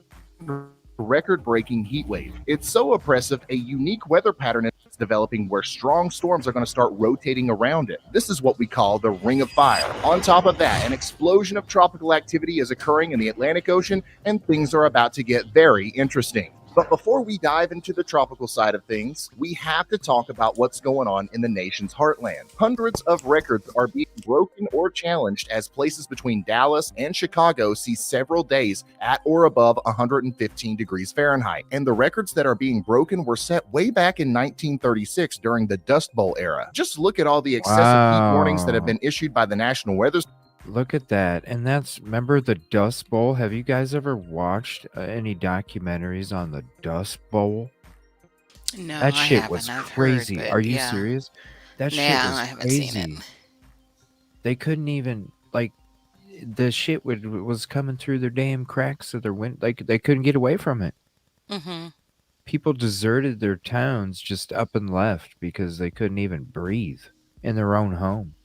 record-breaking heat wave. It's so oppressive, a unique weather pattern is developing where strong storms are going to start rotating around it. This is what we call the Ring of Fire. On top of that, an explosion of tropical activity is occurring in the Atlantic Ocean, and things are about to get very interesting. But before we dive into the tropical side of things, we have to talk about what's going on in the nation's heartland. Hundreds of records are being broken or challenged as places between Dallas and Chicago see several days at or above 115 degrees Fahrenheit. And the records that are being broken were set way back in 1936 during the Dust Bowl era. Just look at all the excessive heat warnings that have been issued by the National Weather. Look at that. And that's, remember the Dust Bowl? Have you guys ever watched any documentaries on the Dust Bowl? No, That I shit haven't. was I've crazy. heard, but Are you yeah. serious? That shit Yeah, was I haven't crazy. seen it. They couldn't even, like, the shit was coming through their damn cracks of their window. Like, they couldn't get away from it. People deserted their towns, just up and left because they couldn't even breathe in their own home.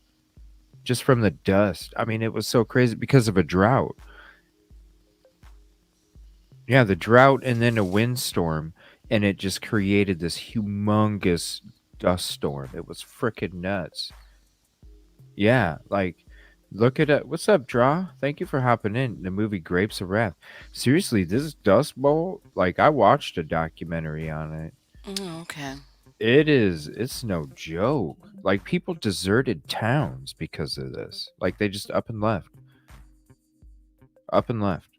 Just from the dust. I mean, it was so crazy because of a drought. Yeah, the drought and then a windstorm, and it just created this humongous dust storm. It was freaking nuts. Yeah, like, look at it. What's up, Draw? Thank you for hopping in. The movie Grapes of Wrath. Seriously, this Dust Bowl, like, I watched a documentary on it. Okay. It's no joke. Like, people deserted towns because of this. Like, they just up and left. Up and left.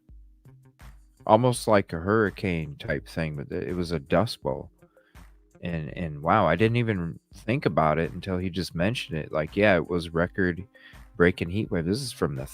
Almost like a hurricane type thing, but it was a dust bowl. And wow, I didn't even think about it until he just mentioned it. Like, yeah, it was record breaking heat wave. This is from the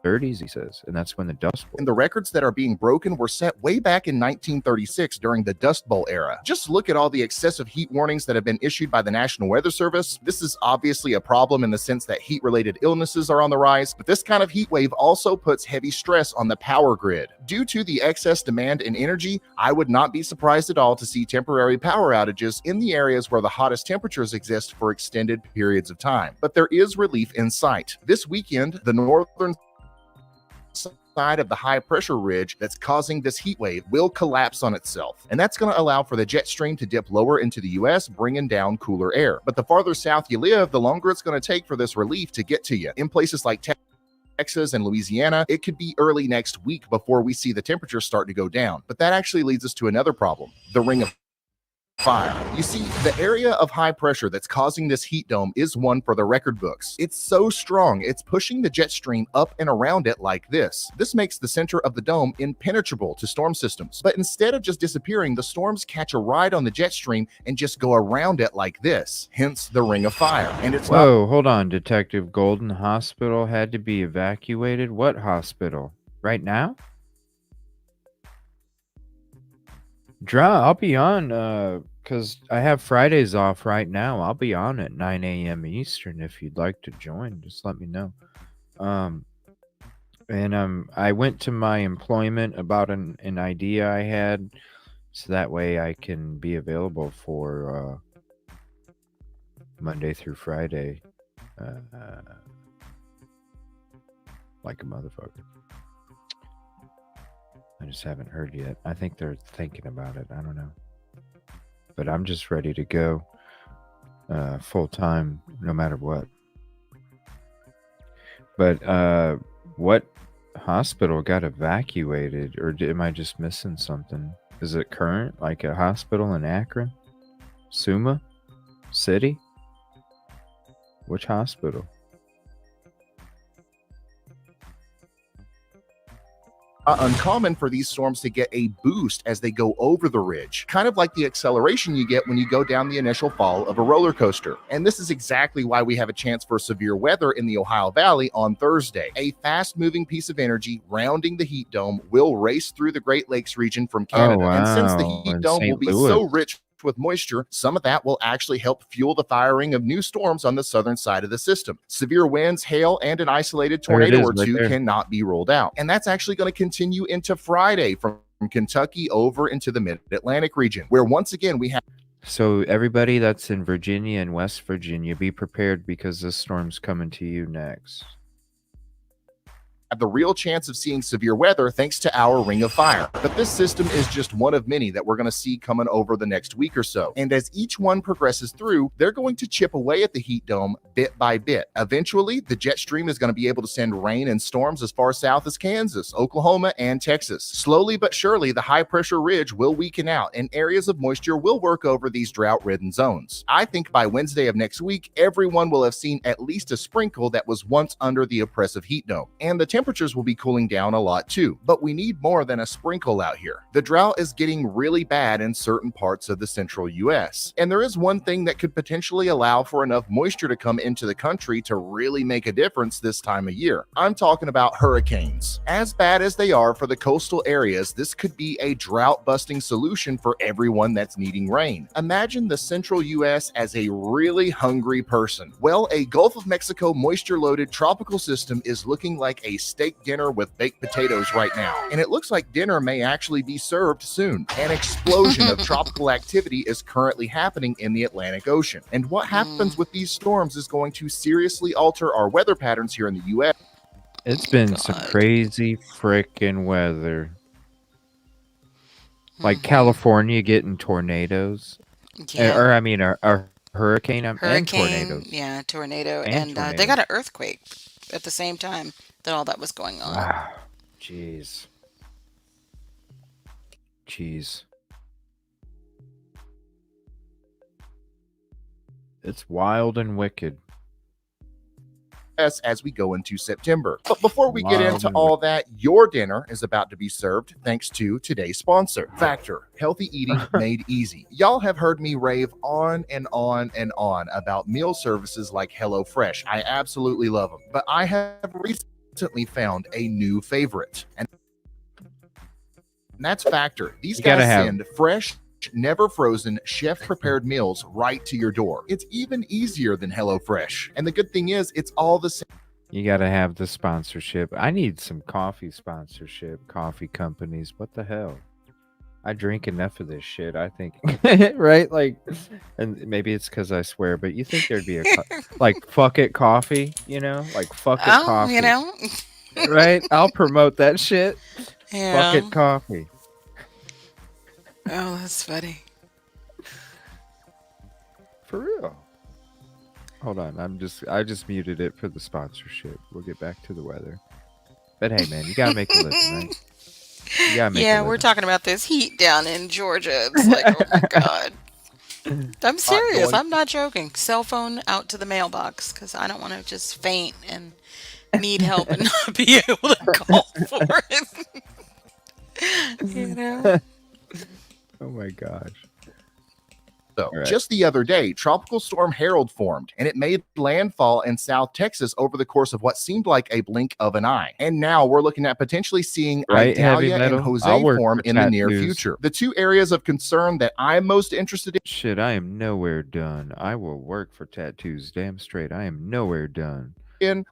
30s, he says, and that's when the Dust Bowl. And the records that are being broken were set way back in 1936 during the Dust Bowl era. Just look at all the excessive heat warnings that have been issued by the National Weather Service. This is obviously a problem in the sense that heat-related illnesses are on the rise, but this kind of heat wave also puts heavy stress on the power grid. Due to the excess demand in energy, I would not be surprised at all to see temporary power outages in the areas where the hottest temperatures exist for extended periods of time. But there is relief in sight. This weekend, the northern side of the high pressure ridge that's causing this heat wave will collapse on itself. And that's going to allow for the jet stream to dip lower into the US, bringing down cooler air. But the farther south you live, the longer it's going to take for this relief to get to you. In places like Texas and Louisiana, it could be early next week before we see the temperature start to go down. But that actually leads us to another problem, the Ring of Fire. You see, the area of high pressure that's causing this heat dome is one for the record books. It's so strong, it's pushing the jet stream up and around it like this. This makes the center of the dome impenetrable to storm systems. But instead of just disappearing, the storms catch a ride on the jet stream and just go around it like this, hence the Ring of Fire. And it's Whoa, hold on, Detective Golden. Hospital had to be evacuated? What hospital? Right now? Draw, I'll be on, because I have Fridays off right now. I'll be on at 9 a.m. Eastern if you'd like to join. Just let me know. I went to my employment about an idea I had, so that way I can be available for Monday through Friday, like a motherfucker. I just haven't heard yet. I think they're thinking about it. I don't know. But I'm just ready to go full time, no matter what. But what hospital got evacuated? Or am I just missing something? Is it current? Like a hospital in Akron? Suma? City? Which hospital? uncommon for these storms to get a boost as they go over the ridge, kind of like the acceleration you get when you go down the initial fall of a roller coaster. And this is exactly why we have a chance for severe weather in the Ohio Valley on Thursday. A fast-moving piece of energy rounding the heat dome will race through the Great Lakes region from Canada. And since the heat And dome St. will be Louis. so rich with moisture, some of that will actually help fuel the firing of new storms on the southern side of the system. Severe winds, hail, and an isolated There it tornado is, or right two there. cannot be ruled out. And that's actually going to continue into Friday from Kentucky over into the mid-Atlantic region, where once again we have So everybody that's in Virginia and West Virginia, be prepared because this storm's coming to you next. the real chance of seeing severe weather thanks to our ring of fire. But this system is just one of many that we're going to see coming over the next week or so. And as each one progresses through, they're going to chip away at the heat dome bit by bit. Eventually, the jet stream is going to be able to send rain and storms as far south as Kansas, Oklahoma, and Texas. Slowly but surely, the high pressure ridge will weaken out and areas of moisture will work over these drought-ridden zones. I think by Wednesday of next week, everyone will have seen at least a sprinkle that was once under the oppressive heat dome. And the temperatures will be cooling down a lot too, but we need more than a sprinkle out here. The drought is getting really bad in certain parts of the central US, and there is one thing that could potentially allow for enough moisture to come into the country to really make a difference this time of year. I'm talking about hurricanes. As bad as they are for the coastal areas, this could be a drought-busting solution for everyone that's needing rain. Imagine the central US as a really hungry person. Well, a Gulf of Mexico moisture-loaded tropical system is looking like a steak dinner with baked potatoes right now, and it looks like dinner may actually be served soon. An explosion of tropical activity is currently happening in the Atlantic Ocean, and what happens with these storms is going to seriously alter our weather patterns here in the US. It's been some crazy freaking weather. Like California getting tornadoes. Yeah. Or I mean, a hurricane, and Hurricane, tornadoes. yeah, tornado, And and they got an earthquake at the same time that all that was going on. Wow. Jeez. Jeez. It's wild and wicked. As we go into September. But before we get Wild into and all that, your dinner is about to be served thanks to today's sponsor, Factor, healthy eating made easy. Y'all have heard me rave on and on and on about meal services like HelloFresh. I absolutely love them, but I have recently found a new favorite, and that's Factor. These guys send fresh, never frozen, chef-prepared meals right to your door. It's even easier than HelloFresh. And the good thing is, it's all the same. You got to have the sponsorship. I need some coffee sponsorship, coffee companies. What the hell? I drink enough of this shit, I think. Right? Like, and maybe it's because I swear, but you think there'd be a, like, fuck it coffee, you know? Like, fuck it coffee. You know? Right? I'll promote that shit. Yeah. Fuck it coffee. Oh, that's funny. For real. Hold on, I just muted it for the sponsorship. We'll get back to the weather. But hey, man, you gotta make a living, right? You gotta make a Yeah, living. we're talking about this heat down in Georgia. It's like, oh my god. I'm serious. I'm not joking. Cell phone out to the mailbox because I don't want to just faint and need help and not be able to call for it. You know? Oh my gosh. So, just the other day, Tropical Storm Harold formed, and it made landfall in South Texas over the course of what seemed like a blink of an eye. And now we're looking at potentially seeing Idalia and Jose form in the near future. The two areas of concern that I'm most interested in. Shit, I am nowhere done. I will work for tattoos. Damn straight. I am nowhere done.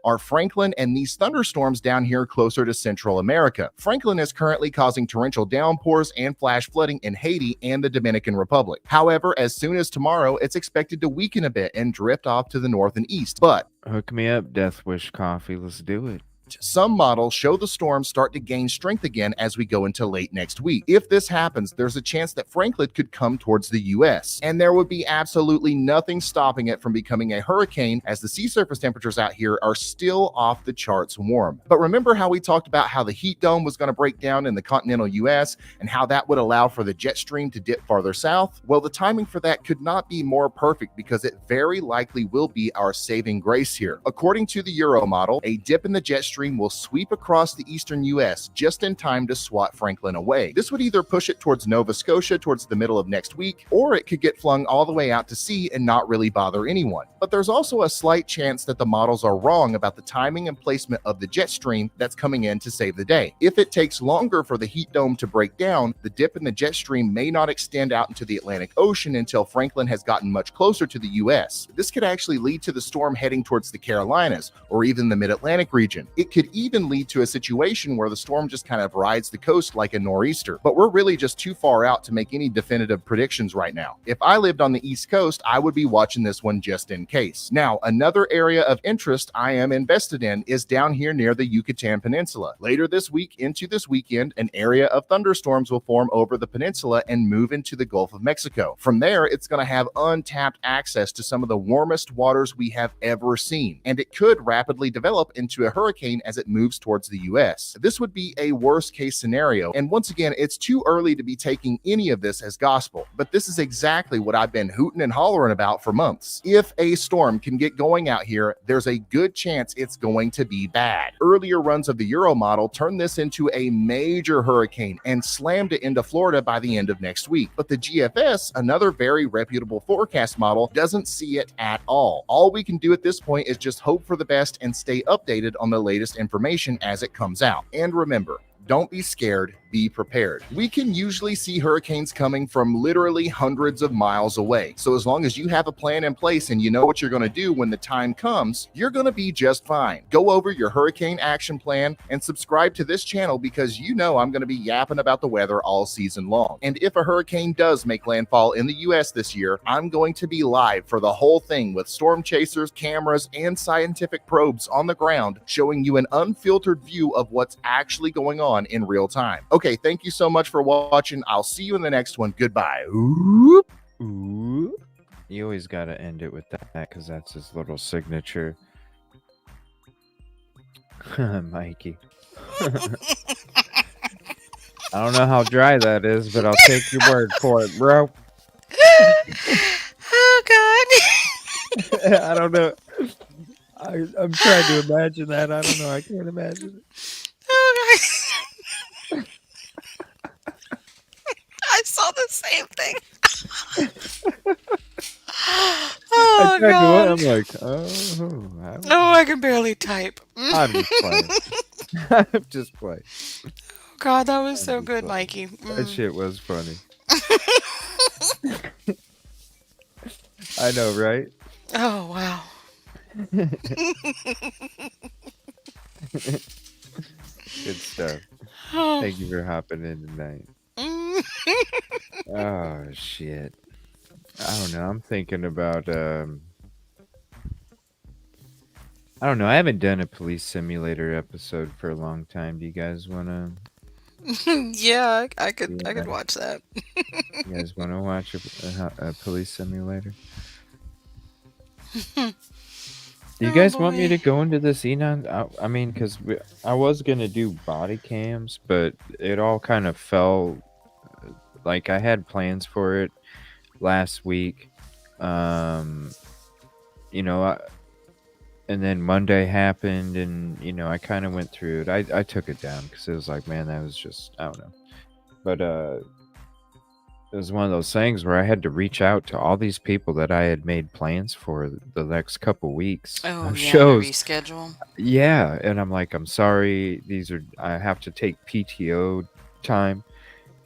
Are Franklin and these thunderstorms down here closer to Central America. Franklin is currently causing torrential downpours and flash flooding in Haiti and the Dominican Republic. However, as soon as tomorrow, it's expected to weaken a bit and drift off to the north and east. But hook me up, Death Wish Coffee. Let's do it. Some models show the storm start to gain strength again as we go into late next week. If this happens, there's a chance that Franklin could come towards the U.S., and there would be absolutely nothing stopping it from becoming a hurricane as the sea surface temperatures out here are still off the charts warm. But remember how we talked about how the heat dome was going to break down in the continental U.S. and how that would allow for the jet stream to dip farther south? Well, the timing for that could not be more perfect because it very likely will be our saving grace here. According to the Euro model, a dip in the jet stream stream will sweep across the eastern US just in time to swat Franklin away. This would either push it towards Nova Scotia towards the middle of next week, or it could get flung all the way out to sea and not really bother anyone. But there's also a slight chance that the models are wrong about the timing and placement of the jet stream that's coming in to save the day. If it takes longer for the heat dome to break down, the dip in the jet stream may not extend out into the Atlantic Ocean until Franklin has gotten much closer to the US. This could actually lead to the storm heading towards the Carolinas or even the mid-Atlantic region. It could even lead to a situation where the storm just kind of rides the coast like a nor'easter. But we're really just too far out to make any definitive predictions right now. If I lived on the East Coast, I would be watching this one just in case. Now, another area of interest I am invested in is down here near the Yucatan Peninsula. Later this week into this weekend, an area of thunderstorms will form over the peninsula and move into the Gulf of Mexico. From there, it's going to have untapped access to some of the warmest waters we have ever seen, and it could rapidly develop into a hurricane as it moves towards the US. This would be a worst case scenario, and once again, it's too early to be taking any of this as gospel, but this is exactly what I've been hooting and hollering about for months. If a storm can get going out here, there's a good chance it's going to be bad. Earlier runs of the Euro model turned this into a major hurricane and slammed it into Florida by the end of next week. But the GFS, another very reputable forecast model, doesn't see it at all. All we can do at this point is just hope for the best and stay updated on the latest information as it comes out. And remember, don't be scared, be prepared. We can usually see hurricanes coming from literally hundreds of miles away. So as long as you have a plan in place and you know what you're going to do when the time comes, you're going to be just fine. Go over your hurricane action plan and subscribe to this channel because you know I'm going to be yapping about the weather all season long. And if a hurricane does make landfall in the US this year, I'm going to be live for the whole thing with storm chasers, cameras, and scientific probes on the ground showing you an unfiltered view of what's actually going on in real time. Okay, thank you so much for watching. I'll see you in the next one. Goodbye. Ooh. Ooh. You always got to end it with that because that's his little signature. Mikey. I don't know how dry that is, but I'll take your word for it, bro. Oh, God. I don't know. I'm trying to imagine that. I don't know. I can't imagine it. Oh, God. I saw the same thing. Oh, God. I'm like, oh. Oh, I can barely type. I'm just playing. I'm just playing. Oh, God, that was so good, Mikey. That shit was funny. I know, right? Oh, wow. Good stuff. Oh. Thank you for hopping in tonight. Oh, shit. I don't know. I'm thinking about, I don't know. I haven't done a police simulator episode for a long time. Do you guys want to? Yeah, I could watch that. You guys want to watch a police simulator? Do you guys want me to go into this Enon? I mean, because I was going to do body cams, but it all kind of fell. Like, I had plans for it last week. You know, and then Monday happened, and, you know, I kind of went through it. I took it down because it was like, man, that was just, I don't know. But it was one of those things where I had to reach out to all these people that I had made plans for the next couple weeks. Oh, yeah, shows. Reschedule. Yeah, and I'm like, I'm sorry. I have to take PTO time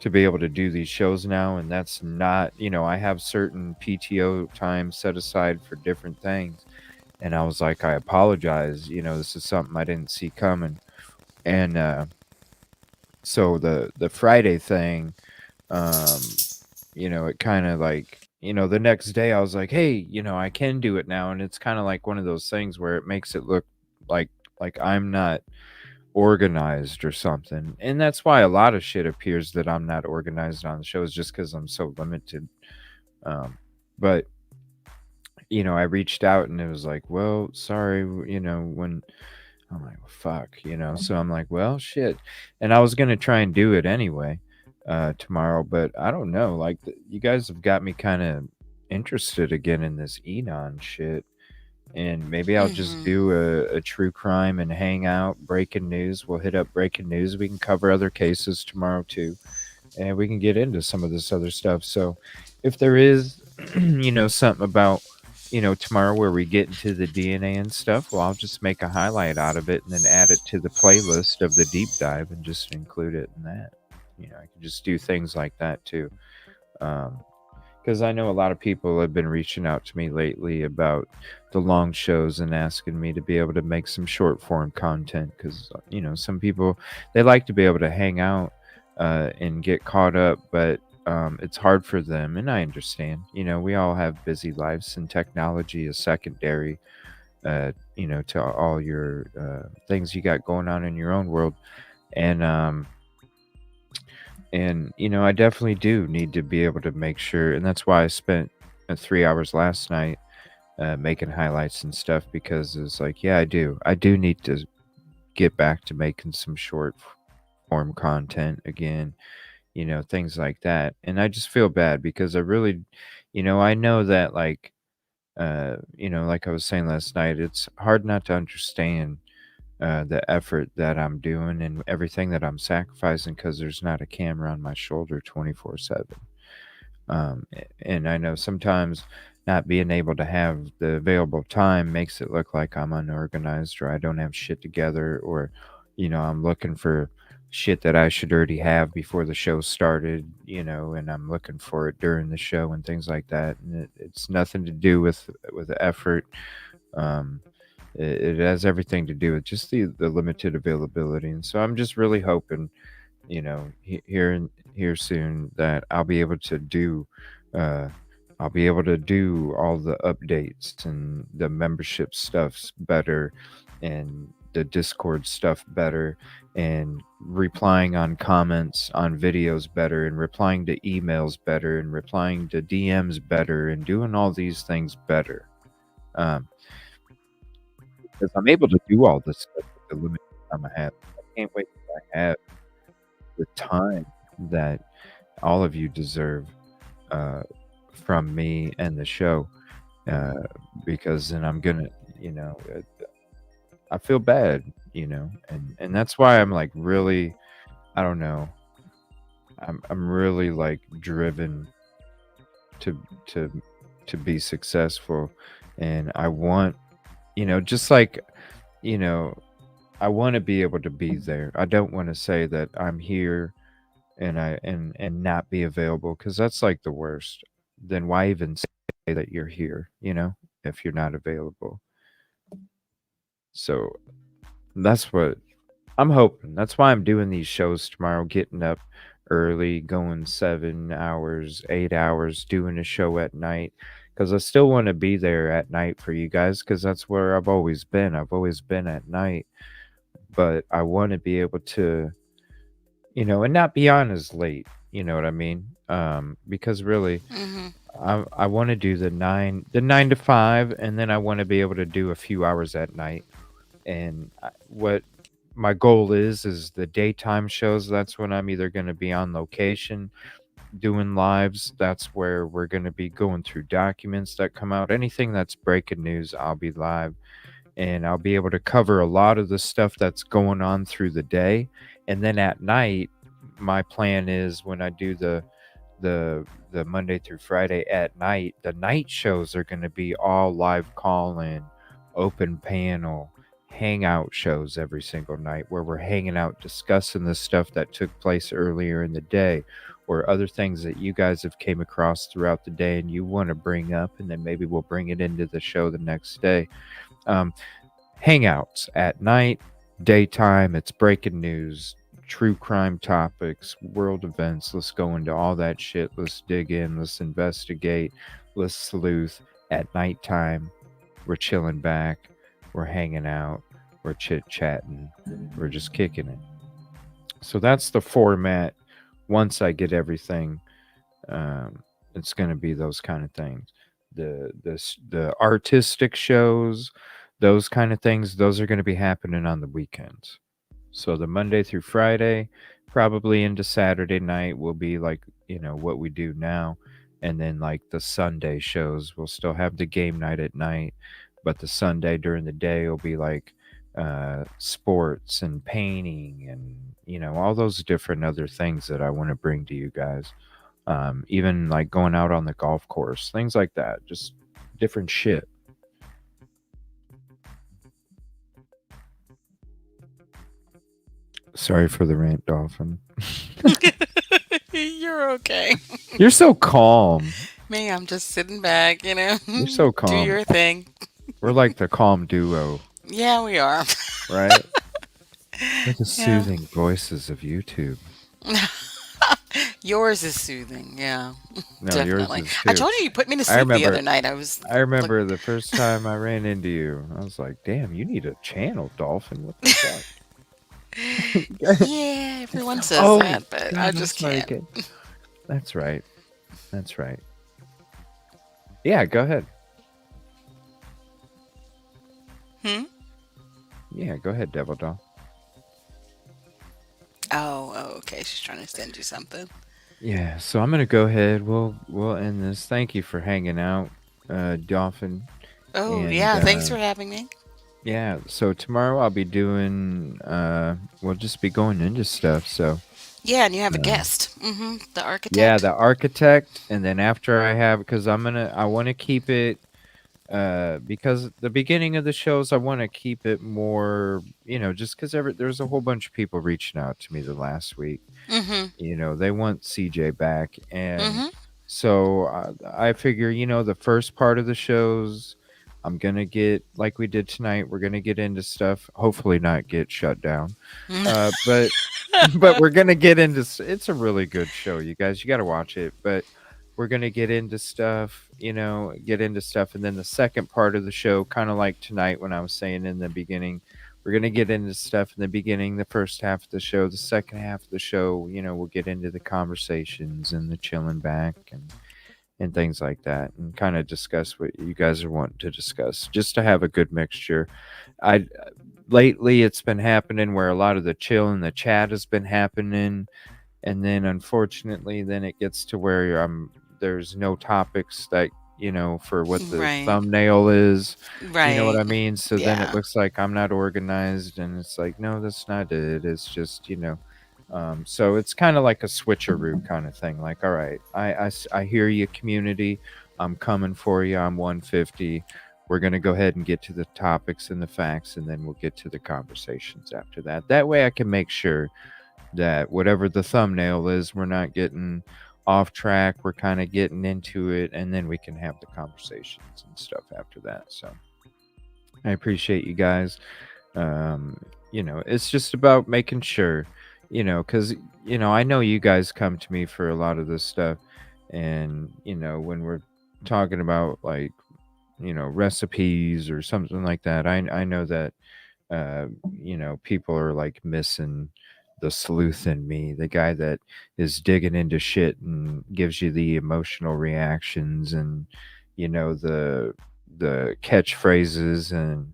to be able to do these shows now, and that's not, you know, I have certain PTO time set aside for different things. And I was like, I apologize. You know, this is something I didn't see coming. And so the Friday thing, you know, it kind of like, you know, the next day I was like, hey, you know, I can do it now. And it's kind of like one of those things where it makes it look like I'm not organized or something. And that's why a lot of shit appears that I'm not organized on the shows, just because I'm so limited. But, you know, I reached out and it was like, well, sorry, you know, when I'm like, well, fuck, you know, so I'm like, well, shit. And I was going to try and do it anyway. Tomorrow, but I don't know, like you guys have got me kind of interested again in this Enon shit, And maybe I'll just do a true crime and hang out, breaking news. We'll hit up breaking news. We can cover other cases tomorrow too, and we can get into some of this other stuff. So, if there is, something about, tomorrow where we get into the DNA and stuff, well, I'll just make a highlight out of it and then add it to the playlist of the deep dive and just include it in that. I can just do things like that too. Because I know a lot of people have been reaching out to me lately about the long shows and asking me to be able to make some short form content. Because, some people, they like to be able to hang out and get caught up, but it's hard for them. And I understand, we all have busy lives and technology is secondary, to all your things you got going on in your own world. And I definitely do need to be able to make sure, and that's why I spent 3 hours last night making highlights and stuff, because it's like, yeah, I do need to get back to making some short form content again, things like that. And I just feel bad because I really, I know that, like, like I was saying last night, it's hard not to understand the effort that I'm doing and everything that I'm sacrificing because there's not a camera on my shoulder 24/7. And I know sometimes not being able to have the available time makes it look like I'm unorganized or I don't have shit together, or, I'm looking for shit that I should already have before the show started, and I'm looking for it during the show and things like that. And it's nothing to do with the effort. Um, it has everything to do with just the limited availability. And so I'm just really hoping, here soon that I'll be able to do uh all the updates and the membership stuffs better and the Discord stuff better, and replying on comments on videos better, and replying to emails better, and replying to DMs better, and doing all these things better. Um, because I'm able to do all this stuff with the limited time I have. I can't wait till I have the time that all of you deserve uh, from me and the show, uh, because then I'm gonna, I feel bad, and that's why I'm like really, I don't know, I'm really like driven to to to be successful, and I want, just like, you know, I want to be able to be there. I don't want to say that I'm here and and not be available, because that's like the worst. Then why even say that you're here, if you're not available? So that's what I'm hoping. That's why I'm doing these shows tomorrow, getting up early, going 7 hours, 8 hours, doing a show at night. Because I still want to be there at night for you guys, because that's where I've always been. I've always been at night. But I want to be able to, and not be on as late. You know what I mean? Because really, Mm-hmm. I want to do the 9 to 5, and then I want to be able to do a few hours at night. And what my goal is the daytime shows. That's when I'm either going to be on location doing lives. That's where we're going to be going through documents that come out. Anything that's breaking news, I'll be live, and I'll be able to cover a lot of the stuff that's going on through the day. And then at night, my plan is when I do the Monday through Friday at night, the night shows are going to be all live call in, open panel, hangout shows every single night, where we're hanging out discussing the stuff that took place earlier in the day, or other things that you guys have came across throughout the day and you want to bring up, and then maybe we'll bring it into the show the next day. um, Hangouts at night. Daytime, it's breaking news, true crime topics, world events. Let's go into all that shit. Let's dig in, let's investigate, let's sleuth. At nighttime, we're chilling back, we're hanging out, we're chit chatting, we're just kicking it. So that's the format. Once I get everything, it's going to be those kind of things. The artistic shows, those kind of things, those are going to be happening on the weekends. So the Monday through Friday, probably into Saturday night, will be like, what we do now. And then like the Sunday shows, we'll still have the game night at night. but the Sunday during the day will be like sports and painting and all those different other things that I want to bring to you guys. Even like going out on the golf course, things like that, just different shit. Sorry for the rant, Dolphin. You're okay. You're so calm. Me, I'm just sitting back, You're so calm. Do your thing. We're like the calm duo. Yeah, we are. Right? We're the soothing voices of YouTube. Yours is soothing, yeah. No, definitely. yours is I too. told you put me to sleep the other night. I remember the first time I ran into you. I was like, "Damn, you need a channel, Dolphin. What the fuck?" Yeah, everyone says that, but God, I just can't. That's right. That's right. Yeah, go ahead. Yeah, go ahead, Devil Doll. Oh, okay. She's trying to send you something. Yeah, so I'm gonna go ahead. We'll end this. Thank you for hanging out, Dolphin. Oh, And, yeah. Thanks for having me. Yeah, so tomorrow I'll be doing. We'll just be going into stuff. So. Yeah, and you have a guest. The architect. Yeah, the architect, and then after I have, because I want to keep it. Because the beginning of the shows, I want to keep it more, just because there's a whole bunch of people reaching out to me the last week. They want CJ back, and so I figure, the first part of the shows, I'm gonna get like we did tonight. We're gonna get into stuff. Hopefully, not get shut down, but we're gonna get into. It's a really good show, you guys. You got to watch it, but. We're going to get into stuff, and then the second part of the show, kind of like tonight when I was saying in the beginning, we're going to get into stuff in the beginning, the first half of the show, the second half of the show, we'll get into the conversations and the chilling back and things like that, and kind of discuss what you guys are wanting to discuss, just to have a good mixture. Lately it's been happening where a lot of the chill and the chat has been happening. And then unfortunately, then it gets to where there's no topics that, for what the thumbnail is. Right. You know what I mean? So then it looks like I'm not organized, and it's like, no, that's not it. It's just, so it's kind of like a switcheroo kind of thing. Like, all right, I hear you, community. I'm coming for you. I'm 150. We're going to go ahead and get to the topics and the facts, and then we'll get to the conversations after that. That way I can make sure that whatever the thumbnail is, we're not getting off track. We're kind of getting into it, and then we can have the conversations and stuff after that. So I appreciate you guys. It's just about making sure, because, I know you guys come to me for a lot of this stuff. And, when we're talking about like, recipes or something like that, I know that, people are like missing the sleuth in me, the guy that is digging into shit and gives you the emotional reactions and the catchphrases and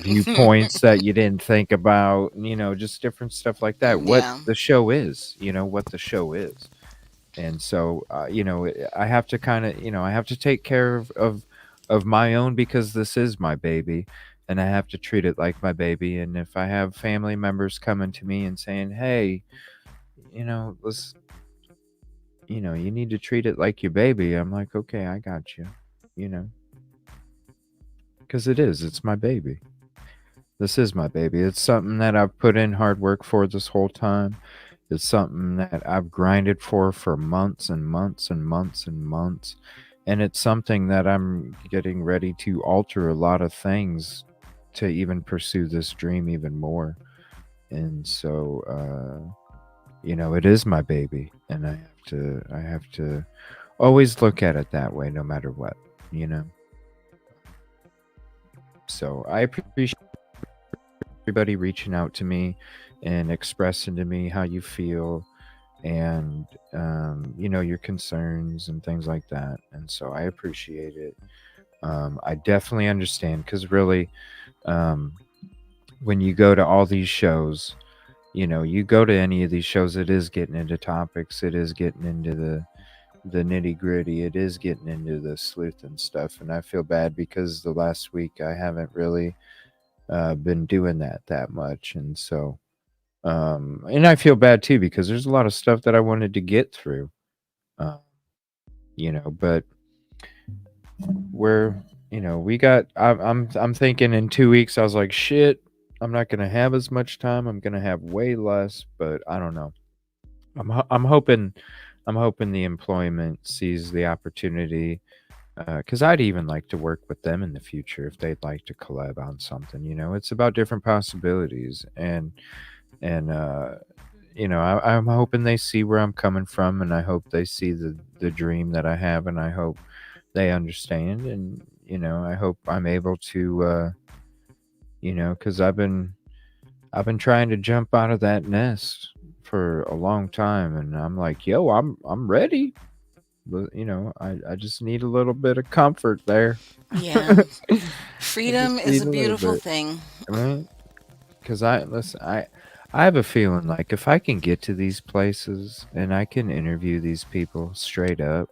viewpoints that you didn't think about, just different stuff like that. What the show is, what the show is. And so I have to kind of I have to take care of my own, because this is my baby. And I have to treat it like my baby. And if I have family members coming to me and saying, hey, let's, you need to treat it like your baby. I'm like, okay, I got you, because it's my baby. This is my baby. It's something that I've put in hard work for this whole time. It's something that I've grinded for months and months and months and months. And it's something that I'm getting ready to alter a lot of things to even pursue this dream even more. And so it is my baby, and I have to always look at it that way, no matter what. So I appreciate everybody reaching out to me and expressing to me how you feel, and your concerns and things like that. And so I appreciate it. I definitely understand, because really, when you go to all these shows, you go to any of these shows, it is getting into topics, it is getting into the nitty gritty. It is getting into the sleuth and stuff, and I feel bad because the last week I haven't really been doing that much, and so and I feel bad too because there's a lot of stuff that I wanted to get through, uh, but we're we got. I'm thinking in 2 weeks. I was like, shit. I'm not gonna have as much time. I'm gonna have way less, but I don't know. I'm hoping the employment sees the opportunity because I'd even like to work with them in the future if they'd like to collab on something. It's about different possibilities, and I'm hoping they see where I'm coming from, and I hope they see the dream that I have, and I hope they understand, and I hope I'm able to, because I've been trying to jump out of that nest for a long time, and I'm like, yo, I'm ready. But I just need a little bit of comfort there. Yeah. I Freedom just is need a a little beautiful bit, thing. right? Because I have a feeling like if I can get to these places and I can interview these people straight up,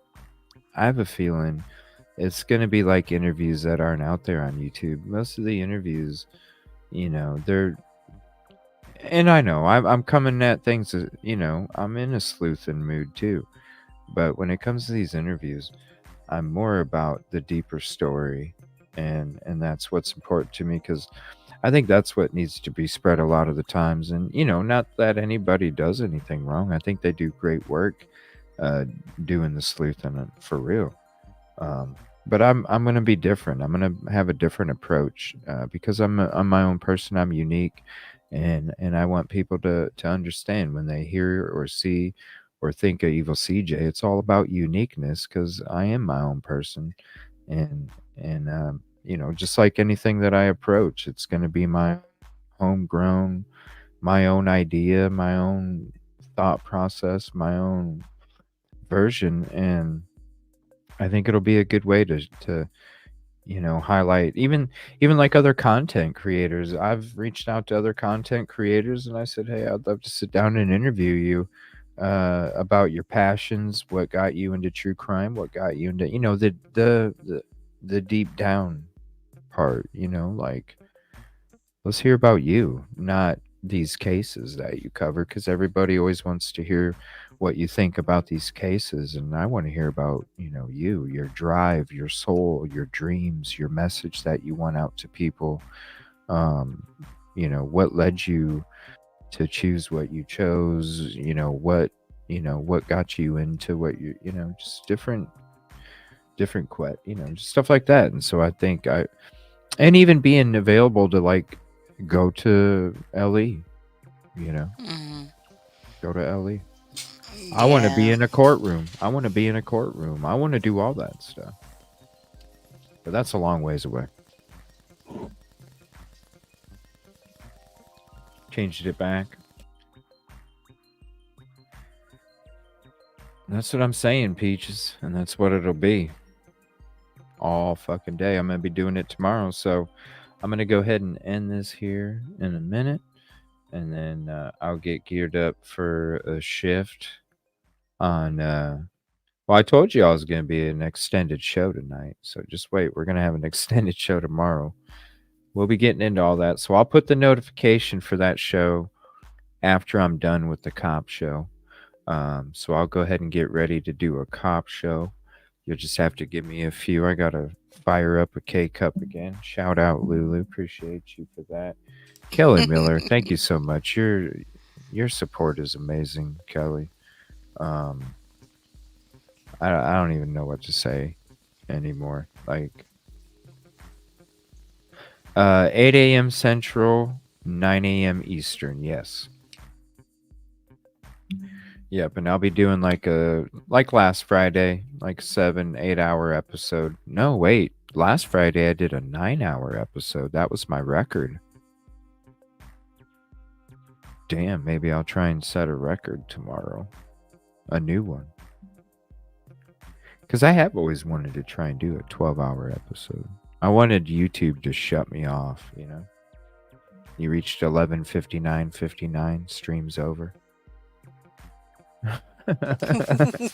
I have a feeling it's gonna be like interviews that aren't out there on YouTube. Most of the interviews, they're and I know I'm coming at things. I'm in a sleuthing mood too. But when it comes to these interviews, I'm more about the deeper story, and that's what's important to me because I think that's what needs to be spread a lot of the times. And not that anybody does anything wrong. I think they do great work, doing the sleuthing for real. But I'm gonna be different. I'm gonna have a different approach because I'm my own person. I'm unique, and I want people to understand when they hear or see or think of Evil CJ. It's all about uniqueness because I am my own person, and just like anything that I approach, it's gonna be my homegrown, my own idea, my own thought process, my own version, and I think it'll be a good way to highlight even like other content creators. I've reached out to other content creators and I said, hey, I'd love to sit down and interview you about your passions, what got you into true crime, what got you into the deep down part. Like, let's hear about you, not these cases that you cover, because everybody always wants to hear what you think about these cases, and I want to hear about you, your drive, your soul, your dreams, your message that you want out to people. um what led you to choose what you chose, what got you into what just different just stuff like that. And so I think and even being available to like go to LE, Hmm. go to LE. I want to be Yeah. in a courtroom. I want to be in a courtroom. I want to do all that stuff. But that's a long ways away. Changed it back. That's what I'm saying, Peaches. And that's what it'll be. All fucking day. I'm going to be doing it tomorrow. So I'm going to go ahead and end this here in a minute. And then I'll get geared up for a shift on well, I told you I was going to be an extended show tonight. So just wait. We're going to have an extended show tomorrow. We'll be getting into all that. So I'll put the notification for that show after I'm done with the cop show. So I'll go ahead and get ready to do a cop show. You'll just have to give me a few. I got to fire up a K-Cup again. Shout out, Lulu. Appreciate you for that. Kelly Miller, thank you so much. Your support is amazing, Kelly. I don't even know what to say anymore. Like 8 a.m. Central, 9 a.m. Eastern. Yes. Yep, and I'll be doing like last Friday, like 7-8 hour episode. No, wait. Last Friday I did a 9-hour episode. That was my record. Damn, maybe I'll try and set a record tomorrow. A new one. Because I have always wanted to try and do a 12-hour episode. I wanted YouTube to shut me off, You reached 11:59:59, streams over.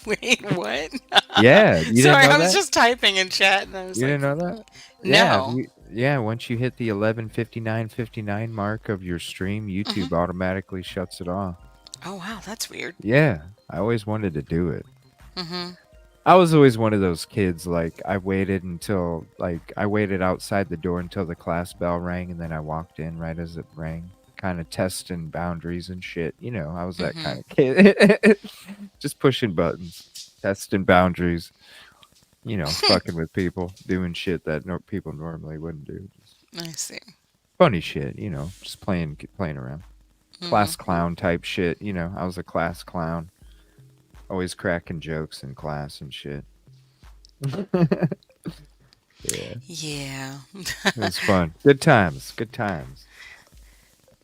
Wait, what? Yeah, you didn't Sorry, know I was that? just typing in chat and I was You like, didn't know that? no. Yeah, once you hit the 11:59:59 mark of your stream, YouTube automatically shuts it off. Oh, wow, that's weird. Yeah, I always wanted to do it. Mm-hmm. I was always one of those kids, like, I waited outside the door until the class bell rang, and then I walked in right as it rang, kind of testing boundaries and shit. You know, I was that kind of kid. Just pushing buttons, testing boundaries, you know, fucking with people, doing shit that people normally wouldn't do. I see. Funny shit, you know, just playing around. Class clown type shit, you know, I was a class clown. Always cracking jokes in class and shit. Yeah. It was fun. Good times. Good times.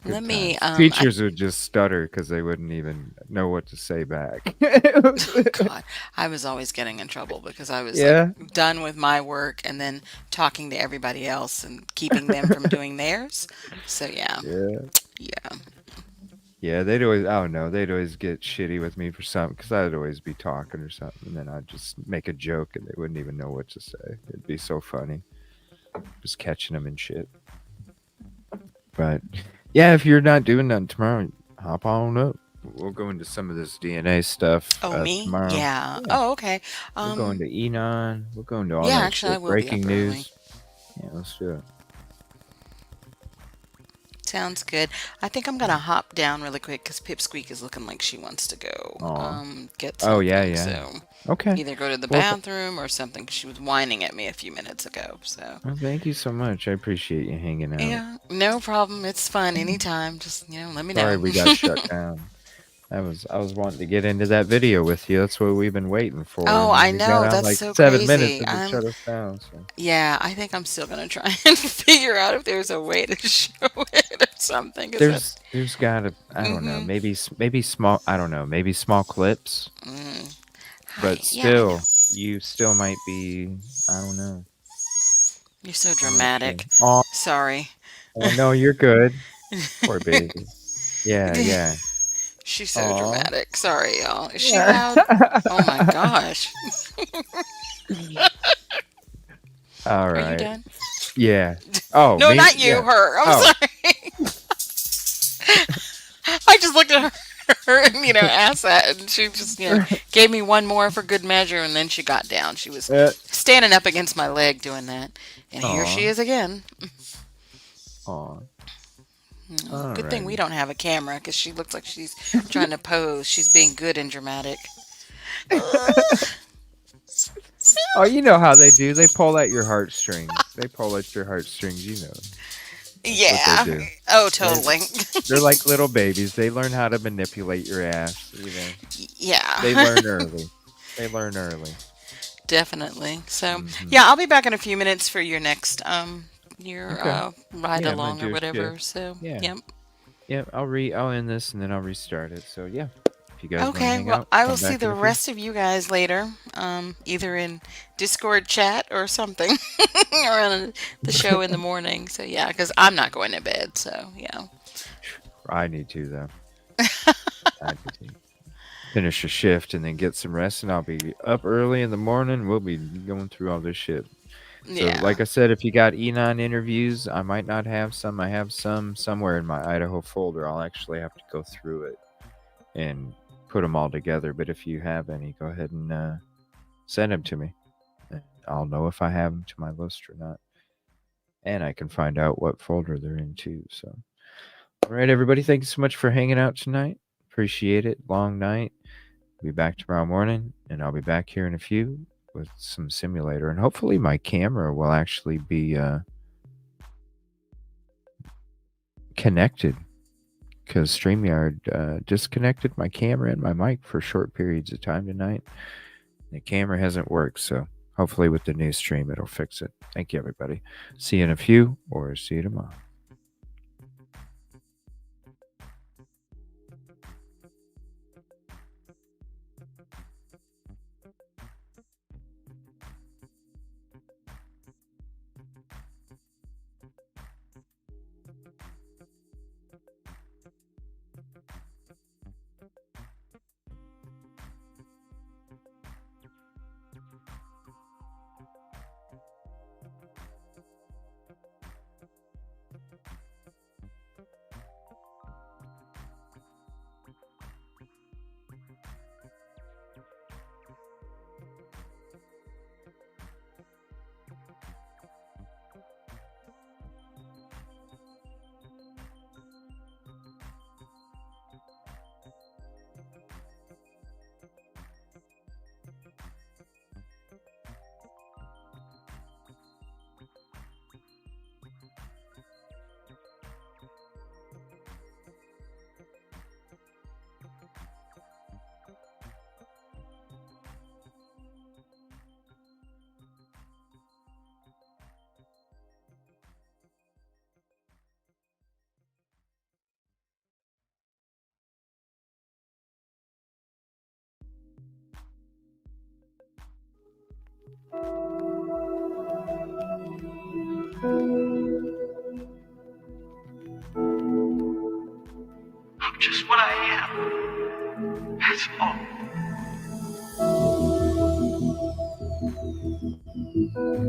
Let me. Teachers would just stutter because they wouldn't even know what to say back. God, I was always getting in trouble because I was like done with my work and then talking to everybody else and keeping them from doing theirs. So yeah. Yeah, they'd always, I don't know, they'd always get shitty with me for something because I'd always be talking or something, and then I'd just make a joke and they wouldn't even know what to say. It'd be so funny. Just catching them and shit. But yeah, if you're not doing nothing tomorrow, hop on up. We'll go into some of this DNA stuff tomorrow. Yeah. Oh, okay. We'll go into Enon. We'll go into all yeah, that actually, shit. I will be Breaking up news. early. Yeah, let's do it. Sounds good. I think I'm gonna hop down really quick because Pipsqueak is looking like she wants to go get something. Oh yeah. So Okay. either go to the bathroom or something because she was whining at me a few minutes ago. So well, thank you so much. I appreciate you hanging out. yeah, no problem. It's fun anytime. Just let me know. Sorry we got shut down. I was wanting to get into that video with you. That's what we've been waiting for. Oh, I know. That's like so 7 crazy. minutes and it shut us down. So. Yeah, I think I'm still gonna try and figure out if there's a way to show it or something. There's gotta, I don't know, maybe small, I don't know, maybe small clips. But still, you still might be, I don't know. You're so dramatic. Oh, sorry. No, you're good. Poor baby. Yeah. She's so dramatic. Sorry, y'all. Is she loud? Oh my gosh. All right. Are you done? Yeah. Oh, no, me? not you. Yeah. Her. I'm sorry. I just looked at her and asked that, and she just gave me one more for good measure, and then she got down. She was standing up against my leg doing that, and here she is again. Aw. Good thing we don't have a camera because she looks like she's trying to pose. She's being good and dramatic. Oh, you know how they do. They pull at your heartstrings. You know. Yeah. What they do. Oh, totally. They're like little babies. They learn how to manipulate your ass. Yeah. They learn early. Definitely. So, yeah, I'll be back in a few minutes for your next ride along or whatever. So, Yep. I'll end this and then I'll restart it. So yeah. If you guys okay, well, I will see the rest of you guys later, either in Discord chat or something, or on the show in the morning. So yeah, because I'm not going to bed. So yeah. I need to though. I need to finish a shift and then get some rest, and I'll be up early in the morning. We'll be going through all this shit. So, like I said, if you got Enon interviews, I might not have some. I have some somewhere in my Idaho folder. I'll actually have to go through it and put them all together. But if you have any, go ahead and send them to me. I'll know if I have them to my list or not. And I can find out what folder they're in too. So, all right, everybody. Thank you so much for hanging out tonight. Appreciate it. Long night. Be back tomorrow morning, and I'll be back here in a few with some simulator, and hopefully my camera will actually be connected, because StreamYard disconnected my camera and my mic for short periods of time tonight. The camera hasn't worked, so hopefully with the new stream it'll fix it. Thank you, everybody. See you in a few, or see you tomorrow. I'm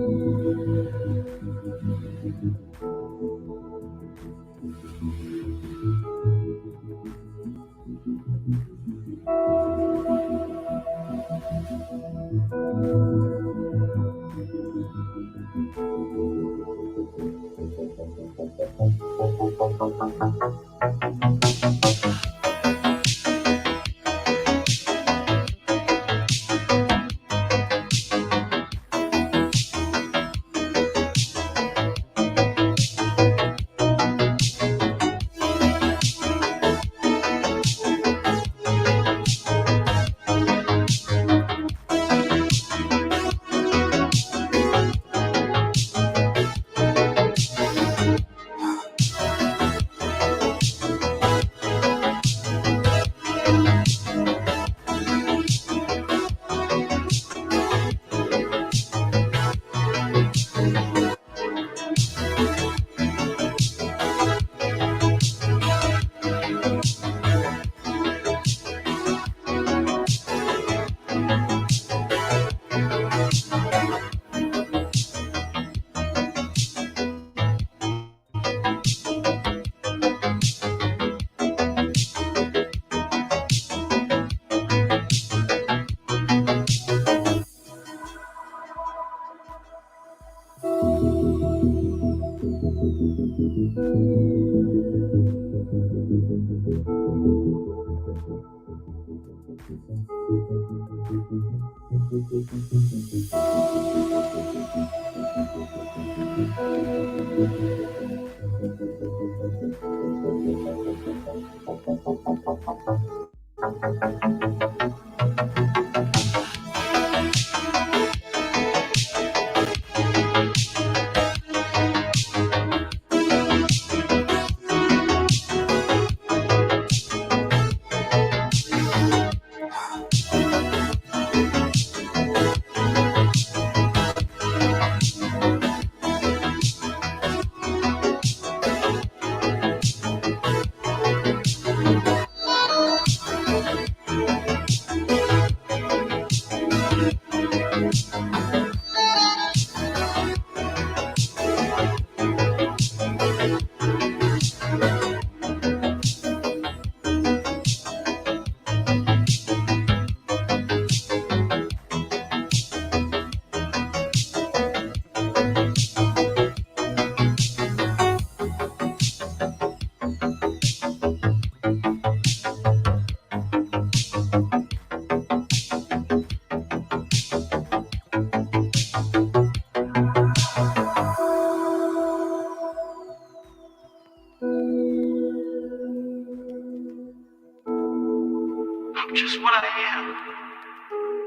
just what I am.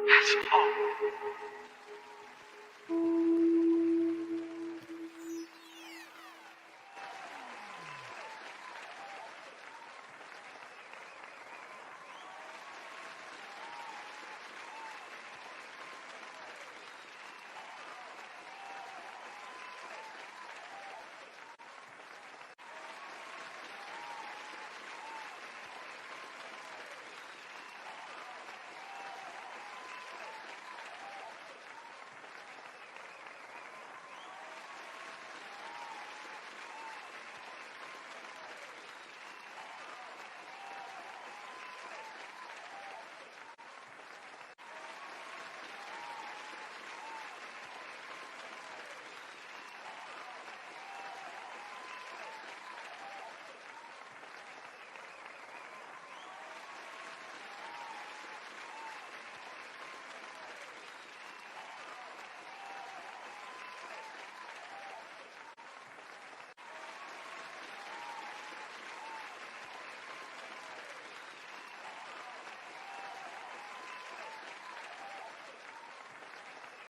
That's all.